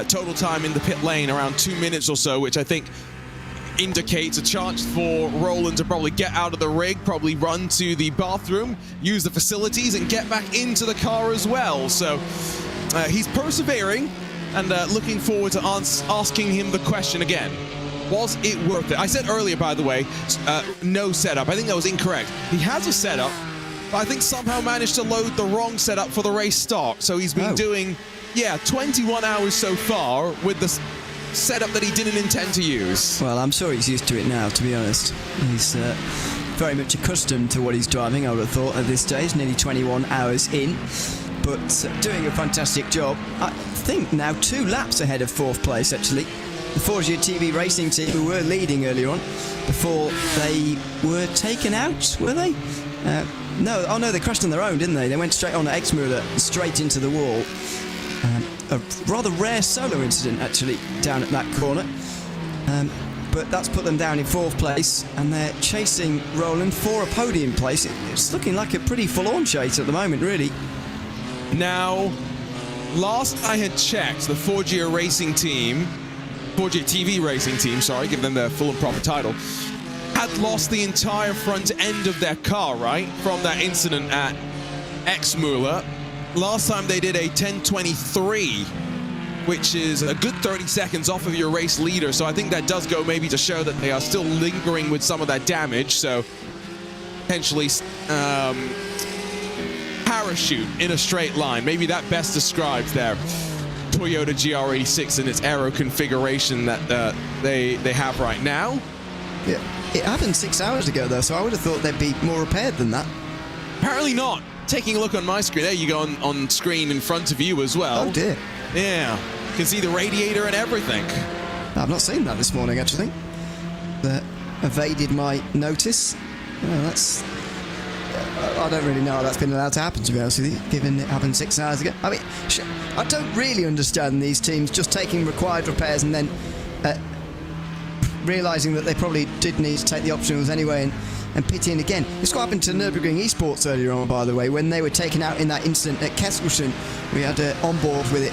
Total time in the pit lane around 2 minutes or so, which I think indicates a chance for Roland to probably get out of the rig, probably run to the bathroom, use the facilities, and get back into the car as well. So he's persevering, and looking forward to asking him the question again. Was it worth it? I said earlier, by the way, no setup. I think that was incorrect. He has a setup, but I think somehow managed to load the wrong setup for the race start. So he's been doing, 21 hours so far with the setup that he didn't intend to use. Well, I'm sure he's used to it now, to be honest. He's very much accustomed to what he's driving, I would have thought, at this stage, nearly 21 hours in. But doing a fantastic job. I think now 2 laps ahead of 4th place, actually. The Forgia TV Racing Team, who were leading earlier on, before they were taken out, were they? No, they crashed on their own, didn't they? They went straight on at Exmuller, straight into the wall. A rather rare solo incident, actually, down at that corner. But that's put them down in 4th place, and they're chasing Roland for a podium place. It's looking like a pretty full-on chase at the moment, really. Now, last I had checked, the Forgia TV Racing Team, sorry, give them their full and proper title, had lost the entire front end of their car, right, from that incident at Exmuller. Last time they did a 10:23, which is a good 30 seconds off of your race leader. So I think that does go maybe to show that they are still lingering with some of that damage. So potentially parachute in a straight line. Maybe that best describes their Toyota GR86 and its aero configuration that they have right now. Yeah, it happened 6 hours ago, though, so I would have thought they'd be more repaired than that. Apparently not. Taking a look on my screen, there you go on screen in front of you as well. Oh dear. Yeah, you can see the radiator and everything. I've not seen that this morning, actually. That evaded my notice. I don't really know how that's been allowed to happen, to be honest with you, given it happened 6 hours ago. I mean, I don't really understand these teams just taking required repairs and then realising that they probably did need to take the optionals anyway and pit in again. This what happened to Nürburgring Esports earlier on, by the way, when they were taken out in that incident at Kesselchen. We had on board with it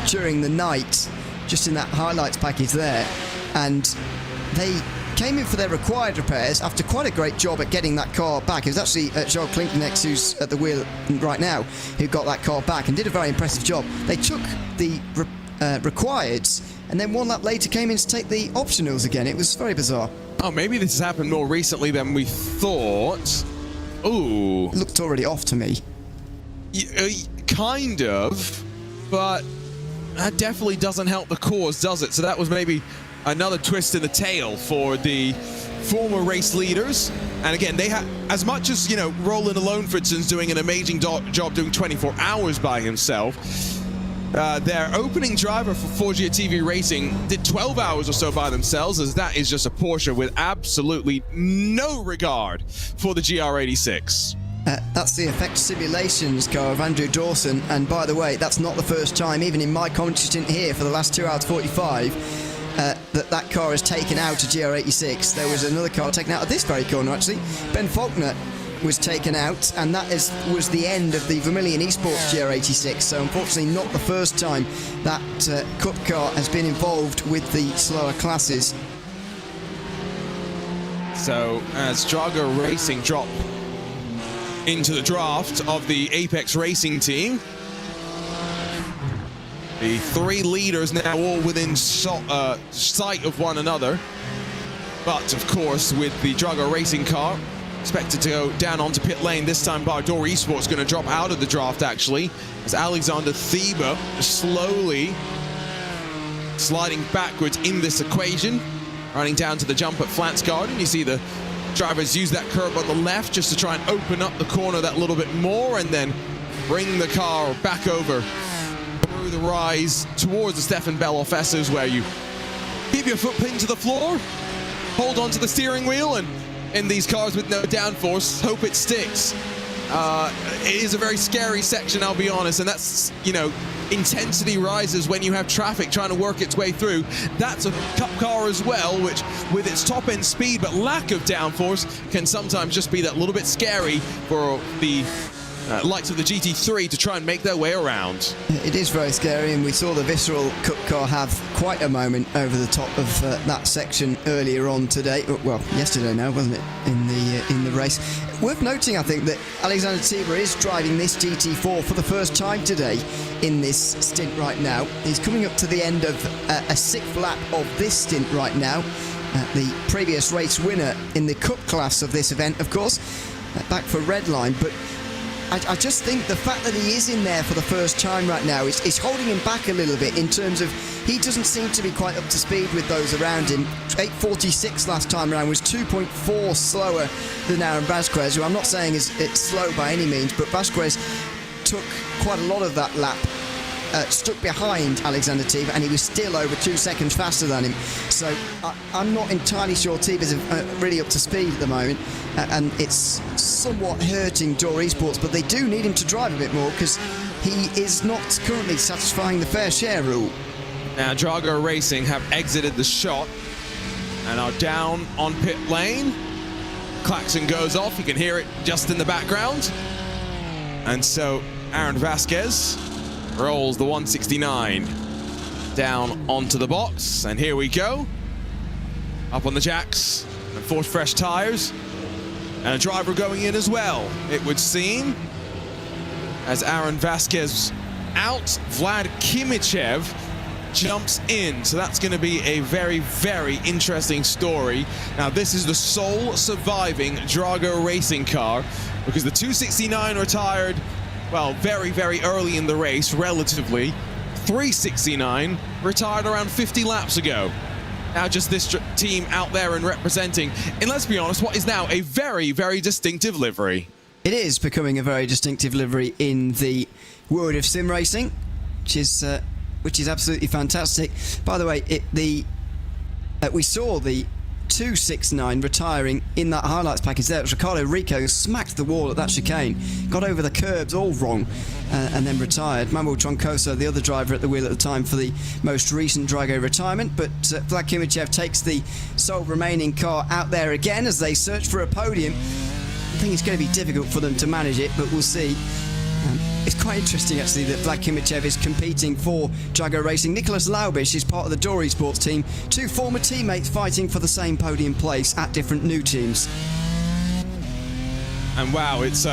during the night, just in that highlights package there, and they came in for their required repairs after quite a great job at getting that car back. It was actually Joel Klinknex, who's at the wheel right now, who got that car back and did a very impressive job. They took the required, and then 1 lap later came in to take the optionals again. It was very bizarre. Oh, maybe this has happened more recently than we thought. Ooh. It looked already off to me. Kind of, but that definitely doesn't help the cause, does it? So that was maybe another twist in the tail for the former race leaders. And again, they had, as much as, you know, Roland alone, for instance, doing an amazing job doing 24 hours by himself, their opening driver for Forgia TV Racing did 12 hours or so by themselves, as that is just a Porsche with absolutely no regard for the GR86. That's the effect simulations car of Andrew Dawson, and by the way, that's not the first time, even in my commentary stint here for the last 2 hours 45, that car is taken out of GR86. There was another car taken out of this very corner, actually. Ben Faulkner was taken out, and that was the end of the Vermilion Esports GR86. So unfortunately not the first time that Cup car has been involved with the slower classes. So as Drago Racing drop into the draft of the Apex Racing team, the 3 leaders now all within sight of one another. But of course, with the Drago Racing car expected to go down onto pit lane, this time Bardor Esports going to drop out of the draft, actually, as Alexander Thieber slowly sliding backwards in this equation, running down to the jump at Flansgarden. You see the drivers use that curb on the left just to try and open up the corner that little bit more, and then bring the car back over through the rise towards the Stefan Bell Offessos, where you keep your foot pinned to the floor, hold on to the steering wheel, and in these cars with no downforce, hope it sticks. It is a very scary section, I'll be honest, and that's, you know, intensity rises when you have traffic trying to work its way through. That's a Cup car as well, which with its top end speed but lack of downforce can sometimes just be that little bit scary for the likes of the GT3 to try and make their way around. It is very scary, and we saw the Visceral Cup car have quite a moment over the top of that section earlier on today. Well, yesterday now, wasn't it, in the race. Worth noting, I think, that Alexander Thieber is driving this GT4 for the first time today in this stint right now. He's coming up to the end of a 6th lap of this stint right now. The previous race winner in the Cup class of this event, of course, back for Redline, but I just think the fact that he is in there for the first time right now is holding him back a little bit, in terms of he doesn't seem to be quite up to speed with those around him. 8:46 last time around was 2.4 slower than Aaron Vasquez, who I'm not saying it's slow by any means, but Vasquez took quite a lot of that lap, stuck behind Alexander Thieber, and he was still over 2 seconds faster than him. So I'm not entirely sure Thieber's really up to speed at the moment, and it's somewhat hurting Door Esports, but they do need him to drive a bit more, because he is not currently satisfying the fair share rule. Now Drago Racing have exited the shot and are down on pit lane. Klaxon goes off, you can hear it just in the background. And so Aaron Vasquez rolls the 169 down onto the box, and here we go. Up on the jacks and 4 fresh tires, and a driver going in as well, it would seem, as Aaron Vasquez out, Vlad Kimichev jumps in. So that's going to be a very, very interesting story. Now, this is the sole surviving Drago Racing car, because the 269 retired, well, very, very early in the race, relatively. 369 retired around 50 laps ago. Now just this team out there and representing, and let's be honest, what is now a very, very distinctive livery. It is becoming a very distinctive livery in the world of sim racing, which is absolutely fantastic. By the way, we saw the 269 retiring in that highlights package there. It was Ricardo Rico smacked the wall at that chicane, got over the curbs all wrong, and then retired. Manuel Troncoso, the other driver at the wheel at the time for the most recent Drago retirement, but Vlad Kimichev takes the sole remaining car out there again as they search for a podium. I think it's going to be difficult for them to manage it, but we'll see. It's quite interesting, actually, that Vlad Kimichev is competing for Drago Racing. Nicholas Laubish is part of the Door Esports team. 2 former teammates fighting for the same podium place at different new teams. And wow, it's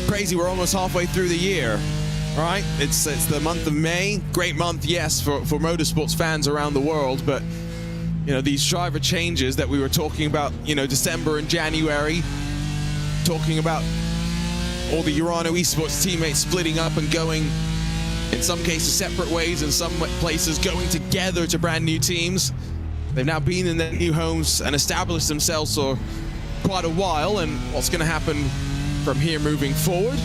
crazy. We're almost halfway through the year, All right, it's the month of May. Great month, yes, for motorsports fans around the world, but you know, these driver changes that we were talking about, you know, December and January, talking about all the Urano Esports teammates splitting up and going, in some cases, separate ways, in some places going together to brand new teams. They've now been in their new homes and established themselves for quite a while, and what's going to happen from here moving forward.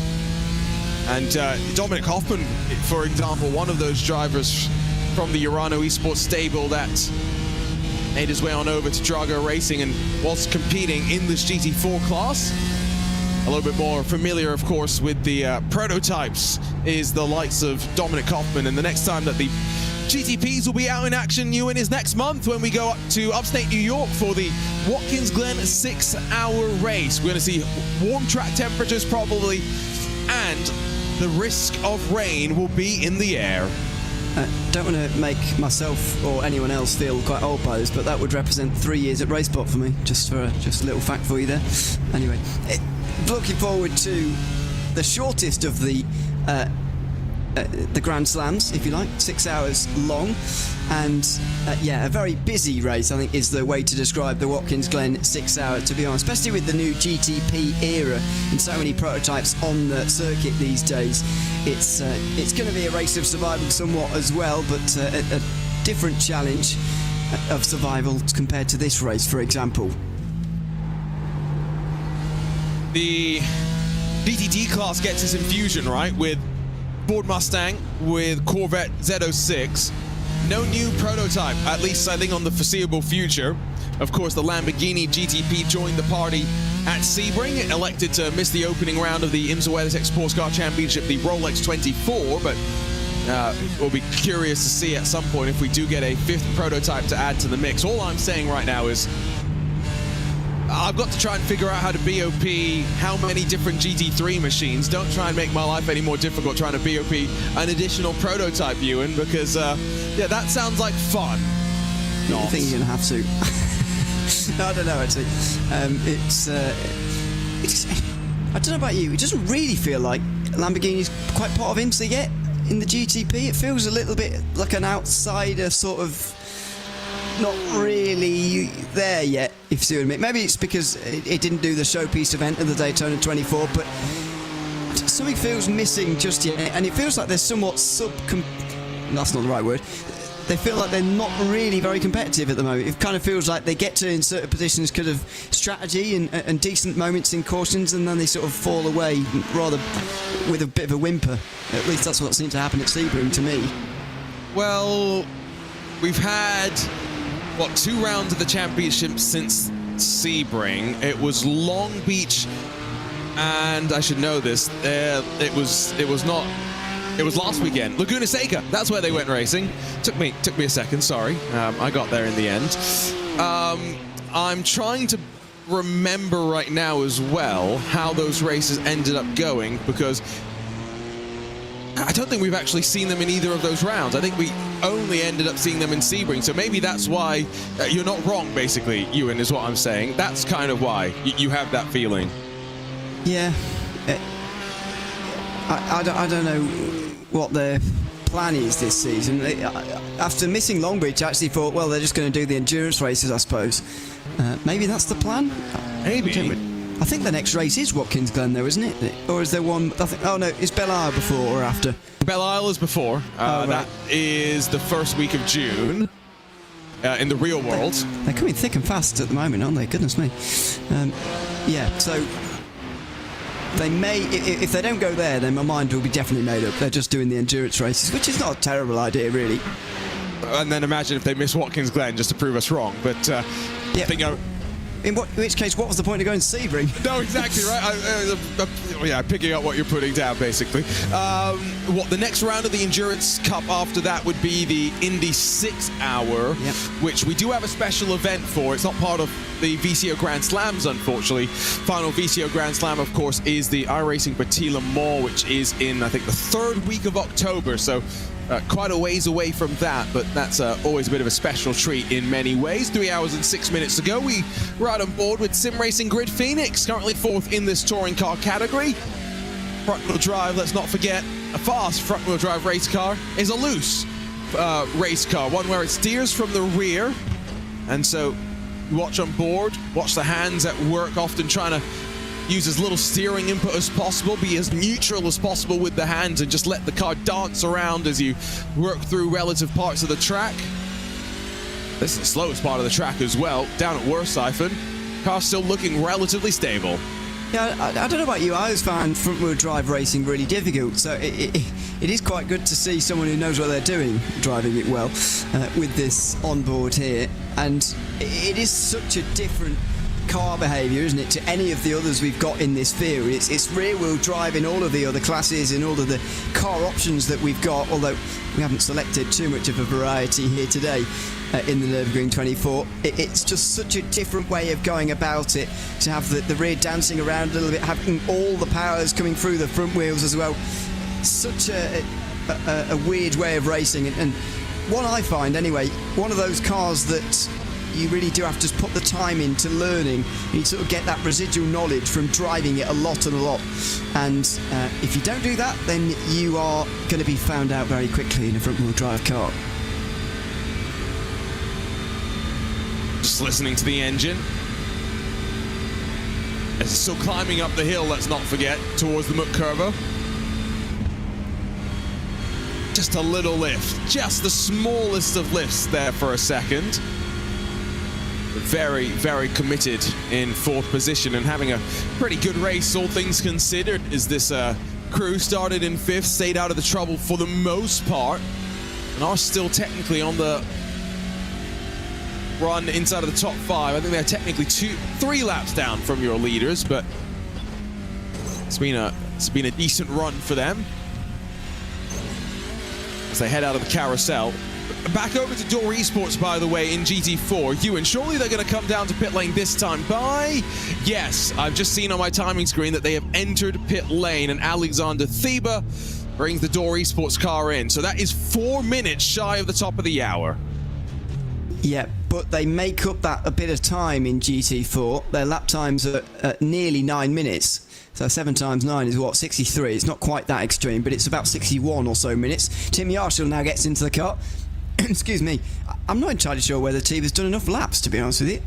And Dominic Hoffman, for example, one of those drivers from the Urano Esports stable that made his way on over to Drago Racing and was competing in this GT4 class. A little bit more familiar, of course, with the prototypes is the likes of Dominic Hoffman. And the next time that the GTPs will be out in action, Ewan, is next month when we go up to upstate New York for the Watkins Glen 6-hour race. We're going to see warm track temperatures probably, and the risk of rain will be in the air. Don't want to make myself or anyone else feel quite old by this, but that would represent 3 years at Racebot for me. Just a little fact for you there. Anyway, looking forward to the shortest of the Grand Slams, if you like, 6 hours long, and a very busy race, I think, is the way to describe the Watkins Glen 6 hour, to be honest, especially with the new GTP era and so many prototypes on the circuit these days. It's going to be a race of survival somewhat as well, but a different challenge of survival compared to this race, for example. The DTT class gets its infusion, right, with Ford Mustang, with Corvette Z06. No new prototype, at least I think on the foreseeable future. Of course, the Lamborghini GTP joined the party at Sebring, elected to miss the opening round of the IMSA WeatherTech Sports Car Championship, the Rolex 24, but we'll be curious to see at some point if we do get a fifth prototype to add to the mix. All I'm saying right now is I've got to try and figure out how to BOP how many different GT3 machines. Don't try and make my life any more difficult trying to BOP an additional prototype, Ewan, because, that sounds like fun. I think you're going to have to. I don't know, actually. It's I don't know about you, it doesn't really feel like Lamborghini's quite part of IMSA yet in the GTP. It feels a little bit like an outsider, sort of not really there yet, if you see what I mean. Maybe it's because it didn't do the showpiece event of the Daytona 24, but something feels missing just yet, and it feels like they're somewhat that's not the right word. They feel like they're not really very competitive at the moment. It kind of feels like they get to in certain positions because of strategy and decent moments in cautions, and then they sort of fall away rather with a bit of a whimper. At least that's what seemed to happen at Sebring to me. Well, we've had 2 rounds of the championship since Sebring. It was Long Beach, and I should know this. It was last weekend. Laguna Seca. That's where they went racing. Took me a second. Sorry, I got there in the end. I'm trying to remember right now as well how those races ended up going, because I don't think we've actually seen them in either of those rounds. I think we only ended up seeing them in Sebring, so maybe that's why you're not wrong, basically, Ewan, is what I'm saying. That's kind of why you have that feeling. Yeah. I don't know what their plan is this season. After missing Long Beach, I actually thought, well, they're just going to do the endurance races, I suppose. Maybe that's the plan? Maybe. I think the next race is Watkins Glen, though, isn't it? Or is there one? Oh no, is Belle Isle before or after? Belle Isle is before. Right. That is the first week of June in the real world. They're coming thick and fast at the moment, aren't they? Goodness me. So they may, if they don't go there, then my mind will be definitely made up. They're just doing the endurance races, which is not a terrible idea, really. And then imagine if they miss Watkins Glen just to prove us wrong. But I think in which case, what was the point of going to Sebring? No, exactly right. Picking up what you're putting down, basically. The next round of the Endurance Cup after that would be the Indy 6 Hour, which we do have a special event for. It's not part of the VCO Grand Slams, unfortunately. Final VCO Grand Slam, of course, is the iRacing Petit Le Mans, which is in, I think, the 3rd week of October. So quite a ways away from that, but that's always a bit of a special treat in many ways. 3 hours and 6 minutes ago, we were out on board with Sim Racing Grid Phoenix, currently 4th in this touring car category. Front-wheel drive, let's not forget. fast front-wheel drive race car is a loose race car, one where it steers from the rear. And so you watch on board, watch the hands at work, often trying to use as little steering input as possible, be as neutral as possible with the hands, and just let the car dance around as you work through relative parts of the track. This is the slowest part of the track as well, down at Worsiphon. Car still looking relatively stable. Yeah, I don't know about you, I always find front-wheel drive racing really difficult, so it is quite good to see someone who knows what they're doing driving it well with this on board here. And it is such a different car behaviour, isn't it, to any of the others we've got in this field. It's rear-wheel drive in all of the other classes, in all of the car options that we've got, although we haven't selected too much of a variety here today in the Nürburgring 24. It's just such a different way of going about it, to have the rear dancing around a little bit, having all the powers coming through the front wheels as well. Such a weird way of racing, and one I find anyway, one of those cars that you really do have to put the time into learning. You sort of get that residual knowledge from driving it a lot and a lot. And if you don't do that, then you are going to be found out very quickly in a front-wheel drive car. Just listening to the engine. As it's still climbing up the hill, let's not forget, towards the Muck Curve. Just a little lift, just the smallest of lifts there for a second. Very, very committed in fourth position and having a pretty good race, all things considered, as this crew started in fifth, stayed out of the trouble for the most part, and are still technically on the run inside of the top five. I think they're technically 3 laps down from your leaders, but it's been a decent run for them as they head out of the carousel. Back over to Door Esports, by the way, in GT4. Ewan, surely they're going to come down to pit lane this time by... Yes, I've just seen on my timing screen that they have entered pit lane, and Alexander Thieber brings the Door Esports car in. So that is 4 minutes shy of the top of the hour. Yeah, but they make up that a bit of time in GT4. Their lap times are at nearly 9 minutes. So 7 times 9 is what, 63? It's not quite that extreme, but it's about 61 or so minutes. Tim Yarshall now gets into the car. Excuse me, I'm not entirely sure whether Tiber's done enough laps, to be honest with you.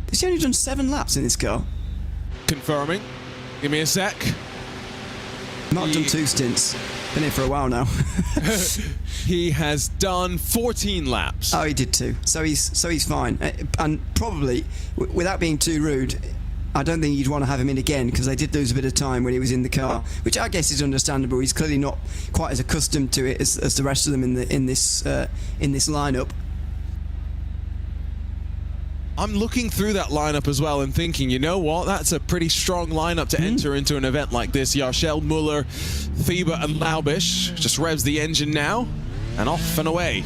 He's only done 7 laps in this car. Confirming. Give me a sec. Might have done 2 stints. Been here for a while now. He has done 14 laps. Oh, he did 2. So he's fine. And probably, without being too rude, I don't think you'd want to have him in again, because they did lose a bit of time when he was in the car, which I guess is understandable. He's clearly not quite as accustomed to it as the rest of them in this lineup. I'm looking through that lineup as well and thinking, you know what, that's a pretty strong lineup to enter into an event like this. Yarshall, Muller, Thieber and Laubisch just revs the engine now, and off and away.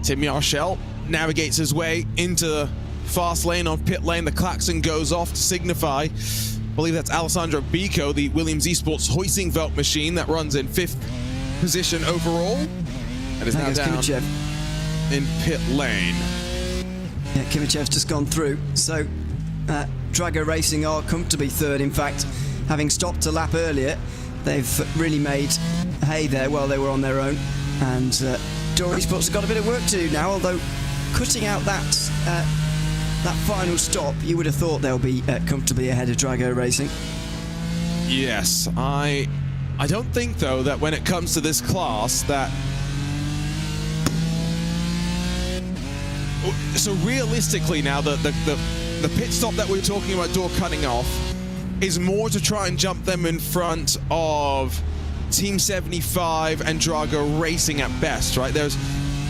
Tim Yarshall navigates his way into fast lane on pit lane. The klaxon goes off to signify, I believe that's Alessandro Bico, the Williams Esports hoisting belt machine that runs in 5th position overall, and is now down in pit lane. Yeah, Kimichev's just gone through. So Drago Racing are comfortably 3rd. In fact, having stopped a lap earlier, they've really made hay there while they were on their own. And Door Esports have got a bit of work to do now, although cutting out that final stop, you would have thought they'll be comfortably ahead of Drago Racing. Yes, I don't think, though, that when it comes to this class that... So realistically now, the pit stop that we're talking about, Door cutting off, is more to try and jump them in front of Team 75 and Drago Racing at best, right?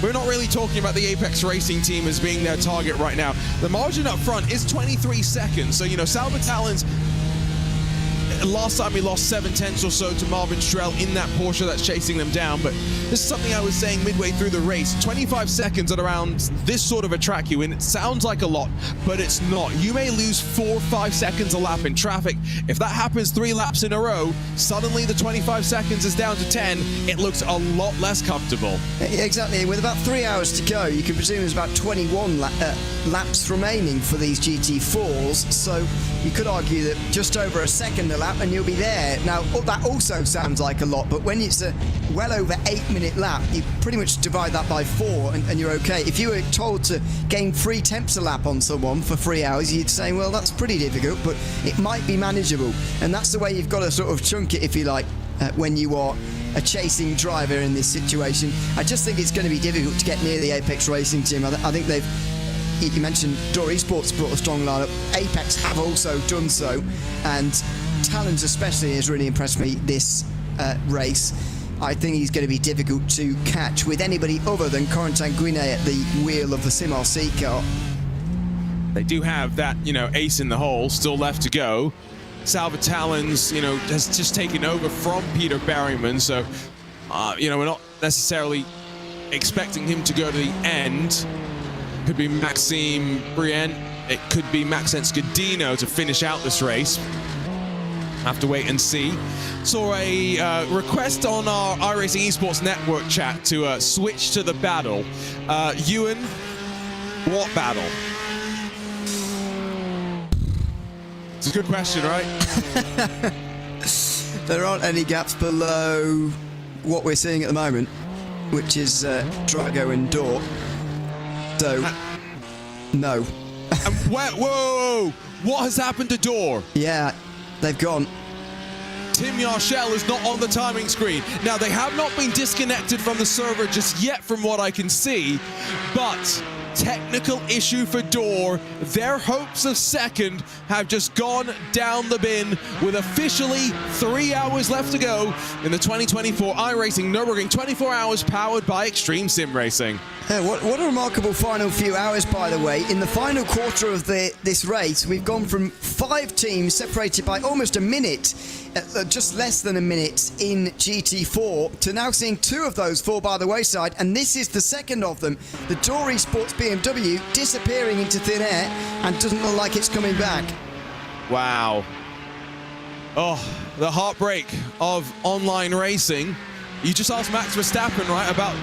We're not really talking about the Apex Racing team as being their target right now. The margin up front is 23 seconds. So, you know, Salva Talon's, last time he lost 7/10 or so to Marvin Strel in that Porsche that's chasing them down. But this is something I was saying midway through the race. 25 seconds at around this sort of a track you in, it sounds like a lot, but it's not. You may lose 4 or 5 seconds a lap in traffic. If that happens 3 laps in a row, suddenly the 25 seconds is down to 10. It looks a lot less comfortable. Exactly. With about 3 hours to go, you can presume there's about 21 laps remaining for these GT4s. So you could argue that just over a second a lap lap and you'll be there. Now, that also sounds like a lot, but when it's a well over 8-minute lap, you pretty much divide that by 4 and you're okay. If you were told to gain 3 tenths a lap on someone for 3 hours, you'd say, well, that's pretty difficult, but it might be manageable. And that's the way you've got to sort of chunk it, if you like, when you are a chasing driver in this situation. I just think it's going to be difficult to get near the Apex Racing team. I think they've... You mentioned Door Esports brought a strong lineup. Apex have also done so, and Talons especially has really impressed me this race. I think he's going to be difficult to catch with anybody other than Corentin Guinet at the wheel of the SimRC car. They do have that, ace in the hole still left to go. Salva Talons, has just taken over from Peter Berryman, so, we're not necessarily expecting him to go to the end. Could be Maxime Brienne, it could be Maxence Godino to finish out this race. Have to wait and see. Saw a request on our iRacing Esports Network chat to switch to the battle. Ewan, what battle? It's a good question, right? There aren't any gaps below what we're seeing at the moment, which is Drago and Door. So, no. Whoa! What has happened to Door? Yeah, they've gone. Tim Yarshell is not on the timing screen. Now, they have not been disconnected from the server just yet from what I can see, but technical issue for Door. Their hopes of second have just gone down the bin with officially 3 hours left to go in the 2024 iRacing Nürburgring 24 hours powered by Extreme Sim Racing. Yeah, what a remarkable final few hours, by the way. In the final quarter of this race, we've gone from 5 teams separated by almost a minute, just less than a minute in GT4, to now seeing 2 of those fall by the wayside, and this is the second of them. The Door Esports BMW disappearing into thin air and doesn't look like it's coming back. Wow. Oh, the heartbreak of online racing. You just asked Max Verstappen, right, about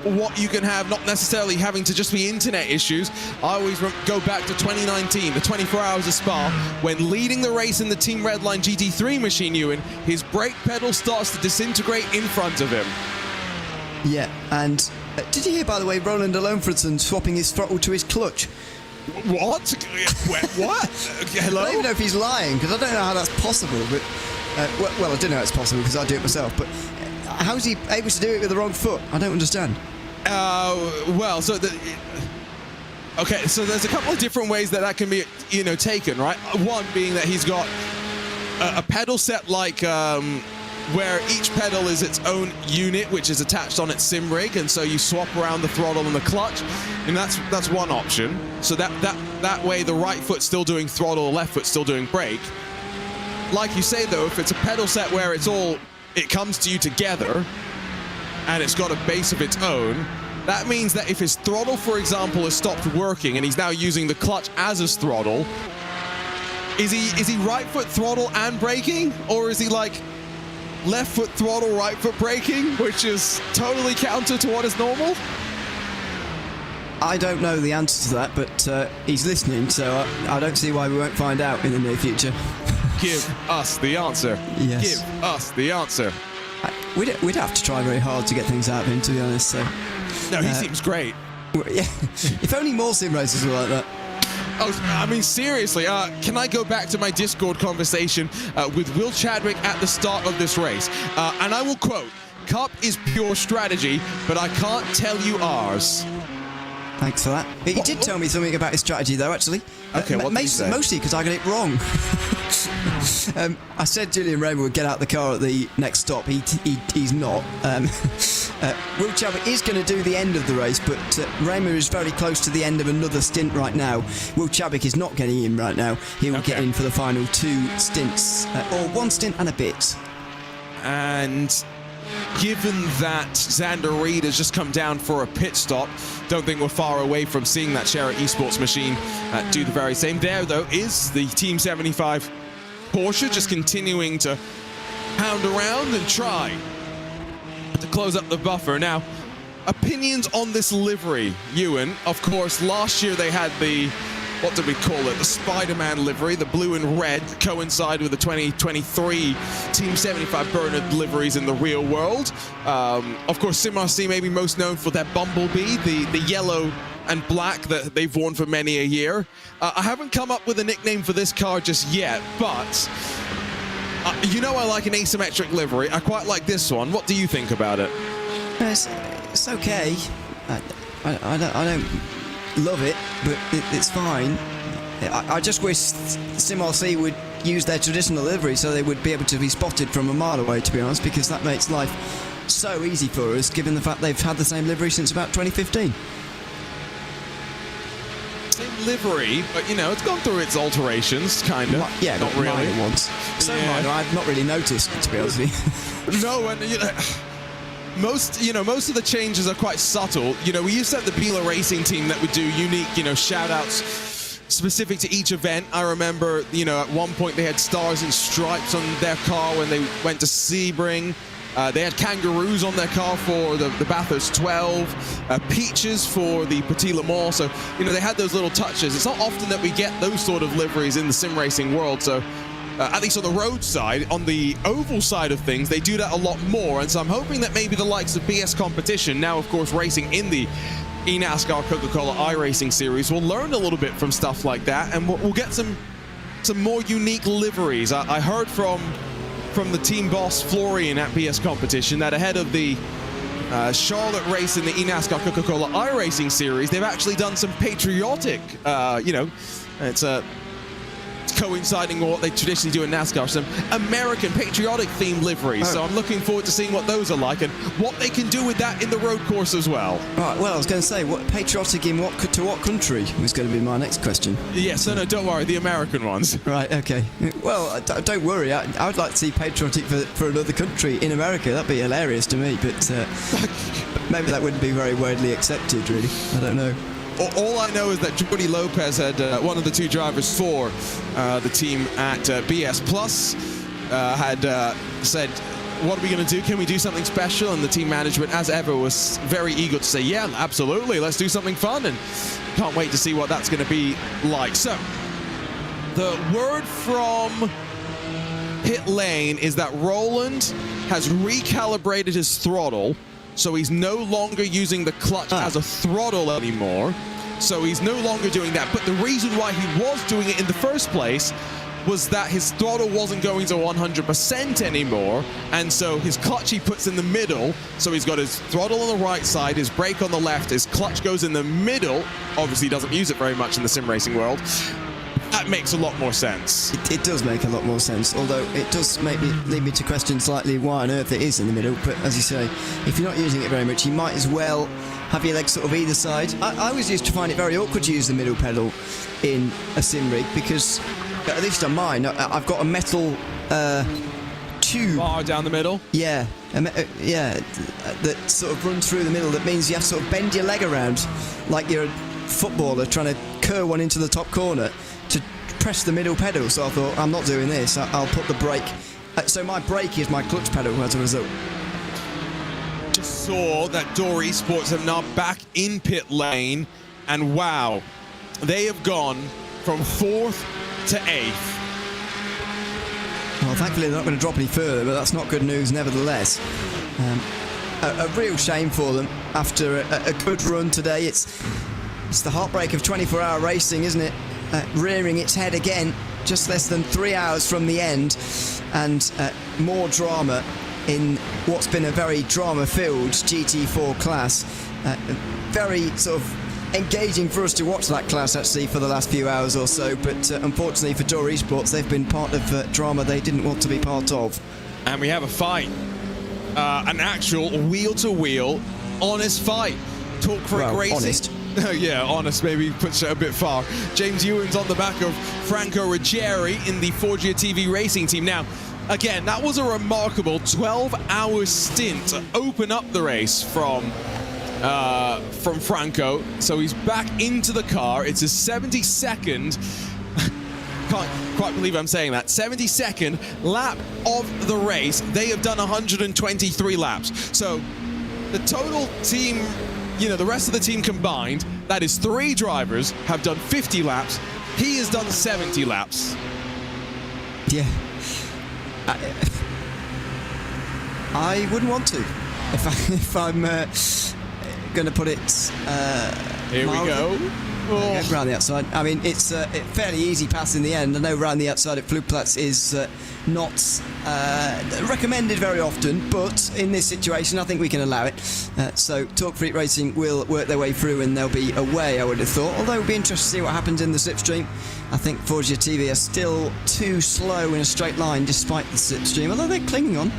what you can have, not necessarily having to just be internet issues. I always go back to 2019, the 24 hours of Spa, when leading the race in the Team Redline GT3 machine, Ewan, his brake pedal starts to disintegrate in front of him. Yeah, and did you hear, by the way, Roland Alonfredson swapping his throttle to his clutch? What? What? Hello? I don't even know if he's lying, because I don't know how that's possible, but well, I do know it's possible because I do it myself, but how is he able to do it with the wrong foot? I don't understand. Well, so okay, so there's a couple of different ways that can be, taken, right? One being that he's got a pedal set like where each pedal is its own unit, which is attached on its sim rig, and so you swap around the throttle and the clutch, and that's one option. So that way, the right foot's still doing throttle, the left foot's still doing brake. Like you say, though, if it's a pedal set where it comes to you together, and it's got a base of its own, that means that if his throttle, for example, has stopped working and he's now using the clutch as his throttle, is he right foot throttle and braking, or is he like left foot throttle, right foot braking, which is totally counter to what is normal? I don't know the answer to that, but he's listening, so I don't see why we won't find out in the near future. Give us the answer. Yes. Give us the answer. We'd have to try very hard to get things out of him, to be honest. So. No, he seems great. Yeah, if only more sim racers were like that. Oh, I mean, seriously, can I go back to my Discord conversation with Will Chadwick at the start of this race? And I will quote, "Cup is pure strategy, but I can't tell you ours." Thanks for that. He did tell me something about his strategy, though, actually. Okay, what did he say? Mostly because I got it wrong. I said Julian Raymer would get out the car at the next stop. He's not. Will Chadwick is going to do the end of the race, but Raymer is very close to the end of another stint right now. Will Chadwick is not getting in right now. He will get in for the final 2 stints, or 1 stint and a bit. And given that Xander Reed has just come down for a pit stop, don't think we're far away from seeing that Sherra Esports machine do the very same. There, though, is the Team 75 Porsche just continuing to pound around and try to close up the buffer. Now, opinions on this livery, Ewan. Of course, last year they had the what do we call it? The Spider-Man livery, the blue and red, coincide with the 2023 Team 75 Bernard liveries in the real world. Of course, SimRC may be most known for their Bumblebee, the yellow and black that they've worn for many a year. I haven't come up with a nickname for this car just yet, but you know I like an asymmetric livery. I quite like this one. What do you think about it? It's okay. I don't love it, but it's fine. I just wish SimRC would use their traditional livery so they would be able to be spotted from a mile away, to be honest, because that makes life so easy for us, given the fact they've had the same livery since about 2015. Same livery, but you know, it's gone through its alterations, kind of. Yeah, not really. Minor ones. So minor, I've not really noticed, to be honest with you. No, and you know, most of the changes are quite subtle. You know, we used to have the Biela Racing team that would do unique, shout-outs specific to each event. I remember, at one point they had stars and stripes on their car when they went to Sebring. They had kangaroos on their car for the Bathurst 12, peaches for the Petit Le Mans. So, they had those little touches. It's not often that we get those sort of liveries in the sim racing world. So, at least on the road side, on the oval side of things, they do that a lot more. And so I'm hoping that maybe the likes of BS Competition, now of course racing in the eNASCAR Coca-Cola iRacing series, will learn a little bit from stuff like that, and we'll get some more unique liveries. I heard from the team boss Florian at BS Competition that ahead of the Charlotte race in the eNASCAR Coca-Cola iRacing series, they've actually done some patriotic, it's coinciding with what they traditionally do in NASCAR, some American patriotic themed liveries. So I'm looking forward to seeing what those are like and what they can do with that in the road course as well. Right, well, I was going to say, what patriotic in to what country was going to be my next question. Yes, no, don't worry, the American ones. Right, okay. Well, don't worry, I would like to see patriotic for another country in America. That'd be hilarious to me, but maybe that wouldn't be very widely accepted, really. I don't know. All I know is that Jordi Lopez had one of the two drivers for the team at BS Plus had said, what are we going to do? Can we do something special? And the team management, as ever, was very eager to say, yeah, absolutely, let's do something fun, and can't wait to see what that's going to be like. So, the word from pit lane is that Roland has recalibrated his throttle, so he's no longer using the clutch as a throttle anymore. So he's no longer doing that. But the reason why he was doing it in the first place was that his throttle wasn't going to 100% anymore. And so his clutch he puts in the middle. So he's got his throttle on the right side, his brake on the left, his clutch goes in the middle. Obviously he doesn't use it very much in the sim racing world. That makes a lot more sense. It does make a lot more sense, although it does lead me to question slightly why on earth it is in the middle. But as you say, if you're not using it very much, you might as well have your legs sort of either side. I always used to find it very awkward to use the middle pedal in a sim rig because, at least on mine, I've got a metal tube bar down the middle. Yeah, that sort of runs through the middle. That means you have to sort of bend your leg around like you're a footballer trying to curl one into the top corner to press the middle pedal. So I thought, I'm not doing this, I'll put the brake. So my brake is my clutch pedal as a result. Just saw that Door Esports have now back in pit lane, and wow, they have gone from 4th to 8th. Well, thankfully they're not going to drop any further, but that's not good news nevertheless. A real shame for them after a good run today. It's the heartbreak of 24-hour racing, isn't it? Rearing its head again, just less than 3 hours from the end, and more drama in what's been a very drama-filled GT4 class. Very sort of engaging for us to watch that class actually for the last few hours or so, but unfortunately for Door Esports, they've been part of drama they didn't want to be part of. And we have a fight, an actual wheel-to-wheel, honest fight. Talk for a Racing. Honest. Yeah, honest, maybe puts it a bit far. James Ewan's on the back of Franco Ruggieri in the Forgia TV racing team. Now, again, that was a remarkable 12-hour stint to open up the race from Franco. So he's back into the car. It's his 72nd, can't quite believe I'm saying that, 72nd lap of the race. They have done 123 laps. So the total team the rest of the team combined, that is 3 drivers have done 50 laps. He has done 70 laps. Yeah. I wouldn't want to. If I'm going to put it Here we go. Oh. Around the outside. I mean, it's a fairly easy pass in the end. I know round the outside at Flugplatz is not recommended very often, but in this situation, I think we can allow it. So Talk Freak Racing will work their way through and they'll be away, I would have thought. Although it would be interesting to see what happens in the slipstream. I think Forza TV are still too slow in a straight line despite the slipstream, although they're clinging on.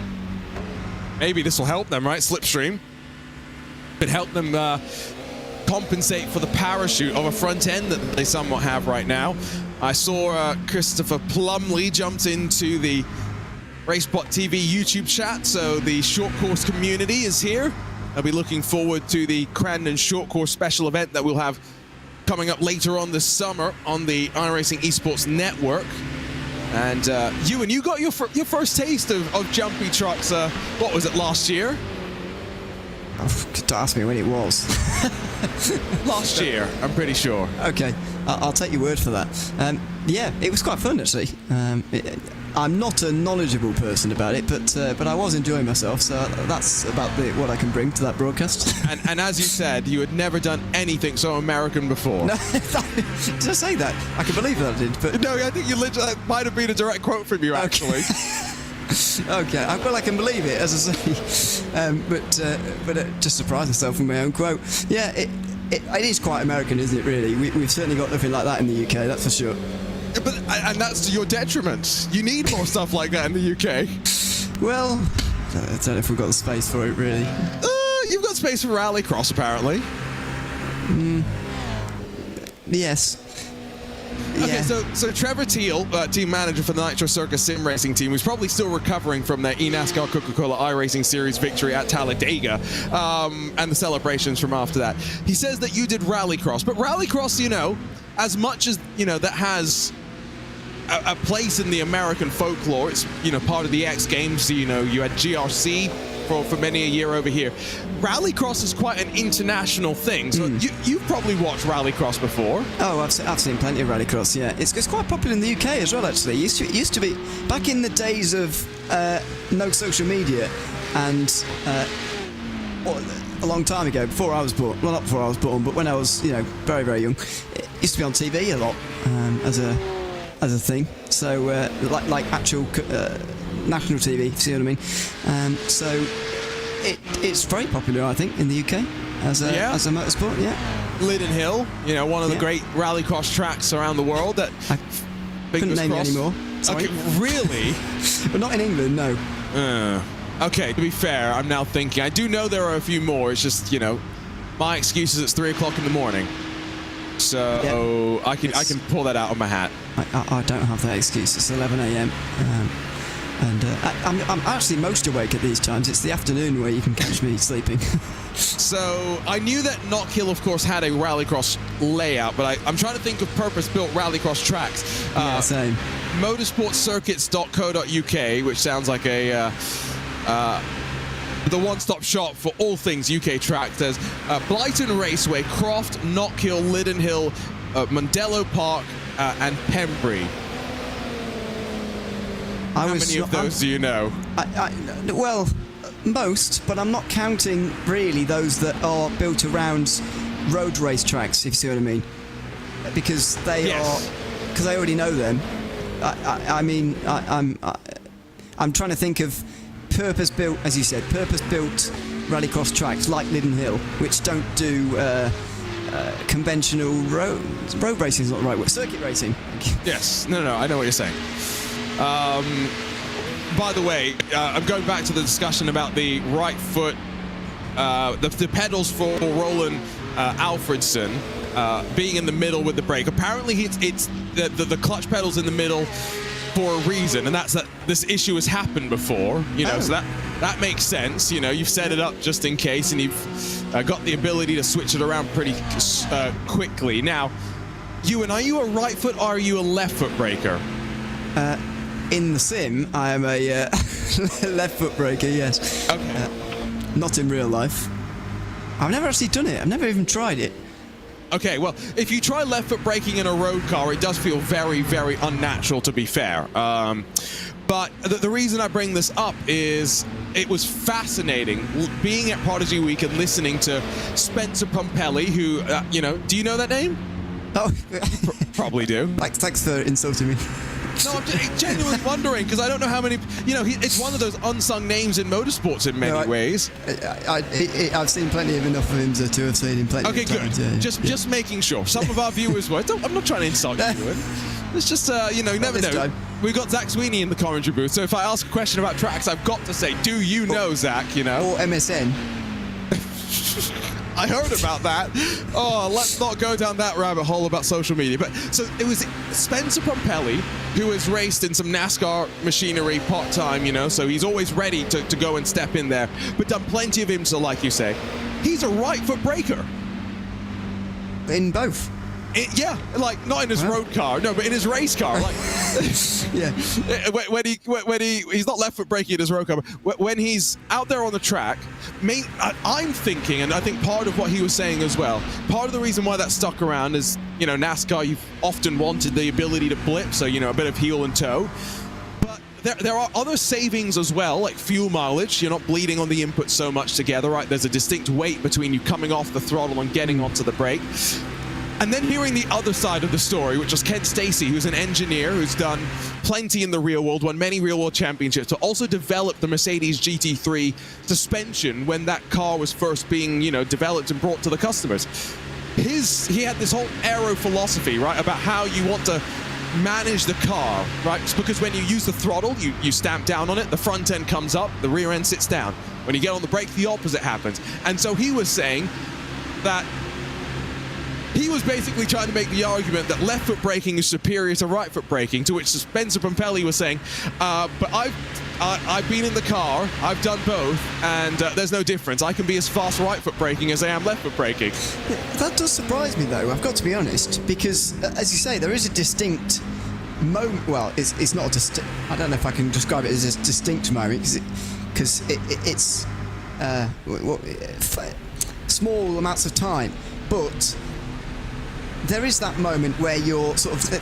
Maybe this will help them, right? Slipstream could help them compensate for the parachute of a front end that they somewhat have right now. I saw Christopher Plumley jumped into the RaceBot TV YouTube chat, so the short course community is here. I'll be looking forward to the Crandon short course special event that we'll have coming up later on this summer on the iRacing Esports Network. And you got your first taste of jumpy trucks, what was it, last year? Don't ask me when it was. Last year, I'm pretty sure. Okay, I'll take your word for that. Yeah, it was quite fun actually. I'm not a knowledgeable person about it, but I was enjoying myself, so that's about what I can bring to that broadcast. And as you said, you had never done anything so American before. No, did I say that? I can believe that I did, but no, I think you literally that might have been a direct quote from you, actually. Okay, well, I can believe it, as I say, but just surprised myself with my own quote. Yeah, it is quite American, isn't it? Really, we've certainly got nothing like that in the UK, that's for sure. And that's to your detriment. You need more stuff like that in the UK. Well, I don't know if we've got the space for it, really. You've got space for rallycross, apparently. Yes. Okay, so Trevor Teal, team manager for the Nitro Circus Sim Racing team, who's probably still recovering from their eNASCAR Coca-Cola iRacing Series victory at Talladega and the celebrations from after that. He says that you did rallycross, but rallycross, as much as, that has a place in the American folklore, it's, part of the X Games, you had GRC for many a year over here. Rallycross is quite an international thing, so you've probably watched rallycross before. Oh, I've seen plenty of rallycross, yeah. It's quite popular in the UK as well, actually. It used to be, back in the days of no social media and a long time ago, before I was born, well, not before I was born, but when I was, very, very young, it used to be on TV a lot as a thing. So, like actual national TV, if you see what I mean. So it's very popular, I think, in the UK as a motorsport. Yeah. Linden Hill, one of the great rallycross tracks around the world. That I couldn't name it anymore. Sorry. Okay, really? But not in England, no. Okay, to be fair, I'm now thinking. I do know there are a few more. It's just my excuse is it's 3 o'clock in the morning. So I can pull that out of my hat. I don't have that excuse. It's 11 a.m. And I'm actually most awake at these times. It's the afternoon where you can catch me sleeping. So I knew that Knock Hill, of course, had a rallycross layout, but I'm trying to think of purpose-built rallycross tracks. Yeah, same. Motorsportcircuits.co.uk, which sounds like the one-stop shop for all things UK track. There's Blyton Raceway, Croft, Knock Hill, Linden Hill, Mondello Park, and Pembrey. How many of those do you know? Well, most, but I'm not counting really those that are built around road race tracks, if you see what I mean, because they are, because I already know them. I'm trying to think of purpose-built, as you said, purpose-built rallycross tracks like Linden Hill, which don't do conventional road racing is not the right word. Circuit racing. Yes. No, I know what you're saying. By the way, I'm going back to the discussion about the right foot, the pedals for Roland Alfredson being in the middle with the brake. Apparently, it's the clutch pedals in the middle for a reason, and that's that this issue has happened before. So that makes sense. You've set it up just in case, and you've got the ability to switch it around pretty quickly. Now, are you a right foot or are you a left foot braker? In the sim, I am a left foot braker, yes. Okay. Not in real life. I've never actually done it. I've never even tried it. Okay, well, if you try left foot braking in a road car, it does feel very, very unnatural, to be fair. But the reason I bring this up is it was fascinating being at Prodigy Week and listening to Spencer Pumpelly, who, do you know that name? Oh, Probably do. Thanks for insulting me. No, I'm genuinely wondering, because I don't know how many, it's one of those unsung names in motorsports in many ways. I've seen plenty of enough of him to have seen him plenty Okay, of times. good. Yeah. Just making sure. Some of our viewers were. I'm not trying to insult you, Ewan. It's just, you never know. time. We've got Zach Sweeney in the commentary booth, so if I ask a question about tracks, I've got to say, do you know, Zach, Or MSN. I heard about that. Oh, let's not go down that rabbit hole about social media. But so it was Spencer Pumpelly, who has raced in some NASCAR machinery part-time, so he's always ready to go and step in there, but done plenty of IMSA, like you say. He's a right foot braker. In both. Like not in his road car, no, but in his race car. Like, Yeah. when he's not left foot braking in his road car. When he's out there on the track, I'm thinking, and I think part of what he was saying as well, part of the reason why that stuck around is, NASCAR, you've often wanted the ability to blip, so a bit of heel and toe. But there are other savings as well, like fuel mileage. You're not bleeding on the input so much together, right? There's a distinct weight between you coming off the throttle and getting onto the brake. And then hearing the other side of the story, which was Ken Stacy, who's an engineer who's done plenty in the real world, won many real world championships, but also developed the Mercedes GT3 suspension when that car was first being, developed and brought to the customers. He had this whole aero philosophy, right, about how you want to manage the car, right? It's because when you use the throttle, you stamp down on it, the front end comes up, the rear end sits down. When you get on the brake, the opposite happens. And so he was saying that he was basically trying to make the argument that left foot braking is superior to right foot braking, to which Spencer Pumpelly was saying, but I've been in the car, I've done both, and there's no difference. I can be as fast right foot braking as I am left foot braking. That does surprise me, though, I've got to be honest, because, as you say, there is a distinct moment. Well, it's not a distinct, I don't know if I can describe it as a distinct moment, because it's small amounts of time, but there is that moment where you're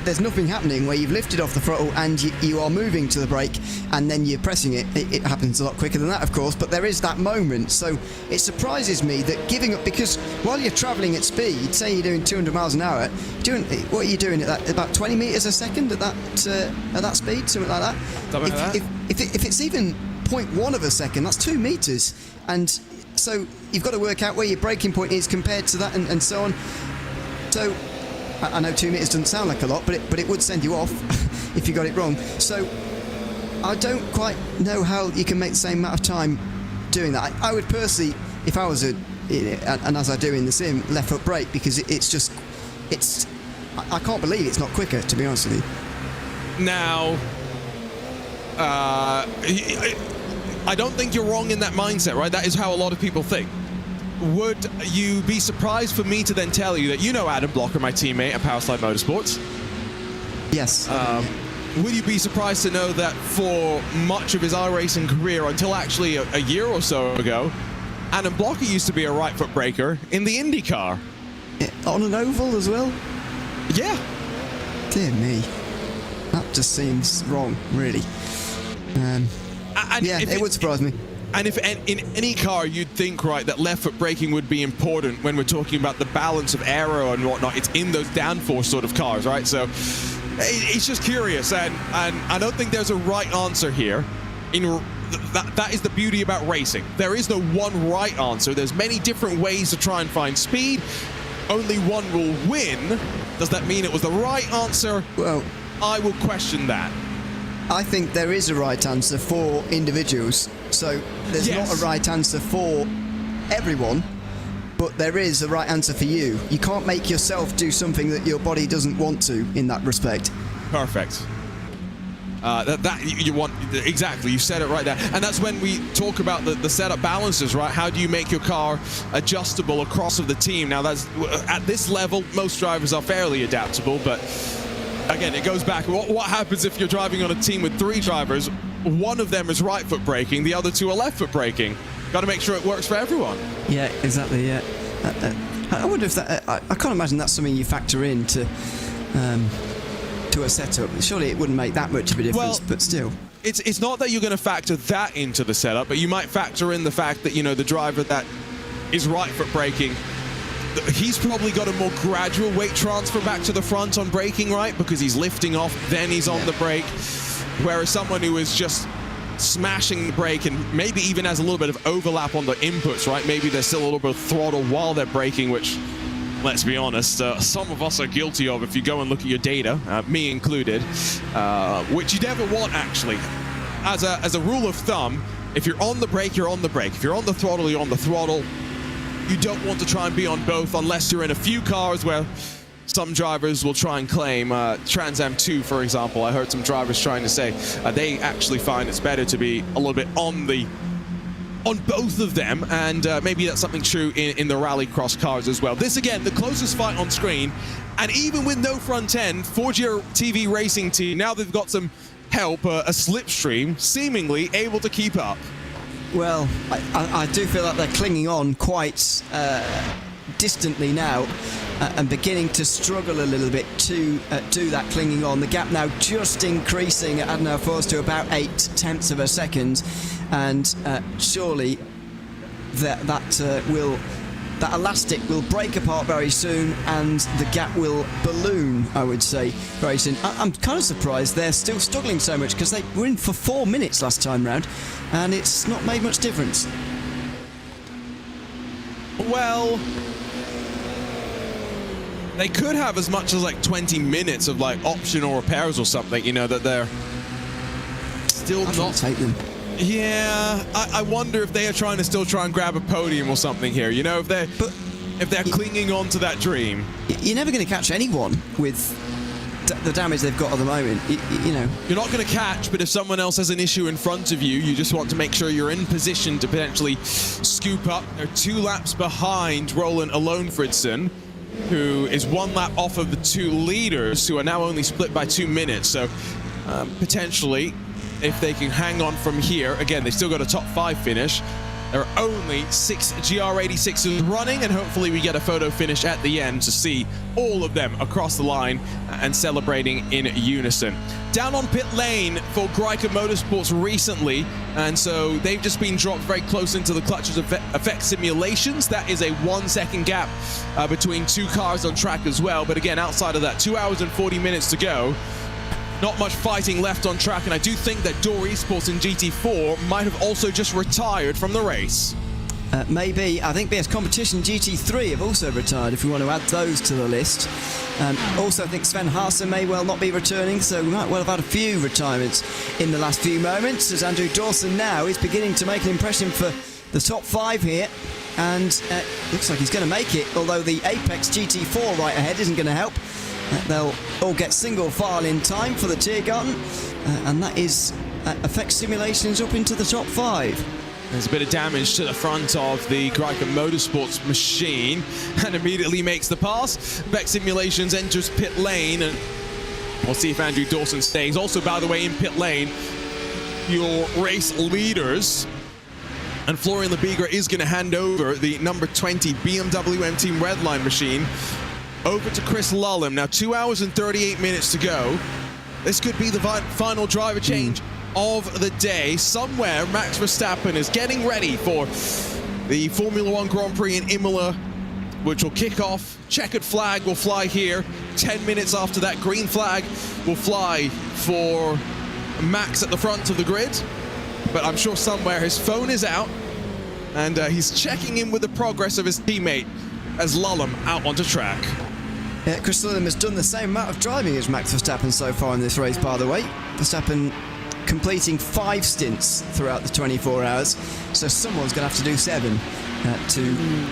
there's nothing happening, where you've lifted off the throttle and you are moving to the brake and then you're pressing it. It happens a lot quicker than that, of course, but there is that moment. So it surprises me that giving up, because while you're travelling at speed, say you're doing 200 miles an hour, what are you doing at that, about 20 metres a second at that speed, something like that? Something like that. If it's even 0.1 of a second, that's 2 metres. And so you've got to work out where your braking point is compared to that and so on. So I know 2 meters doesn't sound like a lot, but it would send you off if you got it wrong. So I don't quite know how you can make the same amount of time doing that. I would personally, if I was and as I do in the sim, left foot brake, because I can't believe it's not quicker, to be honest with you. Now, I don't think you're wrong in that mindset, right? That is how a lot of people think. Would you be surprised for me to then tell you that Adam Blocker, my teammate at Powerslide Motorsports? Yes. Would you be surprised to know that for much of his iRacing career, until actually a year or so ago, Adam Blocker used to be a right foot braker in the IndyCar? On an oval as well? Yeah. Dear me. That just seems wrong, really. It would surprise me. And if in any car you'd think, right, that left foot braking would be important when we're talking about the balance of aero and whatnot, it's in those downforce sort of cars, right? So it's just curious, and I don't think there's a right answer here. That is the beauty about racing. There is no one right answer. There's many different ways to try and find speed. Only one will win. Does that mean it was the right answer? Well, I will question that. I think there is a right answer for individuals. So there's not a right answer for everyone, but there is a right answer for you. You can't make yourself do something that your body doesn't want to in that respect. Perfect. That you want, exactly, you said it right there. And that's when we talk about the setup balances, right? How do you make your car adjustable across of the team? Now, that's at this level, most drivers are fairly adaptable, but again, it goes back. What happens if you're driving on a team with 3 drivers? One of them is right foot braking, the other 2 are left foot braking. got to make sure it works for everyone. Yeah, exactly. Yeah, I wonder if that. I can't imagine that's something you factor into to a setup. Surely it wouldn't make that much of a difference, but still. It's not that you're going to factor that into the setup, but you might factor in the fact that, you know, the driver that is right foot braking, he's probably got a more gradual weight transfer back to the front on braking, right? Because he's lifting off, then he's on the brake. Whereas someone who is just smashing the brake and maybe even has a little bit of overlap on the inputs, right? Maybe there's still a little bit of throttle while they're braking, which, let's be honest, some of us are guilty of if you go and look at your data, me included, which you never want, actually. As a rule of thumb, if you're on the brake, you're on the brake. If you're on the throttle, you're on the throttle. You don't want to try and be on both unless you're in a few cars where some drivers will try and claim, Trans Am 2, for example. I heard some drivers trying to say they actually find it's better to be a little bit on both of them, and maybe that's something true in the rallycross cars as well. This, again, the closest fight on screen, and even with no front end, 4G TV Racing Team, now they've got some help, a slipstream, seemingly able to keep up. Well, I do feel like they're clinging on quite distantly now and beginning to struggle a little bit to do that clinging on. The gap now just increasing at Adana Force to about 0.8 of a second, and surely that elastic will break apart very soon and the gap will balloon, I would say, very soon. I'm kind of surprised they're still struggling so much, because they were in for 4 minutes last time round and it's not made much difference. Well, they could have as much as like 20 minutes of like optional repairs or something, you know, that they're still I'd not... take them. Yeah, I wonder if they are trying to grab a podium or something here, you know, if they're clinging on to that dream. You're never going to catch anyone with the damage they've got at the moment, you know. You're not going to catch, but if someone else has an issue in front of you, you just want to make sure you're in position to potentially scoop up. They're 2 laps behind Roland Alonfridsson, who is 1 lap off of the 2 leaders, who are now only split by 2 minutes. So potentially, if they can hang on from here, again, they still got a top 5 finish. There are only 6 GR86s running, and hopefully we get a photo finish at the end to see all of them across the line and celebrating in unison. Down on pit lane for Greiker Motorsports recently, and so they've just been dropped very close into the clutches of effect simulations. That is a 1 second gap between 2 cars on track as well. But again, outside of that, 2 hours and 40 minutes to go. Not much fighting left on track, and I do think that Door Esports in GT4 might have also just retired from the race. Maybe. I think BS Competition GT3 have also retired, if we want to add those to the list. Also, I think Sven Haase may well not be returning, so we might well have had a few retirements in the last few moments, as Andrew Dawson now is beginning to make an impression for the top 5 here, and looks like he's going to make it, although the Apex GT4 right ahead isn't going to help. They'll all get single file in time for the Tiergarten, and that is effect simulations up into the top 5. There's a bit of damage to the front of the Greiker Motorsports machine, and immediately makes the pass. Effect simulations enters pit lane, and we'll see if Andrew Dawson stays. Also, by the way, in pit lane, your race leaders, and Florian Lebigra is going to hand over the number 20 BMW M Team Redline machine over to Chris Lullam. Now 2 hours and 38 minutes to go. This could be the final driver change of the day. Somewhere Max Verstappen is getting ready for the Formula 1 Grand Prix in Imola, which will kick off. Checkered flag will fly here. 10 minutes after that, green flag will fly for Max at the front of the grid. But I'm sure somewhere his phone is out, and he's checking in with the progress of his teammate as Lullam out onto track. Yeah, Chris Lullam has done the same amount of driving as Max Verstappen so far in this race, by the way. Verstappen completing 5 stints throughout the 24 hours, so someone's going to have to do 7 to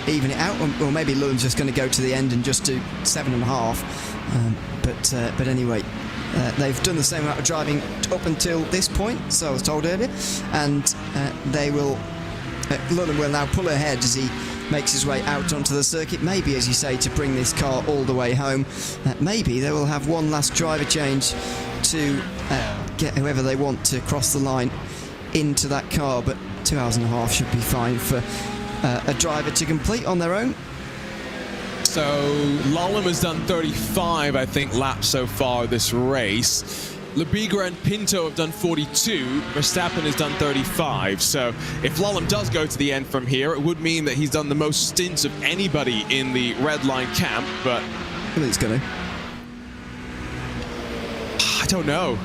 even it out, or maybe Lullam's just going to go to the end and just do 7.5. But anyway, they've done the same amount of driving up until this point, so I was told earlier, and Lullam will now pull ahead as he makes his way out onto the circuit, maybe, as you say, to bring this car all the way home. Maybe they will have one last driver change to get whoever they want to cross the line into that car, but to 2 hours and a half should be fine for a driver to complete on their own. So Lallam has done 35, I think, laps so far this race. Lebigra and Pinto have done 42. Verstappen has done 35. So if Lallam does go to the end from here, it would mean that he's done the most stints of anybody in the red line camp. But I think he's going to. I don't know.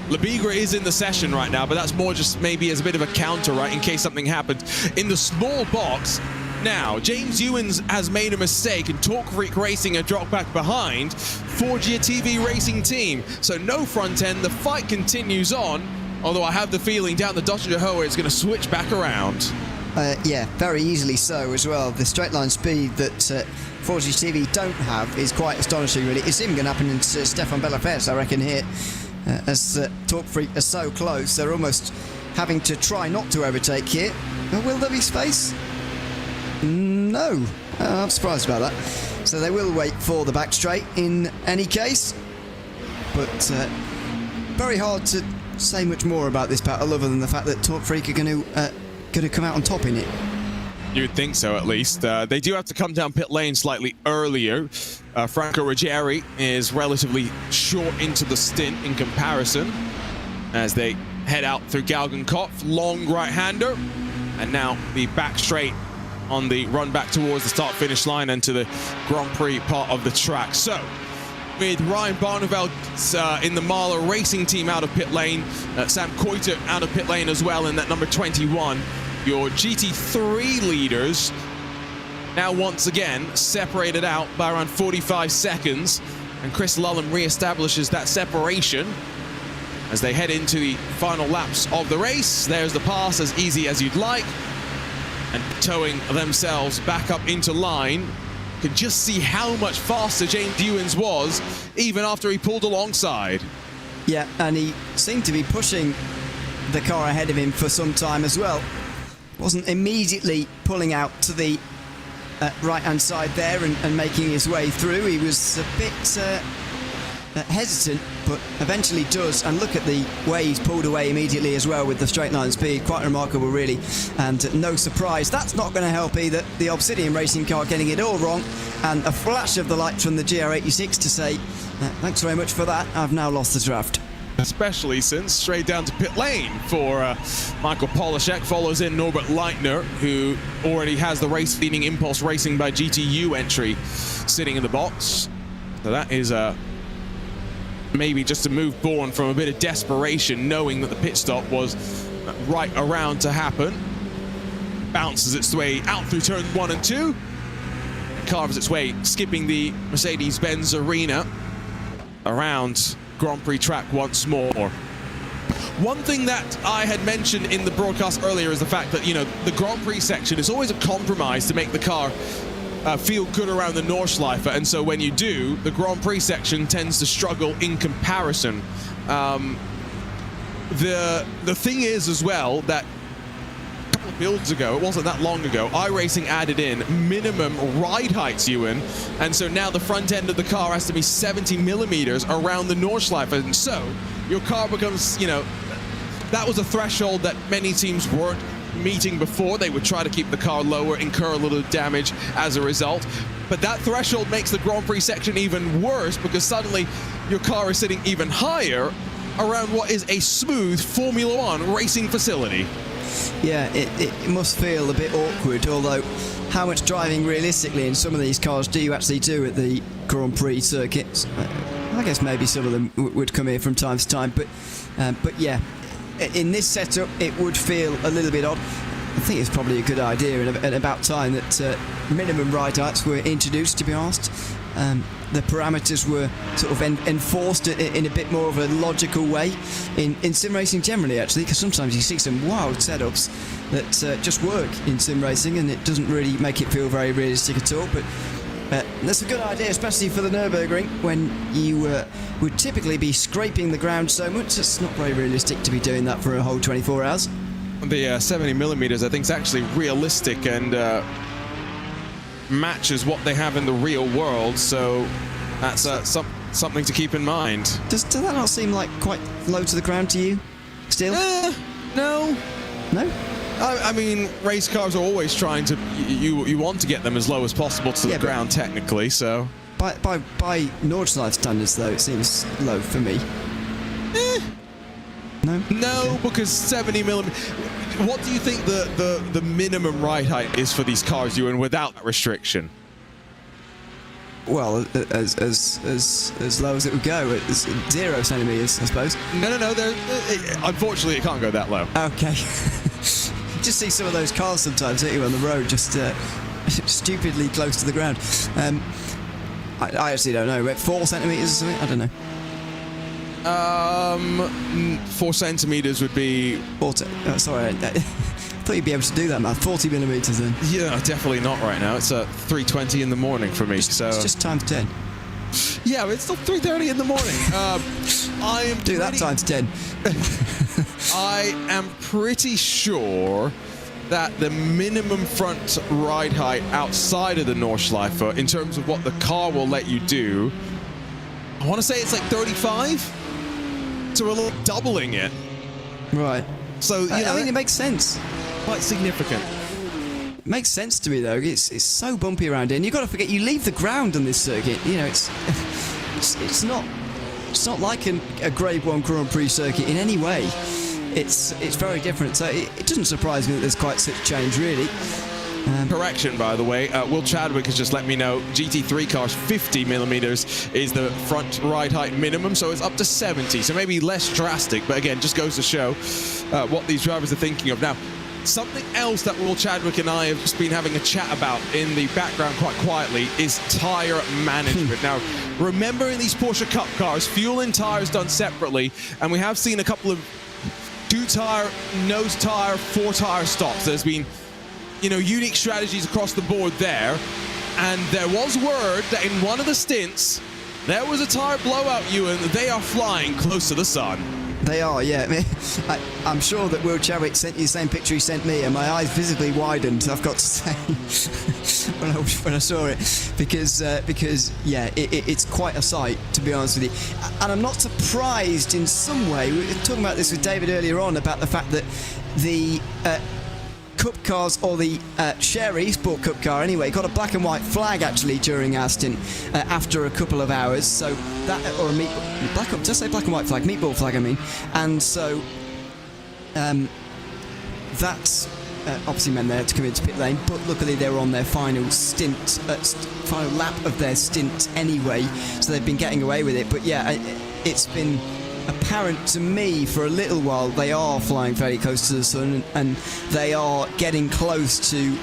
Lebigra is in the session right now, but that's more just maybe as a bit of a counter, right, in case something happens. In the small box, now, James Ewens has made a mistake and Talk Freak Racing have dropped back behind. Forgia TV Racing Team. So no front end, the fight continues on, although I have the feeling down the Dutcher Hoa it's going to switch back around. Yeah, very easily so as well. The straight line speed that Forgia TV don't have is quite astonishing, really. It's even going to happen in Stefan Bellafes, I reckon, here. As Talk Freak are so close, they're almost having to try not to overtake here. Will there be space? No. I'm surprised about that. So they will wait for the back straight in any case. But very hard to say much more about this battle other than the fact that Talk Freak are going to come out on top in it. You would think so, at least. They do have to come down pit lane slightly earlier. Franco Ruggieri is relatively short into the stint in comparison as they head out through Galgenkopf. Long right-hander. And now the back straight on the run back towards the start-finish line and to the Grand Prix part of the track. So, with Ryan Barneveld in the Mahler Racing Team out of pit lane, Sam Koiter out of pit lane as well in that number 21, your GT3 leaders now once again separated out by around 45 seconds, and Chris Lallam re-establishes that separation as they head into the final laps of the race. There's the pass, as easy as you'd like, and towing themselves back up into line. Can just see how much faster James Ewens was even after he pulled alongside. Yeah, and he seemed to be pushing the car ahead of him for some time as well. Wasn't immediately pulling out to the right-hand side there and making his way through. He was a bit hesitant, but eventually does. And look at the way he's pulled away immediately as well with the straight line speed. Quite remarkable, really. And no surprise, that's not going to help either. The Obsidian racing car getting it all wrong. And a flash of the lights from the GR86 to say, thanks very much for that. I've now lost the draft. Especially since straight down to pit lane for Michael Polishek. Follows in Norbert Leitner, who already has the race-leading Impulse Racing by GTU entry sitting in the box. So that is maybe just a move born from a bit of desperation, knowing that the pit stop was right around to happen. Bounces its way out through turns 1 and 2. Carves its way, skipping the Mercedes-Benz Arena around Grand Prix track once more. One thing that I had mentioned in the broadcast earlier is the fact that, you know, the Grand Prix section is always a compromise to make the car feel good around the Nordschleife, and so when you do, the Grand Prix section tends to struggle in comparison. The thing is as well that a couple of builds ago, it wasn't that long ago, iRacing added in minimum ride heights, Ewan, and so now the front end of the car has to be 70 millimeters around the Nordschleife, and so your car becomes, you know, that was a threshold that many teams weren't meeting before. They would try to keep the car lower, incur a little damage as a result, but that threshold makes the Grand Prix section even worse because suddenly your car is sitting even higher around what is a smooth Formula One racing facility. Yeah, it must feel a bit awkward, although how much driving realistically in some of these cars do you actually do at the Grand Prix circuits? I guess maybe some of them would come here from time to time, but yeah, in this setup it would feel a little bit odd. I think it's probably a good idea and about time that minimum ride heights were introduced, to be honest. The parameters were sort of enforced in a bit more of a logical way in sim racing generally, actually, because sometimes you see some wild setups that just work in sim racing and it doesn't really make it feel very realistic at all. But that's a good idea, especially for the Nürburgring, when you would typically be scraping the ground so much. It's not very realistic to be doing that for a whole 24 hours. The 70 millimeters, I think, is actually realistic and matches what they have in the real world, so that's something to keep in mind. Does that not seem like quite low to the ground to you? Still? No. No? I mean, race cars are always trying to. You want to get them as low as possible to the ground, technically. So by Nordschleife standards, though, it seems low for me. No, because 70 millimeters. What do you think the minimum ride height is for these cars, Ewan, without that restriction? Well, as low as it would go, it's 0 centimeters, I suppose. No. Unfortunately, it can't go that low. Okay. You just see some of those cars sometimes, don't you, on the road, just stupidly close to the ground. I actually don't know. 4 centimeters or something? I don't know. 4 centimeters would be. 40. Oh, sorry. I thought you'd be able to do that, man. 40 millimeters then. Yeah, definitely not right now. It's 3:20 in the morning for me. It's just times 10. Yeah, but it's still 3:30 in the morning. Do that times 10. I am pretty sure that the minimum front ride height outside of the Nordschleife, in terms of what the car will let you do, I want to say it's like 35. So we're a little doubling it. Right. So I mean, it makes sense. Quite significant. It makes sense to me though. It's so bumpy around here, and you've got to forget you leave the ground on this circuit. You know, it's not like a Grade 1 Grand Prix circuit in any way. It's very different. So it doesn't surprise me that there's quite such change, really. Correction, by the way, Will Chadwick has just let me know GT3 cars 50 millimeters is the front ride height minimum, so it's up to 70, so maybe less drastic, but again, just goes to show what these drivers are thinking of. Now, something else that Will Chadwick and I have just been having a chat about in the background quite quietly is tyre management. Now, remember in these Porsche Cup cars, fuel and tyres done separately, and we have seen a couple of 2-tyre, nose tyre, 4-tyre stops. There's been unique strategies across the board there, and there was word that in one of the stints there was a tyre blowout, Ewan. They are flying close to the sun. They are, yeah. I'm sure that Will Chadwick sent you the same picture he sent me, and my eyes visibly widened, I've got to say, when I saw it, because yeah, it's quite a sight, to be honest with you. And I'm not surprised in some way. We were talking about this with David earlier on, about the fact that the Cup cars, or the Sherry Sport Cup car anyway, got a black and white flag actually during our stint after a couple of hours. So that, or a just say black and white flag, meatball flag I mean. And so that's obviously meant they had to come into pit lane, but luckily they were on their final stint, final lap of their stint anyway, so they've been getting away with it. But yeah, it's been apparent to me for a little while they are flying very close to the sun, and they are getting close to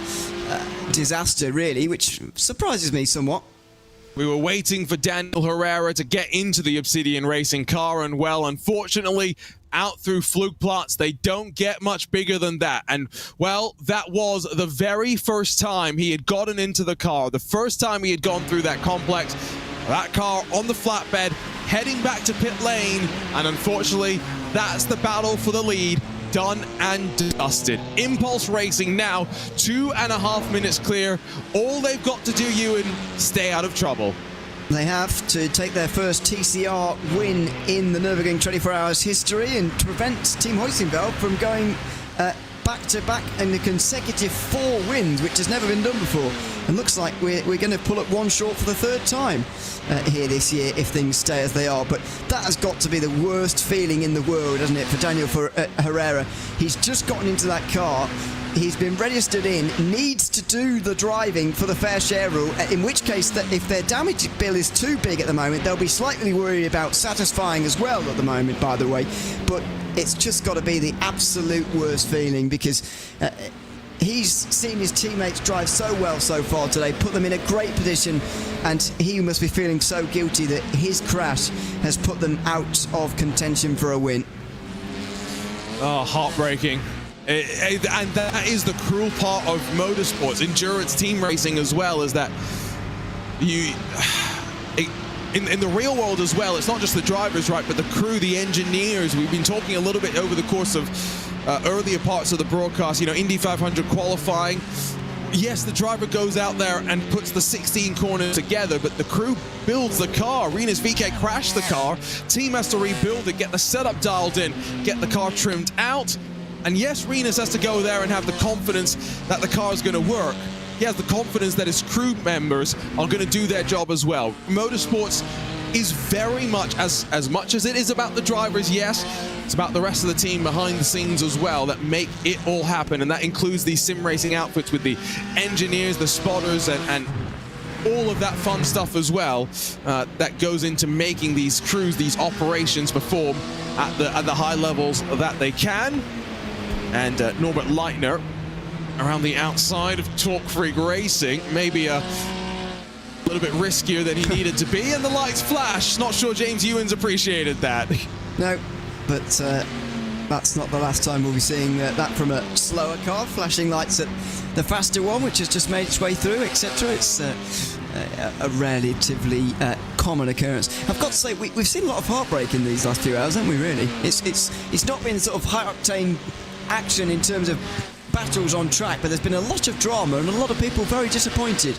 disaster, really, which surprises me somewhat. We were waiting for Daniel Herrera to get into the Obsidian Racing car, and well, unfortunately, out through Flugplatz, they don't get much bigger than that. And well, that was the very first time he had gotten into the car, the first time he had gone through that complex. That car on the flatbed, heading back to pit lane, and unfortunately, that's the battle for the lead, done and dusted. Impulse Racing now 2.5 minutes clear. All they've got to do, Ewan, stay out of trouble. They have to take their first TCR win in the Nürburgring 24 Hours history, and to prevent Team Heusinkveld from going back-to-back in the consecutive 4 wins, which has never been done before. And looks like we're going to pull up one short for the 3rd time here this year if things stay as they are. But that has got to be the worst feeling in the world, hasn't it, for Daniel Herrera? He's just gotten into that car. He's been registered in, needs to do the driving for the fair share rule, in which case, that if their damage bill is too big at the moment, they'll be slightly worried about satisfying as well at the moment, by the way. But it's just got to be the absolute worst feeling, because he's seen his teammates drive so well so far today, put them in a great position, and he must be feeling so guilty that his crash has put them out of contention for a win. Oh, heartbreaking. And that is the cruel part of motorsports, endurance team racing as well, is that in the real world as well, it's not just the drivers, right, but the crew, the engineers. We've been talking a little bit over the course of earlier parts of the broadcast, Indy 500 qualifying. Yes, the driver goes out there and puts the 16 corners together, but the crew builds the car. Rinus VeeKay crashed the car. Team has to rebuild it, get the setup dialed in, get the car trimmed out. And yes, Rinus has to go there and have the confidence that the car is going to work. He has the confidence that his crew members are going to do their job as well. Motorsports is very much, as much as it is about the drivers, yes, it's about the rest of the team behind the scenes as well that make it all happen. And that includes these sim racing outfits with the engineers, the spotters, and all of that fun stuff as well that goes into making these crews, these operations perform at the high levels that they can. And Norbert Leitner around the outside of Talk Freak Racing, maybe a little bit riskier than he needed to be, and the lights flash. Not sure James Ewens appreciated that. No, but that's not the last time we'll be seeing that from a slower car, flashing lights at the faster one, which has just made its way through, etc. It's a relatively common occurrence. I've got to say, we've seen a lot of heartbreak in these last few hours, haven't we, really? It's not been sort of high-octane action in terms of battles on track, but there's been a lot of drama and a lot of people very disappointed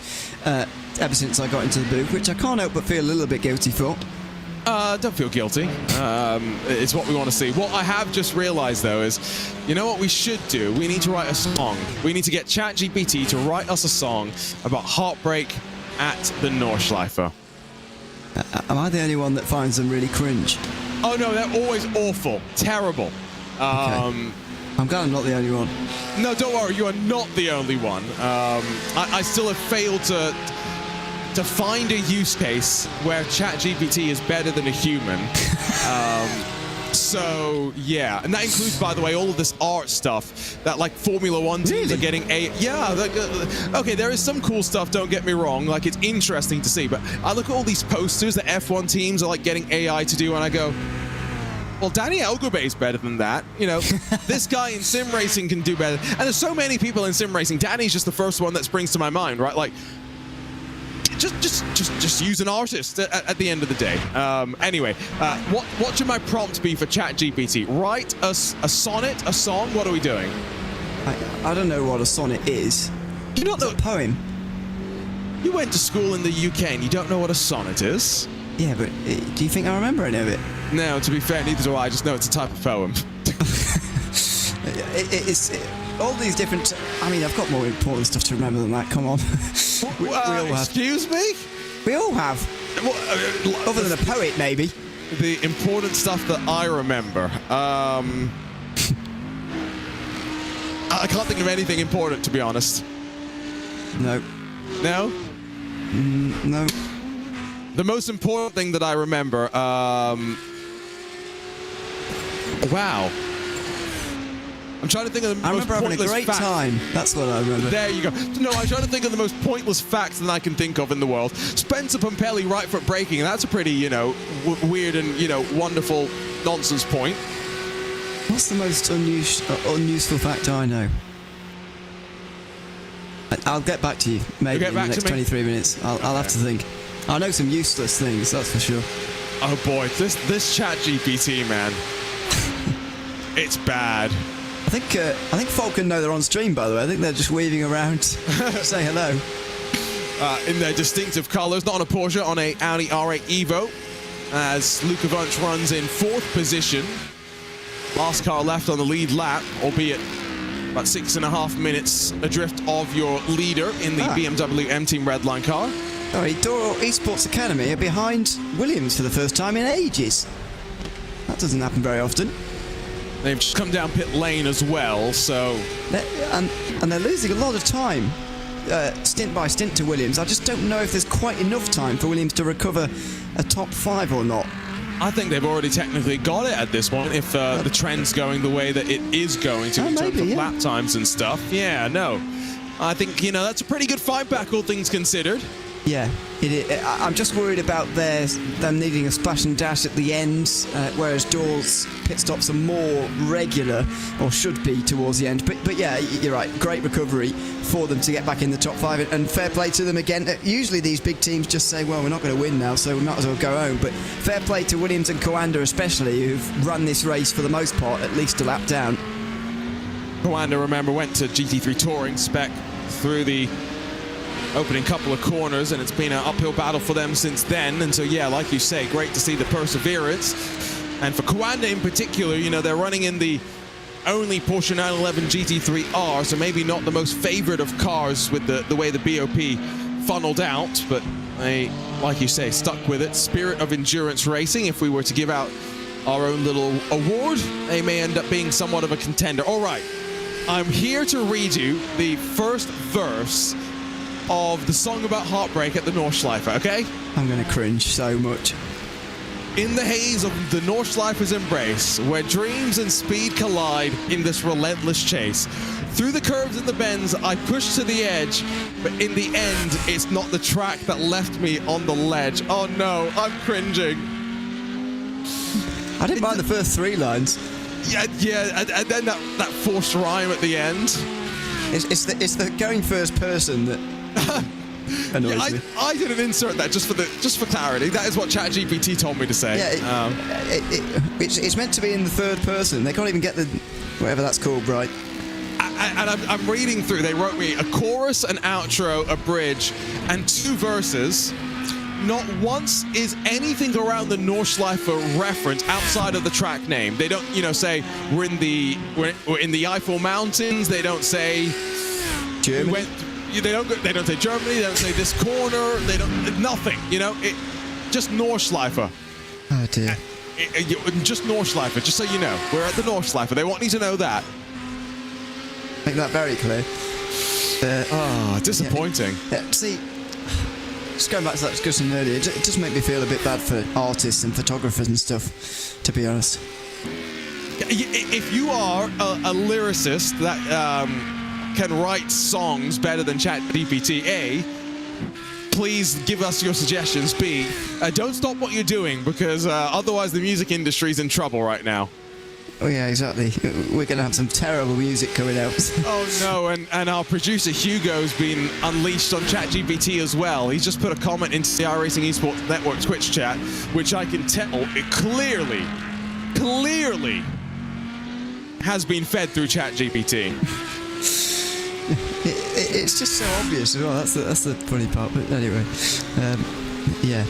ever since I got into the booth, which I can't help but feel a little bit guilty for. Don't feel guilty. It's what we want to see. What I have just realized, though, is, you know what we should do? We need to write a song. We need to get ChatGPT to write us a song about heartbreak at the Nordschleife. Am I the only one that finds them really cringe? Oh, no, they're always awful. Terrible. Okay. I'm glad I'm not the only one. No, don't worry, you are not the only one. I still have failed to find a use case where ChatGPT is better than a human. So, yeah. And that includes, by the way, all of this art stuff that, like, Formula One teams are getting okay, there is some cool stuff, don't get me wrong. Like, it's interesting to see. But I look at all these posters that F1 teams are, like, getting AI to do, and I go, well, Danny Elgube is better than that. You know, this guy in sim racing can do better. And there's so many people in sim racing. Danny's just the first one that springs to my mind, right? Like, just use an artist at the end of the day. Anyway, what should my prompt be for ChatGPT? Write a sonnet, a song? What are we doing? I don't know what a sonnet is. Do you not know? It's a poem. You went to school in the UK and you don't know what a sonnet is? Yeah, but do you think I remember any of it? No, to be fair, neither do I. I just know it's a type of poem. It's all these different... I mean, I've got more important stuff to remember than that. Come on. we all have. Excuse me? We all have. Other than a poet, maybe. The important stuff that I remember. I can't think of anything important, to be honest. No. No? No. The most important thing that I remember, wow. I'm trying to think of the most having a pointless great fact. time. That's what I remember. There you go. No, I'm trying to think of the most pointless facts that I can think of in the world. Spencer Pumpelly right foot braking, and that's a pretty, weird and, wonderful nonsense point. What's the most unuseful fact I know? I'll get back to you, maybe in the next 23 minutes. I'll have to think. I know some useless things, that's for sure. Oh boy, this ChatGPT, man. It's bad. I think Falcon know they're on stream, by the way. I think they're just weaving around to say hello. In their distinctive colours, not on a Porsche, on a Audi R8 Evo, as Luca Wunsch runs in 4th position. Last car left on the lead lap, albeit about 6.5 minutes adrift of your leader in the BMW M Team Redline car. Doro Esports Academy are behind Williams for the first time in ages. That doesn't happen very often. They've just come down pit lane as well, so... And they're losing a lot of time, stint by stint to Williams. I just don't know if there's quite enough time for Williams to recover a top 5 or not. I think they've already technically got it at this point, if the trend's going the way that it is going to in terms of lap times and stuff. Yeah, no. I think, that's a pretty good fight back, all things considered. Yeah, I'm just worried about them needing a splash and dash at the end, whereas Door's pit stops are more regular, or should be towards the end. But yeah, you're right, great recovery for them to get back in the top 5, and fair play to them again. Usually these big teams just say, well, we're not going to win now, so we might as well go home. But fair play to Williams and Coanda especially, who've run this race for the most part at least a lap down. Coanda, remember, went to GT3 Touring spec through the opening couple of corners, and it's been an uphill battle for them since then. And so, yeah, like you say, great to see the perseverance. And for Coanda in particular, they're running in the only Porsche 911 GT3R, so maybe not the most favorite of cars with the way the BOP funneled out, but they, like you say, stuck with it. Spirit of endurance racing. If we were to give out our own little award, they may end up being somewhat of a contender. All right, I'm here to read you the first verse of the song about heartbreak at the Nordschleife, okay? I'm going to cringe so much. In the haze of the Nordschleife's embrace, where dreams and speed collide in this relentless chase. Through the curves and the bends, I push to the edge, but in the end, it's not the track that left me on the ledge. Oh no, I'm cringing. I didn't mind the first 3 lines. Yeah, and then that forced rhyme at the end. It's the going first person that annoys me. I didn't insert that just for clarity. That is what ChatGPT told me to say. Yeah, it's meant to be in the third person. They can't even get the whatever that's called right. And I'm reading through. They wrote me a chorus, an outro, a bridge, and 2 verses. Not once is anything around the Nordschleife reference outside of the track name. They don't, say we're in the Eiffel Mountains. They don't say Germany. They don't say Germany. They don't say this corner. They don't nothing. Just Nordschleife. Oh dear. Just Nordschleife. Just so you know, we're at the Nordschleife. They want you to know that. Make that very clear. Disappointing. Yeah, see, just going back to that discussion earlier, it does make me feel a bit bad for artists and photographers and stuff, to be honest. If you are a lyricist that can write songs better than ChatGPT, A, please give us your suggestions. B, don't stop what you're doing, because otherwise the music industry's in trouble right now. Oh yeah, exactly. We're going to have some terrible music coming out. Oh no, and our producer Hugo's been unleashed on ChatGPT as well. He's just put a comment into the iRacing Esports Network Twitch chat, which I can tell it clearly has been fed through ChatGPT. It's just so obvious as well. That's the funny part. But anyway, yeah,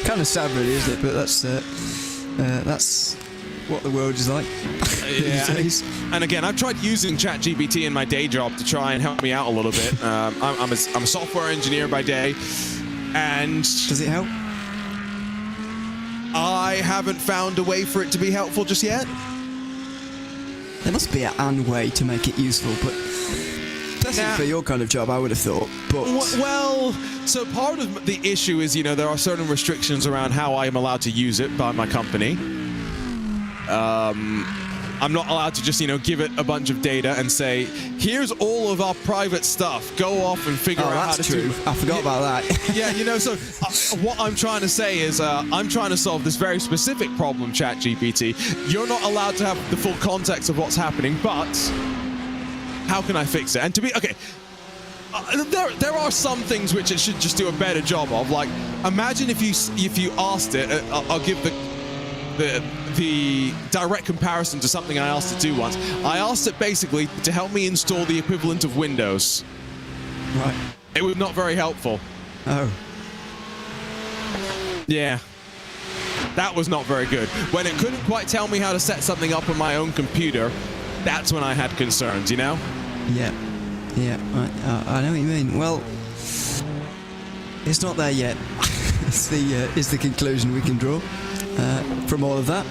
kind of sad, really, isn't it? But that's what the world is like. Yeah. And again, I've tried using ChatGPT in my day job to try and help me out a little bit. I'm a software engineer by day, and does it help? I haven't found a way for it to be helpful just yet. There must be an way to make it useful, but especially for your kind of job, I would have thought. But well, so part of the issue is, there are certain restrictions around how I am allowed to use it by my company. I'm not allowed to just, give it a bunch of data and say, here's all of our private stuff. Go off and figure out how to do it. I forgot about that. Yeah, so what I'm trying to say is I'm trying to solve this very specific problem, ChatGPT. You're not allowed to have the full context of what's happening, but how can I fix it? And to be, okay, there are some things which it should just do a better job of. Like, imagine if you asked it, I'll give the direct comparison to something I asked it to do once. I asked it basically to help me install the equivalent of Windows. Right. It was not very helpful. Oh. Yeah. That was not very good. When it couldn't quite tell me how to set something up on my own computer, that's when I had concerns, Yeah. Yeah, I know what you mean. Well, it's not there yet. Is the conclusion we can draw from all of that.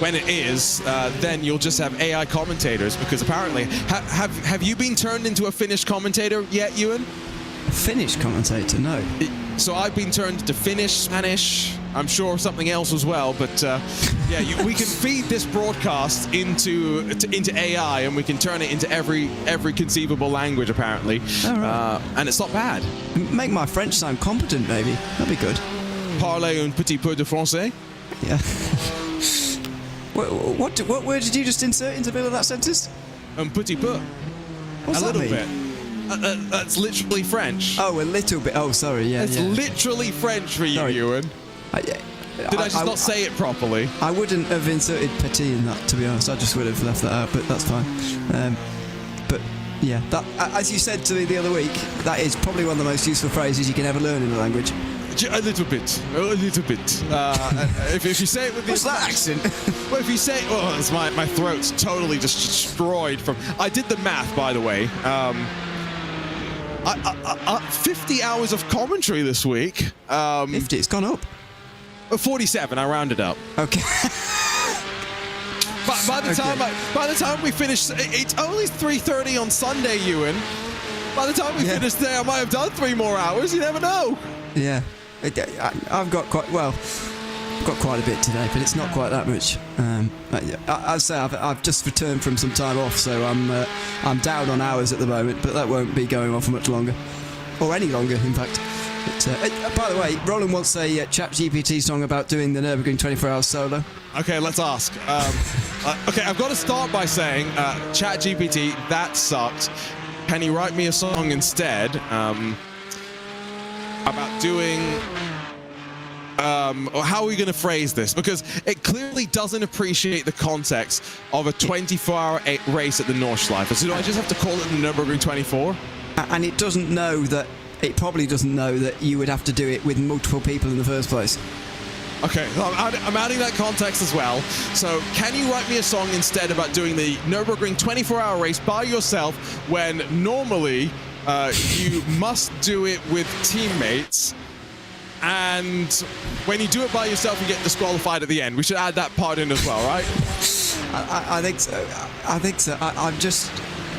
When it is, then you'll just have AI commentators, because apparently, have you been turned into a Finnish commentator yet, Ewan? A Finnish commentator? No. So I've been turned to Finnish, Spanish, I'm sure something else as well, but we can feed this broadcast into AI, and we can turn it into every conceivable language, apparently. Oh, right. And it's not bad. Make my French sound competent, maybe. That'd be good. Parler un petit peu de français? Yeah. What word did you just insert into the middle of that sentence? Un petit peu. What's that mean? Bit. That's literally French. Oh, a little bit. Oh, sorry. Yeah, it's literally French for you, sorry. Ewan. Did I just not say it properly? I wouldn't have inserted petit in that, to be honest. I just would have left that out, but that's fine. But yeah, that, as you said to me the other week, that is probably one of the most useful phrases you can ever learn in a language. A little bit. If you say it with What's that accent? Well, if you say, it's my throat's totally just destroyed from. I did the math, by the way. 50 hours of commentary this week. 50. It's gone up. 47. I rounded up. Okay. By the time we finish, it's only 3:30 on Sunday, Ewan. By the time we finish there, I might have done 3 more hours. You never know. Yeah. I've got quite a bit today, but it's not quite that much. I'd say I've just returned from some time off, so I'm down on hours at the moment, but that won't be going on for much longer, or any longer, in fact. But, by the way, Roland wants a ChatGPT song about doing the Nürburgring 24-hour solo. Okay, let's ask. Okay, I've got to start by saying, ChatGPT, that sucked. Can you write me a song instead about doing... or how are we going to phrase this? Because it clearly doesn't appreciate the context of a 24-hour race at the Nordschleife. So do I just have to call it the Nürburgring 24? And it doesn't know that... It probably doesn't know that you would have to do it with multiple people in the first place. Okay, I'm adding that context as well. So, can you write me a song instead about doing the Nürburgring 24-hour race by yourself when normally you must do it with teammates, and when you do it by yourself, you get disqualified at the end. We should add that part in as well, right? I think so.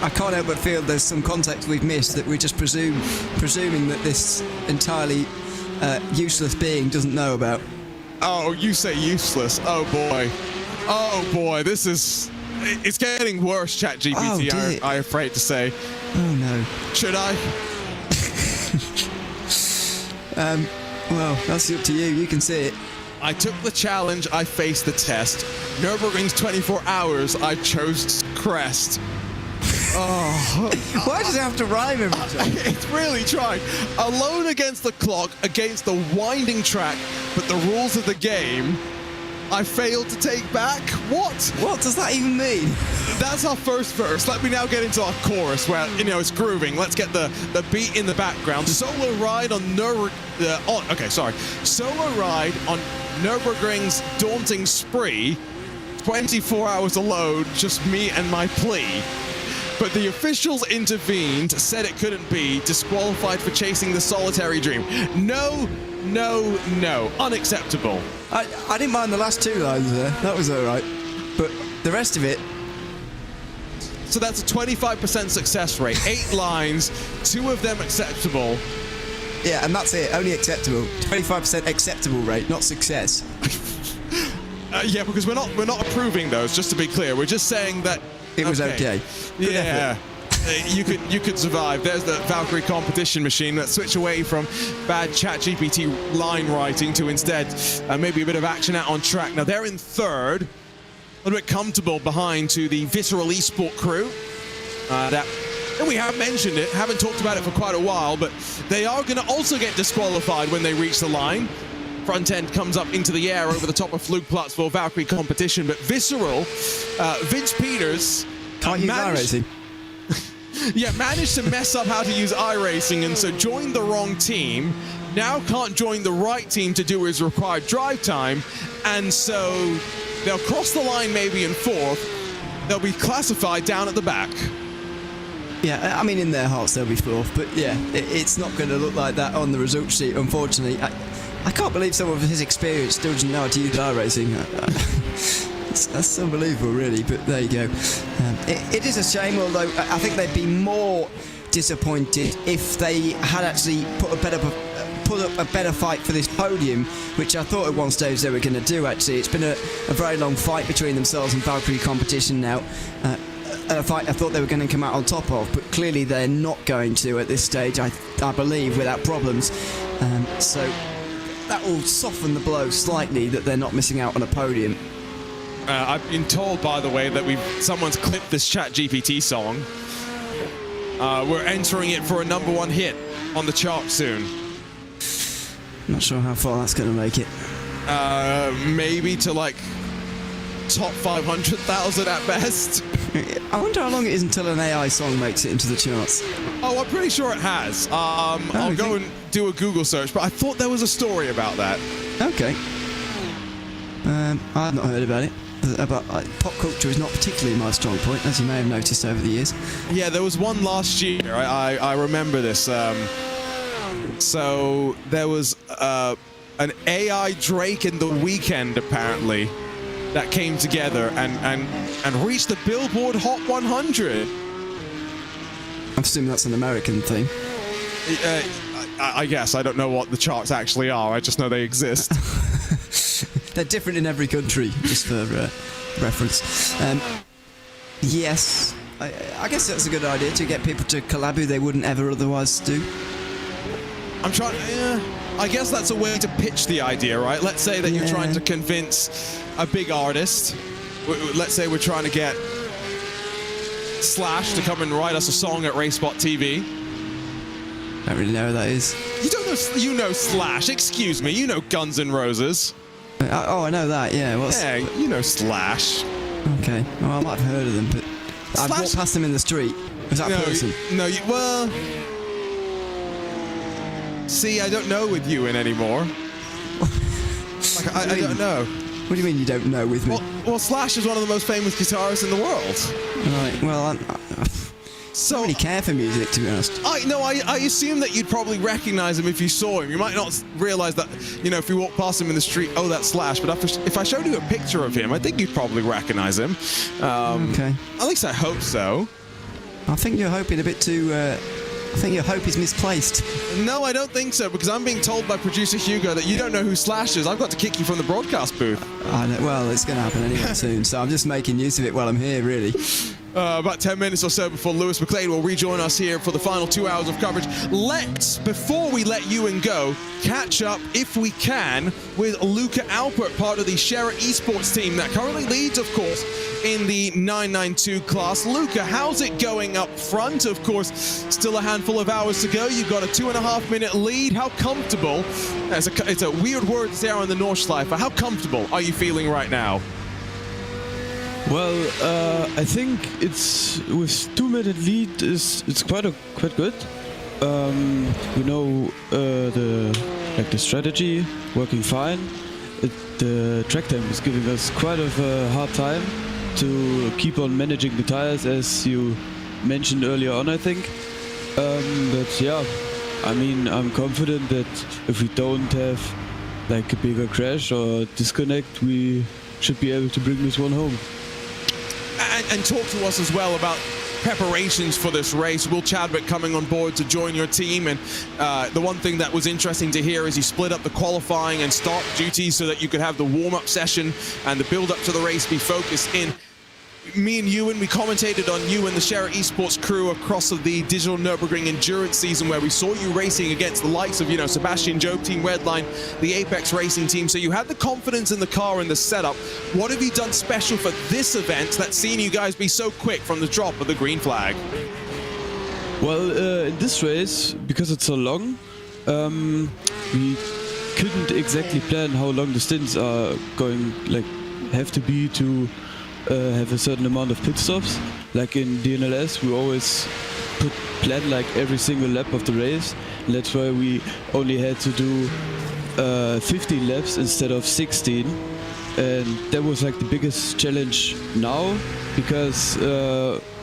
I can't help but feel there's some context we've missed, that we're just presuming that this entirely useless being doesn't know about. Oh, you say useless. Oh boy, this is... It's getting worse, ChatGPT, I'm afraid to say. Oh no. Should I? Well, that's up to you. You can see it. I took the challenge, I faced the test. Nürburgring's 24 hours, I chose crest. Oh. Why does it have to rhyme every time? It's really trying. Alone against the clock, against the winding track, but the rules of the game, I failed to take back. What? What does that even mean? That's our first verse. Let me now get into our chorus where, it's grooving. Let's get the beat in the background. Solo ride on Solo ride on Nürburgring's daunting spree. 24 hours alone, just me and my plea. But the officials intervened, said it couldn't be, disqualified for chasing the solitary dream. No, unacceptable. I didn't mind the last 2 lines there. That was all right. But the rest of it... So that's a 25% success rate. 8 lines, 2 of them acceptable. Yeah, and that's it. Only acceptable. 25% acceptable rate, not success. Yeah, because we're not approving those, just to be clear. We're just saying that... It was okay. Good effort. You could survive. There's the Valkyrie competition machine. Let's switch away from bad ChatGPT line writing to instead maybe a bit of action out on track. Now they're in third, a little bit comfortable behind to the Visceral Esport crew. And we have mentioned it, haven't talked about it for quite a while, but they are going to also get disqualified when they reach the line. Front end comes up into the air over the top of Flugplatz for Valkyrie competition, but Visceral, Vince Peters... Can't use iRacing. Yeah, managed to mess up how to use iRacing, and so joined the wrong team. Now can't join the right team to do his required drive time, and so they'll cross the line maybe in 4th. They'll be classified down at the back. Yeah, I mean, in their hearts they'll be 4th, but yeah, it's not going to look like that on the result sheet, unfortunately. I can't believe someone of his experience still doesn't know how to use iRacing. That's unbelievable, really, but there you go. It is a shame, although I think they'd be more disappointed if they had actually put up a better fight for this podium, which I thought at one stage they were going to do, actually. It's been a very long fight between themselves and Valkyrie competition now. A fight I thought they were going to come out on top of, but clearly they're not going to at this stage, I believe, without problems. So that will soften the blow slightly that they're not missing out on a podium. I've been told, by the way, that someone's clipped this ChatGPT song. We're entering it for a #1 hit on the chart soon. Not sure how far that's going to make it. Maybe to top 500,000 at best. I wonder how long it is until an AI song makes it into the charts. Oh, I'm pretty sure it has. I'll go and do a Google search, but I thought there was a story about that. Okay. I've not heard about it. But pop culture is not particularly my strong point, as you may have noticed over the years. Yeah, there was one last year. I remember this. So there was an AI Drake in the Weekend, apparently, that came together and reached the Billboard Hot 100. I'm assuming that's an American thing. I guess. I don't know what the charts actually are. I just know they exist. They're different in every country, just for reference. Yes, I guess that's a good idea to get people to collab who they wouldn't ever otherwise do. I'm trying. I guess that's a way to pitch the idea, right? Let's say that you're trying to convince a big artist. Let's say we're trying to get Slash to come and write us a song at RaceSpot TV. Don't really know who that is. You don't know? You know Slash? Excuse me. You know Guns N' Roses. Oh, I know that. Yeah. Yeah, you know Slash. Okay. Well, I might have heard of them, but I've walked past them in the street. Was that a person? No. Well. See, I don't know with you in anymore. Like, I don't know. What do you mean you don't know with me? Well, Slash is one of the most famous guitarists in the world. Right. Well, I don't really care for music, to be honest. I assume that you'd probably recognize him if you saw him. You might not realize that, if you walk past him in the street, oh, that's Slash. But if I showed you a picture of him, I think you'd probably recognize him. Okay. At least I hope so. I think you're hoping a bit too... I think your hope is misplaced. No, I don't think so, because I'm being told by producer Hugo that you don't know who Slash is. I've got to kick you from the broadcast booth. I know, well, it's going to happen anyway soon, so I'm just making use of it while I'm here, really. About 10 minutes or so before Lewis McLean will rejoin us here for the final 2 hours of coverage. Before we let Ewan go, catch up, if we can, with Luca Alpert, part of the Scherer Esports team that currently leads, of course, in the 992 class. Luca, how's it going up front? Of course, still a handful of hours to go. You've got a 2.5-minute lead. How comfortable, it's a weird word there on the Nordschleife, how comfortable are you feeling right now? Well, I think it's with 2-minute lead it's quite good. We know the strategy working fine. The track time is giving us quite a hard time to keep on managing the tires, as you mentioned earlier on, I think. But yeah, I mean, I'm confident that if we don't have like a bigger crash or disconnect, we should be able to bring this one home. And talk to us as well about preparations for this race. Will Chadwick coming on board to join your team, and the one thing that was interesting to hear is you split up the qualifying and start duties so that you could have the warm-up session and the build-up to the race be focused in. Me and Ewan, we commentated on you and the Scherer Esports crew across of the Digital Nürburgring Endurance season, where we saw you racing against the likes of, Sebastian Job, Team Redline, the Apex Racing team. So you had the confidence in the car and the setup. What have you done special for this event that's seen you guys be so quick from the drop of the green flag? Well, in this race, because it's so long, we couldn't exactly plan how long the stints are have to be to have a certain amount of pit stops. Like in DNLS, we always plan every single lap of the race. And that's why we only had to do 15 laps instead of 16. And that was the biggest challenge now, because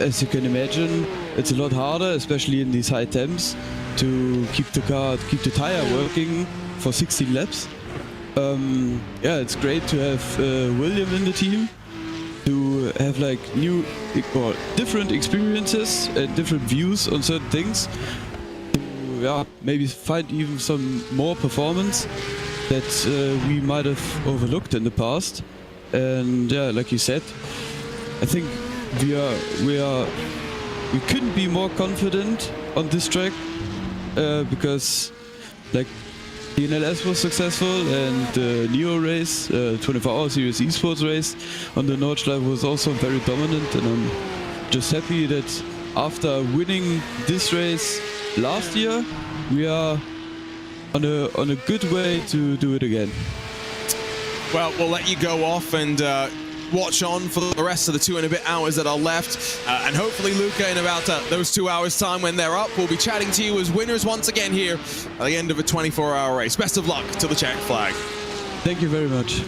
as you can imagine, it's a lot harder, especially in these high temps, to keep the tire working for 16 laps. Yeah, it's great to have William in the team, to have new or different experiences and different views on certain things, to maybe find even some more performance that we might have overlooked in the past. And yeah, like you said, I think we couldn't be more confident on this track, because DNLS was successful, and the Neo race, 24-hour series esports race on the Nordschleife was also very dominant. And I'm just happy that after winning this race last year, we are on a good way to do it again. Well, we'll let you go off and watch on for the rest of the 2 and a bit hours that are left. And hopefully, Luca, in about those 2 hours' time when they're up, we'll be chatting to you as winners once again here at the end of a 24-hour race. Best of luck to the Czech flag. Thank you very much.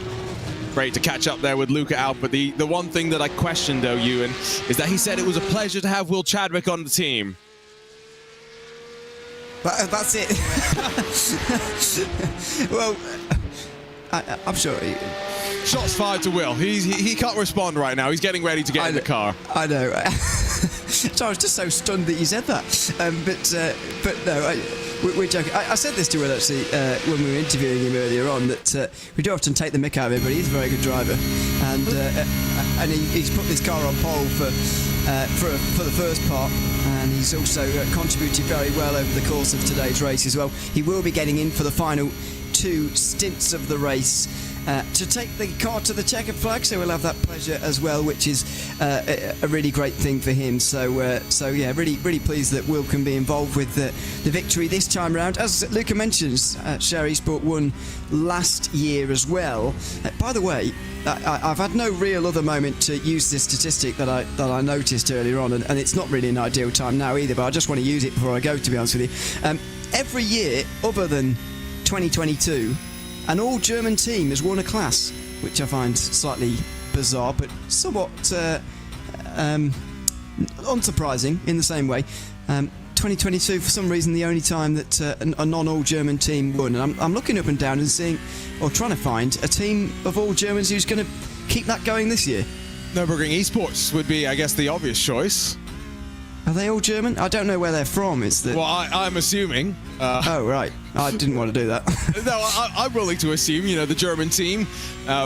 Great to catch up there with Luca Alp. The one thing that I questioned, though, Ewan, is that he said it was a pleasure to have Will Chadwick on the team. That's it. Well, I'm sure. Shots fired to Will. He can't respond right now. He's getting ready to get in the car. I know. So I was just so stunned that you said that. But no, we're joking. I said this to Will actually when we were interviewing him earlier on, that we do often take the mick out of him, but he's a very good driver, and he's put this car on pole for the first part, and he's also contributed very well over the course of today's race as well. He will be getting in for the final 2 stints of the race to take the car to the checkered flag, so we'll have that pleasure as well, which is a really great thing for him. So yeah, really pleased that Will can be involved with the victory this time round. As Luca mentions, Share Esport won last year as well. By the way, I've had no real other moment to use this statistic that I noticed earlier on, and it's not really an ideal time now either, but I just want to use it before I go, to be honest with you. Every year other than 2022, an all-German team has won a class, which I find slightly bizarre, but somewhat unsurprising in the same way. 2022, for some reason, the only time that a non-all-German team won. And I'm looking up and down and seeing, or trying to find, a team of all Germans who's going to keep that going this year. Nürburgring Esports would be, I guess, the obvious choice. Are they all German? I don't know where they're from. Well, I'm assuming. Oh, right. I didn't want to do that. No, I'm willing to assume, the German team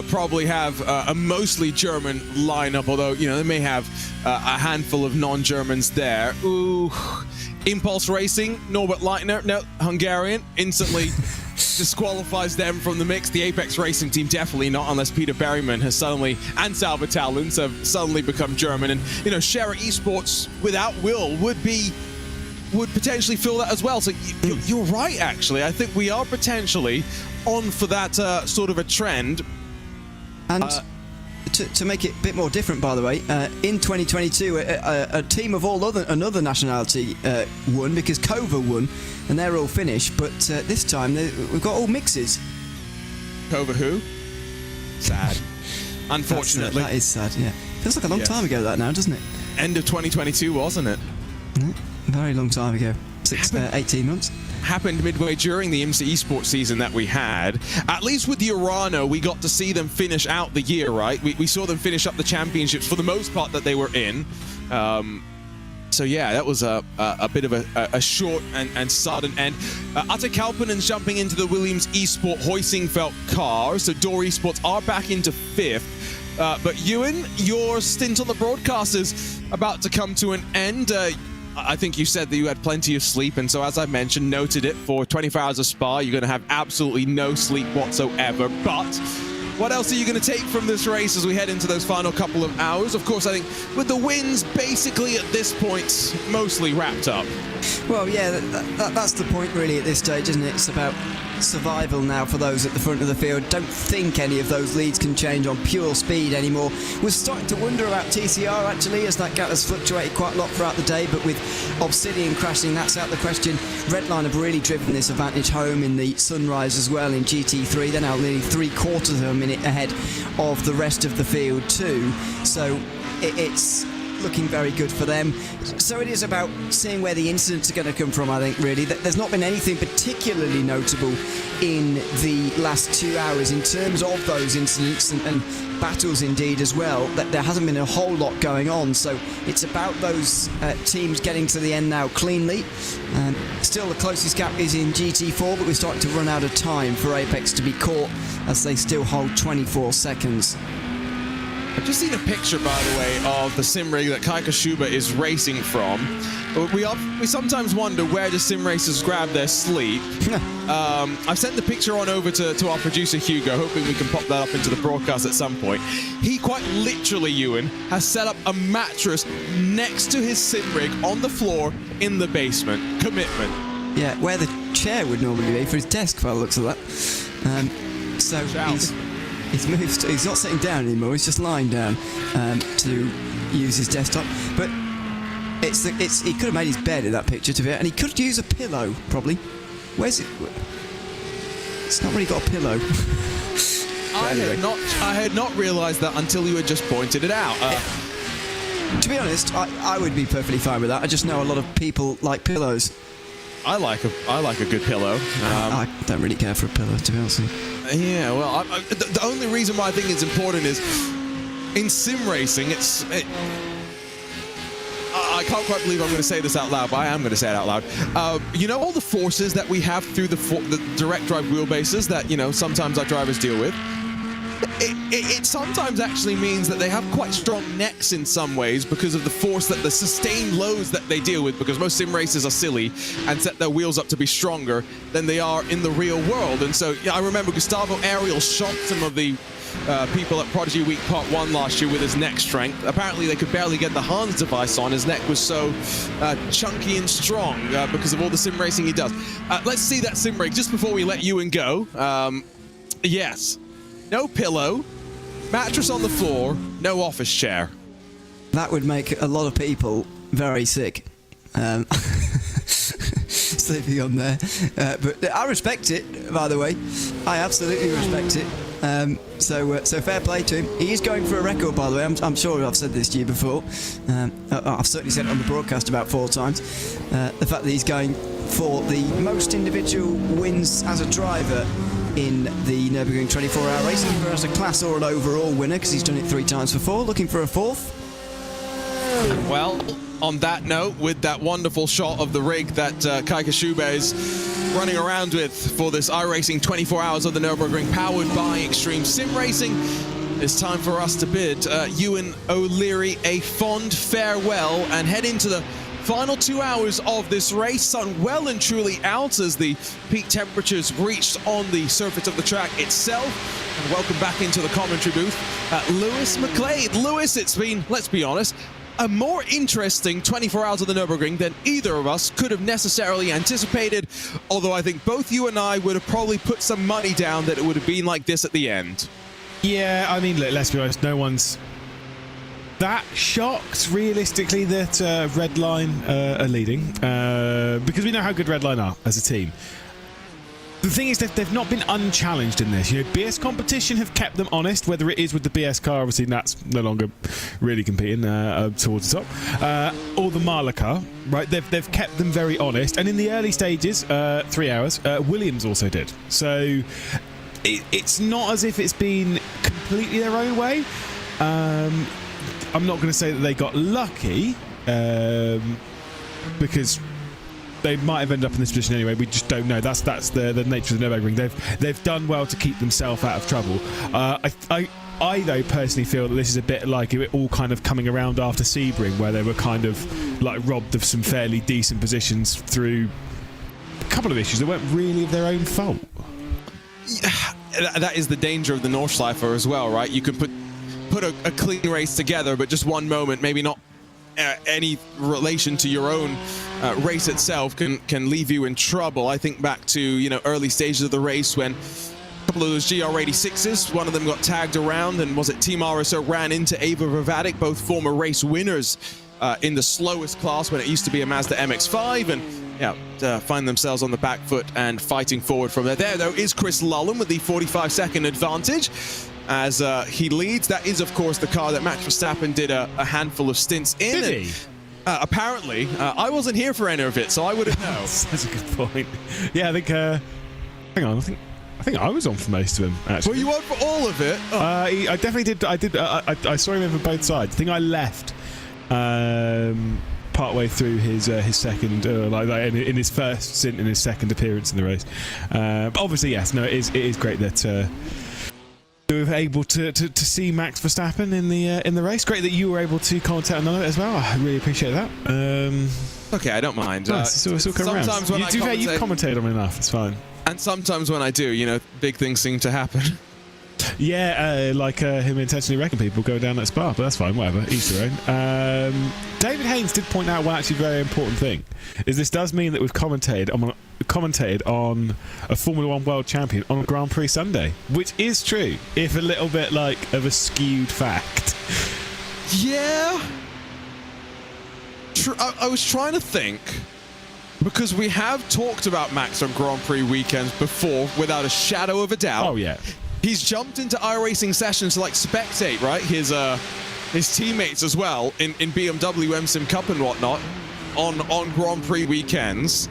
probably have a mostly German lineup, although, they may have a handful of non-Germans there. Ooh, Impulse Racing, Norbert Leitner, no, Hungarian, instantly disqualifies them from the mix. The Apex Racing team definitely not, unless Peter Berryman has suddenly, and Salva Talents have suddenly become German. And Scherer Esports without Will would potentially fill that as well. So you're right, actually. I think we are potentially on for that sort of a trend. And to make it a bit more different, by the way, in 2022, a team of another nationality won, because Kova won, and they're all Finnish. But this time we've got all mixes. Kova who? Sad. Unfortunately. That is sad, yeah. Feels like a long time ago that now, doesn't it? End of 2022, wasn't it? Yeah, very long time ago. 18 months. Happened midway during the IMSA esports season that we had. At least with the Urano, we got to see them finish out the year, right? We saw them finish up the championships for the most part that they were in. So yeah, that was a bit of a short and sudden end. Atte Kalpanen's jumping into the Williams Esport Hoisingfeld car, so Door Esports are back into 5th. But Ewan, your stint on the broadcast is about to come to an end. I think you said that you had plenty of sleep, and so as I mentioned, noted it for 24 hours of Spa. You're going to have absolutely no sleep whatsoever. But what else are you going to take from this race as we head into those final couple of hours? Of course, I think with the wins basically at this point mostly wrapped up. Well, yeah, that's the point really at this stage, isn't it? It's about survival now for those at the front of the field. Don't think any of those leads can change on pure speed anymore. We're starting to wonder about TCR actually, as that gap has fluctuated quite a lot throughout the day, but with Obsidian crashing, that's out the question. Redline have really driven this advantage home in the Sunrise as well in GT3. They're now nearly 3/4 of a minute ahead of the rest of the field too. So it's looking very good for them. So it is about seeing where the incidents are going to come from, I think, really. There's not been anything particularly notable in the last 2 hours in terms of those incidents and battles indeed as well. There hasn't been a whole lot going on, so it's about those teams getting to the end now cleanly. Still the closest gap is in GT4, but we're starting to run out of time for Apex to be caught as they still hold 24 seconds. I've just seen a picture, by the way, of the sim rig that Kaika Schuber is racing from. We sometimes wonder, where do sim racers grab their sleep? I've sent the picture on over to our producer Hugo, hoping we can pop that up into the broadcast at some point. He quite literally, Ewan, has set up a mattress next to his sim rig on the floor in the basement. Commitment. Yeah, where the chair would normally be for his desk, by the looks of that. So He's moved. He's not sitting down anymore. He's just lying down to use his desktop. But he could have made his bed in that picture, to be, and he could use a pillow probably. Where's it? It's not really got a pillow. I had not realised that until you had just pointed it out. To be honest, I would be perfectly fine with that. I just know a lot of people like pillows. I like a good pillow. I don't really care for a pillow, to be honest with you. Yeah, well, the only reason why I think it's important is in sim racing, I can't quite believe I'm going to say this out loud, but I am going to say it out loud. You know all the forces that we have through the direct drive wheelbases that, you know, sometimes our drivers deal with? It sometimes actually means that they have quite strong necks in some ways because of the force that the sustained loads that they deal with, because most sim racers are silly and set their wheels up to be stronger than they are in the real world. And so, yeah, I remember Gustavo Ariel shot some of the people at Prodigy Week Part 1 last year with his neck strength. Apparently they could barely get the Hans device on. His neck was so chunky and strong because of all the sim racing he does. Let's see that sim break just before we let Ewan go. Yes. No pillow, mattress on the floor, no office chair. That would make a lot of people very sick. Sleeping on there. But I respect it, by the way. I absolutely respect it. So fair play to him. He is going for a record, by the way. I'm sure I've said this to you before. I've certainly said it on the broadcast about 4 times. The fact that he's going for the most individual wins as a driver in the Nürburgring 24-hour race, either as a class or an overall winner, because he's done it 3 times before, looking for a 4th. Well, on that note, with that wonderful shot of the rig that Kai Kashube is running around with for this iRacing 24 Hours of the Nürburgring, powered by Extreme Sim Racing, it's time for us to bid Ewan O'Leary a fond farewell and head into the final 2 hours of this race. Sun well and truly out as the peak temperatures reached on the surface of the track itself. And welcome back into the commentary booth, Lewis McLeod. Lewis, it's been, let's be honest, a more interesting 24 hours of the Nürburgring than either of us could have necessarily anticipated, although I think both you and I would have probably put some money down that it would have been like this at the end. Yeah, I mean, look, let's be honest, no one's that shocked, realistically, that Redline are leading, because we know how good Redline are as a team. The thing is that they've not been unchallenged in this. You know, BS competition have kept them honest, whether it is with the BS car, obviously that's no longer really competing towards the top, or the Marla car, right? They've kept them very honest. And in the early stages, 3 hours, Williams also did. So it's not as if it's been completely their own way. I'm not going to say that they got lucky, because they might have ended up in this position anyway. We just don't know. That's the nature of the Nürburgring. They've done well to keep themselves out of trouble. I though personally feel that this is a bit like it all kind of coming around after Sebring, where they were kind of like robbed of some fairly decent positions through a couple of issues that weren't really of their own fault. Yeah, that is the danger of the Nordschleifer as well, right? You could put a clean race together, but just one moment, maybe not any relation to your own race itself, can leave you in trouble. I think back to, you know, early stages of the race when a couple of those GR86s, one of them got tagged around, and was it Team RSO ran into Ava Vavadik, both former race winners in the slowest class when it used to be a Mazda MX-5, and find themselves on the back foot and fighting forward from there. There, though, is Chris Lullen with the 45-second advantage as he leads. That is, of course, the car that Max Verstappen did a handful of stints in. Did he? Apparently. I wasn't here for any of it, so I wouldn't know. That's a good point. Yeah, I think... hang on, I think I was on for most of them, actually. Were you on for all of it? Oh. I definitely did. I saw him over both sides. I think I left partway through his second, in his first stint, in his second appearance in the race. But obviously, yes, no, it is great that we were able to see Max Verstappen in the race. Great that you were able to commentate on it as well. I really appreciate that. Okay, I don't mind. Sometimes when you've commentated on it enough, it's fine. And sometimes when I do, you know, big things seem to happen. Yeah, like him intentionally wrecking people going down that Spa, but that's fine, whatever, each their own. David Haynes did point out one actually very important thing, is this does mean that we've commentated on commentated on a Formula One world champion on a Grand Prix Sunday, which is true, if a little bit like of a skewed fact. Yeah. I was trying to think, because we have talked about Max on Grand Prix weekends before without a shadow of a doubt. Oh yeah. He's jumped into iRacing sessions to like spectate, right? His teammates as well in BMW MSIM Cup and whatnot on Grand Prix weekends.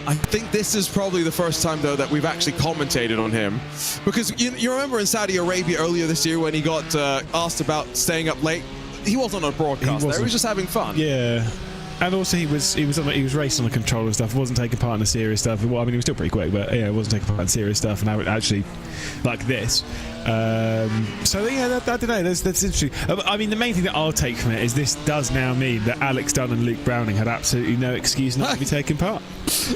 I think this is probably the first time, though, that we've actually commentated on him. Because you remember in Saudi Arabia earlier this year when he got asked about staying up late? He wasn't on a broadcast there. He was just having fun. Yeah. And also he was racing on the controller stuff. Wasn't taking part in the serious stuff. Well, I mean, he was still pretty quick, but yeah, wasn't taking part in serious stuff. And I would actually like this. So yeah, I don't know. That's interesting. I mean, the main thing that I'll take from it is this does now mean that Alex Dunn and Luke Browning had absolutely no excuse not to be taking part.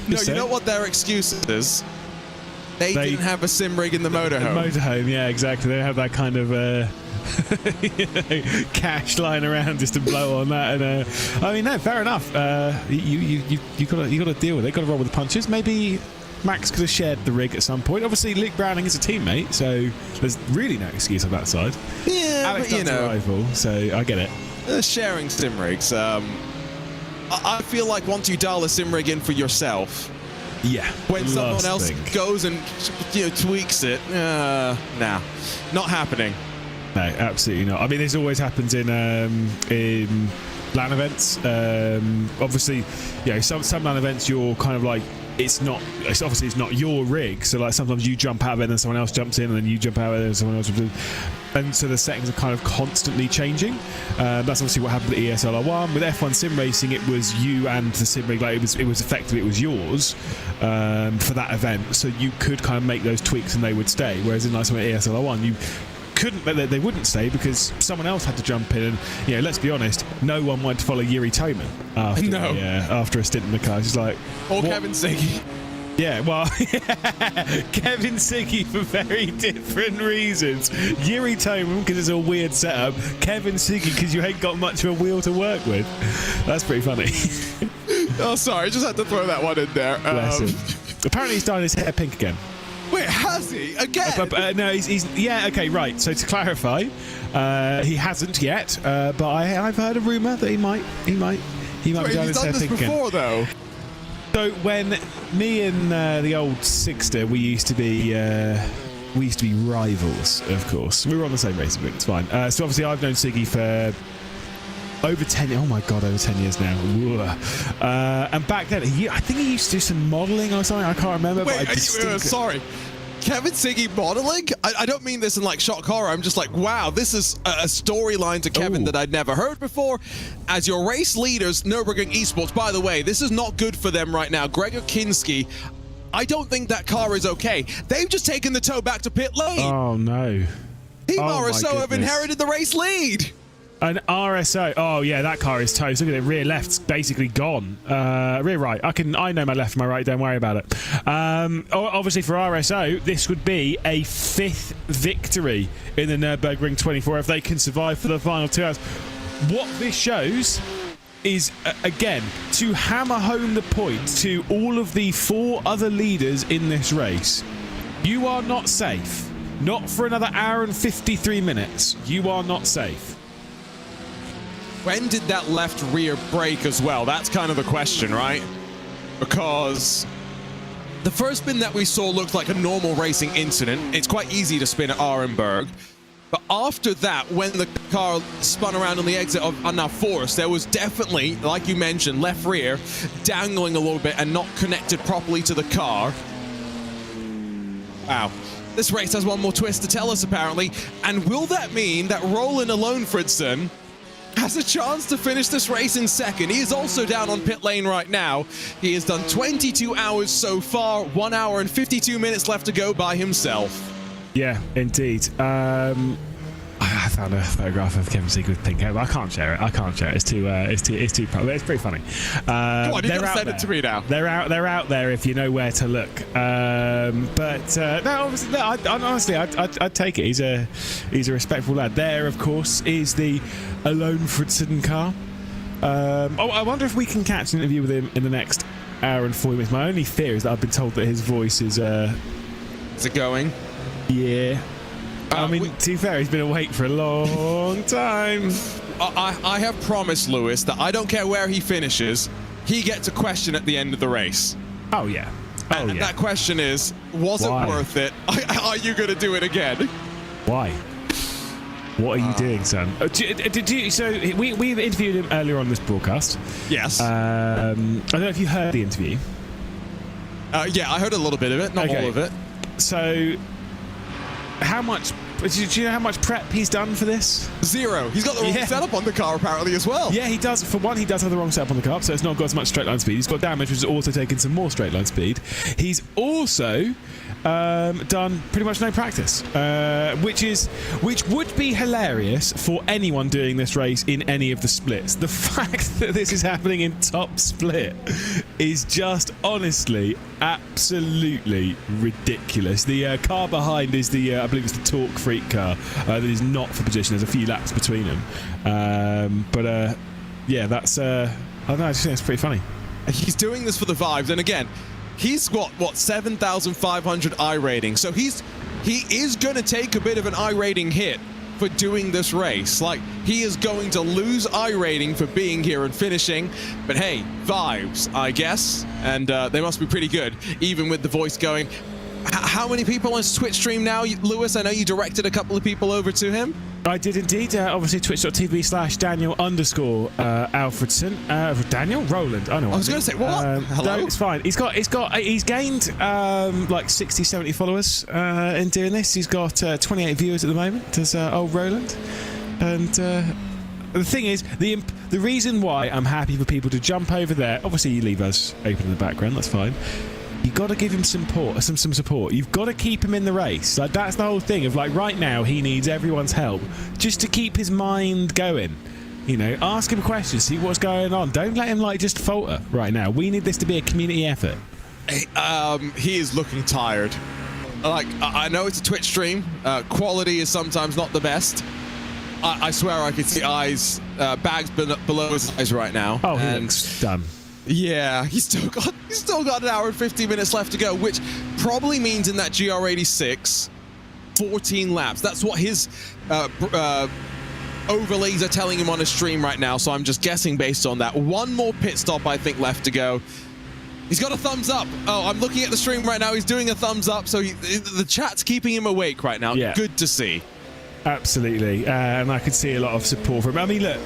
No, you know what their excuse is? They didn't have a sim rig in the motorhome. The motorhome, yeah, exactly. They have that kind of cash lying around just to blow on that. And I mean, no, fair enough. You got to deal with it. Got to roll with the punches. Maybe Max could have shared the rig at some point. Obviously, Luke Browning is a teammate, so there's really no excuse on that side. Yeah, Alex but Dunn's a rival, so I get it. Sharing sim rigs. I feel like once you dial a sim rig in for yourself, yeah, when someone else goes and tweaks it, nah, not happening. No, absolutely not. I mean, this always happens in LAN events. Obviously, some LAN events you're kind of like, it's not your rig, so like sometimes you jump out of it and then someone else jumps in and then you jump out of it and someone else jumps in, and so the settings are kind of constantly changing. That's obviously what happened at ESL1. With F1 sim racing, it was you and the sim rig, like it was effectively yours for that event, so you could kind of make those tweaks and they would stay, whereas in like some ESL1 you couldn't, they wouldn't stay because someone else had to jump in, and let's be honest, no one wanted to follow Yuri Toman after a stint in the car. It's like, or Kevin Siggy. Yeah, well, Kevin Siggy for very different reasons. Yuri Toman because it's a weird setup. Kevin Siggy because you ain't got much of a wheel to work with. That's pretty funny. Oh, sorry, just had to throw that one in there. Bless him. Apparently he's dyed his hair pink again. Wait, has he? Again? No, he's yeah, okay, right. So to clarify, he hasn't yet, but I've heard a rumour that he might be dying his hair pink again. He's done this before, though. So when me and the old Sixter, we used to be rivals, of course. We were on the same racing book, it's fine. So obviously I've known Siggy for over 10 years. Oh my god, over 10 years now. And back then, I think he used to do some modelling or something. I can't remember. Wait, but sorry. Kevin Siggy modelling? I don't mean this in like shock horror. I'm just like, wow, this is a storyline to Kevin that I'd never heard before. As your race leaders, Nürburgring Esports, by the way, this is not good for them right now. Gregor Kinski, I don't think that car is okay. They've just taken the tow back to pit lane. Oh no. Team RSO have inherited the race lead. An RSO. Oh yeah, that car is toast. Look at it. Rear left's basically gone. Rear right. I know my left and my right. Don't worry about it. Obviously for RSO, this would be a 5th victory in the Nürburgring 24 if they can survive for the final 2 hours. What this shows is, again, to hammer home the point to all of the 4 other leaders in this race. You are not safe. Not for another hour and 53 minutes. You are not safe. When did that left rear break as well? That's kind of the question, right? Because the first spin that we saw looked like a normal racing incident. It's quite easy to spin at Arenberg. But after that, when the car spun around on the exit of Anna Force, there was definitely, like you mentioned, left rear dangling a little bit and not connected properly to the car. Wow. This race has one more twist to tell us, apparently. And will that mean that Roland Alonfredson has a chance to finish this race in second? He is also down on pit lane right now. He has done 22 hours so far, 1 hour and 52 minutes left to go by himself. Yeah, indeed. I found a photograph of Kevin Siggy with pink hair, but I can't share it. It's too it's pretty funny. Come on, you gotta send it to me now. They're out there if you know where to look. No, obviously, honestly, I'd take it. He's a respectful lad. There, of course, is the Alonfredson car. I wonder if we can catch an interview with him in the next hour and 40 minutes. My only fear is that I've been told that his voice is... Is it going? Yeah. I mean, to be fair, he's been awake for a long time. I have promised Lewis that I don't care where he finishes, he gets a question at the end of the race. Oh, yeah. And that question is, was Why? it worth it? Are you going to do it again? Why? What are you doing, son? So we interviewed him earlier on this broadcast. Yes. I don't know if you heard the interview. Yeah, I heard a little bit of it, not all of it. So, how much... Do you know how much prep he's done for this? 0. He's got the wrong setup on the car apparently as well. Yeah, he does. For one, he does have the wrong setup on the car, so it's not got as much straight line speed. He's got damage, which has also taken some more straight line speed. He's also done pretty much no practice, which would be hilarious for anyone doing this race in any of the splits. The fact that this is happening in top split is just honestly absolutely ridiculous. The car behind is the I believe it's the Torque Freak car that is not for position. There's a few laps between them, yeah, that's I don't know. I just think it's pretty funny. He's doing this for the vibes, and again, he's got what 7,500 I rating, so he is going to take a bit of an I rating hit for doing this race. Like, he is going to lose I rating for being here and finishing, but hey, vibes, I guess, and they must be pretty good, even with the voice going. How many people on Twitch stream now, Lewis? I know you directed a couple of people over to him. I did indeed. Obviously, twitch.tv/Daniel_Alfredson. Daniel? Roland. I know. I was going to say, what? Hello? No, it's fine. He's gained like 60, 70 followers in doing this. He's got 28 viewers at the moment. Does old Roland? And the thing is, the reason why I'm happy for people to jump over there. Obviously, you leave us open in the background. That's fine. You've got to give him some support. You've got to keep him in the race. Like, that's the whole thing of, like, right now he needs everyone's help just to keep his mind going. You know, ask him questions, see what's going on. Don't let him, like, just falter right now. We need this to be a community effort. He is looking tired. Like, I know it's a Twitch stream. Quality is sometimes not the best. I swear I could see bags below his eyes right now. Oh, he looks done. Yeah, he's still got an hour and 50 minutes left to go, which probably means in that GR86, 14 laps. That's what his overlays are telling him on his stream right now, so I'm just guessing based on that. One more pit stop, I think, left to go. He's got a thumbs up. Oh, I'm looking at the stream right now. He's doing a thumbs up, so the chat's keeping him awake right now. Yeah. Good to see. Absolutely, and I could see a lot of support for him. I mean, look,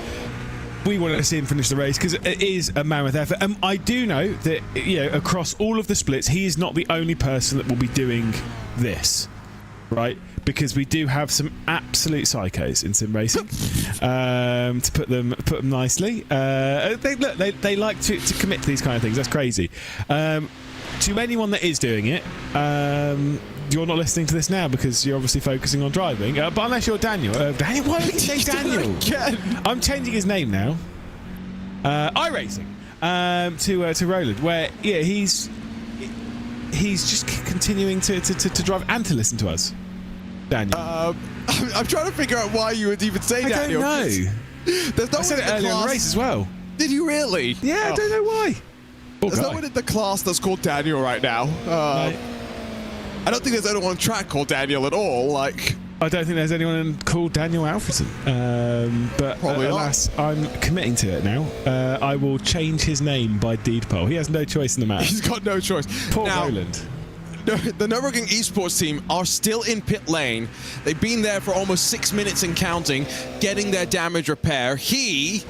we wanted to see him finish the race because it is a mammoth effort. I do know that, you know, across all of the splits, he is not the only person that will be doing this, right? Because we do have some absolute psychos in sim racing, to put them nicely. They like to commit to these kind of things. That's crazy. To anyone that is doing it, you're not listening to this now because you're obviously focusing on driving. But unless you're Daniel, why would you say Daniel? I'm changing his name now. iRacing to Roland, where he's just continuing to drive and to listen to us. Daniel, I'm trying to figure out why you would even say Daniel. I don't know. There's no I said it earlier in the race as well. Did you really? Yeah, I don't know why. There's no one in the class that's called Daniel right now. No. I don't think there's anyone on track called Daniel at all. Like, I don't think there's anyone called Daniel Alfredson. But alas, I'm committing to it now. I will change his name by deed poll. He has no choice in the matter. He's got no choice. Poor Roland. The Nürburgring esports team are still in pit lane. They've been there for almost 6 minutes and counting, getting their damage repair. He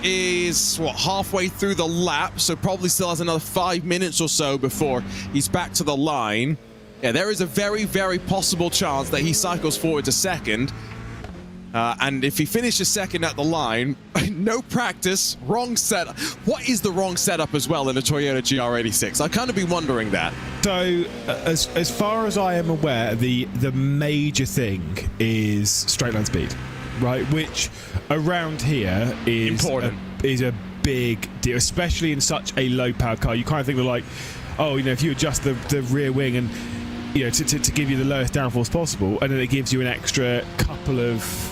is, halfway through the lap, so probably still has another 5 minutes or so before he's back to the line. Yeah, there is a very, very possible chance that he cycles forward to second. And if he finishes second at the line, no practice, wrong setup. What is the wrong setup as well in a Toyota GR86? I kind of be wondering that. So, as far as I am aware, the major thing is straight line speed, right? Which around here is important. Is a big deal, especially in such a low power car. You kind of think of like, oh, you know, if you adjust the rear wing and, you know, to give you the lowest downforce possible, and then it gives you an extra couple of,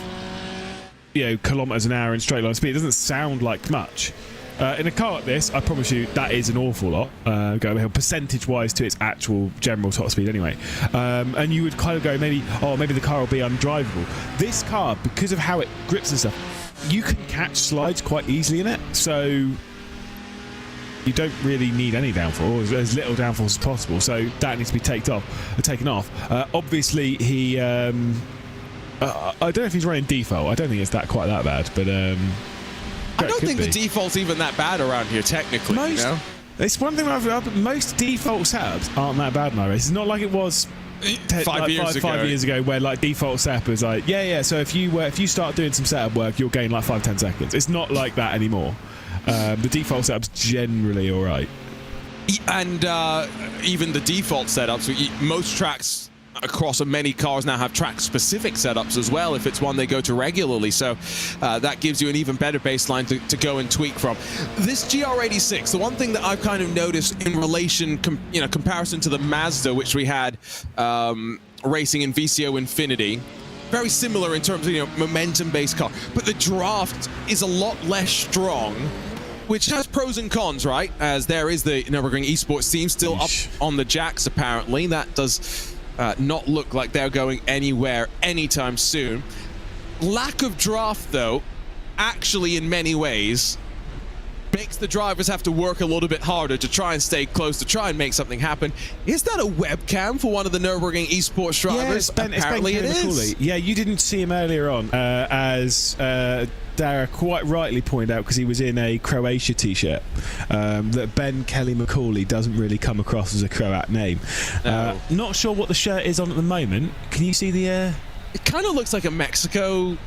you know, kilometers an hour in straight line speed. It doesn't sound like much, In a car like this, I promise you, that is an awful lot going uphill, percentage-wise to its actual general top speed anyway. And you would kind of go, maybe the car will be undrivable. This car, because of how it grips and stuff, you can catch slides quite easily in it, so you don't really need any downforce, or as little downforce as possible, so that needs to be taken off. Obviously, he... I don't know if he's running default. I don't think it's quite that bad, but... I don't think the default's even that bad around here, technically. You know? It's one thing most default setups aren't that bad in iRacing. It's not like it was 5 years ago, where like default setup is like, so if you start doing some setup work, you'll gain like 5-10 seconds. It's not like that anymore. The default setup's generally all right. And even the default setups, most tracks across many cars now have track-specific setups as well if it's one they go to regularly, so that gives you an even better baseline to go and tweak from. This GR86, the one thing that I've kind of noticed in relation, comparison to the Mazda, which we had racing in VCO Infinity, very similar in terms of momentum-based car, but the draft is a lot less strong, which has pros and cons, right? As there is the Nürburgring esports team still up on the jacks, apparently. That does not look like they're going anywhere anytime soon. Lack of draft, though, actually in many ways makes the drivers have to work a little bit harder to try and stay close, to try and make something happen. Is that a webcam for one of the Nürburgring esports drivers? Apparently it is. Yeah, you didn't see him earlier on, as Dara quite rightly pointed out, because he was in a Croatia t-shirt, that Ben Kelly McCauley doesn't really come across as a Croat name. No. Not sure what the shirt is on at the moment. Can you see the... It kind of looks like a Mexico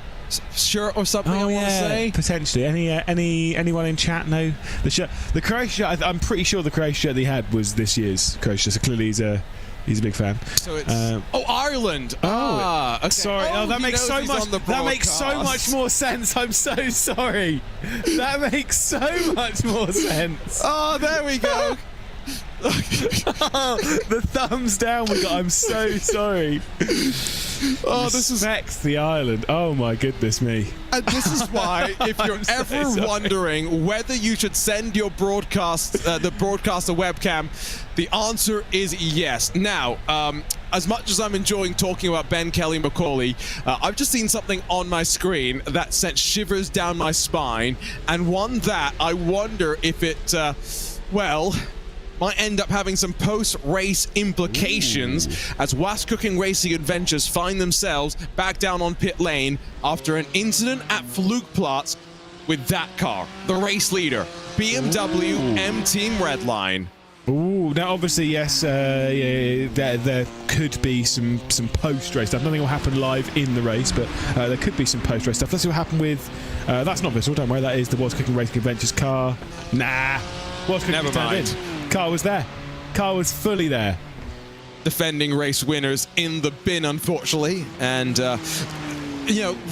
shirt or something, I want to say. Potentially. Anyone in chat know the shirt? The Croatia shirt, I'm pretty sure the Croatia shirt that he had was this year's Croatia, so clearly he's a big fan. So it's Ireland. Okay. Sorry. That makes so much more sense. I'm so sorry. That makes so much more sense. Oh, there we go. The thumbs down we got. I'm so sorry. This is the island. Oh my goodness me. And this is why, if you're ever wondering whether you should send your broadcaster webcam, the answer is yes. Now, as much as I'm enjoying talking about Ben Kelly McCauley, I've just seen something on my screen that sent shivers down my spine, and one that I wonder if it, might end up having some post-race implications as Was Cooking Racing Adventures find themselves back down on pit lane after an incident at Flugplatz with that car, the race leader, BMW M Team Redline. Ooh, now obviously, yes, there could be some post-race stuff. Nothing will happen live in the race, but there could be some post-race stuff. Let's see what happened with... that's not visible, don't worry, that is the Was Cooking Racing Adventures car. Nah, Was Cooking Never mind. Car was there. Car was fully there. Defending race winners in the bin, unfortunately. And,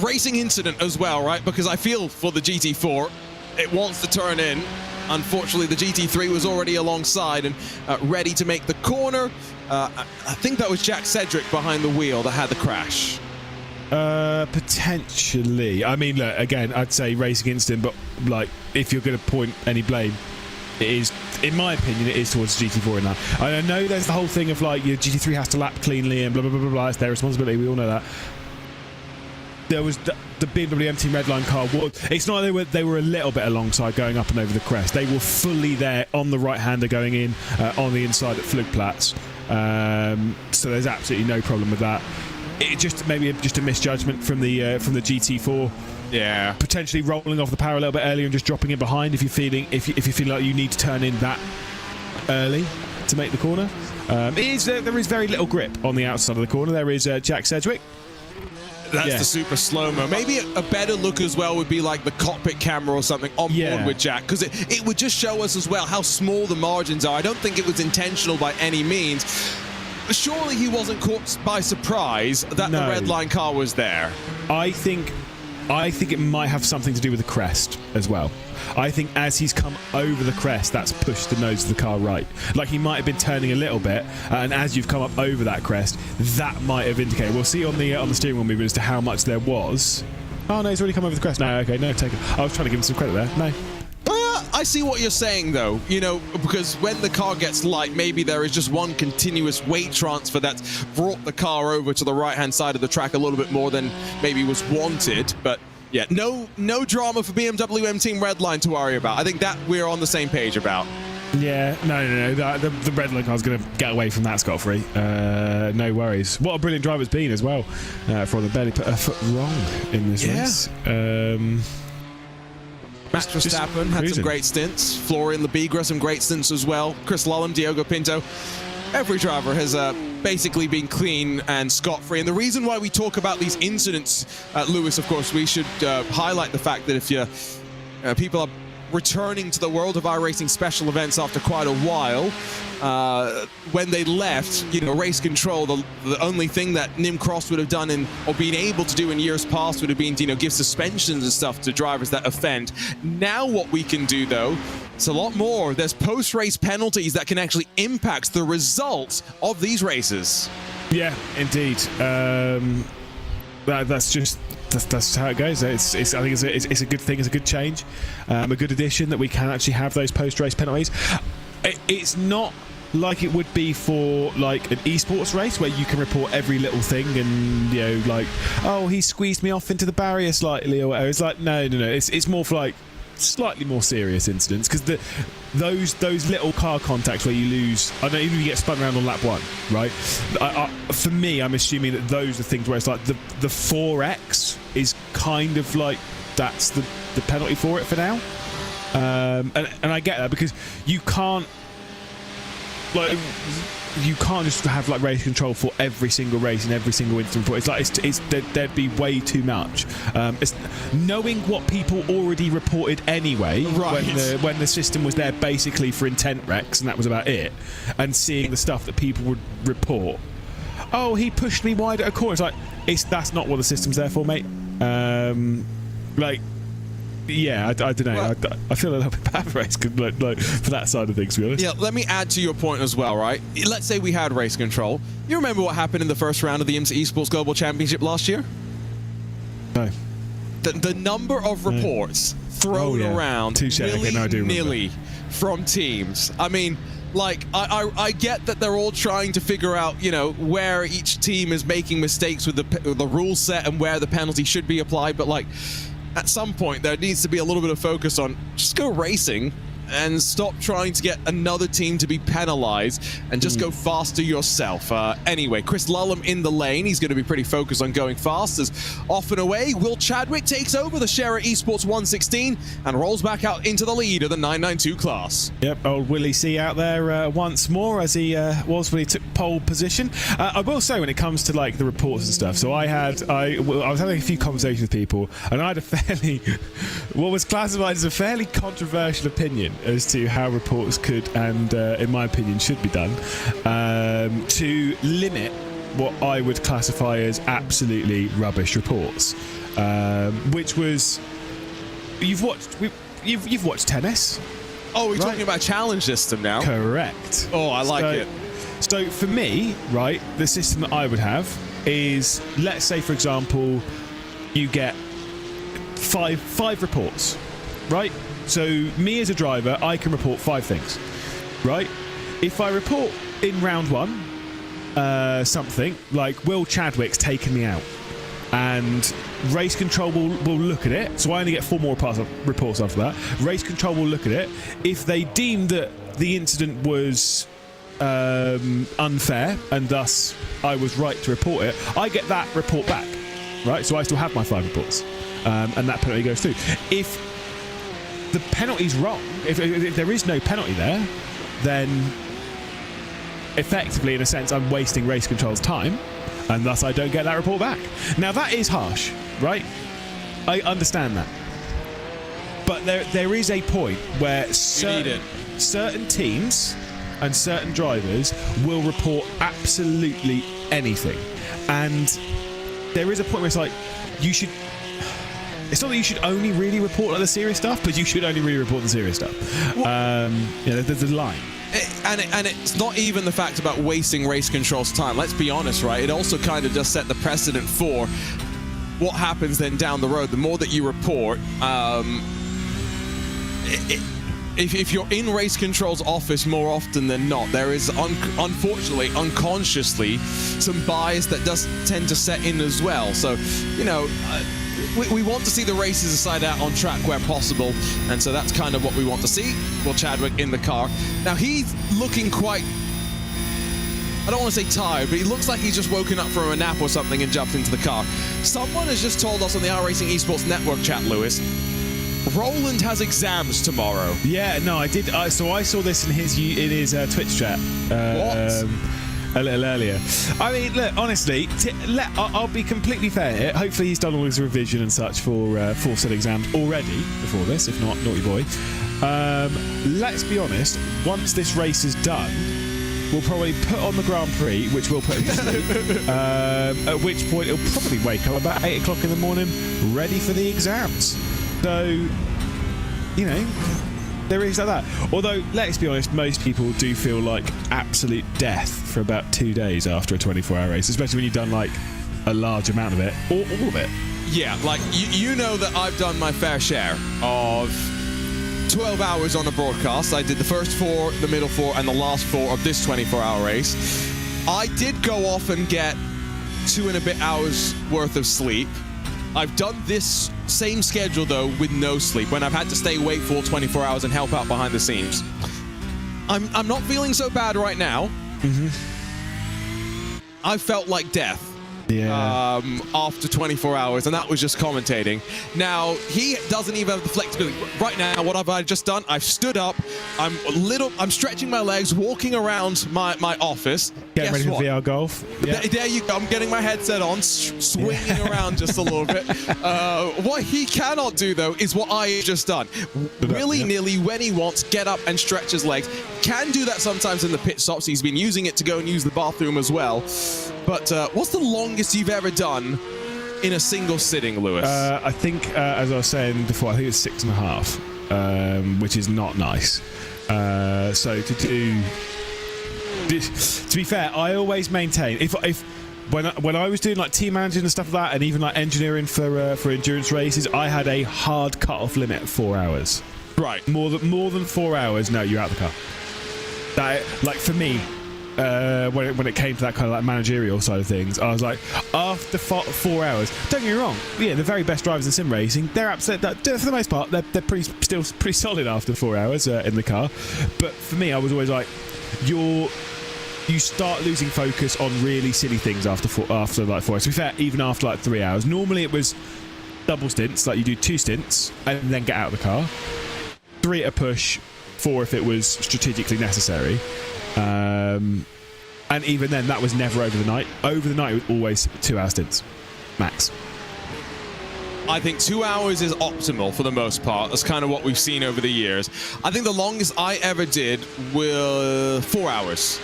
racing incident as well, right? Because I feel for the GT4, it wants to turn in. Unfortunately, the GT3 was already alongside and ready to make the corner. I think that was Jack Cedric behind the wheel that had the crash. Potentially. I mean, look, again, I'd say racing incident, but, like, if you're going to point any blame, it is, in my opinion, it is towards GT4 in that. I know there's the whole thing of like your GT3 has to lap cleanly and blah blah blah blah blah. It's their responsibility. We all know that. There was the BMW M Team Redline car. It's not they were a little bit alongside going up and over the crest. They were fully there on the right hander going in on the inside at Flugplatz. So there's absolutely no problem with that. It just maybe just a misjudgment from the GT4. Yeah, potentially rolling off the power a little bit earlier and just dropping it behind if you feel like you need to turn in that early to make the corner. There is very little grip on the outside of the corner. There is Jack Sedgwick. That's the super slow-mo. Maybe a better look as well would be like the cockpit camera or something on board with Jack, because it would just show us as well how small the margins are. I don't think it was intentional by any means. Surely he wasn't caught by surprise that the red line car was there. I think it might have something to do with the crest as well. I think as he's come over the crest, that's pushed the nose of the car right. Like he might have been turning a little bit, and as you've come up over that crest, that might have indicated. We'll see on the steering wheel movement as to how much there was. Oh no, he's already come over the crest. No, okay, no, take it. I was trying to give him some credit there. No. I see what you're saying, though, you know, because when the car gets light, maybe there is just one continuous weight transfer that's brought the car over to the right-hand side of the track a little bit more than maybe was wanted. But yeah, no drama for BMW M Team Redline to worry about. I think that we're on the same page about. Yeah, no. The red line car's going to get away from that scot-free. No worries. What a brilliant driver it's been as well. For the barely put a foot wrong in this race. Max Verstappen had some great stints. Florian Lebigra, some great stints as well. Chris Lullam, Diogo Pinto. Every driver has basically been clean and scot-free. And the reason why we talk about these incidents, Lewis, of course, we should highlight the fact that if people are returning to the world of iRacing special events after quite a while, when they left, you know, race control, the only thing that Nim Cross would have done or been able to do in years past would have been to, you know, give suspensions and stuff to drivers that offend. Now what we can do, though, it's a lot more. There's post-race penalties that can actually impact the results of these races. Yeah, indeed. That's how it goes. I think it's a good thing. It's a good change, a good addition that we can actually have those post-race penalties. It's not like it would be for like an esports race where you can report every little thing and, you know, like, oh, he squeezed me off into the barrier slightly or whatever. It's like no. It's more for like slightly more serious incidents, because those little car contacts where you lose, I don't even get spun around on lap 1, right? For me, I'm assuming that those are things where it's like the 4X is kind of like that's the penalty for it for now, and I get that, because you can't just have like race control for every single race and every single incident report. It's like there'd be way too much. It's knowing what people already reported anyway, right, when the system was there basically for intent wrecks and that was about it, and seeing the stuff that people would report. Oh, he pushed me wide at a corner. It's like that's not what the system's there for, mate. Yeah, I don't know. Well, I feel a little bit bad for race, like for that side of things, to be honest. Yeah, let me add to your point as well, right? Let's say we had race control. You remember what happened in the first round of the IMSA Esports Global Championship last year? No. The number of reports thrown around willy-nilly from teams. I mean, like, I get that they're all trying to figure out, you know, where each team is making mistakes with the rule set and where the penalty should be applied, but like, at some point, there needs to be a little bit of focus on just go racing and stop trying to get another team to be penalized and just go faster yourself. Anyway, Chris Lullam in the lane. He's going to be pretty focused on going fast as off and away. Will Chadwick takes over the Scherer Esports 116 and rolls back out into the lead of the 992 class. Yep, old Willie C out there once more, as he was when he took pole position. I will say, when it comes to like the reports and stuff, so I was having a few conversations with people, and I had a fairly what was classified as a fairly controversial opinion as to how reports could and in my opinion should be done to limit what I would classify as absolutely rubbish reports, which was you've watched tennis. Oh, we're talking about challenge system now. Correct. Oh, I like it. So for me, right, the system that I would have is, let's say for example, you get five reports, right? So me as a driver, I can report 5 things, right? If I report in round 1 something like Will Chadwick's taken me out, and race control will look at it, so I only get 4 more reports after that. Race control will look at it. If they deem that the incident was unfair and thus I was right to report it, I get that report back, right? So I still have my 5 reports, and that penalty goes through. If the penalty's wrong, if there is no penalty there, then effectively, in a sense, I'm wasting race control's time, and thus I don't get that report back. Now that is harsh, right? I understand that, but there is a point where certain teams and certain drivers will report absolutely anything, and there is a point where it's like it's not that you should only really report like the serious stuff, but you should only really report the serious stuff. There's a line. And it's not even the fact about wasting race control's time. Let's be honest, right? It also kind of just set the precedent for what happens then down the road. The more that you report, if you're in race control's office more often than not, there is unfortunately, unconsciously, some bias that does tend to set in as well. So, you know, we want to see the races side out on track where possible, and so that's kind of what we want to see. Will Chadwick in the car. Now he's looking quite, I don't want to say tired, but he looks like he's just woken up from a nap or something and jumped into the car. Someone has just told us on the iRacing Esports Network chat, Lewis, Roland has exams tomorrow. Yeah, no, I did. So I saw this in his Twitch chat. What? A little earlier. I mean, look, honestly, I'll be completely fair here. Hopefully he's done all his revision and such for said exams already before this, if not, naughty boy. Let's be honest, once this race is done, we'll probably put on the Grand Prix, which will put him to sleep, at which point he'll probably wake up about 8 o'clock in the morning, ready for the exams. So, you know, there is like that. Although, let's be honest, most people do feel like absolute death for about 2 days after a 24-hour race, especially when you've done like a large amount of it, or all of it. Yeah, like you know that I've done my fair share of 12 hours on a broadcast. I did the first 4, the middle 4, and the last 4 of this 24-hour race. I did go off and get 2 and a bit hours worth of sleep. I've done this same schedule, though, with no sleep, when I've had to stay awake for 24 hours and help out behind the scenes. I'm not feeling so bad right now. I felt like death. Yeah. After 24 hours, and that was just commentating. Now, he doesn't even have the flexibility. Right now, what have I just done? I've stood up, I'm stretching my legs, walking around my office. Getting ready for VR golf. Yeah. There you go. I'm getting my headset on, swinging around just a little bit. What he cannot do, though, is what I just done. Willy-nilly, when he wants, get up and stretch his legs. Can do that sometimes in the pit stops. He's been using it to go and use the bathroom as well. But what's the longest you've ever done in a single sitting, Lewis? I think, as I was saying before, I think it's 6.5, which is not nice. So to be fair, I always maintain when I was doing like team managing and stuff like that, and even like engineering for endurance races, I had a hard cut-off limit of 4 hours. Right. More than 4 hours, no, you're out of the car. That, like, for me, when it came to that kind of like managerial side of things, I was like, after 4 hours, don't get me wrong, yeah, the very best drivers in sim racing, they're absolute, for the most part, they're still pretty solid after 4 hours in the car. But for me, I was always like, you start losing focus on really silly things after like 4 hours. To be fair, even after like 3 hours, normally it was double stints, like you do 2 stints and then get out of the car, 3 at a push, 4 if it was strategically necessary. And even then, that was never over the night. Over the night, it was always 2 hour stints, max. I think 2 hours is optimal for the most part. That's kind of what we've seen over the years. I think the longest I ever did was 4 hours.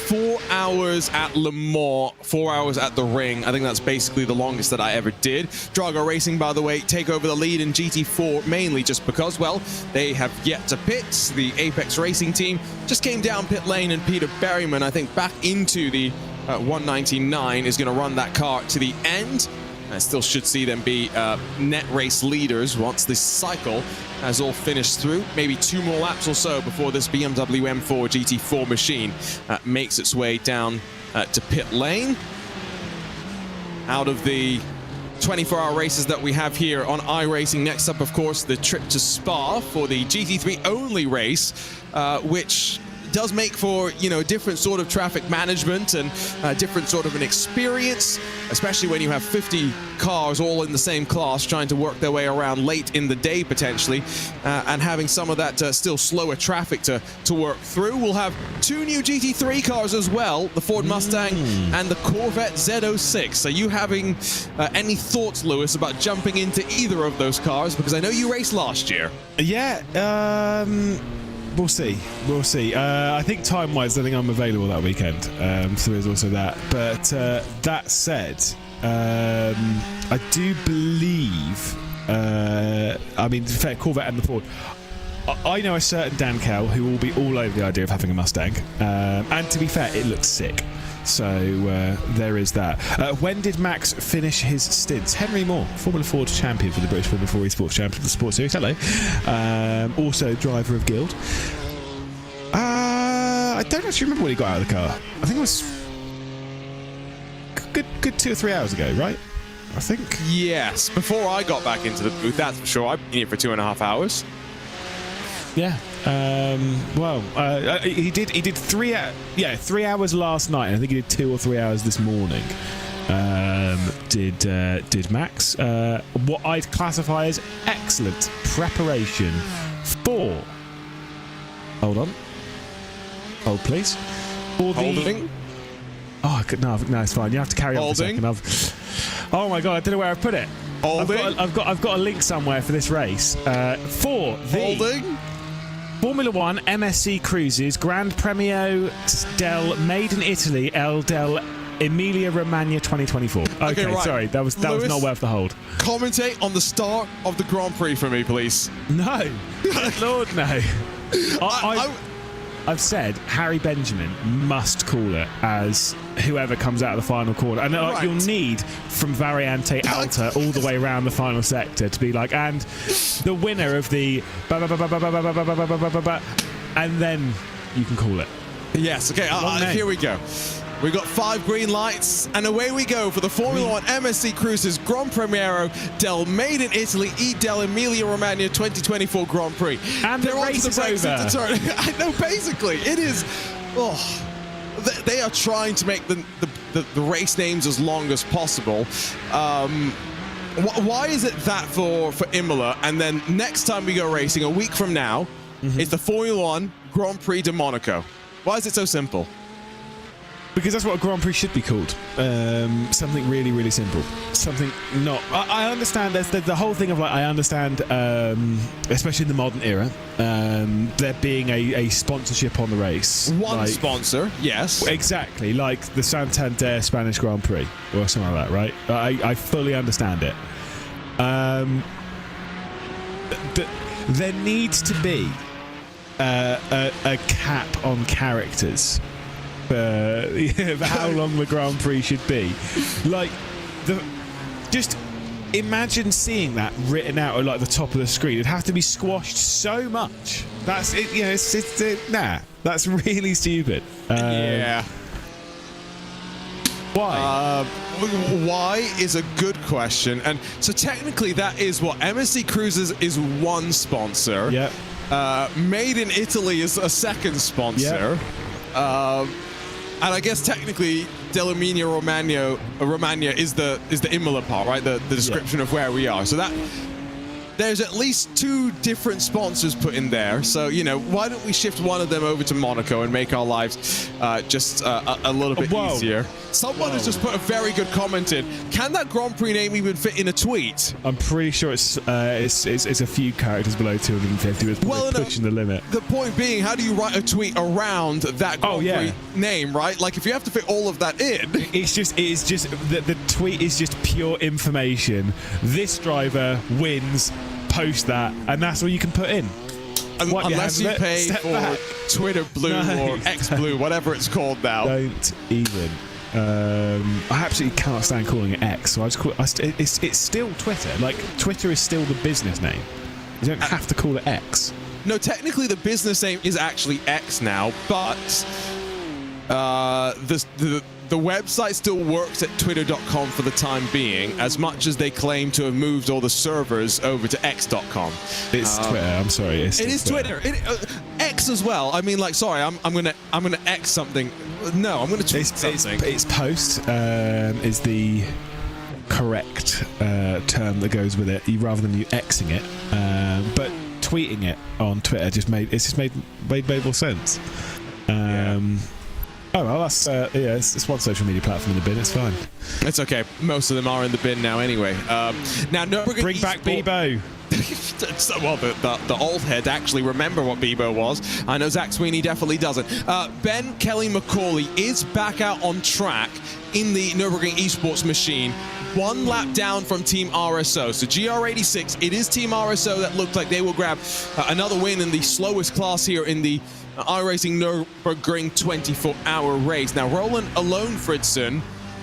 4 hours at Le Mans, 4 hours at the Ring. I think that's basically the longest that I ever did. Drago Racing, by the way, take over the lead in GT4 mainly just because, well, they have yet to pit. The Apex Racing team just came down pit lane, and Peter Berryman, I think, back into the 199 is going to run that car to the end. I still should see them be net race leaders once this cycle has all finished through. Maybe 2 more laps or so before this BMW M4 GT4 machine makes its way down to pit lane. Out of the 24-hour races that we have here on iRacing, next up, of course, the trip to Spa for the GT3 only race, which does make for, you know, different sort of traffic management and different sort of an experience, especially when you have 50 cars all in the same class trying to work their way around late in the day potentially, and having some of that still slower traffic to work through. We'll have 2 new GT3 cars as well, the Ford Mustang and the Corvette Z06. Are you having any thoughts, Lewis, about jumping into either of those cars? Because I know you raced last year. Yeah, we'll see. I think time-wise, I think I'm available that weekend, so there's also that. But that said, I do believe, I mean, to be fair, Corvette and the Ford, I know a certain Dan Kell who will be all over the idea of having a Mustang. And to be fair, it looks sick. So there is that. When did Max finish his stints? Henry Moore, Formula Ford champion for the British Formula 4 Esports champion of the Sports Series. Hello. Also driver of Guild. I don't actually remember when he got out of the car. I think it was good 2 or 3 hours ago, right? I think. Yes, before I got back into the booth, that's for sure. I've been here for 2.5 hours. Yeah. He did 3 hours last night, and I think he did 2 or 3 hours this morning. Did Max what I'd classify as excellent preparation for. Hold on. Hold, please. For the. Holding. Oh, no, it's fine. You have to carry on for a second. Oh my god, I don't know where I've put it. Holding. I've got a link somewhere for this race. For the Holding. Formula 1 MSC Cruises Grand Premio del Made in Italy del Emilia Romagna 2024. Okay, right. Sorry, that was Lewis, not worth the hold. Commentate on the start of the Grand Prix for me, please. No, good Lord, no. I've said Harry Benjamin must call it as whoever comes out of the final corner. And you'll need from Variante Alta all the way around the final sector to be like, and the winner of the and then you can call it. Yes, okay, here we go. We've got 5 green lights, and away we go for the Formula 1 MSC Cruises Gran Premiero del Made in Italy e del Emilia Romagna 2024 Grand Prix. And they're the race is over. I know, basically, it is. Oh, they are trying to make the race names as long as possible. Why is it that for Imola, and then next time we go racing, a week from now, it's the Formula 1 Grand Prix de Monaco? Why is it so simple? Because that's what a Grand Prix should be called. Something really, really simple. Something not. I understand. There's the whole thing of like. I understand, especially in the modern era, there being a sponsorship on the race. One sponsor, yes. Exactly, like the Santander Spanish Grand Prix or something like that, right? I fully understand it. There needs to be a cap on characters. How long the Grand Prix should be. Like, just imagine seeing that written out at like the top of the screen. It'd have to be squashed so much. That's it. You know, that's really stupid. Yeah. Why? Why is a good question. And so technically that is what MSC Cruises is one sponsor. Yep. Made in Italy is a second sponsor. Yep. And I guess technically Del Emilia Romagna is the Imola part, right? The description of where we are. So that there's at least 2 different sponsors put in there. So, you know, why don't we shift one of them over to Monaco and make our lives just a little bit easier? Someone has just put a very good comment in. Can that Grand Prix name even fit in a tweet? I'm pretty sure it's a few characters below 250. It's pushing the limit. The point being, how do you write a tweet around that Grand Prix name, right? Like, if you have to fit all of that in. It is just the tweet is just pure information. This driver wins. Post that, and that's all you can put in. Unless you pay for Twitter Blue or X Blue, whatever it's called now. Don't even. I absolutely cannot stand calling it X, so I just call it. It's still Twitter. Like, Twitter is still the business name. You don't have to call it X. No, technically the business name is actually X now, but the website still works at twitter.com for the time being, as much as they claim to have moved all the servers over to x.com. It's Twitter. I'm sorry. It is Twitter. X as well. I mean, like, sorry, I'm gonna X something. No, I'm gonna tweet something. It's post is the correct term that goes with it, rather than you Xing it. But tweeting it on Twitter just made more sense. Oh well, that's it's one social media platform in the bin. It's fine. It's okay. Most of them are in the bin now, anyway. Now, Nürburgring bring back Bebo. Well, the old head actually remember what Bebo was. I know Zach Sweeney definitely doesn't. Ben Kelly McCauley is back out on track in the Nürburgring Esports machine. 1 lap down from Team RSO. So GR86, it is Team RSO that looked like they will grab another win in the slowest class here in the iRacing Nürburgring 24-hour race. Now, Roland Alone-Fridson,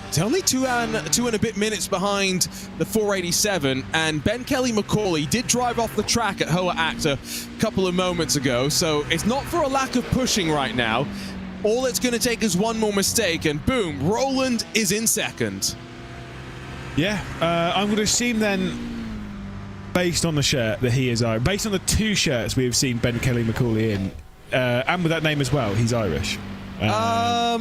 it's only two and a bit minutes behind the 487, and Ben Kelly McCauley did drive off the track at Hoa Acta a couple of moments ago, so it's not for a lack of pushing right now. All it's going to take is one more mistake, and boom, Roland is in second. Yeah, I'm going to assume then, based on the shirt, that he is Irish. Based on the 2 shirts we have seen Ben Kelly McCauley in, and with that name as well, he's Irish. Now,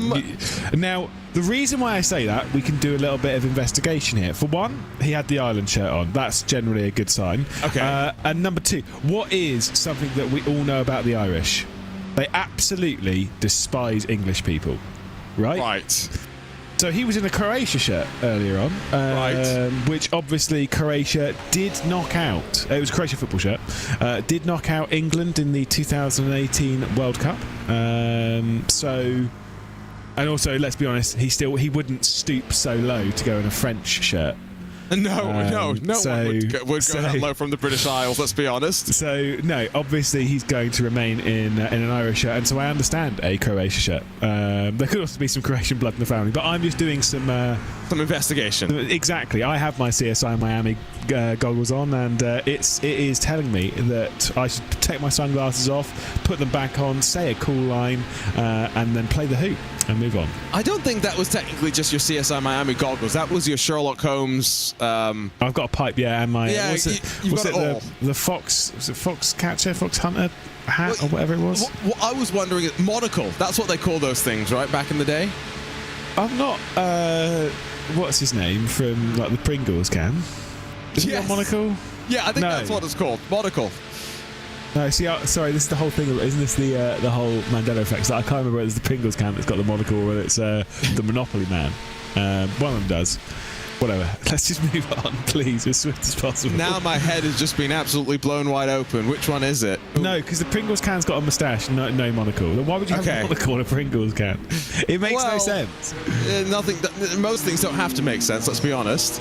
the reason why I say that, we can do a little bit of investigation here. For one, he had the Ireland shirt on. That's generally a good sign. Okay. And number 2, what is something that we all know about the Irish? They absolutely despise English people, right? Right. So he was in a Croatia shirt earlier on, Right. which obviously Croatia did knock out. It was a Croatia football shirt. Did knock out England in the 2018 World Cup. And also, let's be honest, he wouldn't stoop so low to go in a French shirt. No one would go that low from the British Isles, let's be honest. So, no, obviously he's going to remain in an Irish shirt, and so I understand a Croatia shirt. There could also be some Croatian blood in the family, but I'm just doing some investigation. Exactly. I have my CSI Miami goggles on, and it is telling me that I should take my sunglasses off, put them back on, say a cool line, and then play the hoop and move on. I don't think that was technically just your CSI Miami goggles. That was your Sherlock Holmes. I've got a pipe, yeah, and my you've got it all. The fox, was it fox catcher, fox hunter hat, or whatever it was. What I was wondering, monocle. That's what they call those things, right? Back in the day. I'm not. What's his name from like the Pringles can? Is he got monocle? Yeah, I think that's what it's called. Monocle. No, see, sorry, this is the whole thing. Isn't this the whole Mandela effect? So I can't remember whether it's the Pringles can that's got the monocle or whether it's the Monopoly man. One of them does. Whatever. Let's just move on, please, as swift as possible. Now my head has just been absolutely blown wide open. Which one is it? No, because the Pringles can's got a moustache, no monocle. Then why would you have a monocle on a Pringles can? It makes no sense. Nothing. Most things don't have to make sense. Let's be honest.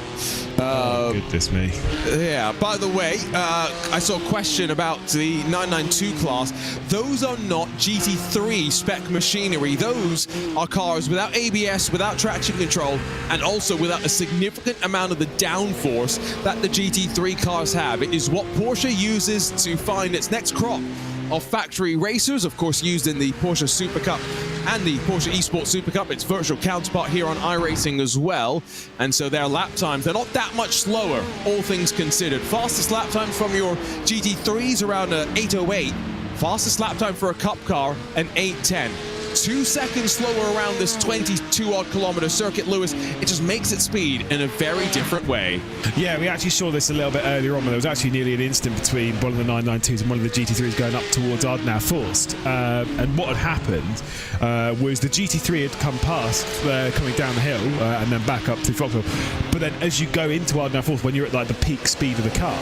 Goodness me. Yeah. By the way, I saw a question about the 992 class. Those are not GT3 spec machinery. Those are cars without ABS, without traction control, and also without a significant amount of the downforce that the GT3 cars have. It is what Porsche uses to find its next crop of factory racers, of course used in the Porsche Super Cup and the Porsche Esports Super Cup, its virtual counterpart here on iRacing as well. And so their lap times, they're not that much slower, all things considered. Fastest lap times from your GT3s around 8:08. Fastest lap time for a Cup car, an 8:10. 2 seconds slower around this 22-odd kilometer circuit, Lewis. It just makes it speed in a very different way. Yeah, we actually saw this a little bit earlier on, but there was actually nearly an instant between one of the 992s and one of the GT3s going up towards Ardnau Forst. And what had happened was the GT3 had come past, coming down the hill, and then back up to Foxville. But then as you go into Ardnau Forst, when you're at like the peak speed of the car,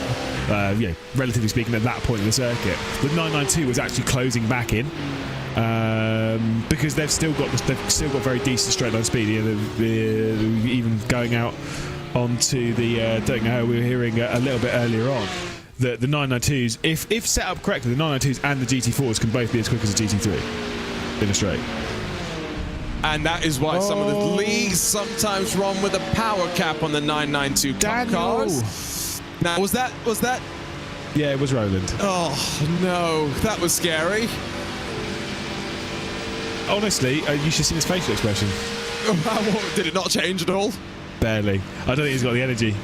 relatively speaking, at that point in the circuit, the 992 was actually closing back in. Because they've still got very decent straight line speed. Even going out onto the Döttinger, we were hearing a little bit earlier on that the 992s, if set up correctly, the 992s and the GT4s can both be as quick as a GT3 in a straight. And that is why some of the leagues sometimes run with a power cap on the 992 Cup cars. Now, was that? Yeah, it was Roland. Oh no, that was scary. Honestly, you should see his facial expression. Did it not change at all? Barely. I don't think he's got the energy.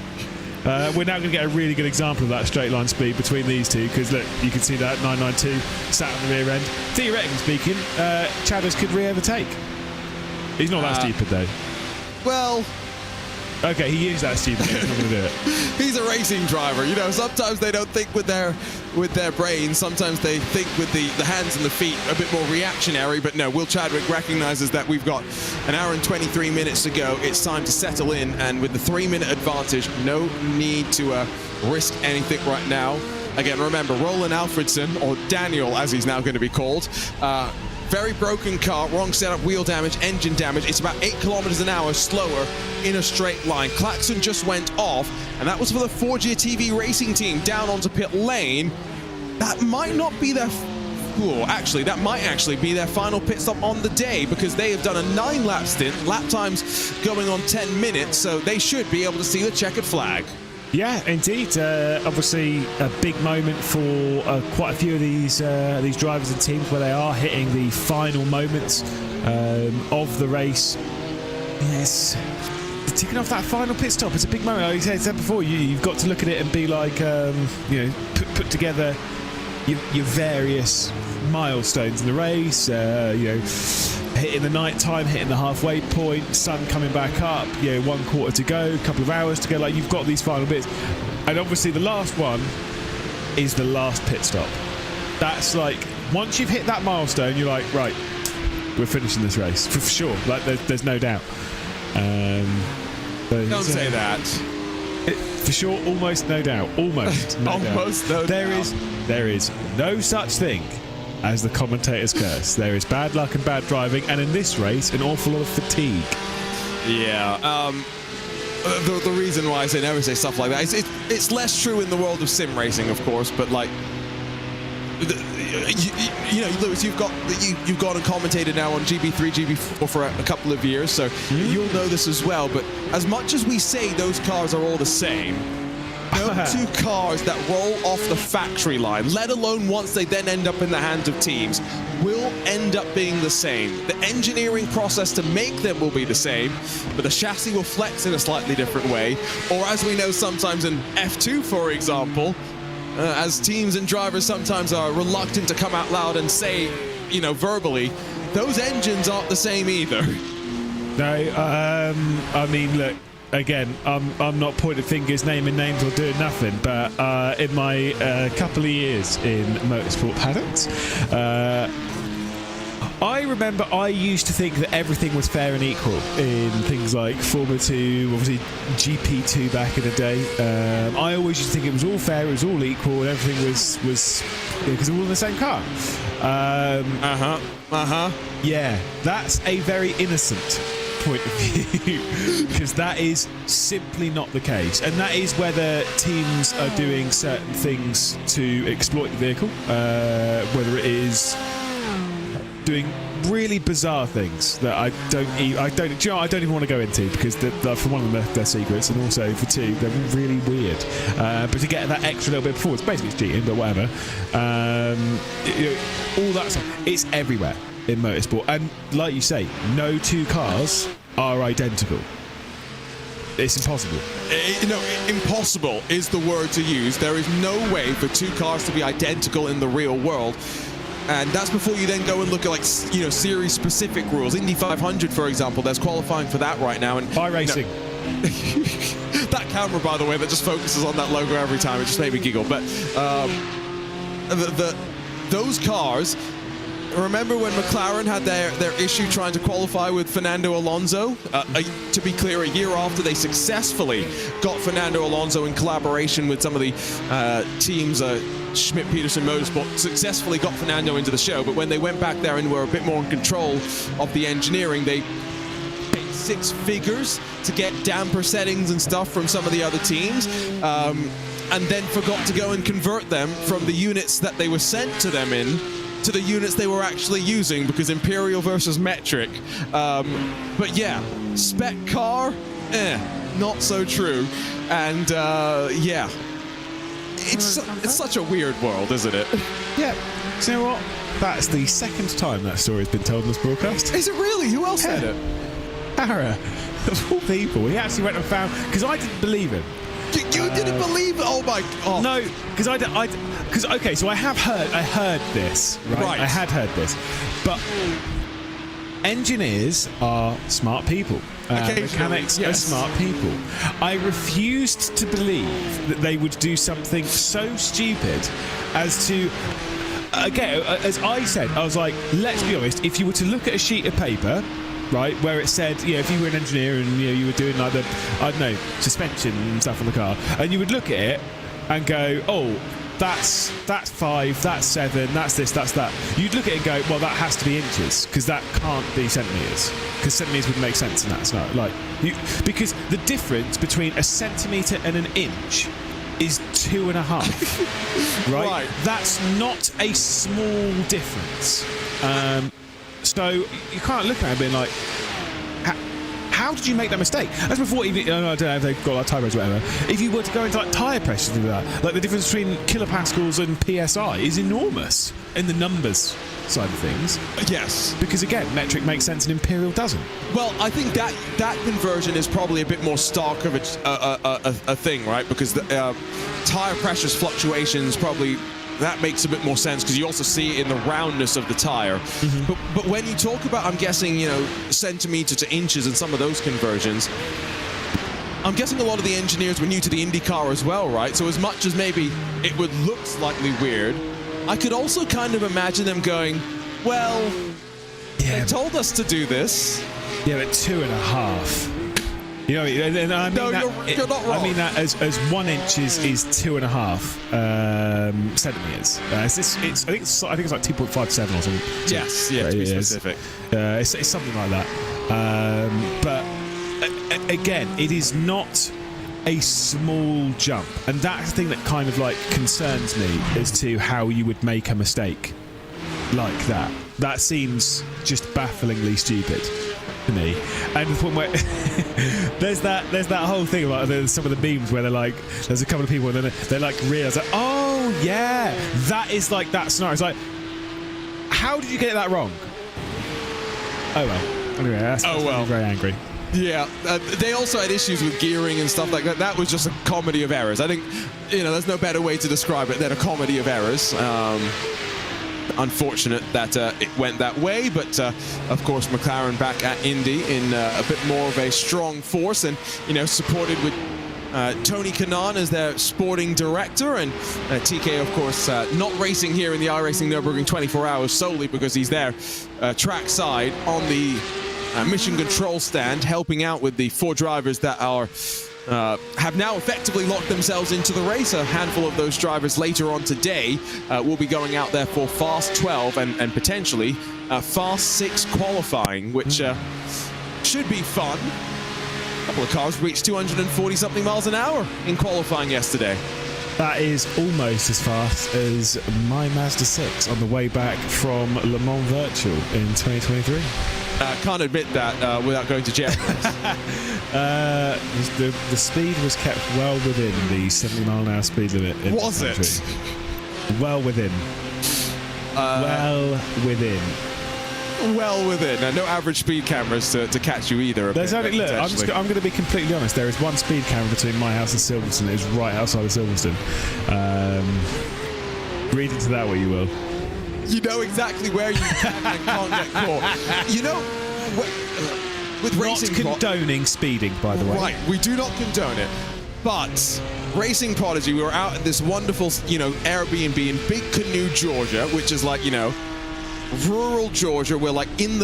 We're now going to get a really good example of that straight line speed between these two, because look, you can see that 992 sat on the rear end. Theoretically speaking, Chadders could re-overtake. He's not that stupid though. Well, Okay, he used that stupid. He's not going to do it. He's a racing driver. You know, sometimes they don't think with their brain. Sometimes they think with the hands and the feet, a bit more reactionary. But no, Will Chadwick recognizes that we've got an hour and 23 minutes to go. It's time to settle in, and with the 3-minute advantage, no need to risk anything right now. Again, remember, Roland Alfredson, or Daniel as he's now going to be called, very broken car, wrong setup, wheel damage, engine damage. It's about 8 kilometers an hour slower in a straight line. Klaxon just went off, and that was for the Forgia TV racing team down onto pit lane. That might not be their... that might actually be their final pit stop on the day, because they have done a 9-lap stint, lap times going on 10 minutes, so they should be able to see the checkered flag. Yeah, indeed. Obviously, a big moment for quite a few of these drivers and teams, where they are hitting the final moments of the race. Yes, ticking off that final pit stop. It's a big moment. Like I said before, you've got to look at it and be like, put together your various milestones in the race. Hitting the night time, hitting the halfway point, sun coming back up, 1 quarter to go, a couple of hours to go. Like, you've got these final bits, and obviously the last one is the last pit stop. That's like, once you've hit that milestone, you're like, right, we're finishing this race for sure. Like, there's no doubt. Don't say that. For sure, almost no doubt. Almost no almost doubt. No There is no such thing as the commentator's curse. There is bad luck and bad driving, and in this race, an awful lot of fatigue. Yeah. The reason why I never say stuff like that is it's less true in the world of sim racing, of course, but like, Lewis, you've gone and commentated now on GB3, GB4 for a couple of years, so you'll know this as well. But as much as we say those cars are all the same, no 2 cars that roll off the factory line, let alone once they then end up in the hands of teams, will end up being the same. The engineering process to make them will be the same, but the chassis will flex in a slightly different way. Or as we know sometimes in F2, for example, as teams and drivers sometimes are reluctant to come out loud and say, verbally, those engines aren't the same either. No, I mean, look, again, I'm not pointing fingers, naming names, or doing nothing, but in my couple of years in motorsport paddock, I remember I used to think that everything was fair and equal in things like Formula 2, obviously GP2 back in the day. I always used to think it was all fair, it was all equal, and everything was because we're all in the same car. Yeah, that's a very innocent point of view, because that is simply not the case, and that is whether teams are doing certain things to exploit the vehicle, whether it is doing really bizarre things that I don't even want to go into, because for one of them they're secrets, and also for 2 they're really weird. But to get that extra little bit before, it's cheating, but whatever. All that stuff, it's everywhere in motorsport, and like you say, no 2 cars are identical. It's impossible. Impossible is the word to use. There is no way for 2 cars to be identical in the real world. And that's before you then go and look at, series specific rules. Indy 500, for example, there's qualifying for that right now. And iRacing. That camera, by the way, that just focuses on that logo every time, it just made me giggle. But those cars, remember when McLaren had their issue trying to qualify with Fernando Alonso? To be clear, a year after they successfully got Fernando Alonso in collaboration with some of the teams, Schmidt-Peterson Motorsport, successfully got Fernando into the show, but when they went back there and were a bit more in control of the engineering, they paid 6 figures to get damper settings and stuff from some of the other teams, and then forgot to go and convert them from the units that they were sent to them in to the units they were actually using, because Imperial versus metric. But yeah, spec car, not so true. And yeah, it's such a weird world, isn't it? Yeah. Do you know what? That's the 2nd time that story's been told in this broadcast. Is it really? Who else said it? Harra, of all people. He actually went and found, because I didn't believe him. You didn't believe it? Oh my God. No, because okay, so I heard this, right? I had heard this, but engineers are smart people. Mechanics are smart people. I refused to believe that they would do something so stupid as to... Again, as I said, I was like, let's be honest, if you were to look at a sheet of paper, right, where it said, if you were an engineer and you were doing like the, I don't know, suspension and stuff on the car, and you would look at it and go, oh, that's 5, that's 7, that's this, that's that. You'd look at it and go, well, that has to be inches, because that can't be centimetres, because centimetres would make sense in that scenario. Because the difference between a centimetre and an inch is 2.5. right? That's not a small difference. So you can't look at it and be like, how did you make that mistake? That's before even, I don't know if they've got like tyre pressure or whatever. If you were to go into like tyre pressure and do that, like the difference between kilopascals and PSI is enormous in the numbers side of things. Yes. Because again, metric makes sense and imperial doesn't. Well, I think that conversion is probably a bit more stark of a thing, right? Because the tyre pressure's fluctuations probably... That makes a bit more sense because you also see it in the roundness of the tyre. Mm-hmm. But when you talk about, I'm guessing, centimetre to inches and some of those conversions, I'm guessing a lot of the engineers were new to the IndyCar as well, right? So as much as maybe it would look slightly weird, I could also kind of imagine them going, well, they told us to do this. Yeah, but 2.5. And I mean you're not wrong. I mean that as 1 inch is 2.5 centimeters. I think it's like 2.57 or something. Yes, yeah, to be specific. It's something like that. But again, it is not a small jump, and that's the thing that kind of like concerns me as to how you would make a mistake like that. That seems just bafflingly stupid to me. And the point where there's that whole thing about some of the memes where they're like, there's a couple of people and then they're like realise like, oh yeah, that is like that scenario. It's like, how did you get that wrong? Oh well. Anyway, that's very angry. Yeah, they also had issues with gearing and stuff like that. That was just a comedy of errors. I think, there's no better way to describe it than a comedy of errors. Unfortunate that it went that way, but of course McLaren back at Indy in a bit more of a strong force, and supported with Tony Kanaan as their sporting director, and TK of course not racing here in the iRacing Nürburgring 24 hours solely because he's there track side on the mission control stand, helping out with the 4 drivers that are have now effectively locked themselves into the race. A handful of those drivers later on today will be going out there for Fast 12 and potentially Fast 6 qualifying, which should be fun. A couple of cars reached 240-something miles an hour in qualifying yesterday. That is almost as fast as my Mazda 6 on the way back from Le Mans Virtual in 2023. Can't admit that without going to jail. The speed was kept well within the 70-mile-an-hour speed limit. Was it? Well within. Well within. No average speed cameras to catch you either. Look, I'm going to be completely honest. There is one speed camera between my house and Silverstone. It is right outside of Silverstone. Read into that what you will. You know exactly where you can and can't get caught. With racing, not condoning speeding, by the way. Right, we do not condone it. But Racing Prodigy, we were out at this wonderful, Airbnb in Big Canoe, Georgia, which is like, rural Georgia. We're like in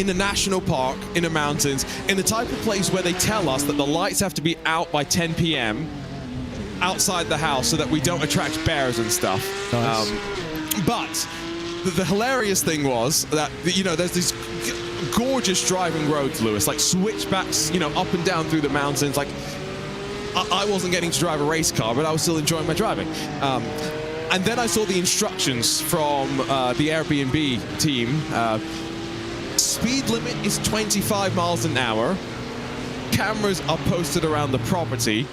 a national park, in the mountains, in the type of place where they tell us that the lights have to be out by 10 p.m. outside the house so that we don't attract bears and stuff. Nice. But the hilarious thing was that, there's these gorgeous driving roads, Lewis, like switchbacks, up and down through the mountains. Like, I wasn't getting to drive a race car, but I was still enjoying my driving. And then I saw the instructions from the Airbnb team. Speed limit is 25 miles an hour. Cameras are posted around the property.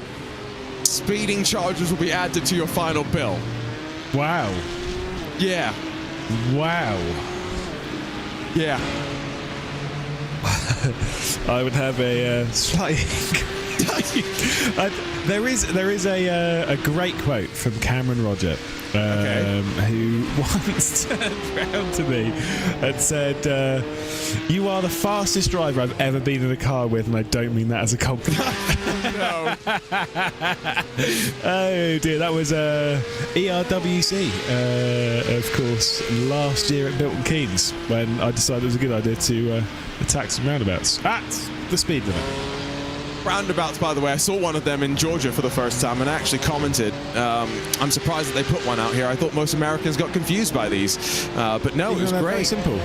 Speeding charges will be added to your final bill. Wow. Yeah. Wow. Yeah. I would have a slight... there is a great quote from Cameron Roger who once turned round to me and said, "You are the fastest driver I've ever been in a car with, and I don't mean that as a compliment." No. Oh dear, that was ERWC, of course, last year at Milton Keynes, when I decided it was a good idea to attack some roundabouts at the speed limit. Roundabouts, by the way, I saw one of them in Georgia for the first time and I actually commented, I'm surprised that they put one out here. I thought most Americans got confused by these, but no, it was great. Very simple.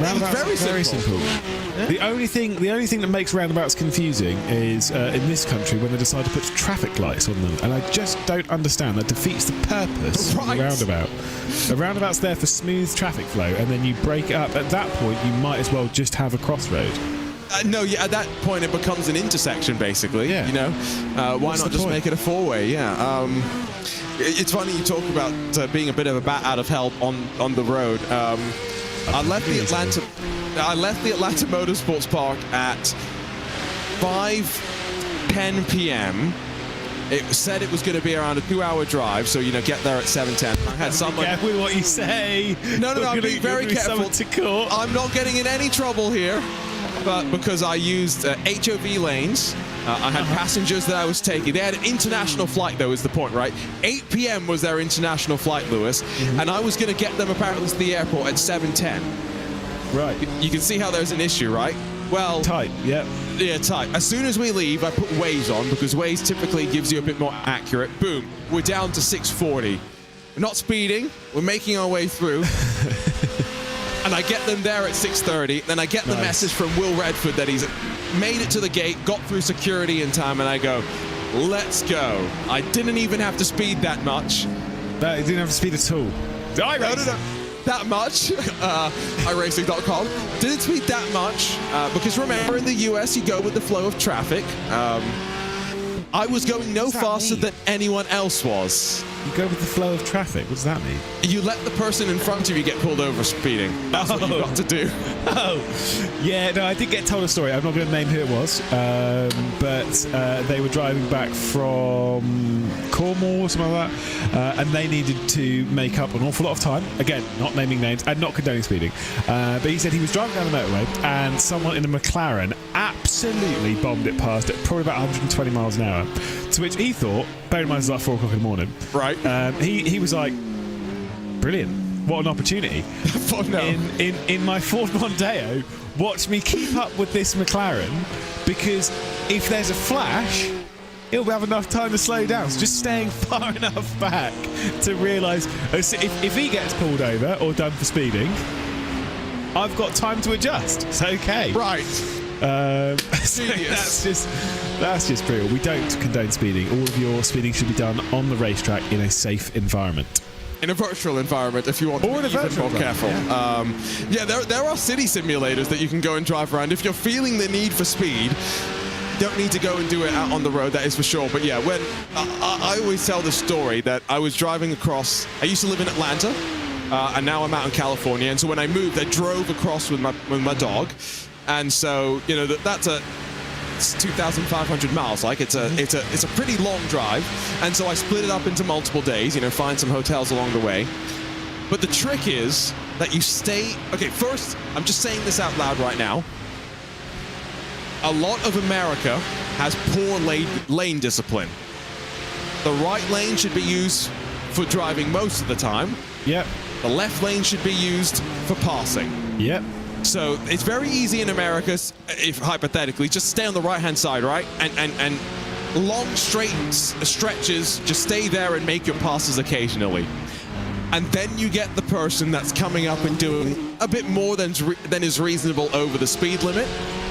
Roundabouts Very are very simple. Yeah. The only thing that makes roundabouts confusing is in this country when they decide to put traffic lights on them, and I just don't understand. That defeats the purpose of a roundabout. A roundabout's there for smooth traffic flow, and then you break it up. At that point, you might as well just have a crossroad. No, yeah, at that point it becomes an intersection, basically. Yeah. You know, why What's not the just point? make it a four-way? Yeah. It's funny you talk about being a bit of a bat out of hell on the road. I left the Atlanta Motorsports Park at 5:10 p.m. It said it was going to be around a 2-hour drive, so get there at 7:10. I had someone. Be careful with what you say. No, I'm being very careful. To court. I'm not getting in any trouble here, but because I used HOV lanes. I had passengers that I was taking. They had an international flight, though, is the point, right? 8 p.m. was their international flight, Lewis, and I was going to get them apparently to the airport at 7:10. Right. You can see how there's an issue, right? Well, Tight, yeah. Yeah, tight. As soon as we leave, I put Waze on because Waze typically gives you a bit more accurate. Boom, we're down to 6:40. We're not speeding. We're making our way through. And I get them there at 6:30. Then I get the message from Will Redford that he's made it to the gate, got through security in time, and I go, let's go. I didn't even have to speed that much. No, you didn't have to speed at all. No. That much. iRacing.com. Didn't speed that much because remember, in the US, you go with the flow of traffic. I was going no faster than anyone else was. You go with the flow of traffic. What does that mean? You let the person in front of you get pulled over speeding. That's what you've got to do. Oh, yeah, no, I did get told a story. I'm not going to name who it was, but they were driving back from Cornwall or something like that, and they needed to make up an awful lot of time. Again, not naming names and not condoning speeding, but he said he was driving down the motorway and someone in a McLaren absolutely bombed it past at probably about 120 miles an hour, to which he thought, bear in mind it's like 4 o'clock in the morning, right? He was like, brilliant, what an opportunity. Oh, no. In my Ford Mondeo, watch me keep up with this McLaren, because if there's a flash, he'll have enough time to slow down. So just staying far enough back to realise if he gets pulled over or done for speeding, I've got time to adjust. It's okay. Right. So that's just brutal. We don't condone speeding. All of your speeding should be done on the racetrack in a safe environment. In a virtual environment, if you want to be even more careful. Yeah, there are city simulators that you can go and drive around. If you're feeling the need for speed, don't need to go and do it out on the road, that is for sure. But yeah, when I always tell the story that I was driving across. I used to live in Atlanta, and now I'm out in California. And so when I moved, I drove across with my dog. And so, that's it's 2,500 miles. Like it's a pretty long drive. And so I split it up into multiple days. Find some hotels along the way. But the trick is that you stay. Okay, first, I'm just saying this out loud right now. A lot of America has poor lane discipline. The right lane should be used for driving most of the time. Yep. The left lane should be used for passing. Yep. So it's very easy in America, if hypothetically, just stay on the right-hand side, right? And long straight stretches, just stay there and make your passes occasionally. And then you get the person that's coming up and doing a bit more than is reasonable over the speed limit.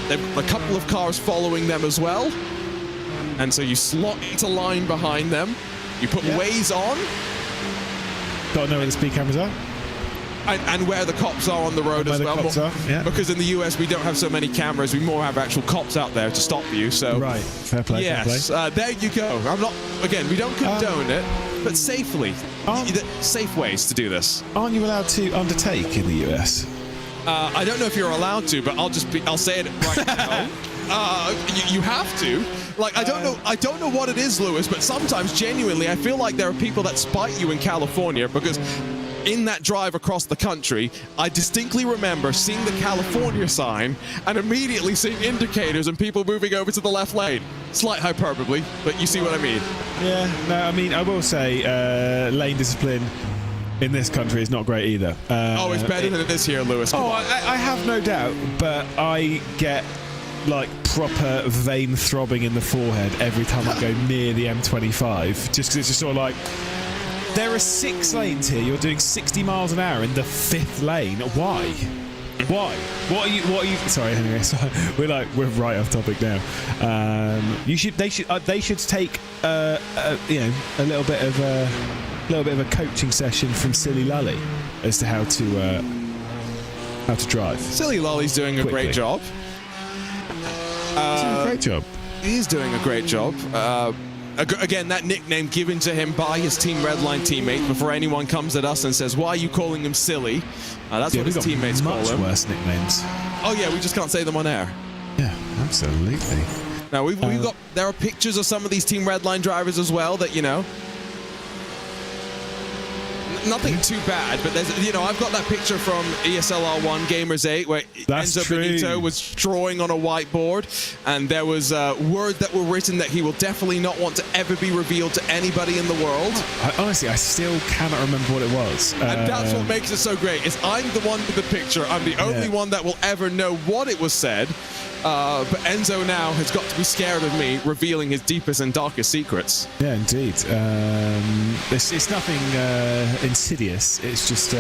There are a couple of cars following them as well. And so you slot into line behind them. You put Waze on. Got to know where the speed cameras are. And where the cops are on the road as well. Because in the US we don't have so many cameras, we more have actual cops out there to stop you. So right, fair play. Yes, fair play. there you go. We don't condone it, but safely. Safe ways to do this. Aren't you allowed to undertake in the US? I don't know if you're allowed to, but I'll say it right now. You have to. Like, I don't know what it is, Lewis, but sometimes, genuinely, I feel like there are people that spite you in California because in that drive across the country, I distinctly remember seeing the California sign and immediately seeing indicators and people moving over to the left lane. Slight hyperbole, but you see what I mean. Yeah, no, I mean, I will say lane discipline in this country is not great either. It's better than it is here, Lewis. Come on. I have no doubt, but I get like proper vein throbbing in the forehead every time I go near the M25, just because it's just sort of like, there are 6 lanes here. You're doing 60 miles an hour in the 5th lane. Why? What are you? Sorry, anyway. So we're right off topic now. They should take a little bit of a coaching session from Silly Lully as to how to drive. Silly Lolly's doing a great job. He's doing a great job. He's doing a great job. Again, that nickname given to him by his Team Redline teammates before anyone comes at us and says, why are you calling him silly? That's what his teammates call him. Much worse nicknames. Oh yeah, we just can't say them on air. Yeah, absolutely. Now, we've got, there are pictures of some of these Team Redline drivers as well that, nothing too bad, but there's, I've got that picture from ESLR1 Gamers 8 where Enzo Benito was drawing on a whiteboard, and there was words that were written that he will definitely not want to ever be revealed to anybody in the world. Honestly, I still cannot remember what it was. And that's what makes it so great, is I'm the one with the picture. I'm the only one that will ever know what it was said. But Enzo now has got to be scared of me revealing his deepest and darkest secrets. Yeah, indeed. It's nothing insidious. It's just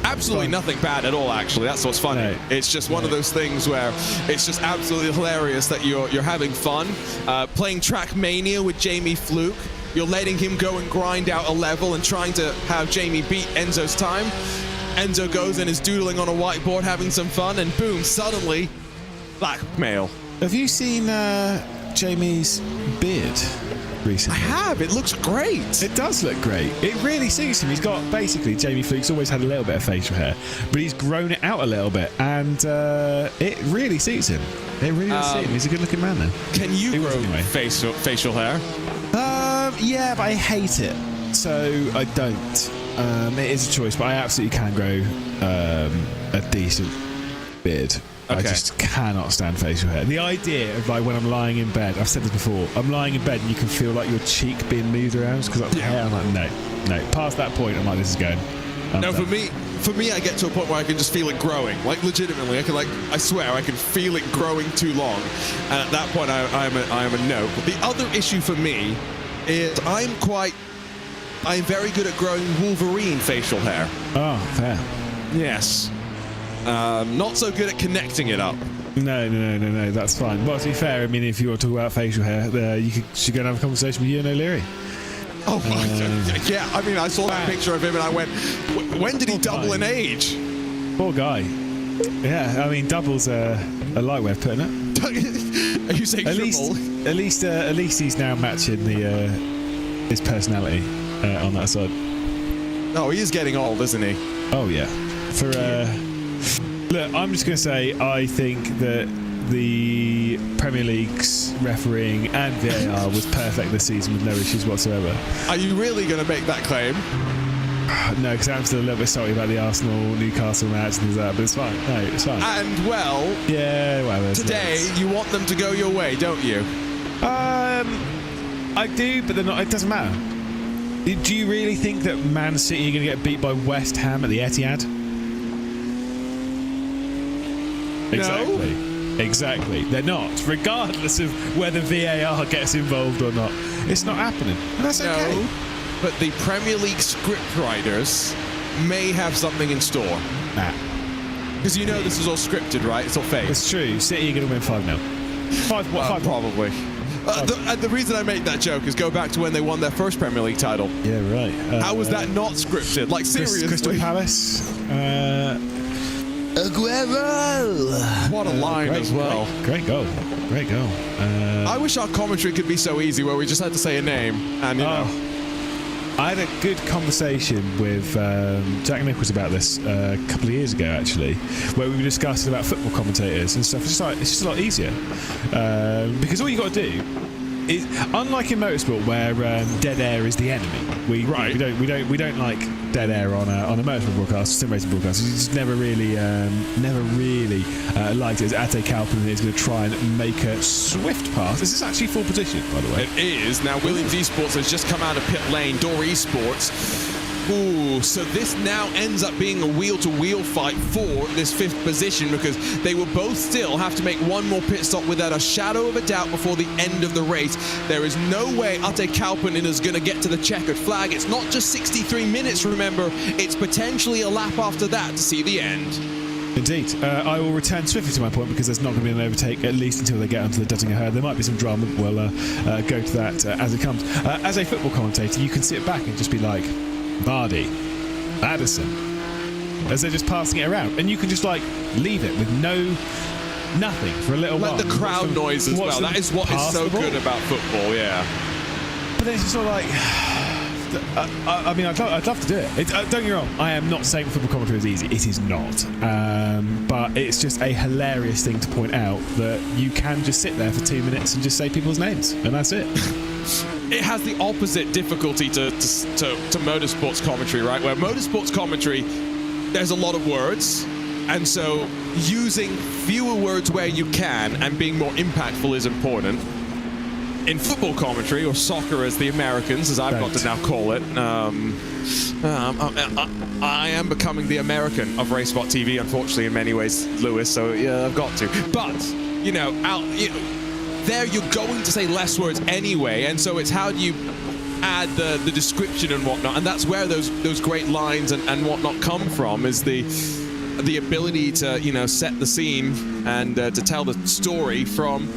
absolutely nothing bad at all, actually. That's what's funny. No. It's just one of those things where it's just absolutely hilarious that you're having fun. Playing Trackmania with Jamie Fluke. You're letting him go and grind out a level and trying to have Jamie beat Enzo's time. Enzo goes and is doodling on a whiteboard, having some fun, and boom, suddenly, blackmail. Have you seen Jamie's beard recently? I have. It looks great. It does look great. It really suits him. He's got, basically, Jamie Fluke's always had a little bit of facial hair, but he's grown it out a little bit, and it really suits him. It really does suit him. He's a good-looking man, then. Can you grow facial hair? Yeah, but I hate it, so I don't. It is a choice, but I absolutely can grow a decent beard. Okay. I just cannot stand facial hair. The idea of like when I'm lying in bed, I've said this before, I'm lying in bed and you can feel like your cheek being moved around because of the hair. I'm like, no. Past that point, I'm like, this is going. No, for me, I get to a point where I can just feel it growing. Like legitimately, I swear, I can feel it growing too long. And at that point, I am a no. But the other issue for me is I'm very good at growing Wolverine facial hair. Oh, fair. Yes. Not so good at connecting it up. No, that's fine. Well, to be fair, I mean, if you want to talk about facial hair, you should go and have a conversation with Ian O'Leary. Oh, yeah, I mean, I saw that picture of him and I went, when did he double in age? Poor guy. Yeah, I mean, double's a light way of putting it. Are you saying triple? At least he's now matching his personality on that side. Oh, he is getting old, isn't he? Oh, yeah. Look, I'm just going to say I think that the Premier League's refereeing and VAR was perfect this season with no issues whatsoever. Are you really going to make that claim? No, because I'm still a little bit sorry about the Arsenal-Newcastle match and things like that, but it's fine. No, it's fine. And, well, today you want them to go your way, don't you? I do, but it doesn't matter. Do you really think that Man City are going to get beat by West Ham at the Etihad? Exactly. They're not, regardless of whether VAR gets involved or not. It's not happening. And that's okay. But the Premier League script writers may have something in store. Nah. Because this is all scripted, right? It's all fake. It's true. City are going to win 5-0. 5 probably. And the reason I make that joke is go back to when they won their first Premier League title. Yeah, right. How was that not scripted? Like, seriously. Crystal Palace. Aguero! What a line as well. Great goal. I wish our commentary could be so easy where we just had to say a name and, I had a good conversation with Jack Nichols about this a couple of years ago, actually, where we were discussing about football commentators and stuff. It's just a lot easier because all you got to do is, unlike in motorsport where dead air is the enemy. We don't like dead air on a motorsport broadcast, sim racing broadcast. It's just never really liked it. As ADAC Kalpanen is going to try and make a swift pass. This is actually full position, by the way. It is. Now, Williams Esports has just come out of pit lane. Door Esports. Ooh, so this now ends up being a wheel-to-wheel fight for this 5th position, because they will both still have to make one more pit stop without a shadow of a doubt before the end of the race. There is no way ADAC Kalpanen is going to get to the checkered flag. It's not just 63 minutes, remember. It's potentially a lap after that to see the end. Indeed. I will return swiftly to my point, because there's not going to be an overtake, at least until they get onto the Duttinger herd. There might be some drama, but we'll go to that as it comes. As a football commentator, you can sit back and just be like, Vardy, Addison, as they're just passing it around, and you can just like leave it with nothing for a little while. Like the crowd noise as well. That is what is so good about football, yeah. But then it's just sort of like, I mean, I'd love to do it. Don't get me wrong, I am not saying football commentary is easy. It is not. But it's just a hilarious thing to point out that you can just sit there for 2 minutes and just say people's names, and that's it. It has the opposite difficulty to motorsports commentary, right? Where motorsports commentary, there's a lot of words, and so using fewer words where you can and being more impactful is important. In football commentary, or soccer as the Americans, as I've got to now call it, I am becoming the American of RaceSpot TV, unfortunately, in many ways, Lewis, so yeah, I've got to. But, there you're going to say less words anyway, and so it's how do you add the description and whatnot, and that's where those great lines and whatnot come from, is the ability to set the scene and to tell the story from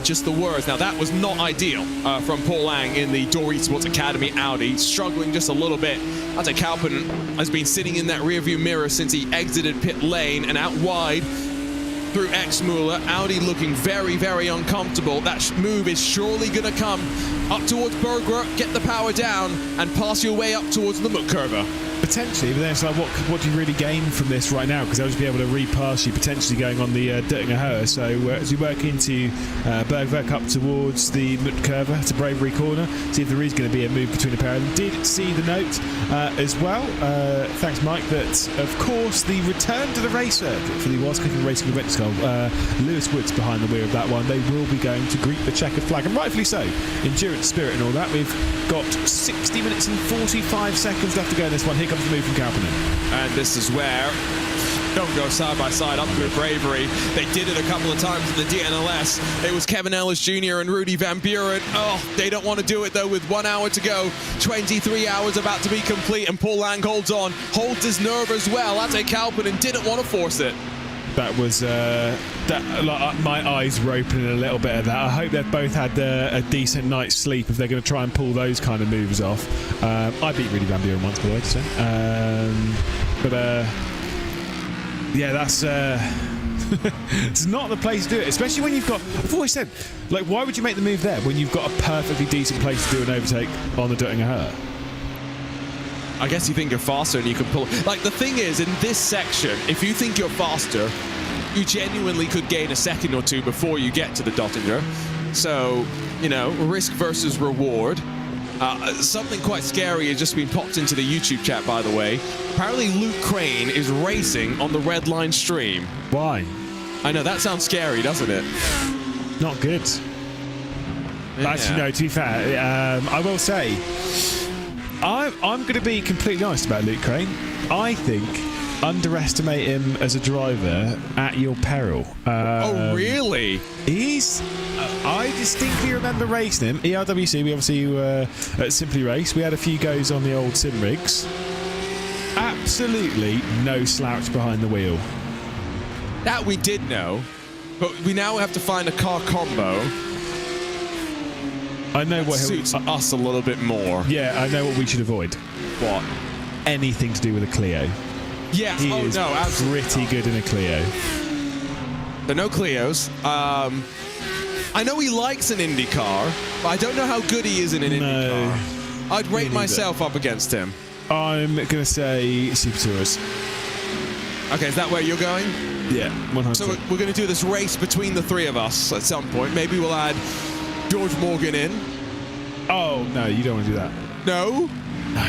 just the words. Now that was not ideal from Paul Lang in the Door Esports Academy Audi, struggling just a little bit. ADAC Kalpanen has been sitting in that rearview mirror since he exited pit lane, and out wide through Exmuller. Audi looking very, very uncomfortable. That move is surely going to come up towards Bergerac, get the power down, and pass your way up towards the Muck Curva. Potentially, but then it's like, what do you really gain from this right now? Because they'll just be able to repass you, potentially going on the Duttinger Höhe. So as we work into Bergerac up towards the Muck Curva to Bravery Corner, see if there is going to be a move between the pair of them. Did see the note as well. Thanks, Mike. That of course the return to the race circuit for the Wild's Cooking Racing Event Skull. Lewis Woods behind the wheel of that one. They will be going to greet the checkered flag, and rightfully so. Endurance, spirit, and all that. We've got 60 minutes and 45 seconds left to go in this one. Here comes the move from Kalpanen. And this is where don't go side by side up through Bravery. They did it a couple of times in the DNLS. It was Kevin Ellis Jr. and Rudy Van Buren. Oh, they don't want to do it though with 1 hour to go. 23 hours about to be complete, and Paul Lang holds on, holds his nerve as well. ADAC Kalpanen didn't want to force it. That was my eyes were opening a little bit of that. I hope they've both had a decent night's sleep if they're going to try and pull those kind of moves off. I beat Rudy Van Buren once, by the way, to say. Yeah, that's it's not the place to do it, especially when you've got. I've always said, like, why would you make the move there when you've got a perfectly decent place to do an overtake on the Duttinger Höhe? I guess you think you're faster and you can pull. Like, the thing is, in this section, if you think you're faster, you genuinely could gain a second or two before you get to the Duttinger. So, risk versus reward. Something quite scary has just been popped into the YouTube chat, by the way. Apparently Luke Crane is racing on the red line stream. Why? I know, that sounds scary, doesn't it? Not good. Yeah. Actually, no, to be fair, I will say, I'm going to be completely honest about Luke Crane. I think underestimate him as a driver at your peril. Oh, really? I distinctly remember racing him. ERWC, we obviously were at Simply Race. We had a few goes on the old sim rigs. Absolutely no slouch behind the wheel. That we did know, but we now have to find a car combo. I know what suits us a little bit more. Yeah, I know what we should avoid. What? Anything to do with a Clio. Yeah. He is pretty good in a Clio. There are no Clios. I know he likes an Indy car, but I don't know how good he is in an Indy car. I'd rate neither. myself up against him. I'm going to say Super Tourers. Okay, is that where you're going? Yeah, 100%. So we're going to do this race between the three of us at some point. Maybe we'll add George Morgan in. Oh, no, you don't want to do that. No? No.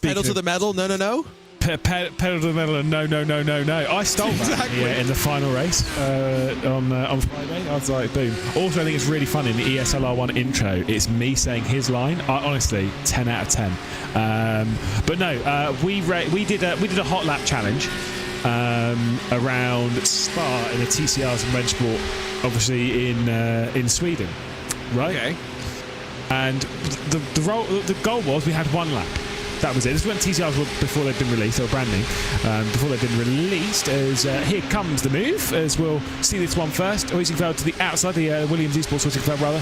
Pedal to the metal? No, no, no? Pedal to the metal and no. I stole that in the final race on Friday. I was like, boom. Also, I think it's really funny in the ESLR1 intro. It's me saying his line. Honestly, 10 out of 10. But no, we did a hot lap challenge around Spa in the TCRs and Red Sport, obviously in Sweden, right? Okay. And the goal was we had one lap. That was it. This was when TCRs were before they'd been released. They were brand new. Before they'd been released, as here comes the move, as we'll see this one first. Hoising Feld to the outside, the Williams Esports Hoising Feld rather,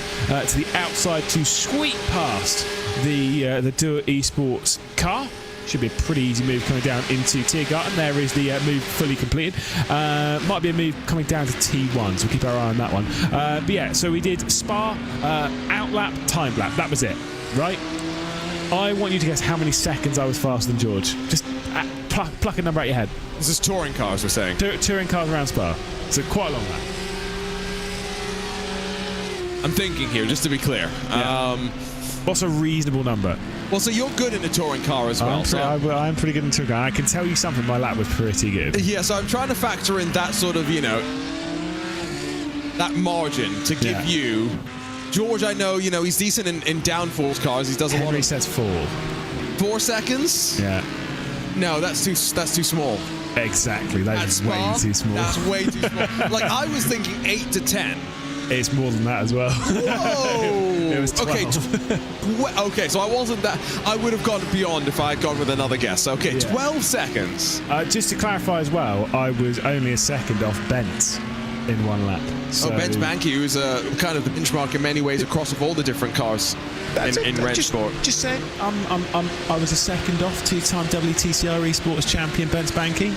to the outside to sweep past the Dua Esports car. Should be a pretty easy move coming down into Tiergarten. There is the move fully completed. Might be a move coming down to T1, so we'll keep our eye on that one. But yeah, so we did Spa, outlap, time lap. That was it, right? I want you to guess how many seconds I was faster than George. Just pluck a number out your head. This is touring cars, we're saying. Touring cars around Spa. So quite a long lap. I'm thinking here, just to be clear. Yeah. What's a reasonable number? Well, so you're good in a touring car as well. I'm pretty good in a touring car. I can tell you something, my lap was pretty good. Yeah, so I'm trying to factor in that sort of, that margin to give you... George, I know, he's decent in downforce cars. He does a lot Henry of... says 4. 4 seconds? Yeah. No, that's too small. Exactly. That's way too small. That's way too small. Like, I was thinking 8 to 10. It's more than that as well. Whoa! It was 12. Okay, so I wasn't that... I would have gone beyond if I had gone with another guess. Okay, Yeah. 12 seconds. Just to clarify as well, I was only a second off Bent in one lap. So Ben's Banky, who's kind of the benchmark in many ways across of all the different cars in Red Sport. Just saying, I was a second off two-time WTCR Esports champion Ben's Banky.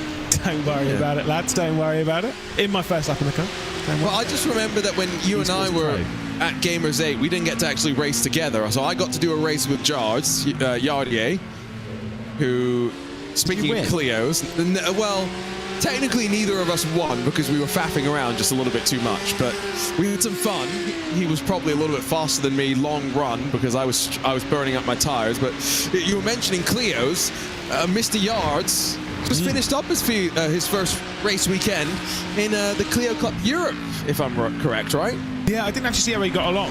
Don't worry about it, lads. Don't worry about it. In my first lap in the car. Well, I just remember that when you and I were at Gamers 8, we didn't get to actually race together. So I got to do a race with Yardier, who, speaking of Clios, well, technically neither of us won because we were faffing around just a little bit too much. But we had some fun. He was probably a little bit faster than me long run because I was burning up my tires. But you were mentioning Clios. Mr. Yards just finished up his first race weekend in the Clio Cup Europe, if I'm correct, right? Yeah, I didn't actually see how he got along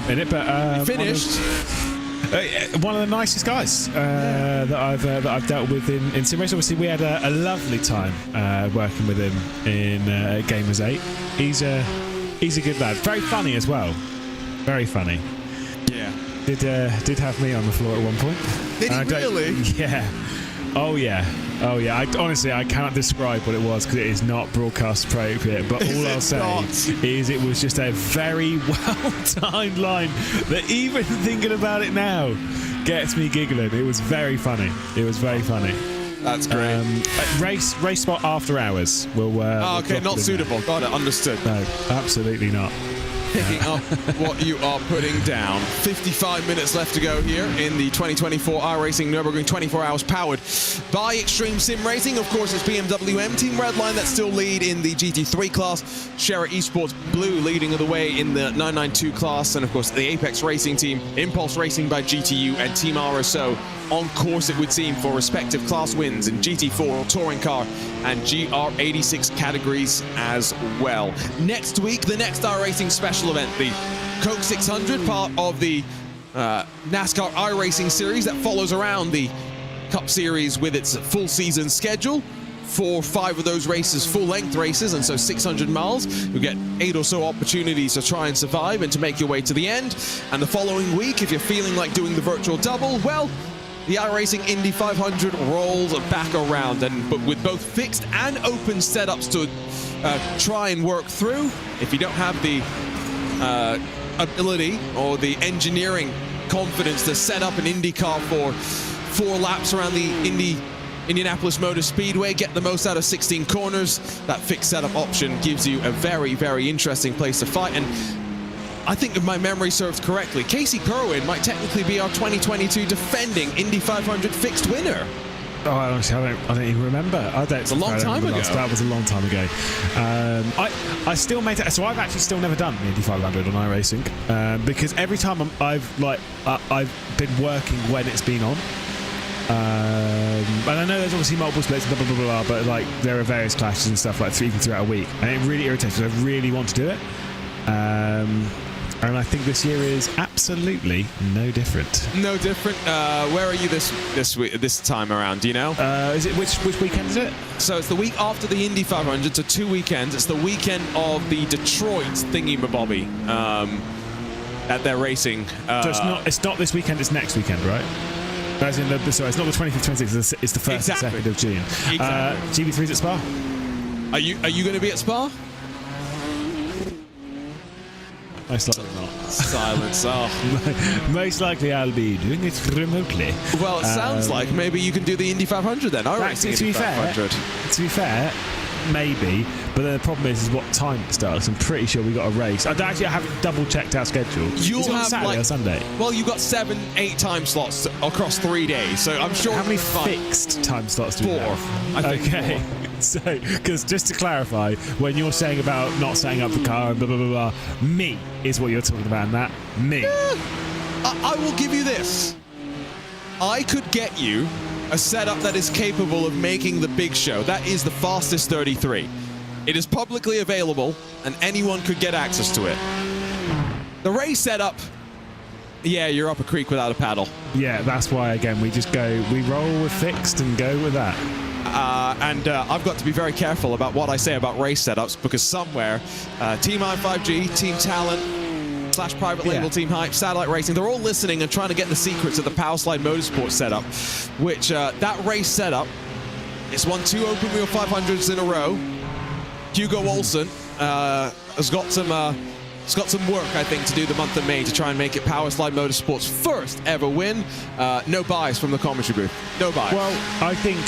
in it, but he finished. One of the nicest guys that I've dealt with in sim race. Obviously, we had a lovely time working with him in Gamers 8. He's a good lad. Very funny as well. Very funny. Yeah. Did have me on the floor at one point. Did he really? Yeah. Oh yeah. Honestly, I cannot describe what it was because it is not broadcast appropriate. But all I'll say is it was just a very well-timed line that even thinking about it now gets me giggling. It was very funny. That's great. Race spot after hours. We'll okay, not suitable. Got it. Understood. No, absolutely not. Picking up what you are putting down. 55 minutes left to go here in the 2024 iRacing Nürburgring 24 hours powered by Extreme Sim Racing. Of course, it's BMW M Team Redline that still lead in the GT3 class. Sherra Esports Blue leading the way in the 992 class. And of course, the Apex Racing team, Impulse Racing by GTU and Team RSO on course, it would seem, for respective class wins in GT4, Touring Car and GR86 categories as well. Next week, the next iRacing special event, the Coke 600, part of the NASCAR iRacing series that follows around the Cup Series with its full season schedule. 4 or 5 of those races, full-length races, and so 600 miles. You'll get 8 or so opportunities to try and survive and to make your way to the end. And the following week, if you're feeling like doing the virtual double, well, the iRacing Indy 500 rolls back around, but with both fixed and open setups to try and work through. If you don't have the ability or the engineering confidence to set up an Indy car for 4 laps around the Indianapolis Motor Speedway, get the most out of 16 corners, that fixed setup option gives you a very, very interesting place to fight. And I think if my memory serves correctly, Casey Kerwin might technically be our 2022 defending Indy 500 fixed winner. Oh, honestly, I don't even remember. It's a long time ago. That was a long time ago. I still made it. So I've actually still never done the Indy 500 on iRacing because every time I've been working when it's been on. And I know there's obviously multiple splits, blah blah blah blah, but like there are various clashes and stuff like even throughout a week, and it really irritates me. I really want to do it. And I think this year is absolutely no different. No different. Where are you this time around? Do you know? Is it which weekend is it? So it's the week after the Indy 500, so 2 weekends. It's the weekend of the Detroit thingy-mabobby that they're racing. So it's not this weekend. It's next weekend, right? As in sorry, it's not the 25th, 26th. It's the 1st and 2nd of June. Exactly. GB3's at Spa. Are you going to be at Spa? Most likely not. Silence. Oh. Most likely I'll be doing it remotely. Well, it sounds like maybe you can do the Indy 500 then. To be fair, maybe. But then the problem is what time it starts. I'm pretty sure we got a race. I haven't double checked our schedule. You'll is it on have Saturday or Sunday? Well, you've got 7-8 time slots across 3 days, so I'm sure. How many fixed time slots do we have? 4. I think okay. 4. So, because just to clarify, when you're saying about not setting up the car and blah blah blah blah, me is what you're talking about, and that me. I will give you this. I could get you a setup that is capable of making the big show. That is the fastest 33. It is publicly available, and anyone could get access to it. The race setup, yeah, you're up a creek without a paddle. Yeah, that's why, again, we roll with fixed and go with that. I've got to be very careful about what I say about race setups, because somewhere, Team i5G, Team Talent, / private label, Team Hype, Satellite Racing, they're all listening and trying to get the secrets of the Powerslide Motorsport setup, which that race setup, it's won 2 open wheel 500s in a row. Hugo Olsen has got some work, I think, to do the month of May to try and make it Powerslide Motorsport's first ever win. No bias from the commentary booth. No bias. Well, I think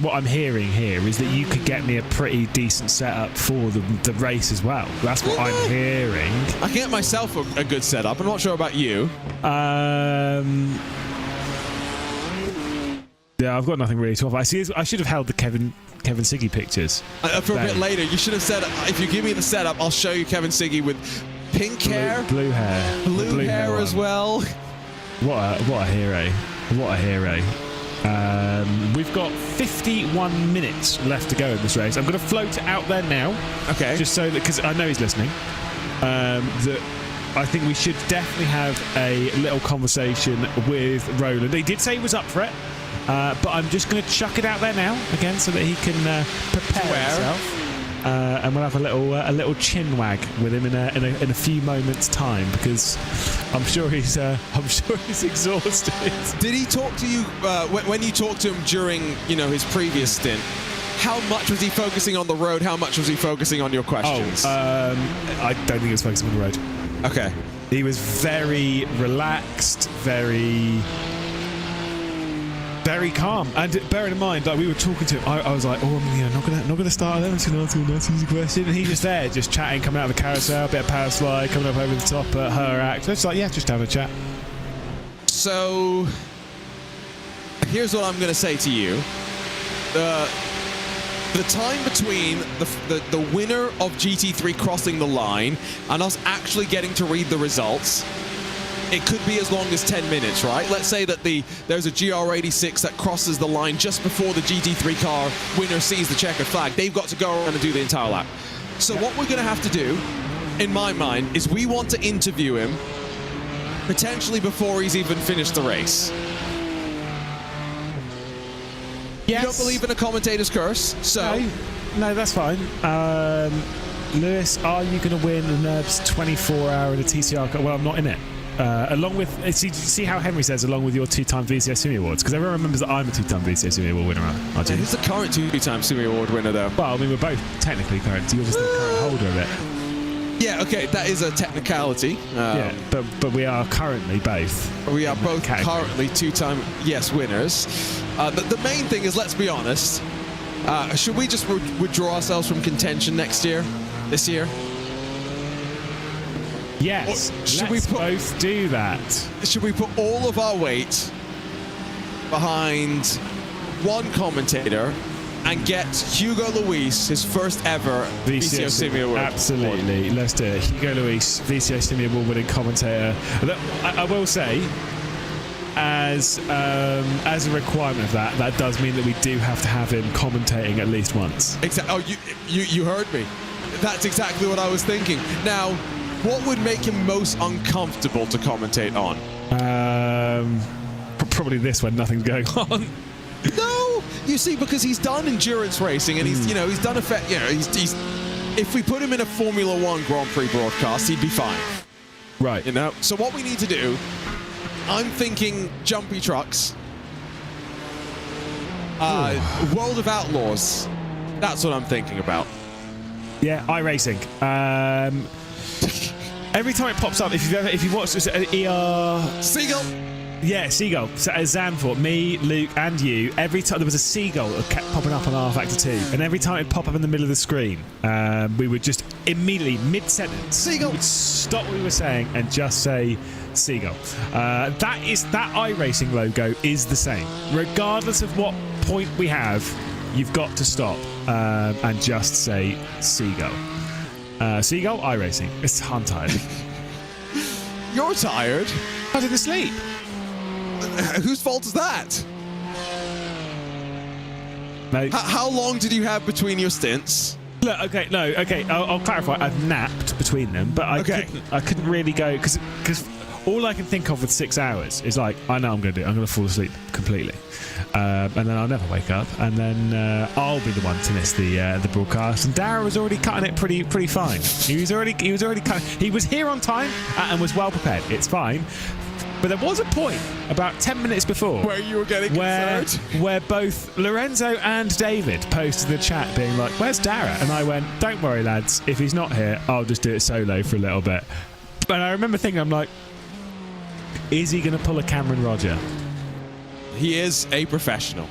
what I'm hearing here is that you could get me a pretty decent setup for the race as well. That's what I'm hearing. I can get myself a good setup. I'm not sure about you. Yeah, I've got nothing really to offer. I should have held the Kevin Siggy pictures. For a bit later, you should have said, if you give me the setup, I'll show you Kevin Siggy with pink hair. Blue hair. Blue hair as well. What a hero. What a hero. We've got 51 minutes left to go in this race. I'm going to float it out there now. Okay. Just so that, because I know he's listening, that I think we should definitely have a little conversation with Roland. He did say he was up for it. But I'm just going to chuck it out there now again, so that he can prepare himself, and we'll have a little chin wag with him in a few moments' time, because I'm sure he's exhausted. Did he talk to you when you talked to him during his previous stint? How much was he focusing on the road? How much was he focusing on your questions? I don't think he was focusing on the road. Okay. He was very relaxed, very calm, and bearing in mind, like, we were talking to him, I was like, not gonna start there, I'm just gonna answer a nice easy question, and he's just there, just chatting, coming out of the carousel, a bit of power slide, coming up over the top at her act. It's like, yeah, just have a chat. So here's what I'm gonna say to you. The time between the winner of GT3 crossing the line and us actually getting to read the results, it could be as long as 10 minutes, right? Let's say that there's a GR86 that crosses the line just before the GT3 car winner sees the checkered flag. They've got to go around and do the entire lap. So what we're going to have to do, in my mind, is we want to interview him potentially before he's even finished the race. Yes. You don't believe in a commentator's curse, so... No, that's fine. Lewis, are you going to win the NURBS 24-hour in a TCR car? Well, I'm not in it. Along with, see how Henry says, along with your 2-time VCS Sumi Awards, because everyone remembers that I'm a 2-time VCS Sumi Award winner, aren't you? Who's the current 2-time Sumi Award winner, though? Well, I mean, we're both technically current. You're just the current holder of it. Yeah, okay, that is a technicality. Yeah, but we are currently both. We are both currently 2-time winners. The main thing is, let's be honest, should we just withdraw ourselves from contention this year? Yes, Or should let's we put- both do that. Should we put all of our weight behind one commentator and get Hugo Luis his first ever VCO Simi Award? Absolutely, let's do it. Hugo Luis, VCO Simi Award winning commentator. Look, I will say, as a requirement of that does mean that we do have to have him commentating at least once. Exactly. Oh, you heard me. That's exactly what I was thinking. Now, what would make him most uncomfortable to commentate on? Probably this when nothing's going on. No, you see, because he's done endurance racing and he's done he's if we put him in a Formula One Grand Prix broadcast, he'd be fine. Right. So what we need to do, I'm thinking jumpy trucks, World of Outlaws. That's what I'm thinking about. Yeah, iRacing. Every time it pops up, if you watch this ER Seagull. Yeah, seagull. So at Zandvoort, me, Luke, and you, every time there was a seagull that kept popping up on R Factor 2, and every time it'd pop up in the middle of the screen, we would just immediately, mid-sentence, Seagull. we'd stop what we were saying and just say seagull. That iRacing logo is the same. Regardless of what point we have, you've got to stop and just say seagull. Seagull, iRacing. I'm tired. You're tired. I didn't sleep. Whose fault is that? No. How long did you have between your stints? Look, okay. I'll clarify. I've napped between them, but I couldn't really go because all I can think of with 6 hours is like I know I'm going to do it. I'm going to fall asleep completely, and then I'll never wake up, and then I'll be the one to miss the broadcast. And Dara was already cutting it pretty fine. He was already cutting. He was here on time and was well prepared. It's fine. But there was a point about 10 minutes before where you were getting concerned, where both Lorenzo and David posted in the chat being like, "Where's Dara?" And I went, "Don't worry, lads. If he's not here, I'll just do it solo for a little bit." But I remember thinking, I'm like, is he going to pull a Cameron Roger? He is a professional.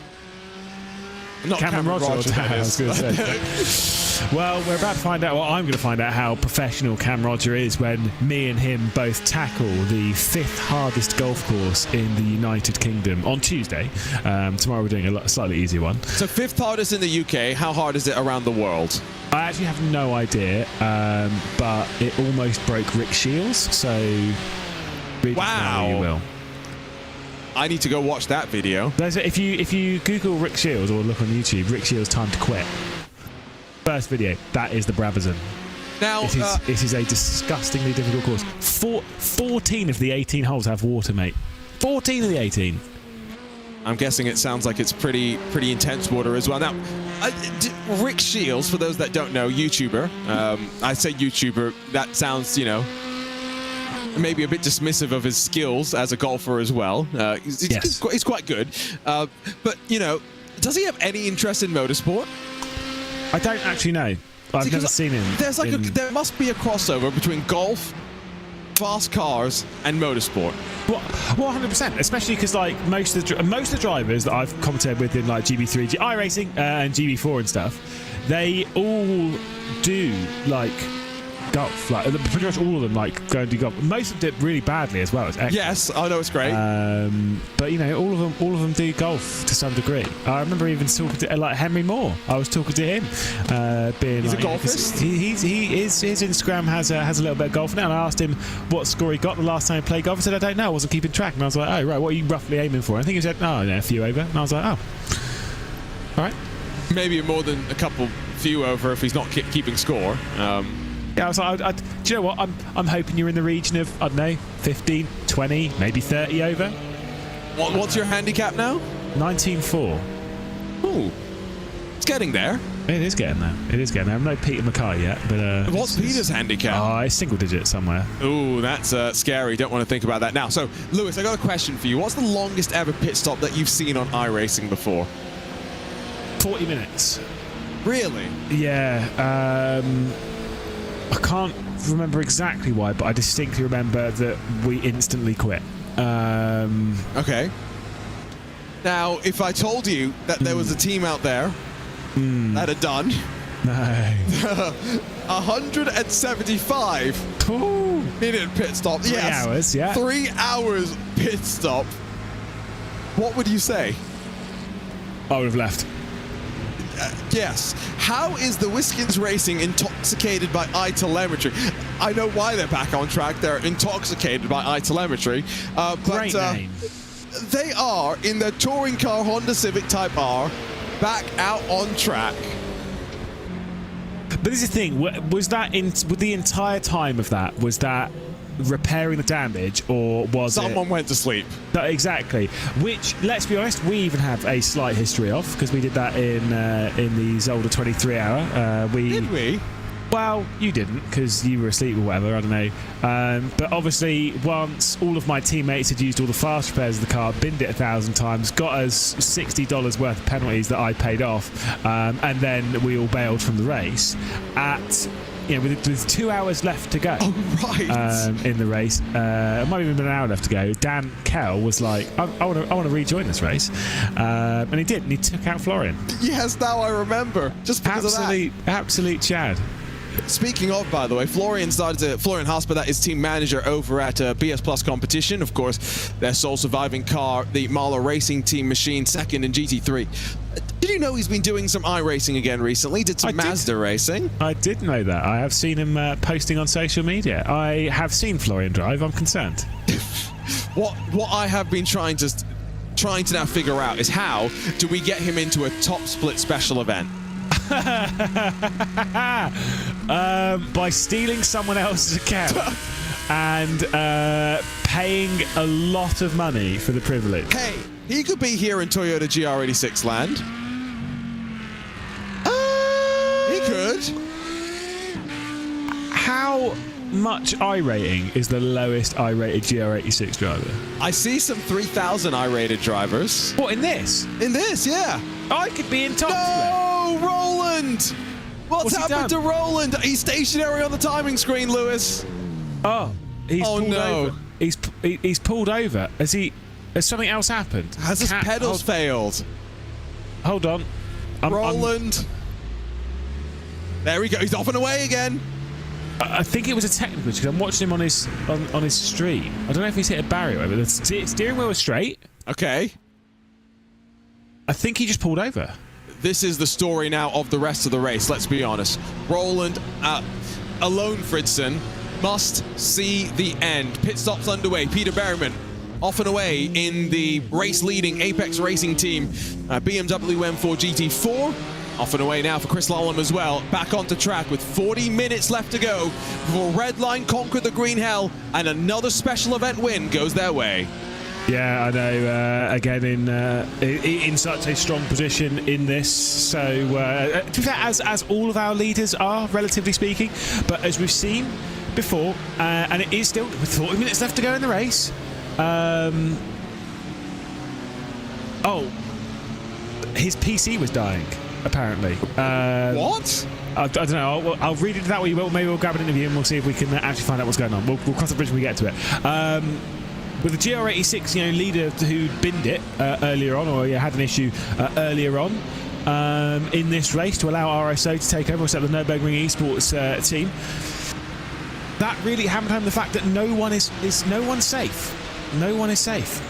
Not Cameron Roger. that I was is. going to say. Well, we're about to find out. Well, I'm going to find out how professional Cam Roger is when me and him both tackle the 5th hardest golf course in the United Kingdom on Tuesday. Tomorrow we're doing a slightly easier one. So 5th hardest in the UK. How hard is it around the world? I actually have no idea, but it almost broke Rick Shields. So, wow, you will. I need to go watch that video. If you Google Rick Shields or look on YouTube, Rick Shields time to quit. First video, that is the Brabazon. Now, it is a disgustingly difficult course. 14 of the 18 holes have water, mate. 14 of the 18. I'm guessing it sounds like it's pretty intense water as well. Now, Rick Shields, for those that don't know, YouTuber. I say YouTuber, that sounds, maybe a bit dismissive of his skills as a golfer as well. He's quite good. But, does he have any interest in motorsport? I don't actually know. I've never seen him. There must be a crossover between golf, fast cars, and motorsport. Well, 100%. Especially because most of the drivers that I've commented with in like GB3, iRacing, and GB4 and stuff, they all do golf. Pretty much all of them go and do golf. Most of them did really badly as well. Yes, I know it's great. But all of them do golf to some degree. I remember even talking to Henry Moore. I was talking to him, being he's a golfist. His Instagram has a little bit of golf now. And I asked him what score he got the last time he played golf. He said, "I don't know. I wasn't keeping track." And I was like, "Oh right, what are you roughly aiming for?" And I think he said, "Oh, yeah, a few over." And I was like, "Oh, all right." Maybe more than a few over if he's not keeping score. Yeah, I was like, do you know what? I'm hoping you're in the region of, I don't know, 15, 20, maybe 30 over. What's your handicap now? 19.4. Ooh, it's getting there. It is getting there. I'm no Peter Mackay yet, but... What's Peter's handicap? Oh, it's single digit somewhere. Ooh, that's scary. Don't want to think about that now. So, Lewis, I got a question for you. What's the longest ever pit stop that you've seen on iRacing before? 40 minutes. Really? Yeah. I can't remember exactly why, but I distinctly remember that we instantly quit. Okay. Now, if I told you that there was a team out there that had done No. 175-minute pit stop. 3 hours, yeah. 3 hours pit stop. What would you say? I would have left. Yes. How is the Whiskins Racing intoxicated by iTelemetry? I know why they're back on track. They're intoxicated by iTelemetry. Great name. They are, in their touring car Honda Civic Type R, back out on track. But this is the thing, was that with the entire time of that, was that repairing the damage, or was someone went to sleep? No, exactly. Which, let's be honest, we even have a slight history of, because we did that in the Zolder 23-hour. Did we? Well, you didn't, because you were asleep or whatever, I don't know. But obviously, once all of my teammates had used all the fast repairs of the car, binned it 1,000 times, got us $60 worth of penalties that I paid off, and then we all bailed from the race with 2 hours left to go. Oh, right. In the race. It might have even been an hour left to go. Dan Kell was like, I want to rejoin this race. And he did, and he took out Florian. Yes, now I remember. Just because of that. Absolute Chad. Speaking of, by the way, Florian Hasper, that is team manager over at BS Plus Competition. Of course, their sole surviving car, the Mahler Racing Team machine, second in GT3. Did you know he's been doing some iRacing again recently? Did some Mazda racing? I did know that. I have seen him posting on social media. I have seen Florian drive. I'm concerned. What I have been trying to now figure out is how do we get him into a top split special event? By stealing someone else's account and paying a lot of money for the privilege. Hey, he could be here in Toyota GR86 land. He could. How much iRating is the lowest I-rated GR86 driver? I see some 3,000 I-rated drivers. What, in this? In this, yeah. I could be in top split. No, Roland! What's happened to Roland? He's stationary on the timing screen, Lewis. Oh, he's pulled over. No. He's pulled over. Has something else happened? Has his pedals failed? Hold on. Roland. There we go. He's off and away again. I think it was a technical issue because I'm watching him on his stream. I don't know if he's hit a barrier, but the steering wheel was straight. Okay. I think he just pulled over. This is the story now of the rest of the race, let's be honest. Roland alone, Fridson, must see the end. Pit stops underway. Peter Berryman off and away in the race-leading Apex Racing Team BMW M4 GT4. Off and away now for Chris Lallam as well. Back onto track with 40 minutes left to go before Redline conquered the Green Hell and another special event win goes their way. Yeah, I know. Again, in such a strong position in this. So, to be fair, as all of our leaders are, relatively speaking. But as we've seen before, and it is still with 40 minutes left to go in the race. His PC was dying, apparently. What? I don't know. I'll read into that. Maybe we'll grab an interview and we'll see if we can actually find out what's going on. We'll cross the bridge when we get to it. With the GR86, leader who binned it earlier on, or had an issue earlier on in this race to allow RSO to take over, or set the Nürburgring Esports team. That really hammered home the fact that no one is safe. No one is safe,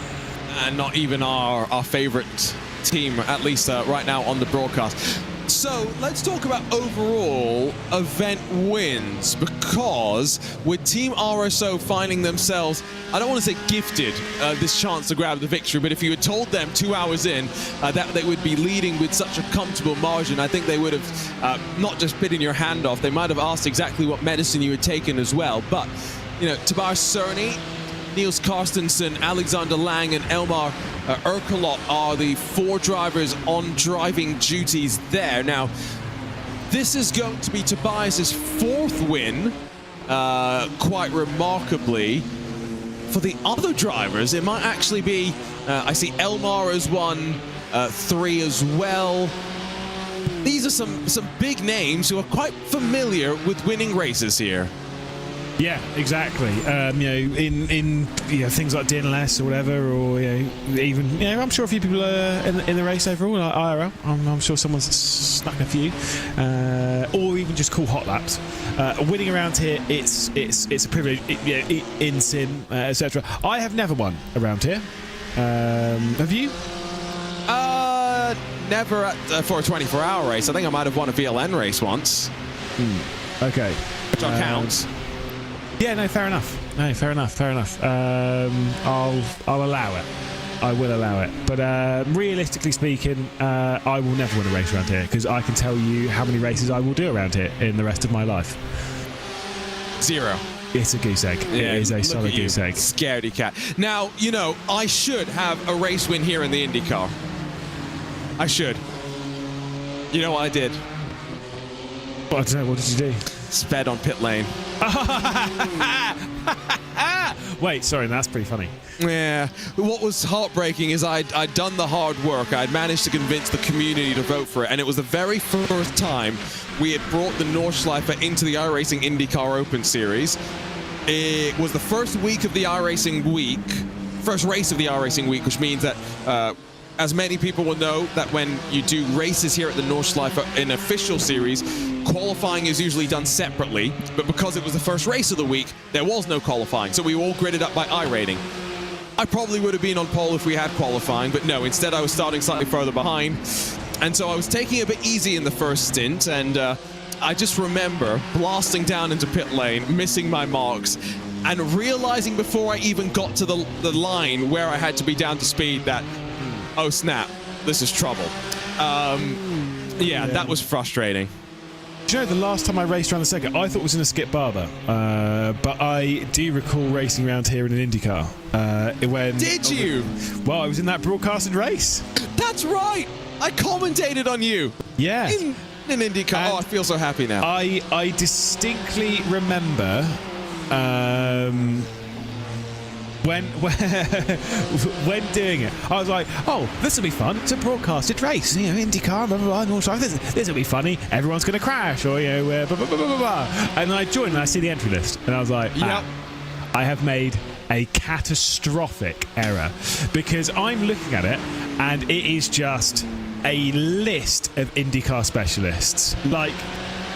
and not even our favourite team, at least right now on the broadcast. So let's talk about overall event wins, because with Team RSO finding themselves, I don't want to say gifted this chance to grab the victory, but if you had told them 2 hours in that they would be leading with such a comfortable margin, I think they would have not just bitten your hand off, they might have asked exactly what medicine you had taken as well. But, Tobias Cerny, Niels Carstensen, Alexander Lang, and Elmar Urkelot are the 4 drivers on driving duties there. Now, this is going to be Tobias's 4th win, quite remarkably. For the other drivers, it might actually be, I see Elmar has won 3 as well. These are some big names who are quite familiar with winning races here. Yeah, exactly. In things like DNLS or whatever, or even I'm sure a few people are in the race overall. Like IRL, I'm sure someone's snuck a few, or even just cool hot laps. Winning around here, it's a privilege. In sim, etc. I have never won around here. Have you? Never for a 24-hour race. I think I might have won a VLN race once. Okay. Which counts. Yeah, no, fair enough. Fair enough. I'll allow it. I will allow it. But realistically speaking, I will never win a race around here, because I can tell you how many races I will do around here in the rest of my life. 0. It's a goose egg. Yeah, it is a solid goose egg. Scaredy cat. Now, I should have a race win here in the IndyCar. I should. You know what I did? I don't know. What did you do? Sped on pit lane. Wait, sorry, that's pretty funny. Yeah. What was heartbreaking is I'd done the hard work. I'd managed to convince the community to vote for it, and it was the very first time we had brought the Nordschleife into the iRacing IndyCar Open Series. It was the first week of the iRacing week, first race of the iRacing week, which means that as many people will know, that when you do races here at the Nordschleife in official series, qualifying is usually done separately, but because it was the first race of the week, there was no qualifying, so we were all gridded up by iRating. I probably would have been on pole if we had qualifying, but no, instead I was starting slightly further behind, and so I was taking it a bit easy in the first stint, and I just remember blasting down into pit lane, missing my marks, and realizing before I even got to the line where I had to be down to speed that, oh snap, this is trouble. Yeah, that was frustrating. Do you know, the last time I raced around the circuit, I thought it was in a Skip Barber, but I do recall racing around here in an IndyCar. Did you? Well, I was in that broadcasted race. That's right! I commentated on you! Yeah. In IndyCar. Oh, I feel so happy now. I distinctly remember when doing it, I was like, oh, this will be fun. It's a broadcasted race, IndyCar, blah, blah, blah, this will be funny. Everyone's going to crash, or, blah, blah, blah, blah, blah. And then I joined and I see the entry list, and I was like, yep. I have made a catastrophic error, because I'm looking at it, and it is just a list of IndyCar specialists. Like,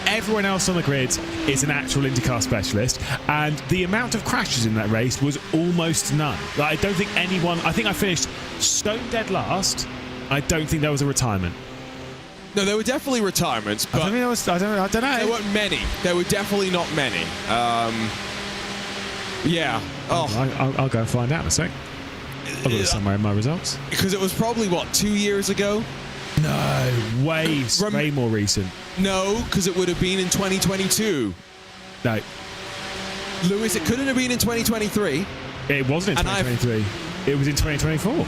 everyone else on the grid is an actual IndyCar specialist, and the amount of crashes in that race was almost none. Like, I don't think anyone... I think I finished stone dead last. I don't think there was a retirement. No, there were definitely retirements, but... I don't know. There weren't many. There were definitely not many. Yeah. Oh. I'll go and find out in a sec. I've got it somewhere in my results. Because it was probably, 2 years ago? No, way more recent. No, because it would have been in 2022. No. Lewis, it couldn't have been in 2023. It wasn't in 2023. It was in 2024.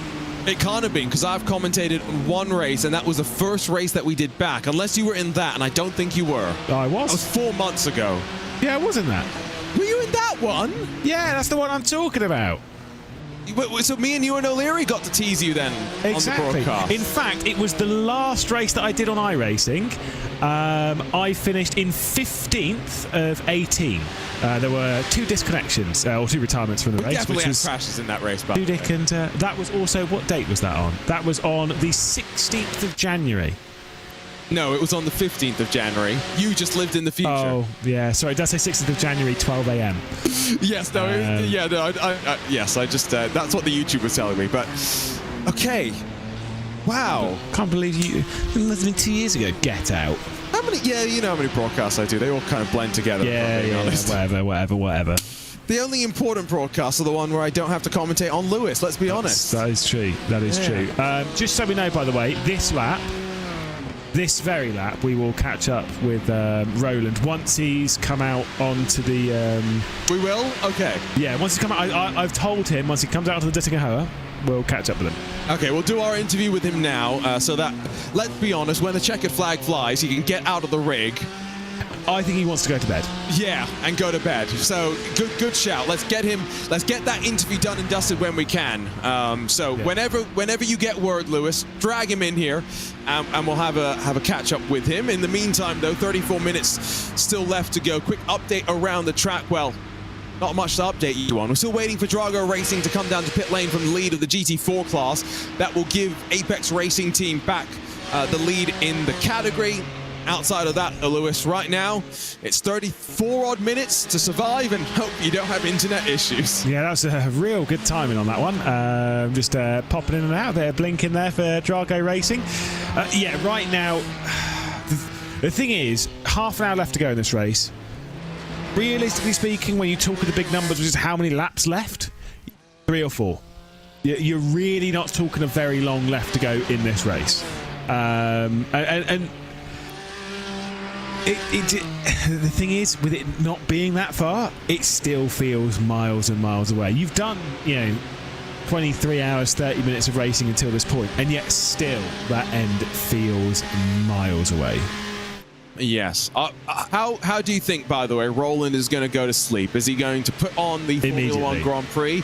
It can't have been, because I've commentated on one race, and that was the first race that we did back. Unless you were in that, and I don't think you were. I was. That was 4 months ago. Yeah, I was in that. Were you in that one? Yeah, that's the one I'm talking about. So me and you and O'Leary got to tease you then exactly. On the broadcast. In fact, it was the last race that I did on iRacing. I finished in 15th of 18. There were 2 disconnections, or 2 retirements from the race. Definitely which had was crashes in that race, by the way. And that was also... What date was that on? That was on the 16th of January. No, it was on the 15th of January. You just lived in the future. Oh, yeah. Sorry, it does say 16th of January, 12 a.m. Yes, no, yes, I just, that's what the YouTube was telling me, but, okay. Wow. Can't believe you, it must have been 2 years ago. Get out. How many, you know how many broadcasts I do, they all kind of blend together. Yeah, whatever. The only important broadcasts are the one where I don't have to commentate on Lewis, let's be honest. That is true, true. Just so we know, by the way, this very lap, we will catch up with Roland once he's come out onto the... We will? Okay. Yeah, once he's come out, I've told him, once he comes out onto the Dittinger, we'll catch up with him. Okay, we'll do our interview with him now, so that, let's be honest, when the checkered flag flies, he can get out of the rig. I think he wants to go to bed. Yeah, and go to bed. So, good shout. Let's get that interview done and dusted when we can. Whenever you get word, Lewis, drag him in here, and we'll have a catch up with him. In the meantime, though, 34 minutes still left to go. Quick update around the track. Well, not much to update you on. We're still waiting for Drago Racing to come down to pit lane from the lead of the GT4 class. That will give Apex Racing Team back the lead in the category. Outside of that, Lewis, right now, it's 34 odd minutes to survive and hope you don't have internet issues. Yeah, that's a real good timing on that one. Just popping in and out there, blinking there for Drago Racing. Yeah, right now, the thing is, half an hour left to go in this race. Realistically speaking, when you talk of the big numbers, which is how many laps left? 3 or 4. You're really not talking a very long left to go in this race. And the thing is, with it not being that far, it still feels miles and miles away. You've done, 23 hours, 30 minutes of racing until this point, and yet still that end feels miles away. Yes. How do you think, by the way, Roland is going to go to sleep? Is he going to put on the Formula 1 Grand Prix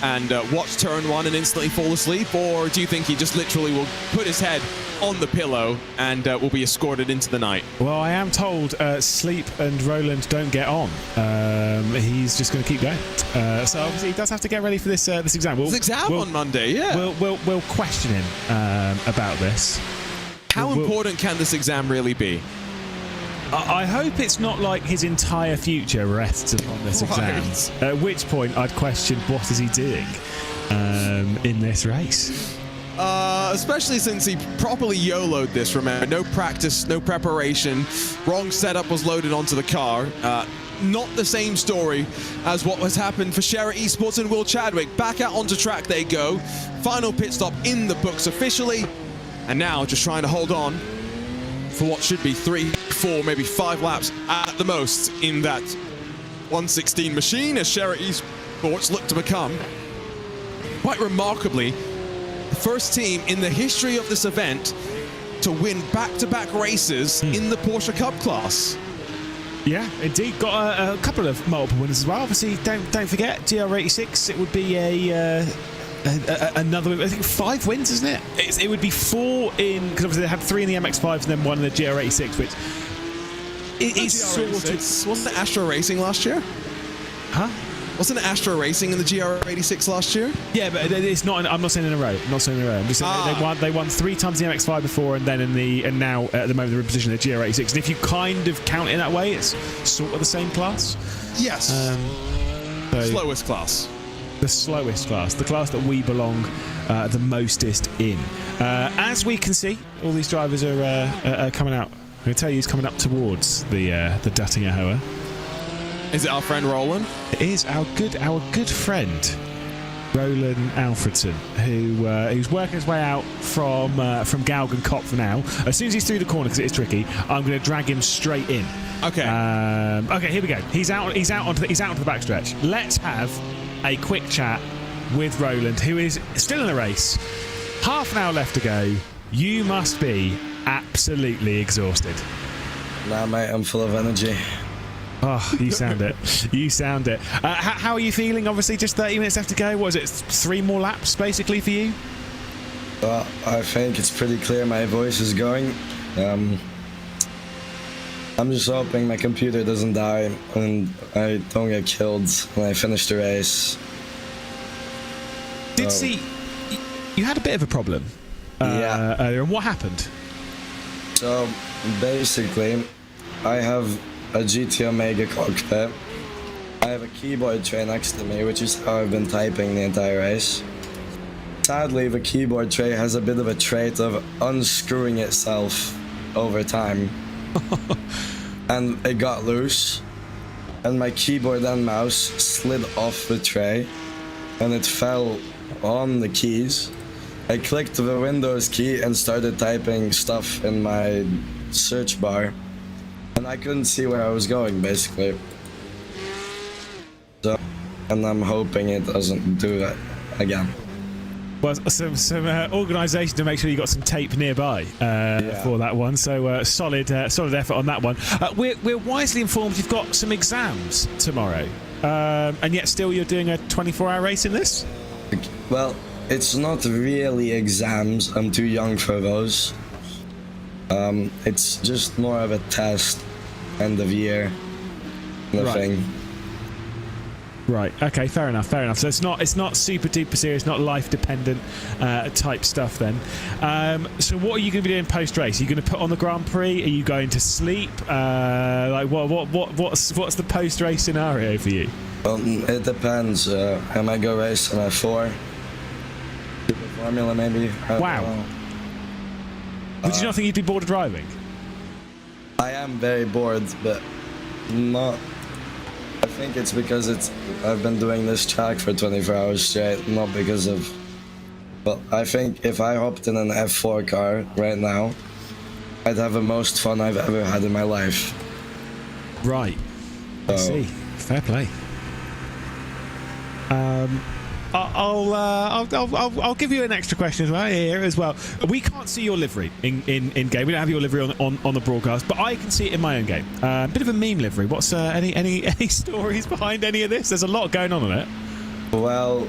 and watch turn 1 and instantly fall asleep? Or do you think he just literally will put his head on the pillow and will be escorted into the night? Well, I am told sleep and Roland don't get on. He's just going to keep going. So obviously he does have to get ready for this exam. This exam on Monday, yeah. We'll question him about this. How important can this exam really be? I hope it's not like his entire future rests upon this exam. At which point I'd question what is he doing in this race. Especially since he properly YOLO'd this, remember. No practice, no preparation. Wrong setup was loaded onto the car. Not the same story as what has happened for Shera Esports and Will Chadwick. Back out onto track they go. Final pit stop in the books officially. And now just trying to hold on for what should be 3, 4, maybe 5 laps at the most in that 116 machine as Shera Esports look to become, quite remarkably, the first team in the history of this event to win back-to-back races in the Porsche Cup class. Yeah, indeed. Got a couple of multiple winners as well. Obviously, don't forget, GR86, it would be another, I think 5 wins, isn't it? It would be 4 in, because obviously they had 3 in the MX-5s and then 1 in the GR86, which is sort of... Wasn't it Astro Racing last year? Huh? Wasn't it Astro Racing in the GR86 last year? Yeah, but it's not. I'm not saying in a row. I'm not saying in a row. I'm just saying they won 3 times the MX-5 before, and then and now at the moment they're in position in the GR86. And if you kind of count it that way, it's sort of the same class. Yes. Slowest class. The slowest class, the class that we belong the mostest in. As we can see, all these drivers are coming out. I'm going to tell you, he's coming up towards the Duttinger Hoa. Is it our friend Roland? It is our good friend Roland Alfredson, who's working his way out from Galgen Cop for now. As soon as he's through the corner, because it is tricky, I'm going to drag him straight in. Okay. Okay, here we go. He's out onto the backstretch. Let's have a quick chat with Roland, who is still in the race. Half an hour left to go. You must be absolutely exhausted. Nah, mate, I'm full of energy. Oh, you sound it. You sound it. How are you feeling? Obviously, just 30 minutes left to go. What is it? 3 more laps, basically, for you? Well, I think it's pretty clear my voice is going. I'm just hoping my computer doesn't die and I don't get killed when I finish the race. See, you had a bit of a problem earlier, and what happened? So, basically, I have a GT Omega cockpit. I have a keyboard tray next to me, which is how I've been typing the entire race. Sadly, the keyboard tray has a bit of a trait of unscrewing itself over time. And it got loose, and my keyboard and mouse slid off the tray, and it fell on the keys. I clicked the Windows key and started typing stuff in my search bar, and I couldn't see where I was going, basically. So, and I'm hoping it doesn't do that again. Well, some organisation to make sure you got some tape nearby for that one. So solid effort on that one. We're wisely informed you've got some exams tomorrow, and yet still you're doing a 24-hour race in this? Well, it's not really exams. I'm too young for those. It's just more of a test, end of year kind of thing. Right. Okay. Fair enough. Fair enough. So it's not super duper serious, not life dependent type stuff then. So what are you going to be doing post race? Are you going to put on the Grand Prix? Are you going to sleep? Like what's the post race scenario for you? It depends. I might go race on F4. Formula maybe. Wow. Would you not think you'd be bored of driving? I am very bored, but not. I think it's because I've been doing this track for 24 hours straight, not because of. But I think if I hopped in an F4 car right now, I'd have the most fun I've ever had in my life. Right. I see. Fair play. I'll give you an extra question as well here as well. We can't see your livery in game. We don't have your livery on the broadcast, but I can see it in my own game. Bit of a meme livery. What's any stories behind any of this? There's a lot going on it. Well,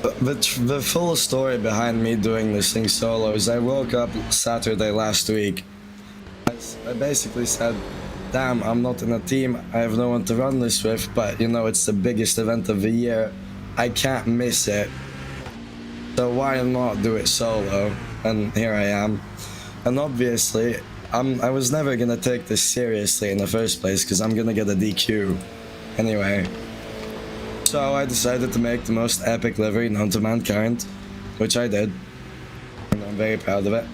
the full story behind me doing this thing solo is I woke up Saturday last week. I basically said, damn, I'm not in a team. I have no one to run this with, but you know, it's the biggest event of the year. I can't miss it. So why not do it solo? And here I am. And obviously, I was never gonna take this seriously in the first place because I'm gonna get a DQ anyway. So I decided to make the most epic livery known to mankind, which I did. And I'm very proud of it.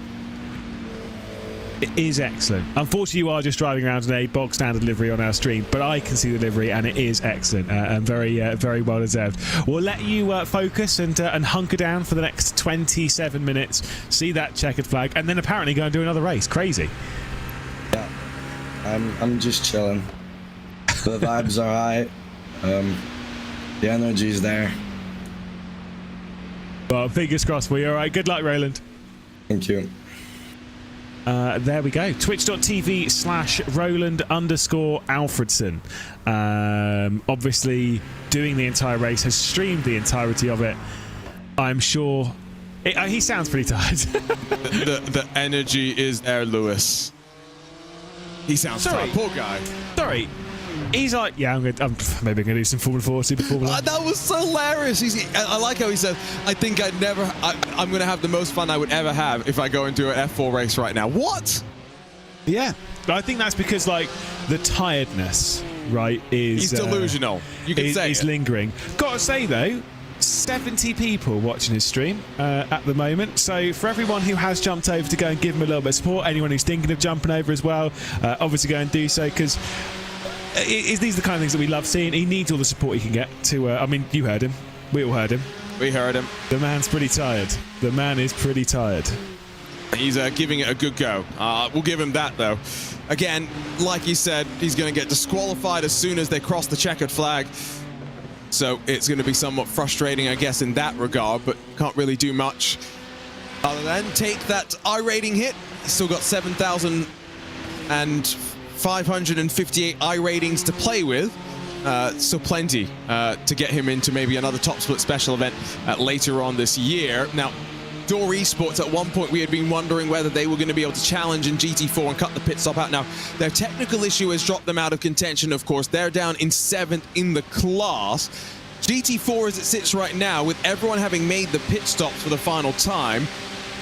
It is excellent. Unfortunately, you are just driving around in a bog standard livery on our stream, but I can see the livery and it is excellent and very well deserved. We'll let you focus and hunker down for the next 27 minutes, see that checkered flag, and then apparently go and do another race. Crazy. Yeah, I'm just chilling. The vibes are high. The energy's there. Well, fingers crossed for you. All right, good luck, Roland. Thank you. There we go. Twitch.tv/Roland_Alfredson. Obviously, doing the entire race, has streamed the entirety of it. I'm sure. He sounds pretty tired. the energy is there, Lewis. He sounds tired. Poor guy. Sorry. He's like, yeah, I'm maybe going to do some Formula 4, Super Formula. That was so hilarious. I like how he said, I think I'm going to have the most fun I would ever have if I go and do an F4 race right now. What? Yeah. I think that's because, like, the tiredness, right, is... He's delusional. You can say is lingering. Gotta say, though, 70 people watching his stream at the moment. So for everyone who has jumped over to go and give him a little bit of support, anyone who's thinking of jumping over as well, obviously go and do so, because... these are the kind of things that we love seeing. He needs all the support he can get to... I mean, you heard him. We all heard him. We heard him. The man's pretty tired. The man is pretty tired. He's giving it a good go. We'll give him that, though. Again, like he said, he's going to get disqualified as soon as they cross the checkered flag. So it's going to be somewhat frustrating, I guess, in that regard, but can't really do much other than take that iRating hit. He's still got 7,558 iRatings to play with. So plenty to get him into maybe another top split special event later on this year. Now, Door Esports, at one point we had been wondering whether they were going to be able to challenge in GT4 and cut the pit stop out. Now, their technical issue has dropped them out of contention, of course. They're down in 7th in the class. GT4, as it sits right now, with everyone having made the pit stop for the final time,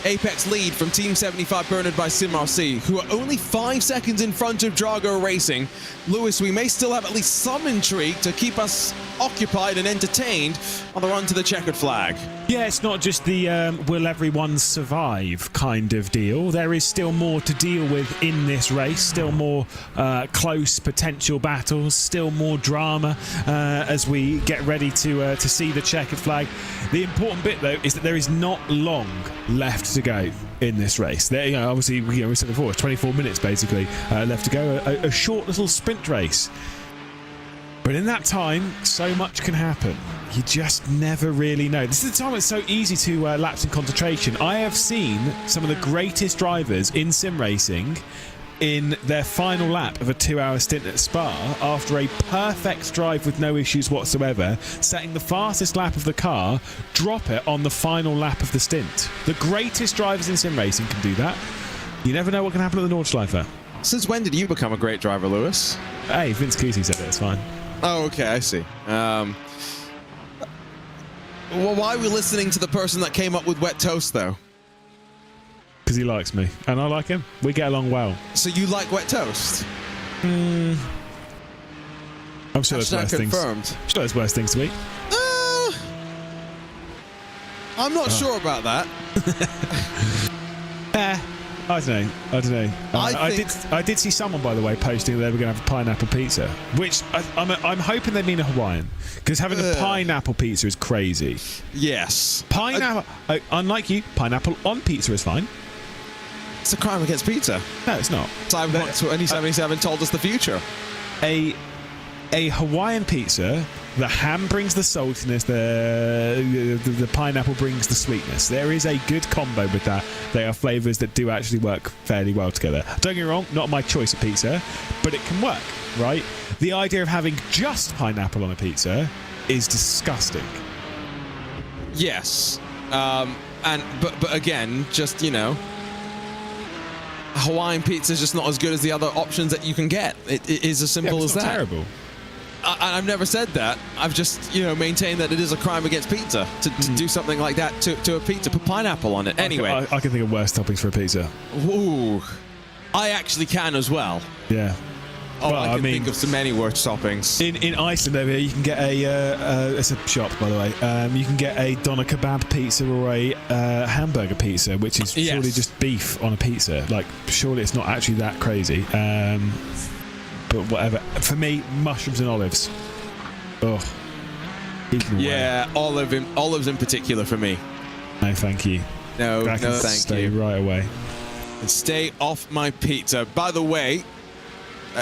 Apex lead from Team 75, Bernard by SimRC, who are only 5 seconds in front of Drago Racing. Lewis, we may still have at least some intrigue to keep us occupied and entertained on the run to the checkered flag. Yeah, it's not just the will everyone survive kind of deal. There is still more to deal with in this race, still more close potential battles, still more drama as we get ready to see the checkered flag. The important bit, though, is that there is not long left to go in this race. There, obviously, we said before, it's 24 minutes basically left to go. A short little sprint race. But in that time, so much can happen. You just never really know. This is the time it's so easy to lapse in concentration. I have seen some of the greatest drivers in sim racing in their final lap of a 2-hour stint at Spa after a perfect drive with no issues whatsoever, setting the fastest lap of the car, drop it on the final lap of the stint. The greatest drivers in sim racing can do that. You never know what can happen at the Nordschleife. Since when did you become a great driver, Lewis? Hey, Vince Cousy said it, it's fine. Oh, okay, I see. Well, why are we listening to the person that came up with wet toast, though? Because he likes me, and I like him. We get along well. So you like wet toast? I'm sure there's worse things. Confirmed. I'm sure there's worse things to eat. I'm not sure about that. I don't know. I did see someone, by the way, posting that they were going to have a pineapple pizza, which I'm hoping they mean a Hawaiian, because having a pineapple pizza is crazy. Yes. Pineapple, unlike you, pineapple on pizza is fine. It's a crime against pizza. No, it's not. Cyberpunk 2077 told us the future. A Hawaiian pizza, the ham brings the saltiness, the pineapple brings the sweetness. There is a good combo with that. They are flavours that do actually work fairly well together. Don't get me wrong, not my choice of pizza, but it can work, right? The idea of having just pineapple on a pizza is disgusting. Yes. But again, just, Hawaiian pizza is just not as good as the other options that you can get. It is as simple as that. Terrible. I've never said that. I've just, maintained that it is a crime against pizza to do something like that to a pizza. Put pineapple on it. Anyway. I can think of worse toppings for a pizza. Ooh. I actually can as well. Yeah. Oh, well, I can think of so many worse toppings. In Iceland over here, you can get it's a shop, by the way. You can get a doner kebab pizza or a hamburger pizza, which is surely just beef on a pizza. Like, surely it's not actually that crazy. But whatever. For me, mushrooms and olives. Oh. Yeah, olives in particular for me. No, thank you. No, thank you. Stay right away. And stay off my pizza. By the way,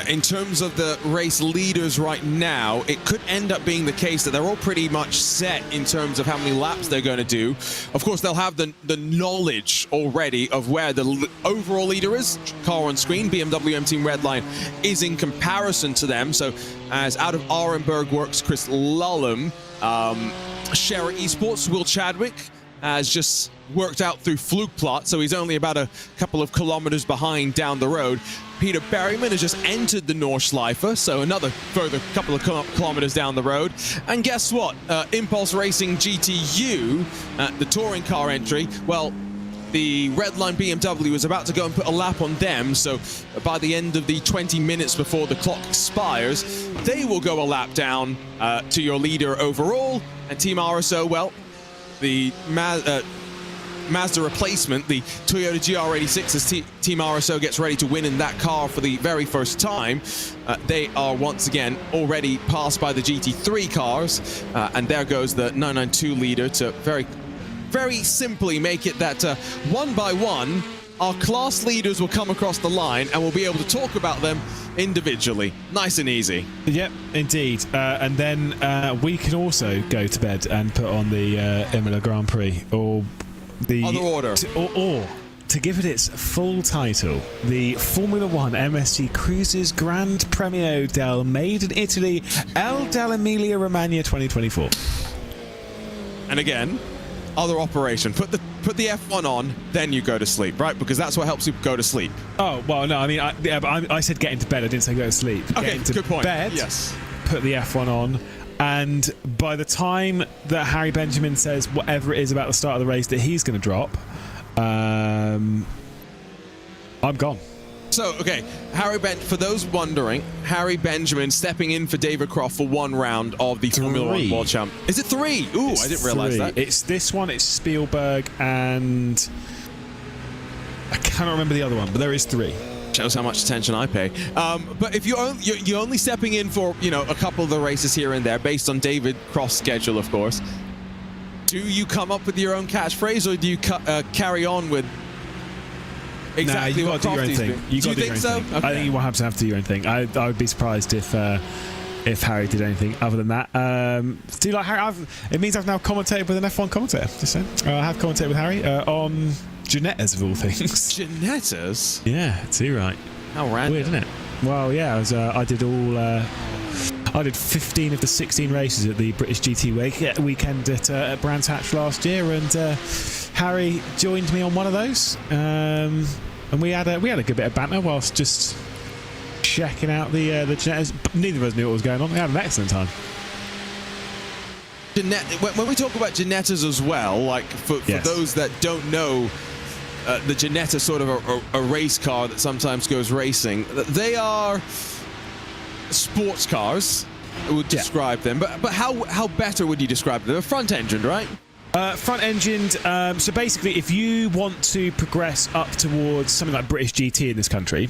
in terms of the race leaders right now, it could end up being the case that they're all pretty much set in terms of how many laps they're going to do. Of course, they'll have the knowledge already of where the overall leader is. Car on screen, BMW M Team Redline is in comparison to them. So as out of Arenberg works Chris Lullum, Scherer Esports, Will Chadwick, has just worked out through Fluke Plot, so he's only about a couple of kilometers behind down the road. Peter Berryman has just entered the Nordschleife, so another further couple of kilometers down the road. And guess what? Impulse Racing GTU, the touring car entry, well, the Redline BMW is about to go and put a lap on them, so by the end of the 20 minutes before the clock expires, they will go a lap down to your leader overall. And Team RSO, well, the Mazda replacement, the Toyota GR86, as Team RSO gets ready to win in that car for the very first time. They are once again already passed by the GT3 cars, and there goes the 992 leader to very, very simply make it that one by one, our class leaders will come across the line and we'll be able to talk about them individually. Nice and easy. Yep, indeed. And then we can also go to bed and put on the Imola Grand Prix, or the other order, or to give it its full title, the Formula One MSC Cruises Grand Premio del Made in Italy El dell'Emilia Romagna 2024. And again, other operation. Put the F1 on, then you go to sleep, right? Because that's what helps you go to sleep. Oh, well, no, I mean, I said get into bed. I didn't say go to sleep. Okay, get into good point. Bed, yes. Put the F1 on, and by the time that Harry Benjamin says whatever it is about the start of the race that he's going to drop, I'm gone. So, okay, for those wondering, Harry Benjamin stepping in for David Croft for one round of the Formula One World Champ. Is it 3? Ooh, I didn't realize that. It's this one, it's Spielberg, and I cannot remember the other one, but there is 3. Shows how much attention I pay. But if you're only stepping in for, a couple of the races here and there, based on David Croft's schedule, of course, do you come up with your own catchphrase, or do you carry on with exactly what Crofty's been? Do you think so? Okay. I think you will have to do your own thing. I would be surprised if Harry did anything other than that. Do you like Harry? It means I've now commentated with an F1 commentator. Just saying. I have commentated with Harry on Ginettas of all things. Ginettas? Yeah, too right. How random. Weird, isn't it? Well, yeah, I did 15 of the 16 races at the British GT weekend at Brands Hatch last year, and Harry joined me on one of those, and we had a good bit of banter whilst just checking out the Ginettas. Neither of us knew what was going on. We had an excellent time. When we talk about Ginettas as well, like for those that don't know, the Ginetta is sort of a race car that sometimes goes racing. They are sports cars, I would describe them. But how better would you describe them? They're front-engined, right? Front-engined. So basically, if you want to progress up towards something like British GT in this country,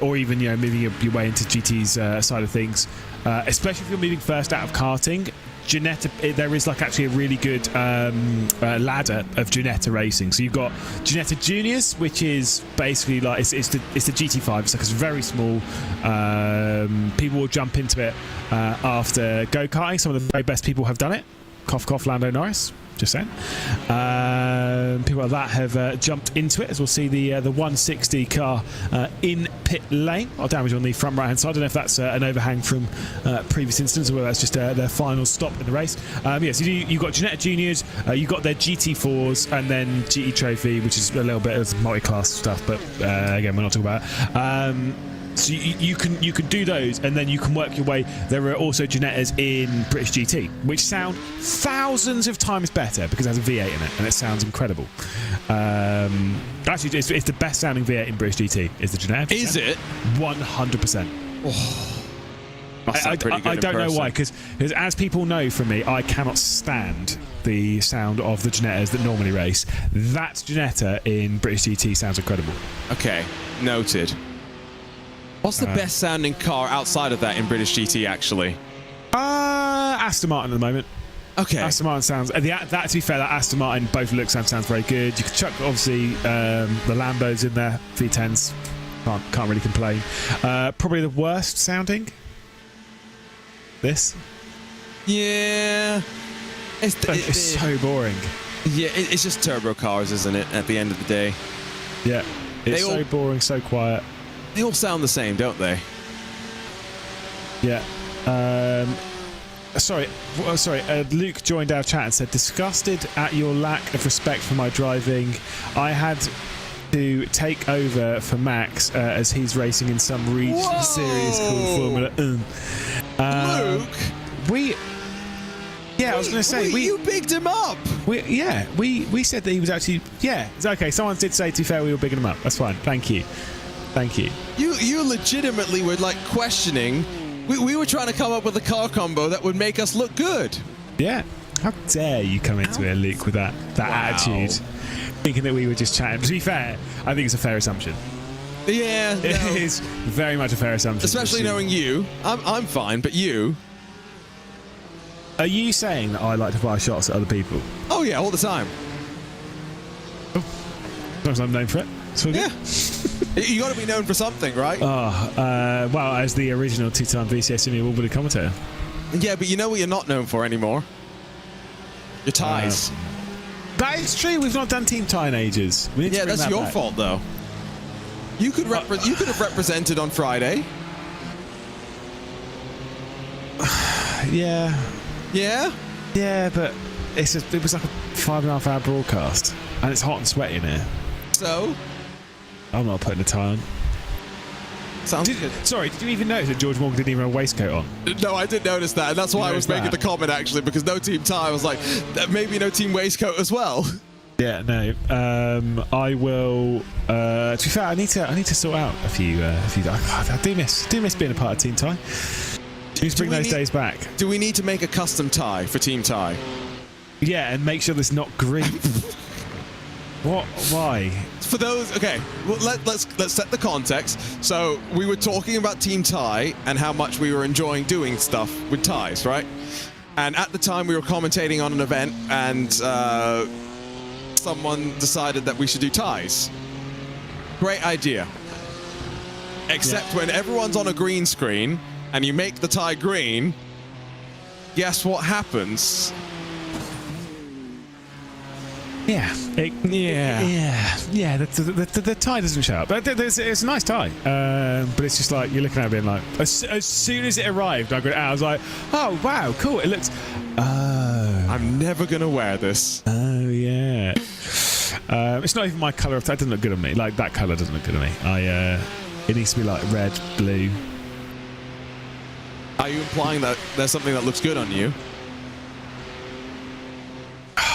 or even moving your way into GT's side of things, especially if you're moving first out of karting, Ginetta, there is like actually a really good ladder of Ginetta racing. So you've got Ginetta Juniors, which is basically like it's the GT5. It's like it's very small. People will jump into it after go-karting. Some of the very best people have done it. Cough, cough, Lando Norris. Just saying. People like that have jumped into it, as we'll see the 160 car in pit lane. Or damage on the front right-hand side. I don't know if that's an overhang from previous incidents or whether that's just their final stop in the race. So you've got Ginetta Juniors, you've got their GT4s, and then GT Trophy, which is a little bit of multi-class stuff, but again, we're not talking about it. So you can do those, and then you can work your way. There are also Ginettas in British GT, which sound thousands of times better because it has a V8 in it, and it sounds incredible. Actually, it's the best sounding V8 in British GT. Is the Ginetta? Is it? 100%. I don't know why, because as people know from me, I cannot stand the sound of the Ginettas that normally race. That Ginetta in British GT sounds incredible. Okay, noted. What's the best sounding car outside of that in British GT, actually? Aston Martin at the moment. Okay. Aston Martin sounds... to be fair, that Aston Martin, both looks and sounds very good. You could chuck, obviously, the Lambos in there, V10s. Can't really complain. Probably the worst sounding? This? Yeah. It's so boring. Yeah, it's just turbo cars, isn't it, at the end of the day? Yeah. It's so boring, so quiet. They all sound the same, don't they? Yeah. Sorry. Luke joined our chat and said, disgusted at your lack of respect for my driving. I had to take over for Max as he's racing in some regional series called Formula 1. Luke? I was going to say... you bigged him up! We said that he was actually... Yeah, it's okay. Someone did say, to be fair, we were bigging him up. That's fine. Thank you. You legitimately were like questioning. We were trying to come up with a car combo that would make us look good. Yeah. How dare you come into it, Luke, with that attitude, thinking that we were just chatting. To be fair, I think it's a fair assumption. Yeah, no. It is very much a fair assumption. Especially knowing you. I'm fine, but you. Are you saying that I like to fire shots at other people? Oh yeah, all the time. Sometimes I'm known for it. Yeah. You got to be known for something, right? Well, as the original two-time VCS Emmy Award-winning commentator. Yeah, but you know what you're not known for anymore? Your ties. That is true. We've not done team tie in ages. Yeah, that's your fault, though. You could have represented on Friday. Yeah. Yeah? Yeah, but it was like a 5.5 hour broadcast, and it's hot and sweaty in here. So? I'm not putting a tie on. Sounds good. Sorry, did you even notice that George Morgan didn't even have a waistcoat on? No, I didn't notice that, and that's why I was making the comment, actually, because no team tie. I was like, maybe no team waistcoat as well. Yeah, no. I will. To be fair, I need to sort out a few. I do miss being a part of team tie. Let's bring those days back. Do we need to make a custom tie for team tie? Yeah, and make sure there's not green. What? Why? For those, okay. Well, let's set the context. So we were talking about team tie and how much we were enjoying doing stuff with ties, right? And at the time, we were commentating on an event, and someone decided that we should do ties. Great idea. Except when everyone's on a green screen and you make the tie green, guess what happens? Yeah. The tie doesn't show up. But it's a nice tie. But it's just like, you're looking at it being like, as soon as it arrived, I got it out. I was like, oh, wow, cool. It looks... I'm never going to wear this. Oh, yeah. It's not even my colour. That doesn't look good on me. Like, that colour doesn't look good on me. It needs to be like red, blue, Are you implying that there's something that looks good on you?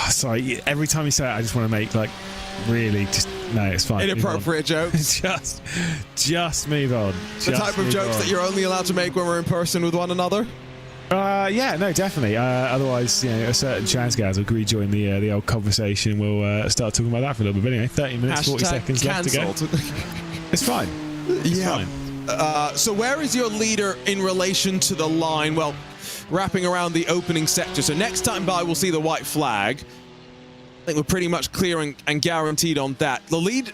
Sorry, every time you say it, I just want to make, like, really just... No, it's fine. Inappropriate jokes. just move on. The type of jokes that you're only allowed to make when we're in person with one another? Yeah, no, definitely. Otherwise, you know, a certain chance guys will rejoin the old conversation. We'll start talking about that for a little bit. But anyway, 30 minutes, 40 seconds left to go. It's fine. It's fine. So where is your leader in relation to the line? Well, wrapping around the opening sector. So next time by, we'll see the white flag. I think we're pretty much clear and guaranteed on that. The lead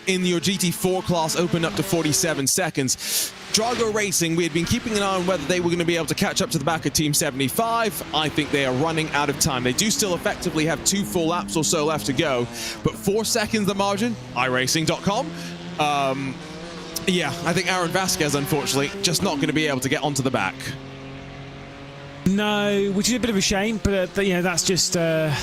in your GT4 class opened up to 47 seconds. Drago Racing, we had been keeping an eye on whether they were going to be able to catch up to the back of Team 75. I think they are running out of time. They do still effectively have 2 full laps or so left to go, but 4 seconds the margin, iRacing.com. Yeah, I think Aaron Vasquez, unfortunately, just not going to be able to get onto the back. No, which is a bit of a shame, but you know, that's just where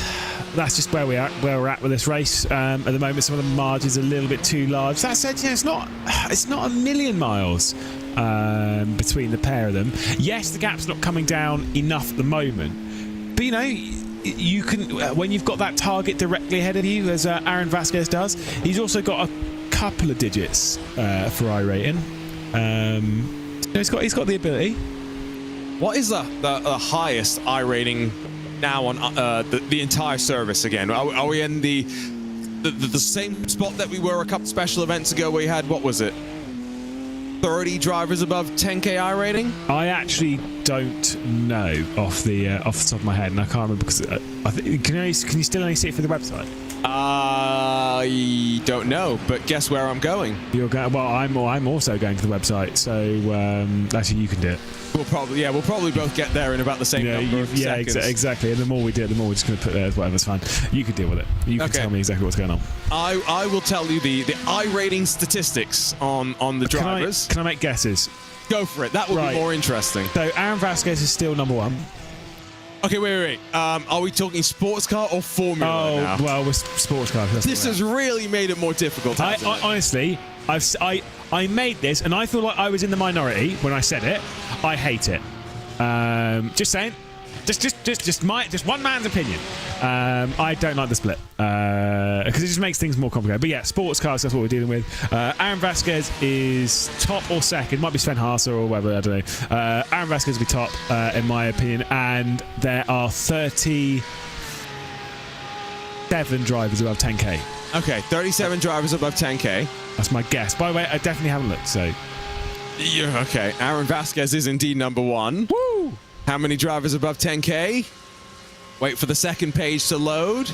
we're at with this race at the moment. Some of the margins are a little bit too large. That said, you know, it's not a million miles between the pair of them. Yes, the gap's not coming down enough at the moment, but you know, you can, when you've got that target directly ahead of you, as Aaron Vasquez does. He's also got a couple of digits for iRating. He's got the ability. What is the highest iRating now on the entire service again? Are we in the same spot that we were a couple special events ago where we had, what was it, 30 drivers above 10k iRating? I actually don't know off the top of my head, and I can't remember because I think can you still only see it through the website? I don't know, but guess where I'm going? You're going. Well, I'm also going to the website, so actually you can do it. We'll probably both get there in about the same number of seconds. Exactly. And the more we do it, the more we're just going to put there as whatever's fine. You can deal with it. You can tell me exactly what's going on. I will tell you the iRating statistics on the drivers. Can I make guesses? Go for it. That will be more interesting. So Aaron Vasquez is still number 1. Okay, wait. Are we talking sports car or Formula now? Oh, well, we're sports car. This has really made it more difficult. Honestly, I made this, and I feel like I was in the minority when I said it. I hate it. Just saying. Just one man's opinion. I don't like the split because it just makes things more complicated. But yeah, sports cars, that's what we're dealing with. Aaron Vasquez is top or second. Might be Sven Haase or whatever, I don't know. Aaron Vasquez will be top, in my opinion. And there are 37 drivers above 10k. Okay, 37 drivers above 10k. That's my guess. By the way, I definitely haven't looked, so... Yeah, okay. Aaron Vasquez is indeed number 1. Woo! How many drivers above 10k? Wait for the second page to load.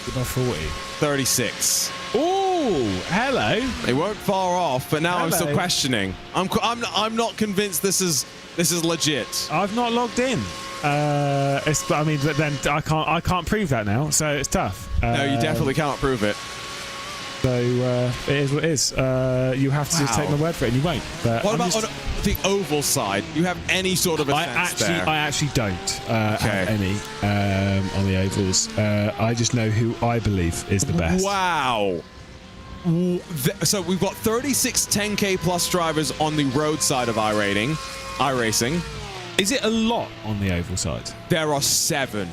Above 40. 36. Ooh, hello. They weren't far off, but now I'm still questioning. I'm not convinced this is legit. I've not logged in. But then I can't prove that now, so it's tough. No, you definitely cannot prove it. So it is what it is. You have to just take my word for it, and you won't. But what about on the oval side? You have any sort of a sense there? I actually don't have any on the ovals. I just know who I believe is the best. Wow. So we've got 36 10k plus drivers on the road side of iRacing. Is it a lot on the oval side? There are 7.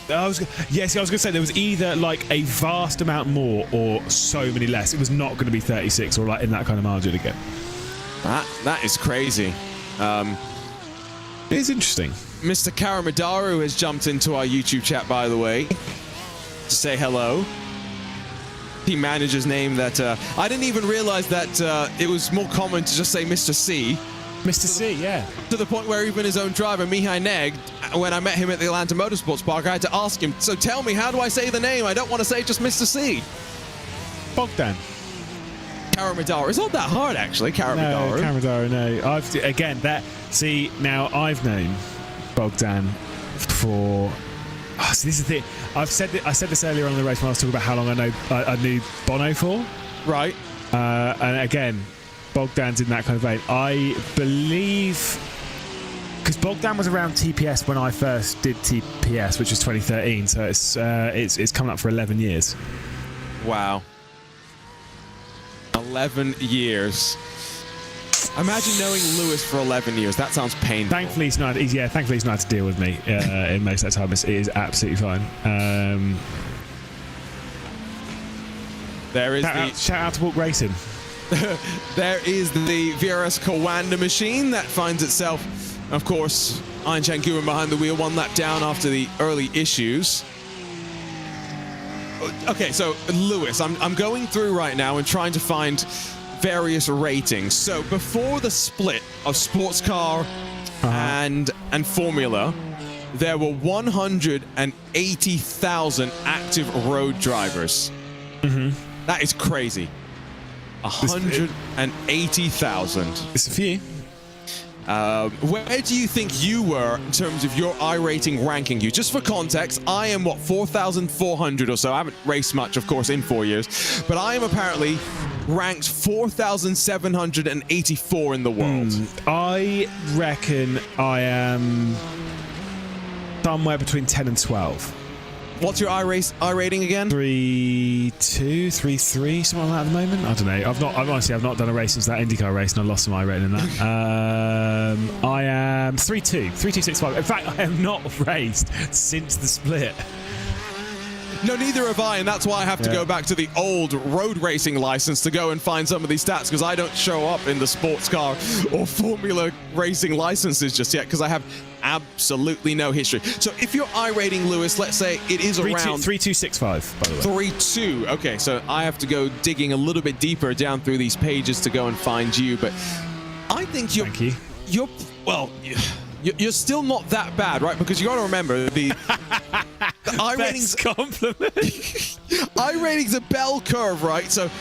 I was going to say there was either like a vast amount more or so many less. It was not going to be 36 or like in that kind of margin again. That is crazy. It is interesting. Mr. Karamadaru has jumped into our YouTube chat, by the way, to say hello. Team manager's name that I didn't even realize that it was more common to just say Mr. C. Mr. C, yeah. To the point where even his own driver, Mihai Neg, when I met him at the Atlanta Motorsports Park, I had to ask him, so tell me, how do I say the name? I don't want to say just Mr. C. Bogdan. Karamadaru. It's not that hard, actually, Karamadaru. No, Karamadaru, no. Now I've known Bogdan for... Oh, so this is the thing. I said this earlier on in the race when I was talking about how long I knew Bono for. Right. And again... Bogdan's in that kind of vein. I believe because Bogdan was around TPS when I first did TPS, which was 2013. So it's coming up for 11 years. Wow. 11 years. Imagine knowing Lewis for 11 years. That sounds painful. Thankfully, he's not. Thankfully, he's not had to deal with me in most of that time. It is absolutely fine. There is shout out to Walk Racing. There is the VRS Coanda machine that finds itself, of course, Ian Changuren behind the wheel, 1 lap down after the early issues. Okay, so Lewis, I'm going through right now and trying to find various ratings. So before the split of sports car and Formula, there were 180,000 active road drivers. That is crazy. 180,000. It's a few. Where do you think you were in terms of your iRating ranking? Just for context, I am, 4,400 or so. I haven't raced much, of course, in 4 years. But I am apparently ranked 4,784 in the world. I reckon I am somewhere between 10 and 12. What's your iRating again? 3.2, 3.3, something like that at the moment. I don't know. I've not done a race since that IndyCar race, and I lost some iRating in that. I am 3.2, 3.265. In fact, I have not raced since the split. No, neither have I, and that's why I have to go back to the old road racing license to go and find some of these stats, because I don't show up in the sports car or Formula racing licenses just yet, because I have absolutely no history. So if you're iRating, Lewis, let's say it is around 3.265, by the way. 3.2. Okay, so I have to go digging a little bit deeper down through these pages to go and find you, but I think you're still not that bad, right? Because you got to remember the iRating's compliment. iRating's a bell curve, right? So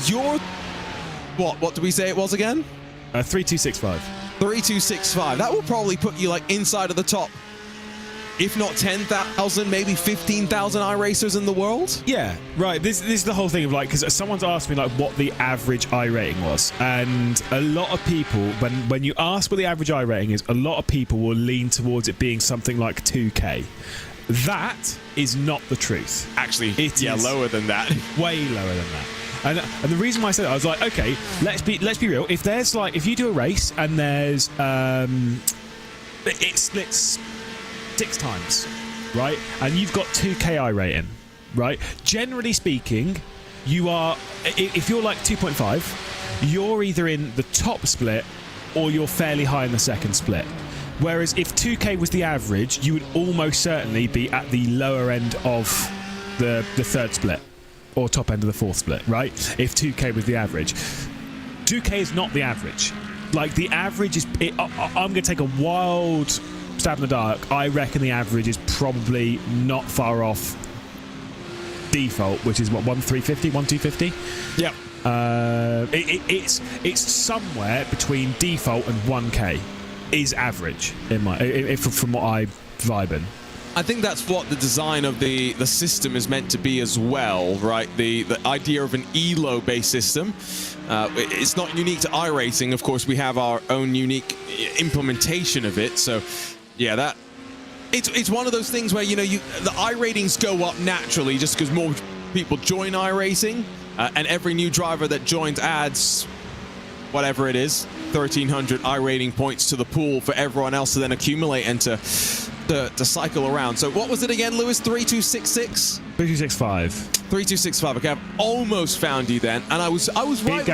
you're what do we say it was again? 3.265. 3.265. That will probably put you like inside of the top, if not 10,000, maybe 15,000 iRacers in the world. Yeah, right. This is the whole thing of like, because someone's asked me like what the average iRating was, and a lot of people, when you ask what the average iRating is, a lot of people will lean towards it being something like 2K. That is not the truth. Actually, it is lower than that. Way lower than that. And the reason why I said that, I was like, okay, let's be real. If there's like, if you do a race and there's it splits 6 times, right? And you've got 2K iRating, right? Generally speaking, you are, if you're like 2.5, you're either in the top split or you're fairly high in the second split. Whereas if 2K was the average, you would almost certainly be at the lower end of the third split or top end of the fourth split, right? If 2K was the average. 2K is not the average. Like, the average is... I'm going to take a wild stab in the dark. I reckon the average is probably not far off default, which is what, 1.350, 1.250? Yep. It's somewhere between default and 1K is average in my from what I vibe in. I think that's what the design of the system is meant to be as well, right? The idea of an ELO-based system. It's not unique to iRacing. Of course, we have our own unique implementation of it. So, yeah, it's one of those things where, the iRatings go up naturally just because more people join iRacing, and every new driver that joins adds whatever it is, 1,300 iRating points to the pool for everyone else to then accumulate and to cycle around. So what was it again, Lewis? 3.266? 3.265. 3.265. Okay, I've almost found you then, and I was right.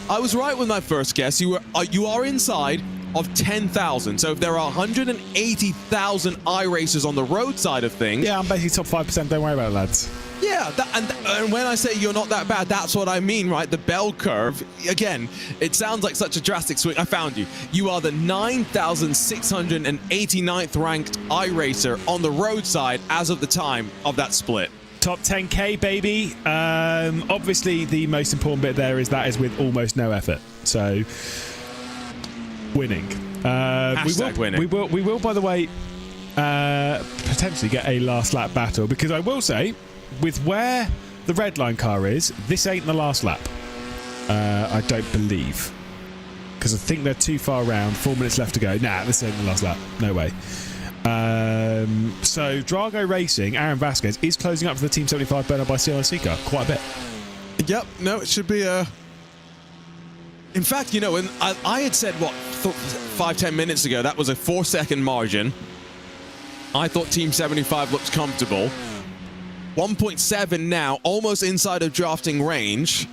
I was right with my first guess. You are inside of 10,000. So if there are 180,000 iRacers on the road side of things, yeah, I'm basically top 5%. Don't worry about it, lads. Yeah, and when I say you're not that bad, that's what I mean, right? The bell curve. Again, it sounds like such a drastic swing. I found you. You are the 9,689th ranked iRacer on the roadside as of the time of that split. Top 10K, baby. Obviously, the most important bit there is with almost no effort. So, winning. Winning. We will, by the way, potentially get a last lap battle, because I will say, with where the red line car is, this ain't the last lap. I don't believe, because I think they're too far around. 4 minutes left to go. Nah, this ain't the last lap. No way. So Drago Racing, Aaron Vasquez, is closing up for the Team 75 burner by CLSC car quite a bit. Yep. No, it should be a In fact, you know, and I had said, what, 5-10 minutes ago, that was a 4-second margin. I thought Team 75 looked comfortable. 1.7 now, almost inside of drafting range.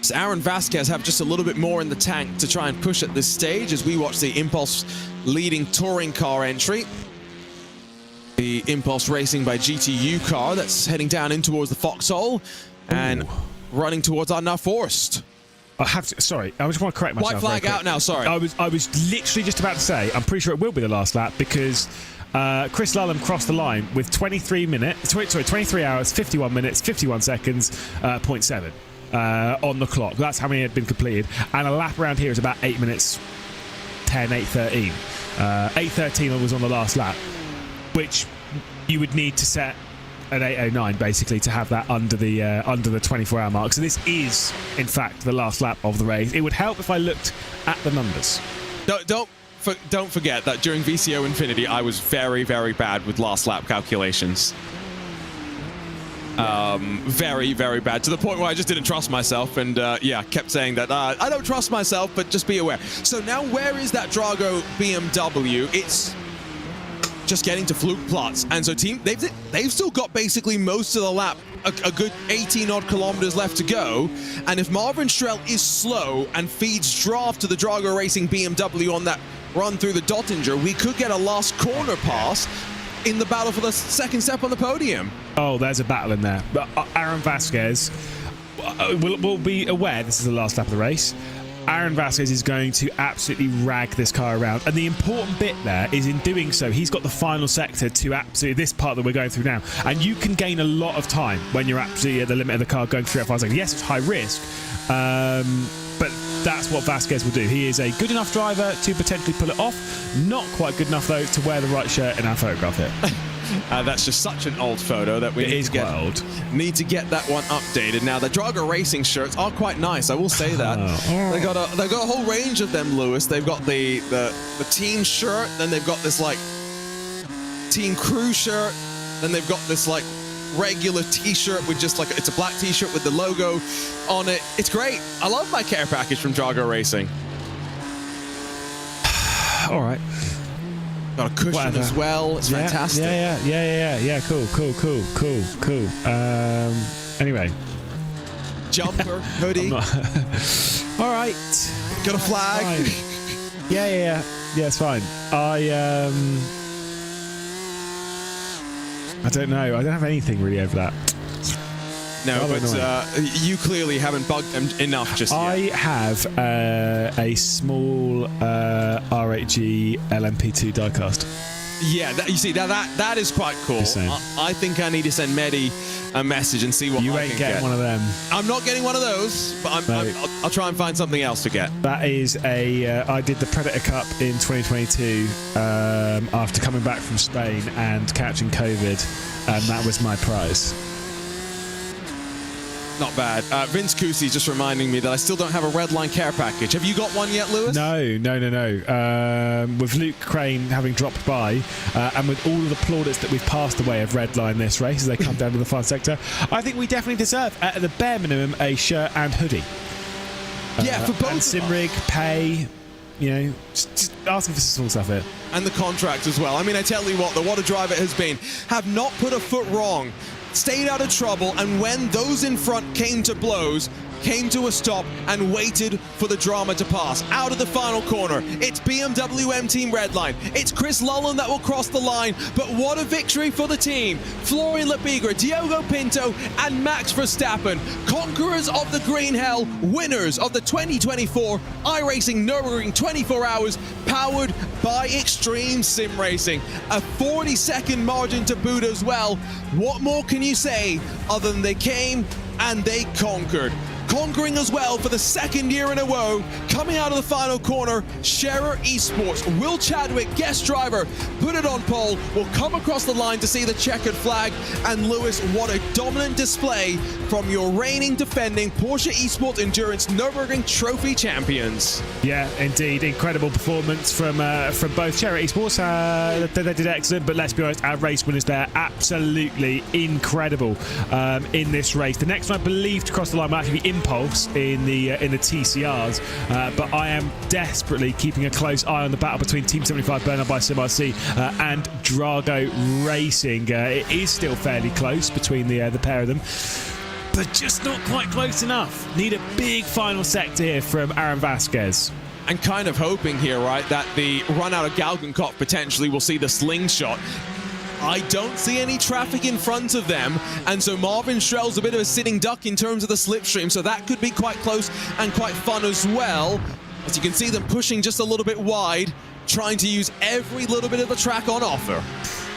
So Aaron Vasquez have just a little bit more in the tank to try and push at this stage as we watch the Impulse leading touring car entry. The Impulse Racing by GTU car that's heading down in towards the foxhole and running towards our now Forest. I have to, sorry, I just want to correct myself. White flag out now, sorry. I was literally just about to say, I'm pretty sure it will be the last lap because Chris Lullum crossed the line with 23 hours, 51 minutes, 51 seconds, 0.7 on the clock. That's how many had been completed. And a lap around here is about 8 minutes 10, 8:13. 8:13 was on the last lap, which you would need to set at 8:09 basically to have that under the 24-hour mark. So this is, in fact, the last lap of the race. It would help if I looked at the numbers. Don't forget that during VCO Infinity, I was very, very bad with last lap calculations. Very, very bad, to the point where I just didn't trust myself and, yeah, kept saying that I don't trust myself, but just be aware. So now where is that Drago BMW? It's just getting to fluke plots, and so team they've still got basically most of the lap, a good 18 odd kilometers left to go. And if Marvin Strel is slow and feeds draft to the Drago Racing BMW on that run through the Dottinger, we could get a last corner pass in the battle for the second step on the podium. Oh, there's a battle in there. But Aaron Vasquez will be aware this is the last lap of the race. Aaron Vasquez is going to absolutely rag this car around, and the important bit there is in doing so he's got the final sector to absolutely this part that we're going through now, and you can gain a lot of time when you're absolutely at the limit of the car going 3 or 5 seconds. Yes, it's high risk, but that's what Vasquez will do. He is a good enough driver to potentially pull it off, not quite good enough though to wear the right shirt in our photograph here. That's just such an old photo that we need to get that one updated. Now, the Drago Racing shirts are quite nice, I will say that. They've got a whole range of them, Lewis. They've got the team shirt, then they've got this like team crew shirt, then they've got this like regular t-shirt with just like it's a black t-shirt with the logo on it. It's great. I love my care package from Drago Racing. All right. Got a cushion as well. It's fantastic. Yeah. Cool. Anyway. Jumper, hoodie. All right. Got a flag. Yeah, it's fine. I don't know. I don't have anything really over that. No, but you clearly haven't bugged them enough just yet. I have a small RHG LMP2 diecast. Yeah, you see, that is quite cool. I think I need to send Mehdi a message and see what you I ain't can getting get. one of them. I'm not getting one of those, but I'll try and find something else to get. That is I did the Predator Cup in 2022 after coming back from Spain and catching COVID, and that was my prize. Not bad. Vince Cusi just reminding me that I still don't have a Redline care package. Have you got one yet, Lewis? No. With Luke Crane having dropped by, and with all of the plaudits that we've passed away of Redline this race as they come down to the final sector, I think we definitely deserve, at the bare minimum, a shirt and hoodie. Yeah, for both. And Simrig, pay, just asking for some small stuff here. And the contract as well. I mean, I tell you what a driver has been. Have not put a foot wrong. Stayed out of trouble, and when those in front came to blows, came to a stop and waited for the drama to pass. Out of the final corner, it's BMW M Team Redline. It's Chris Lullum that will cross the line, but what a victory for the team. Florian Lepigra, Diogo Pinto, and Max Verstappen, conquerors of the Green Hell, winners of the 2024 iRacing Nürburgring 24 Hours, powered by Extreme Sim Racing. A 40-second margin to boot as well. What more can you say other than they came and they conquered? Conquering as well for the second year in a row. Coming out of the final corner, Scherer Esports. Will Chadwick, guest driver, put it on pole, will come across the line to see the checkered flag. And Lewis, what a dominant display from your reigning, defending Porsche Esports Endurance Nürburgring Trophy champions. Yeah, indeed. Incredible performance from both Scherer Esports. They did excellent, but let's be honest, our race winners there, absolutely incredible in this race. The next one, I believe, to cross the line will actually be impulse in the TCRs, but I am desperately keeping a close eye on the battle between Team 75 Bernard by SimRC and Drago Racing. It is still fairly close between the pair of them, but just not quite close enough. Need a big final sector here from Aaron Vasquez. And kind of hoping here, right, that the run out of Galgenkopf potentially will see the slingshot. I don't see any traffic in front of them, and so Marvin Strell's a bit of a sitting duck in terms of the slipstream, so that could be quite close and quite fun as well. As you can see them pushing just a little bit wide, trying to use every little bit of the track on offer.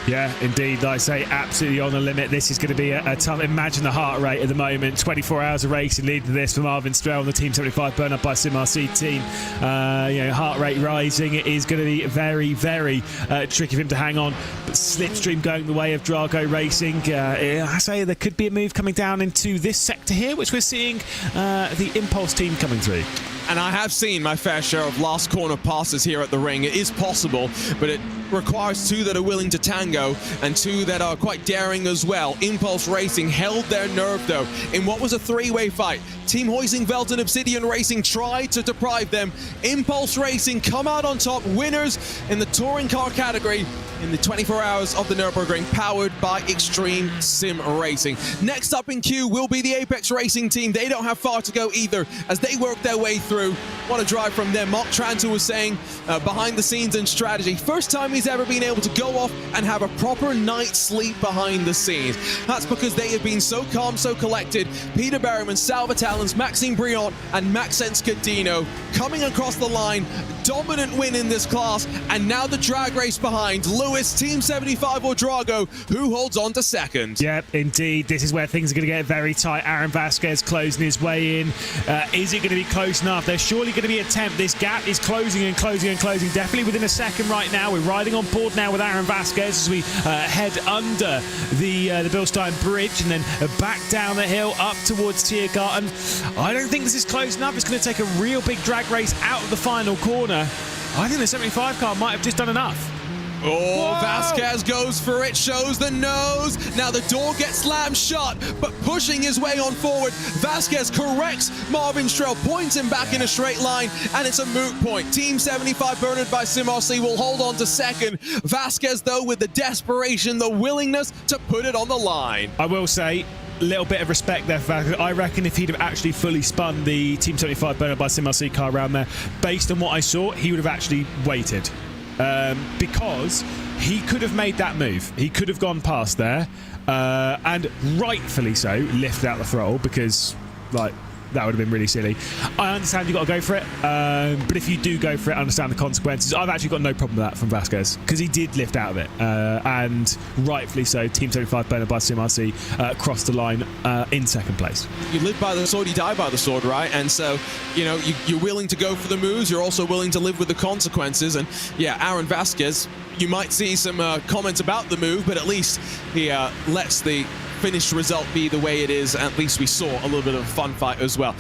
Yeah, indeed. Like I say, absolutely on the limit. This is going to be a tough. Imagine the heart rate at the moment. 24 hours of racing leading to this for Marvin Strell and the Team 75 Bernard by SimRC team. Heart rate rising. It is going to be very, very tricky for him to hang on. But slipstream going the way of Drago Racing. I say there could be a move coming down into this sector here, which we're seeing the Impulse team coming through. And I have seen my fair share of last corner passes here at the ring. It is possible, but it requires two that are willing to tango and two that are quite daring as well. Impulse Racing held their nerve, though, in what was a three-way fight. Team Hoisingveld and Obsidian Racing tried to deprive them. Impulse Racing come out on top, winners in the touring car category in the 24 hours of the Nürburgring, powered by Extreme Sim Racing. Next up in queue will be the Apex Racing team. They don't have far to go either as they work their way through. What a drive from them. Mark Tranter was saying behind the scenes and strategy, first time he's ever been able to go off and have a proper night's sleep behind the scenes. That's because they have been so calm, so collected. Peter Berryman, Salva Talons, Maxime Briand and Maxence Cadino coming across the line. Dominant win in this class, and now the drag race behind. Lewis, Team 75 or Drago, who holds on to second. Yep, indeed. This is where things are going to get very tight. Aaron Vasquez closing his way in. Is it going to be close enough? There's surely going to be an attempt. This gap is closing and closing and closing. Definitely within a second right now. We're riding on board now with Aaron Vasquez as we head under the Bilstein Bridge and then back down the hill up towards Tiergarten. I don't think this is close enough. It's going to take a real big drag race out of the final corner. I think the 75 car might have just done enough. Oh, whoa. Vasquez goes for it, shows the nose. Now the door gets slammed shut, but pushing his way on forward. Vasquez corrects Marvin Strell, points him back in a straight line, and it's a moot point. Team 75 Bernard by SimRC will hold on to second. Vasquez, though, with the desperation, the willingness to put it on the line. I will say, little bit of respect there for Vasquez. I reckon if he'd have actually fully spun the Team 75 Bernard by SimRC car around there, based on what I saw, he would have actually waited. Because he could have made that move. He could have gone past there, and rightfully so, lifted out the throttle, because, like, that would have been really silly. I understand you've got to go for it, but if you do go for it, understand the consequences. I've actually got no problem with that from Vasquez, because he did lift out of it, and rightfully so. Team 75 Bernard by SimRC crossed the line in second place. You live by the sword, you die by the sword, right? And so, you know, you're willing to go for the moves, you're also willing to live with the consequences. And yeah, Aaron Vasquez, you might see some comments about the move, but at least he lets the finished result be the way it is. At least we saw a little bit of a fun fight as well.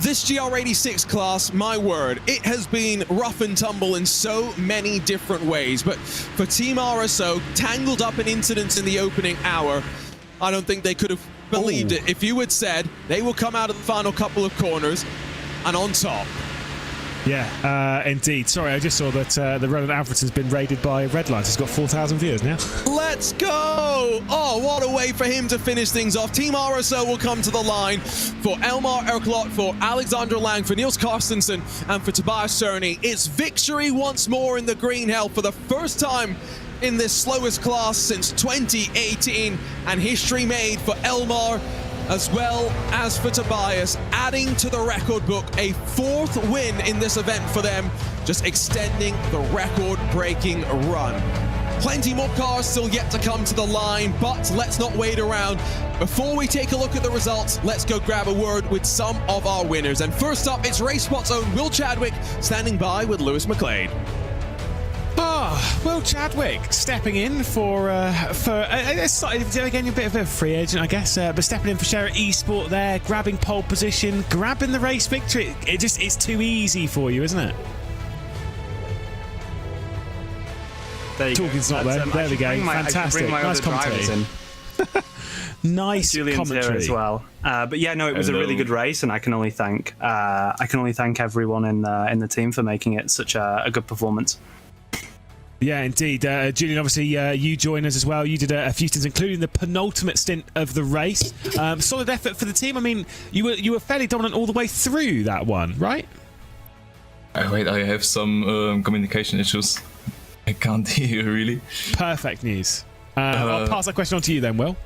This GR86 class, my word, it has been rough and tumble in so many different ways. But for Team RSO, tangled up in incidents in the opening hour, I don't think they could have believed it if you had said they will come out of the final couple of corners and on top. Yeah, indeed. Sorry, I just saw that the Roland Alfredson's been raided by Redlines. He's got 4,000 viewers now. Let's go! Oh, what a way for him to finish things off. Team RSO will come to the line for Elmar Erklot, for Alexander Lang, for Niels Carstensen, and for Tobias Cerny. It's victory once more in the Green Hell for the first time in this slowest class since 2018, and history made for Elmar as well as for Tobias, adding to the record book a fourth win in this event for them, just extending the record-breaking run. Plenty more cars still yet to come to the line, but let's not wait around. Before we take a look at the results, let's go grab a word with some of our winners. And first up, it's RaceSpot's own Will Chadwick, standing by with Lewis McLeod. Will Chadwick stepping in for again a bit of a free agent, I guess, but stepping in for Share Esport there, grabbing pole position, grabbing the race victory. It's too easy for you, isn't it? There you Talking's go. not there. There we go. Fantastic. Nice commentary. Nice Julian's commentary here as well. But yeah, no, it was a really good race, and I can only thank everyone in the team for making it such a good performance. Yeah, indeed. Julian, obviously, you join us as well. You did a few stints, including the penultimate stint of the race. Solid effort for the team. I mean, you were fairly dominant all the way through that one, right? Wait, I have some communication issues. I can't hear you, really. Perfect news. I'll pass that question on to you then, Will.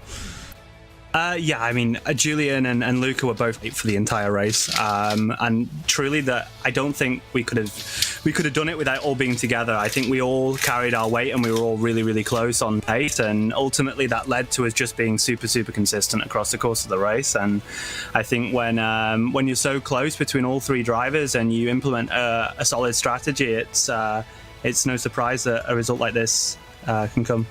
Yeah, I mean, Julian and Luca were both late for the entire race, and truly, that I don't think we could have done it without all being together. I think we all carried our weight, and we were all really, really close on pace, and ultimately that led to us just being super, super consistent across the course of the race. And I think when you're so close between all three drivers and you implement a solid strategy, it's no surprise that a result like this can come.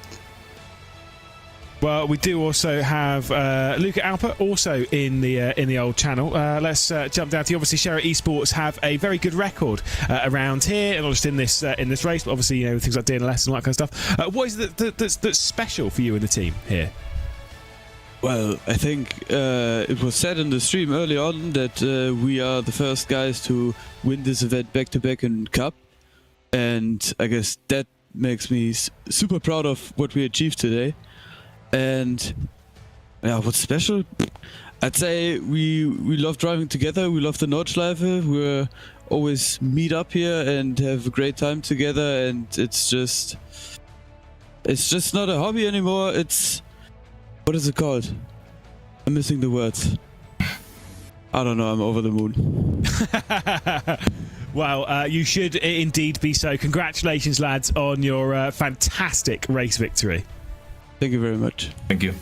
Well, we do also have Luca Alper also in the old channel. Let's jump down to you. Obviously, Sherra Esports have a very good record around here, and not just in this race, but obviously things like DNLS and all that kind of stuff. What is it that's special for you and the team here? Well, I think it was said in the stream early on that we are the first guys to win this event back-to-back in Cup, and I guess that makes me super proud of what we achieved today. And yeah, what's special? I'd say we love driving together. We love the Nordschleife. We always meet up here and have a great time together. And it's just not a hobby anymore. What is it called? I'm missing the words. I don't know. I'm over the moon. Well, you should indeed be so. Congratulations, lads, on your fantastic race victory. Thank you very much. Thank you.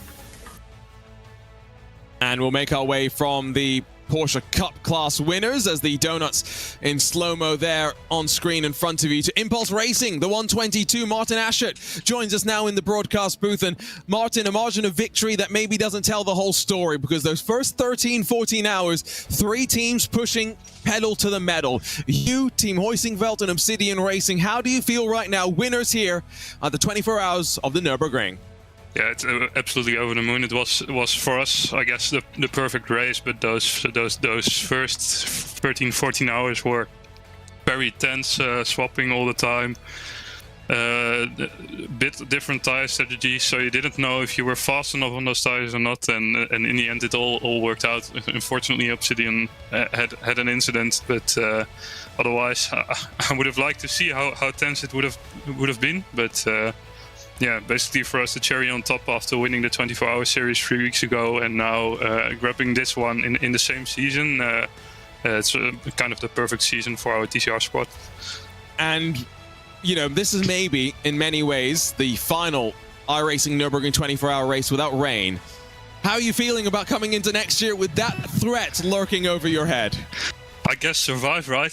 And we'll make our way from the Porsche Cup class winners as the donuts in slow-mo there on screen in front of you to Impulse Racing. The 122, Martin Aschert, joins us now in the broadcast booth. And Martin, a margin of victory that maybe doesn't tell the whole story, because those first 13, 14 hours, three teams pushing pedal to the metal. You, Team Hoisingveld and Obsidian Racing, how do you feel right now, winners here at the 24 hours of the Nürburgring? Yeah, it's absolutely over the moon. It was for us, I guess, the perfect race. But those first 13, 14 hours were very tense, swapping all the time. Bit different tire strategy, so you didn't know if you were fast enough on those tires or not. And in the end, it all worked out. Unfortunately, Obsidian had an incident, but otherwise, I would have liked to see how tense it would have been. But yeah, basically for us, the cherry on top after winning the 24-hour series 3 weeks ago, and now grabbing this one in the same season. It's kind of the perfect season for our TCR squad. And this is maybe, in many ways, the final iRacing Nürburgring 24-hour race without rain. How are you feeling about coming into next year with that threat lurking over your head? I guess survive, right?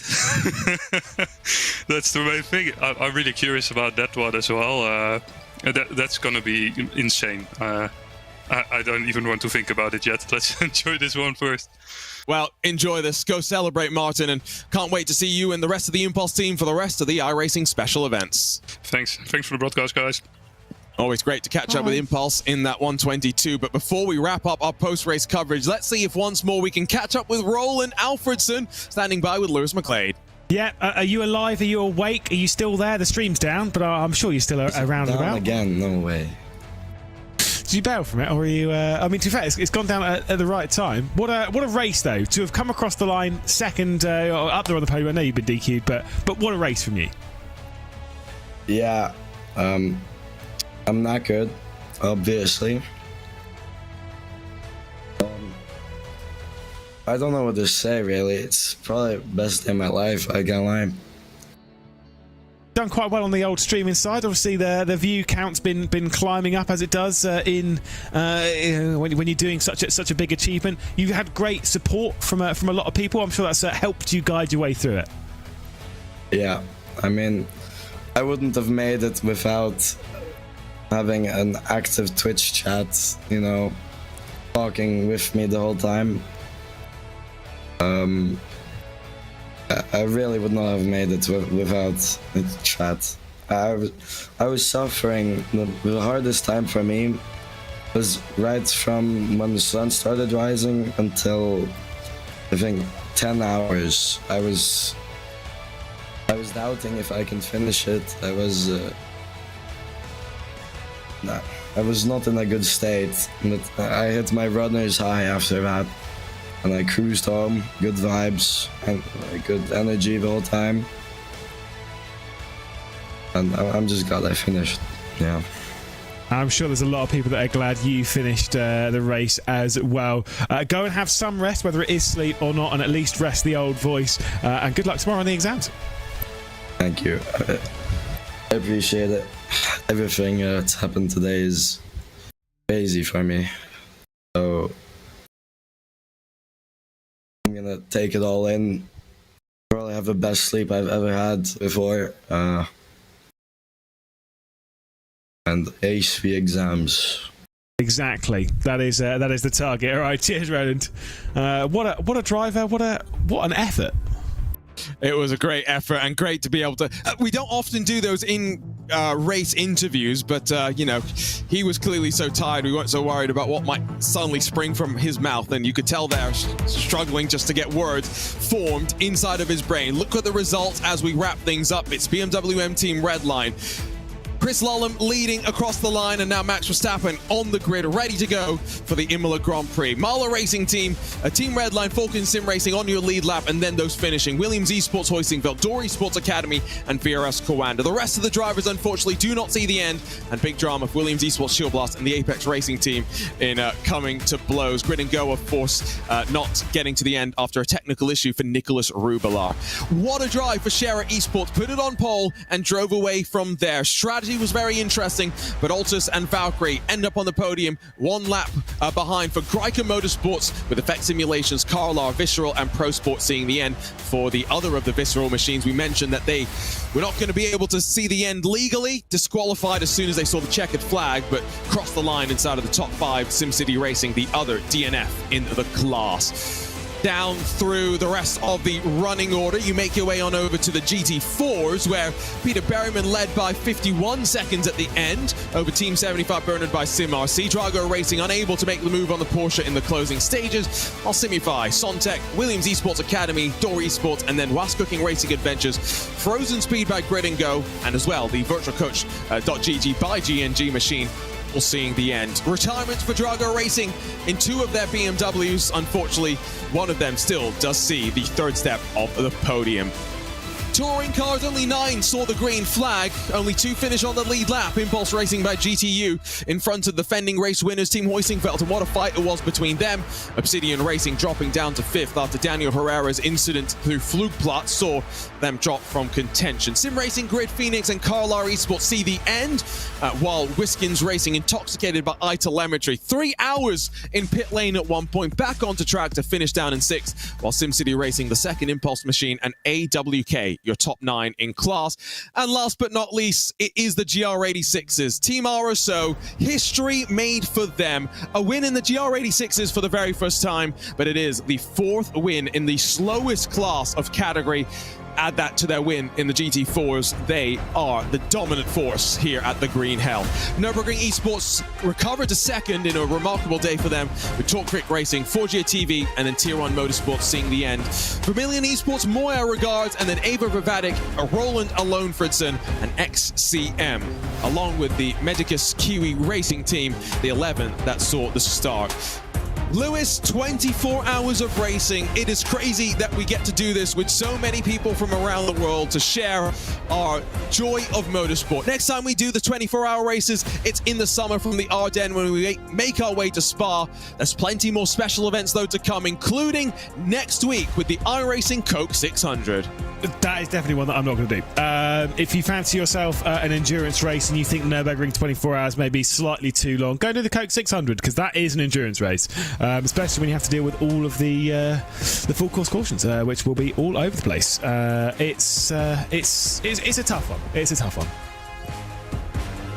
That's the main thing. I'm really curious about that one as well. That's going to be insane. I don't even want to think about it yet. Let's enjoy this one first. Well, enjoy this. Go celebrate, Martin, and can't wait to see you and the rest of the Impulse team for the rest of the iRacing special events. Thanks for the broadcast, guys. Always great to catch up with Impulse in that 122. But before we wrap up our post-race coverage, let's see if once more we can catch up with Roland Alfredson, standing by with Lewis McLeod. Yeah, are you alive? Are you awake? Are you still there? The stream's down, but I'm sure you're still around and about. Again, no way. Did you bail from it, or are you? I mean, to be fair, it's gone down at the right time. What a race, though, to have come across the line second, up there on the podium. I know you've been DQ'd, but what a race from you. Yeah, I'm not good, obviously. I don't know what to say, really. It's probably the best day of my life, I can't lie. Done quite well on the old streaming side. Obviously, the view count's been climbing up as it does when you're doing such a big achievement. You've had great support from a lot of people. I'm sure that's helped you guide your way through it. Yeah, I mean, I wouldn't have made it without having an active Twitch chat, talking with me the whole time. I really would not have made it without the chat. I was suffering. The hardest time for me was right from when the sun started rising until I think 10 hours. I was doubting if I can finish it. I was not in a good state, but I hit my runner's high after that, and I cruised home. Good vibes and good energy the whole time, and I'm just glad I finished. Yeah. I'm sure there's a lot of people that are glad you finished the race as well. Go and have some rest, whether it is sleep or not, and at least rest the old voice. And good luck tomorrow on the exams. Thank you. I appreciate it. Everything that's happened today is crazy for me. So I'm gonna take it all in. Probably have the best sleep I've ever had before. And ace the exams. Exactly. That is the target. All right. Cheers, Roland. What a driver. What an effort. It was a great effort and great to be able to... we don't often do those in race interviews, but, you know, he was clearly so tired. We weren't so worried about what might suddenly spring from his mouth, and you could tell they're struggling just to get words formed inside of his brain. Look at the results as we wrap things up. It's BMW M Team Redline. Chris Lollam leading across the line, and now Max Verstappen on the grid, ready to go for the Imola Grand Prix. Marla Racing Team, Team Redline, Falcon Sim Racing on your lead lap, and then those finishing. Williams Esports Hoistingveld, Dory Sports Academy, and VRS Coanda. The rest of the drivers, unfortunately, do not see the end, and big drama for Williams Esports Shield Blast and the Apex Racing Team in coming to blows. Grid and Go, of course, not getting to the end after a technical issue for Nicholas Rubelar. What a drive for Scherer Esports. Put it on pole and drove away from there. Strategy was very interesting, but Altus and Valkyrie end up on the podium, one lap behind for Greiker Motorsports with Effect Simulations, Carlar, Visceral, and Pro Sport seeing the end. For the other of the Visceral machines, we mentioned that they were not going to be able to see the end legally, disqualified as soon as they saw the checkered flag, but crossed the line inside of the top 5. SimCity Racing, the other DNF in the class. Down through the rest of the running order, you make your way on over to the GT4s, where Peter Berryman led by 51 seconds at the end over Team 75 Bernard by SimRC. Drago Racing unable to make the move on the Porsche in the closing stages, while Simify, Sontec, Williams Esports Academy, Door Esports, and then Was Cooking Racing Adventures, Frozen Speed by Grid and Go, and as well the Virtual Coach .gg by GNG Machine, all seeing the end. Retirements for Drago Racing in 2 of their BMWs. Unfortunately, one of them still does see the third step of the podium. Touring cars, only 9 saw the green flag. Only 2 finish on the lead lap. Impulse Racing by GTU in front of the defending race winners, Team Hoistingveld, and what a fight it was between them. Obsidian Racing dropping down to 5th after Daniel Herrera's incident through Flugplatz saw them drop from contention. Sim Racing, Grid Phoenix, and Carlar Esports see the end, while Whiskins Racing, intoxicated by iTelemetry, 3 hours in pit lane at one point, back onto track to finish down in 6th, while SimCity Racing, the second Impulse machine, and AWK, your top 9 in class. And last but not least, it is the GR86s. Team RSO, history made for them. A win in the GR86s for the very first time, but it is the 4th win in the slowest class of category. Add that to their win in the GT4s. They are the dominant force here at the Green Hell. Nürburgring Esports recovered to 2nd in a remarkable day for them, with Talk Crick Racing, Forgia TV, and then Tier 1 Motorsports seeing the end. Vermilion Esports, Moya Regards, and then Ava Vavadik, Roland Alonfredson, and XCM, along with the Medicus Kiwi Racing Team, the 11 that saw the start. Lewis, 24 hours of racing. It is crazy that we get to do this with so many people from around the world to share our joy of motorsport. Next time we do the 24-hour races, it's in the summer from the Ardennes when we make our way to Spa. There's plenty more special events though to come, including next week with the iRacing Coke 600. That is definitely one that I'm not going to do. If you fancy yourself an endurance race and you think Nürburgring 24 hours may be slightly too long, go do the Coke 600, because that is an endurance race, especially when you have to deal with all of the full course cautions, which will be all over the place. It's a tough one. It's a tough one.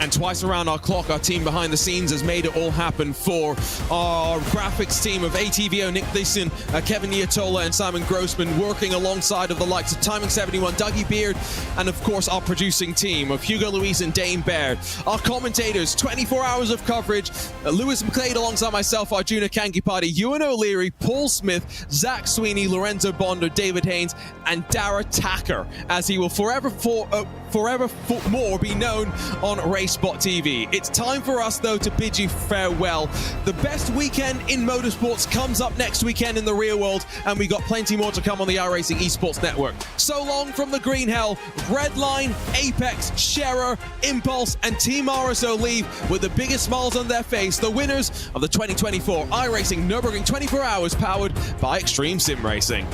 And twice around our clock, our team behind the scenes has made it all happen for our graphics team of ATVO, Nick Thiessen, Kevin Niatola and Simon Grossman, working alongside of the likes of Timing 71, Dougie Beard, and of course our producing team of Hugo Luis and Dane Baird. Our commentators, 24 hours of coverage, Lewis McLeod alongside myself, Arjuna Kankipati, Ewan O'Leary, Paul Smith, Zach Sweeney, Lorenzo Bonder, David Haynes, and Dara Tacker, as he will forevermore be known on RaceBot TV. It's time for us, though, to bid you farewell. The best weekend in motorsports comes up next weekend in the real world, and we got plenty more to come on the iRacing Esports Network. So long from the Green Hell. Redline, Apex, Scherer, Impulse, and Team RSO leave with the biggest smiles on their face, the winners of the 2024 iRacing Nürburgring 24 Hours, powered by Extreme Sim Racing.